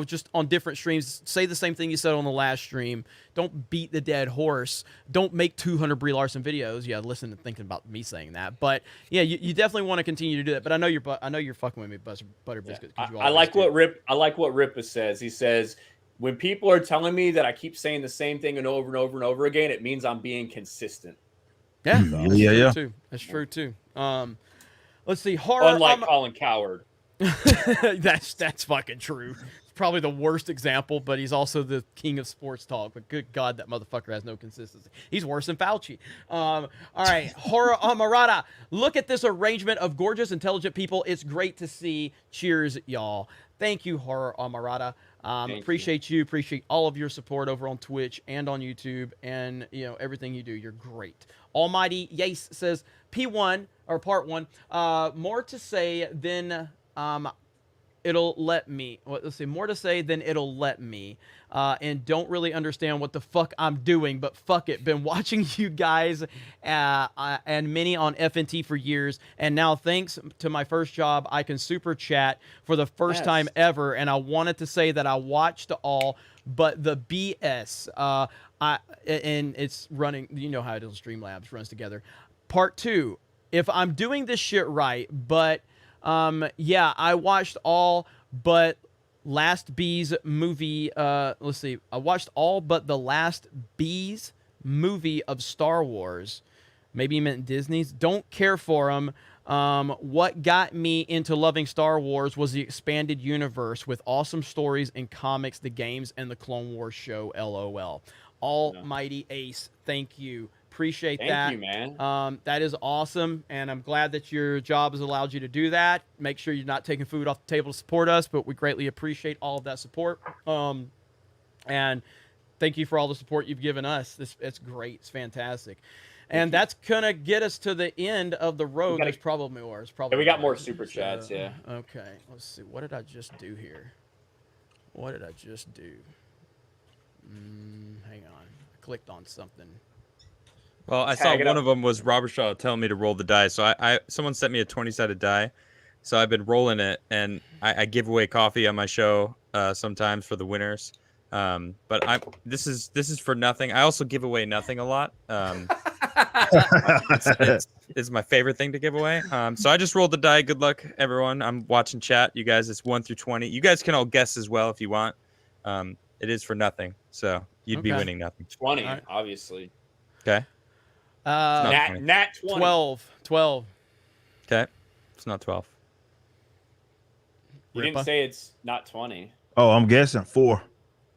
Just on different streams, say the same thing you said on the last stream. Don't beat the dead horse. Don't make 200 Brie Larson videos. Yeah, listen to thinking about me saying that. But yeah, you definitely want to continue to do that. But I know you're fucking with me, Butter Biscuit. Yeah. I like what Ripa says. He says, when people are telling me that I keep saying the same thing and over and over and over again, it means I'm being consistent. Yeah, that's true too. That's true too. Let's see. Horror. Unlike Colin Cowherd. That's fucking true. probably the worst example, but he's also the king of sports talk. But good God, that motherfucker has no consistency. He's worse than Fauci. All right, Horror Amarada. Look at this arrangement of gorgeous, intelligent people. It's great to see. Cheers, y'all. Thank you, Horror Amarada. Appreciate you. Appreciate all of your support over on Twitch and on YouTube, and everything you do. You're great. Almighty Yace says P1 or Part 1. More to say than it'll let me. Let's see. More to say than it'll let me. And don't really understand what the fuck I'm doing, but fuck it. Been watching you guys and many on FNT for years, and now thanks to my first job, I can super chat for the first time ever. And I wanted to say that I watched all, but the BS. And it's running. You know how it is. Streamlabs runs together. Part 2. If I'm doing this shit right, but. Yeah, I watched all but Last Bees movie. Let's see. I watched all but the Last Bees movie of Star Wars. Maybe he meant Disney's. Don't care for them. What got me into loving Star Wars was the expanded universe with awesome stories and comics, the games, and the Clone Wars show. LOL. Almighty Ace, thank you. Appreciate that. Thank you, man. That is awesome, and I'm glad that your job has allowed you to do that. Make sure you're not taking food off the table to support us, but we greatly appreciate all of that support. And thank you for all the support you've given us. It's great. It's fantastic. And that's gonna get us to the end of the road. There's probably more. Yeah, we got more super chats. Yeah. Okay. Let's see. What did I just do here? What did I just do? Hang on. I clicked on something. Well, I saw one of them was Robert Shaw telling me to roll the die. So someone sent me a 20-sided die, so I've been rolling it, and I give away coffee on my show sometimes for the winners. But this is for nothing. I also give away nothing a lot. It's my favorite thing to give away. So I just rolled the die. Good luck, everyone. I'm watching chat. You guys, it's 1 through 20. You guys can all guess as well if you want. It is for nothing, so you'd be winning nothing. 20, obviously. Okay. Nat 20. 12. Okay. It's not 12. You didn't say it's not 20. Oh, I'm guessing 4.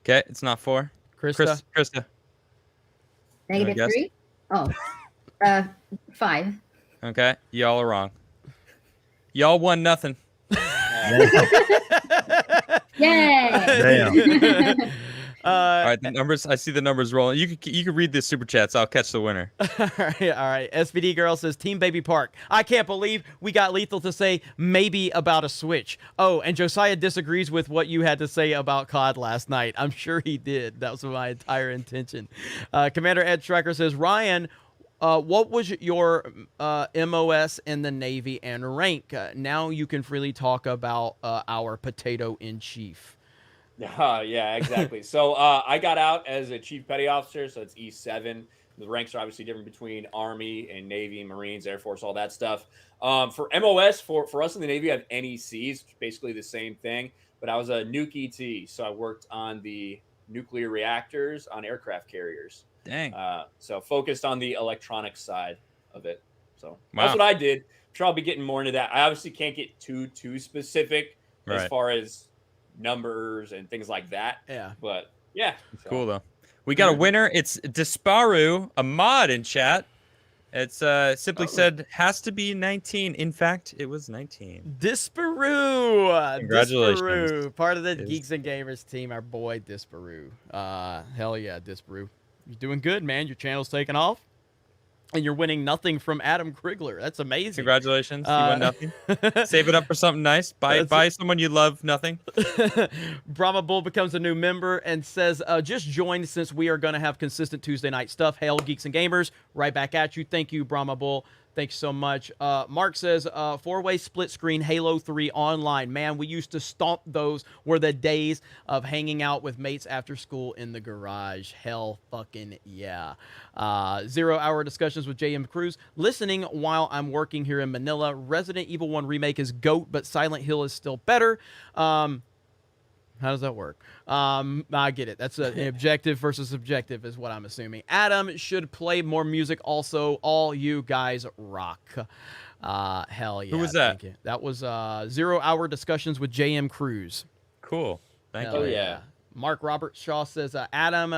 Okay, it's not 4. Krista. -3? Oh. 5. Okay, y'all are wrong. Y'all won nothing. Yay! Damn. All right, the numbers. I see the numbers rolling. You can read the super chats. I'll catch the winner. All right. SVD girl says Team Baby Park. I can't believe we got Lethal to say maybe about a Switch. Oh, and Josiah disagrees with what you had to say about COD last night. I'm sure he did. That was my entire intention. Commander Ed Striker says Ryan. What was your MOS in the Navy and rank? Now you can freely talk about our potato in chief. Yeah, exactly. So I got out as a chief petty officer, so it's E7. The ranks are obviously different between Army and Navy, Marines, Air Force, all that stuff. For MOS, for us in the Navy, I have NECs, basically the same thing. But I was a nuke ET, so I worked on the nuclear reactors on aircraft carriers. Dang. So focused on the electronic side of it. So that's what I did. I'm sure I'll be getting more into that. I obviously can't get too specific as far as numbers and things like that. Yeah. But yeah. Cool though. We got a winner. It's Disparu, a mod in chat. It's simply said has to be 19. In fact, it was 19. Disparu. Congratulations. Disparu. Part of the Geeks and Gamers team, our boy Disparu. Hell yeah, Disparu. You're doing good, man. Your channel's taking off. And you're winning nothing from Adam Krigler. That's amazing. Congratulations. You won nothing. Save it up for something nice. Buy someone you love nothing. Brahma Bull becomes a new member and says, just joined since we are going to have consistent Tuesday night stuff. Hail, Geeks and Gamers. Right back at you. Thank you, Brahma Bull. Thanks so much. Mark says, 4-way split screen Halo 3 online. Man, we used to stomp those were the days of hanging out with mates after school in the garage. Hell fucking yeah. 0-hour discussions with JM Cruz. Listening while I'm working here in Manila. Resident Evil 1 Remake is GOAT, but Silent Hill is still better. How does that work? I get it. That's an objective versus subjective is what I'm assuming. Adam should play more music also. All you guys rock. Hell yeah. Who was that? That was 0-hour discussions with JM Cruz. Cool. Thank Hell you. yeah. Mark Robert Shaw says, Adam,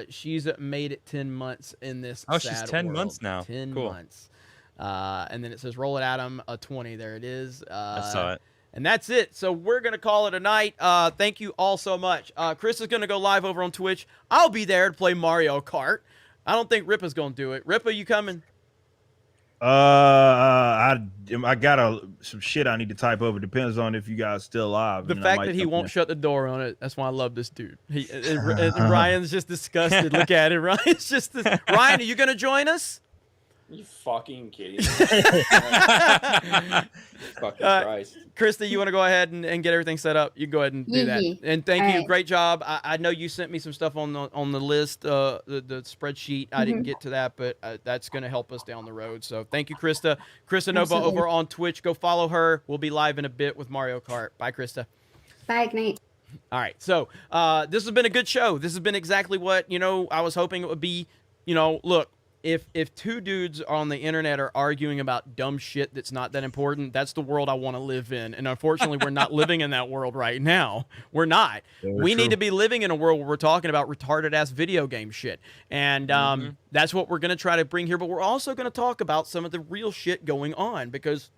she's made it 10 months in this Oh, sad she's 10 world. months now. 10 Cool. months. And then it says, roll it, Adam, a 20. There it is. I saw it. And that's it. So we're going to call it a night. Thank you all so much. Chris is going to go live over on Twitch. I'll be there to play Mario Kart. I don't think Ripa's going to do it. Ripa, you coming? I got some shit I need to type up. It depends on if you guys still alive. The fact that he won't shut the door on it, that's why I love this dude. Ryan's just disgusted. Look at it. Ryan's just Ryan, are you going to join us? You fucking kidding me? Fucking Christ. Krista, you want to go ahead and get everything set up? You go ahead and do that. And thank you. Right. Great job. I know you sent me some stuff on the list, the spreadsheet. I didn't get to that, but that's going to help us down the road. So thank you, Krista. Krista Nova Absolutely. over on Twitch. Go follow her. We'll be live in a bit with Mario Kart. Bye, Krista. Bye, Ignite. All right. So this has been a good show. This has been exactly what, I was hoping it would be. Look, if two dudes on the internet are arguing about dumb shit that's not that important, that's the world I want to live in. And unfortunately, we're not living in that world right now. We're not. We need to be living in a world where we're talking about retarded-ass video game shit. And that's what we're going to try to bring here. But we're also going to talk about some of the real shit going on because,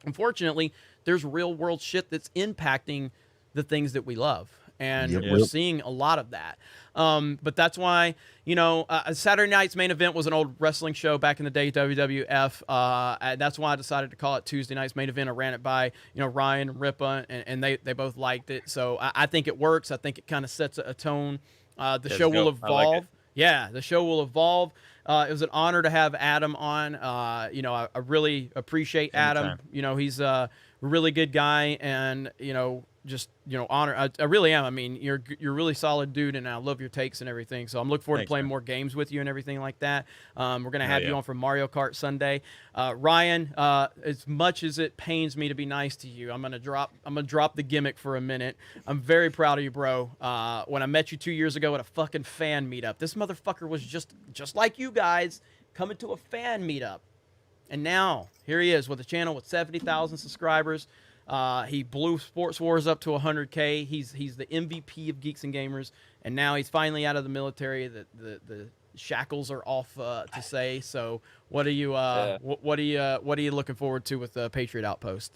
unfortunately, there's real-world shit that's impacting the things that we love. And we're seeing a lot of that. But that's why, Saturday night's main event was an old wrestling show back in the day, WWF. And that's why I decided to call it Tuesday night's main event. I ran it by, Ryan and Ripa, and they both liked it. So I think it works. I think it kind of sets a tone. The show will evolve. Yeah, the show will evolve. It was an honor to have Adam on. I really appreciate Adam. He's a really good guy, and honor. I really am. I mean, you're a really solid dude, and I love your takes and everything. So I'm looking forward to playing more games with you and everything like that. We're gonna have you on for Mario Kart Sunday. Ryan, as much as it pains me to be nice to you, I'm gonna drop the gimmick for a minute. I'm very proud of you, bro. When I met you 2 years ago at a fucking fan meetup, this motherfucker was just like you guys coming to a fan meetup, and now here he is with a channel with 70,000 subscribers. He blew Sports Wars up to 100K. He's the MVP of Geeks and Gamers, and now he's finally out of the military. The shackles are off, to say. So, what are you looking forward to with the Patriot Outpost?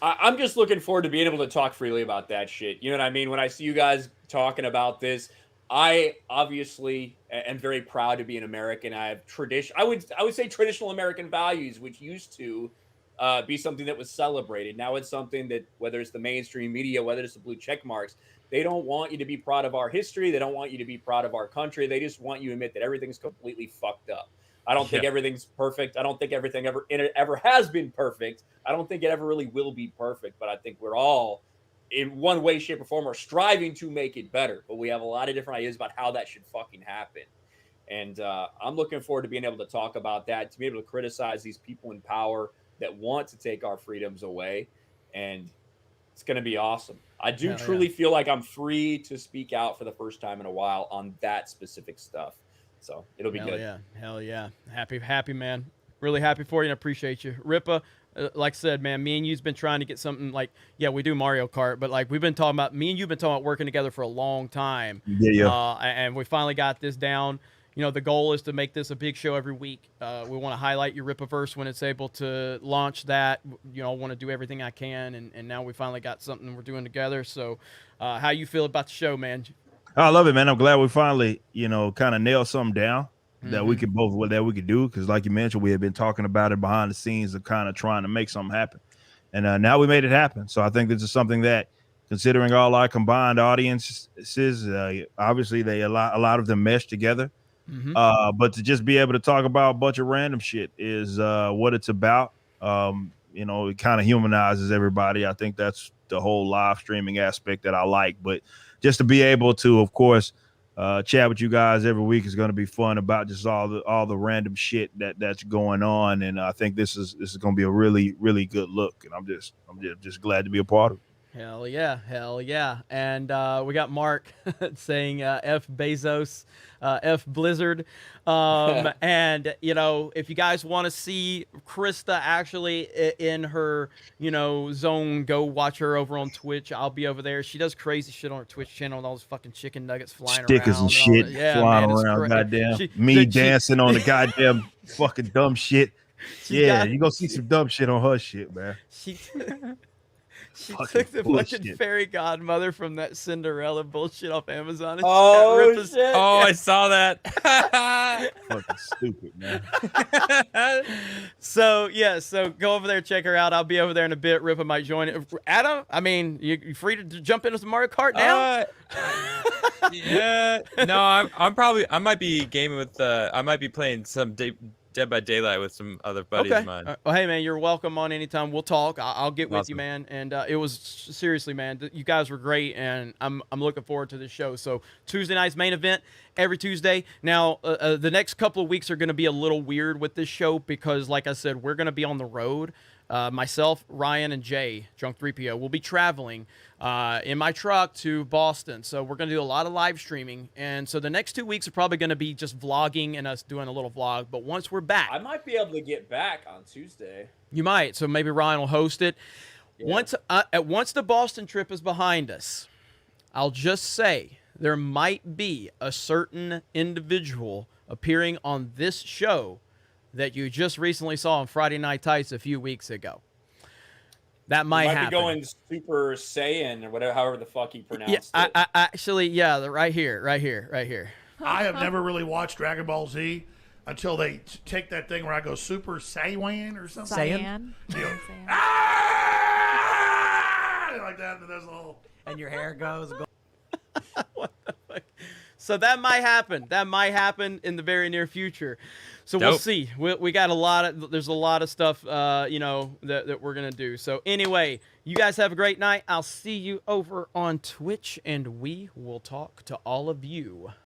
I'm just looking forward to being able to talk freely about that shit. You know what I mean? When I see you guys talking about this, I obviously am very proud to be an American. I have tradition. I would say traditional American values, which used to be something that was celebrated. Now it's something that, whether it's the mainstream media, whether it's the blue check marks, they don't want you to be proud of our history. They don't want you to be proud of our country. They just want you to admit that everything's completely fucked up. I don't think everything's perfect. I don't think everything ever has been perfect. I don't think it ever really will be perfect, but I think we're all, in one way, shape, or form, are striving to make it better. But we have a lot of different ideas about how that should fucking happen. And I'm looking forward to being able to talk about that, to be able to criticize these people in power that want to take our freedoms away, and it's going to be awesome. I do truly feel like I'm free to speak out for the first time in a while on that specific stuff, so it'll be good. Hell yeah. Happy man, really happy for you, and appreciate you. Ripa, like I said, man, me and you's been trying to get something like, we do Mario Kart, but like you've been talking about working together for a long time. And we finally got this down. The goal is to make this a big show every week. We want to highlight your Ripaverse when it's able to launch that. I want to do everything I can, and now we finally got something we're doing together. So how you feel about the show, man? I love it, man. I'm glad we finally, kind of nailed something down that we could do. Because like you mentioned, we had been talking about it behind the scenes of kind of trying to make something happen. And now we made it happen. So I think this is something that, considering all our combined audiences, obviously a lot of them mesh together. But to just be able to talk about a bunch of random shit is what it's about. It kind of humanizes everybody. I think that's the whole live streaming aspect that I like. But just to be able to, of course, chat with you guys every week is going to be fun about just all the random shit that's going on. And I think this is going to be a really, really good look. And I'm just glad to be a part of it. Hell yeah, hell yeah. And we got Mark saying F Bezos, F Blizzard. And, you know, if you guys want to see Krista actually in her, you know, zone, go watch her over on Twitch. I'll be over there. She does crazy shit on her Twitch channel and all those fucking chicken nuggets flying Stickers around. and shit Yeah, flying man, around. Goddamn. She, Me dancing on the goddamn fucking dumb shit. Yeah, you gonna see some dumb shit on her shit, man. She Fucking took the fucking bullshit. fairy godmother from that Cinderella bullshit off Amazon. And Oh, she got Ripa's- shit. Oh, I saw that. Fucking stupid, man. So yeah, so go over there, check her out. I'll be over there in a bit. Ripa might join it. Adam, I mean, you're free to jump into some Mario Kart now. Yeah. No, I might be gaming with. I might be playing some Dead by Daylight with some other buddies of mine. Well, hey man, you're welcome on anytime. We'll talk. I'll get with you, Awesome. man. And it was seriously, man. You guys were great, and I'm looking forward to this show. So Tuesday night's main event every Tuesday. Now the next couple of weeks are going to be a little weird with this show because, like I said, we're going to be on the road. Myself, Ryan, and Jay, Drunk 3PO, will be traveling in my truck to Boston. So we're going to do a lot of live streaming. And so the next 2 weeks are probably going to be just vlogging and us doing a little vlog. But once we're back, I might be able to get back on Tuesday. you might. So maybe Ryan will host it. Yeah. Once the Boston trip is behind us, I'll just say there might be a certain individual appearing on this show that you just recently saw on Friday Night Tights a few weeks ago. That might happen. Be going Super Saiyan or whatever, however the fuck he pronounced Yeah, it. I actually, yeah, right here. I have never really watched Dragon Ball Z until they take that thing where I go Super Saiyan or something. Saiyan. You know, like that, and there's a whole. And your hair goes. What the fuck? So that might happen. That might happen in the very near future. So Dope. we'll see. We got a lot of. There's a lot of stuff, you know, that we're gonna do. So anyway, you guys have a great night. I'll see you over on Twitch, and we will talk to all of you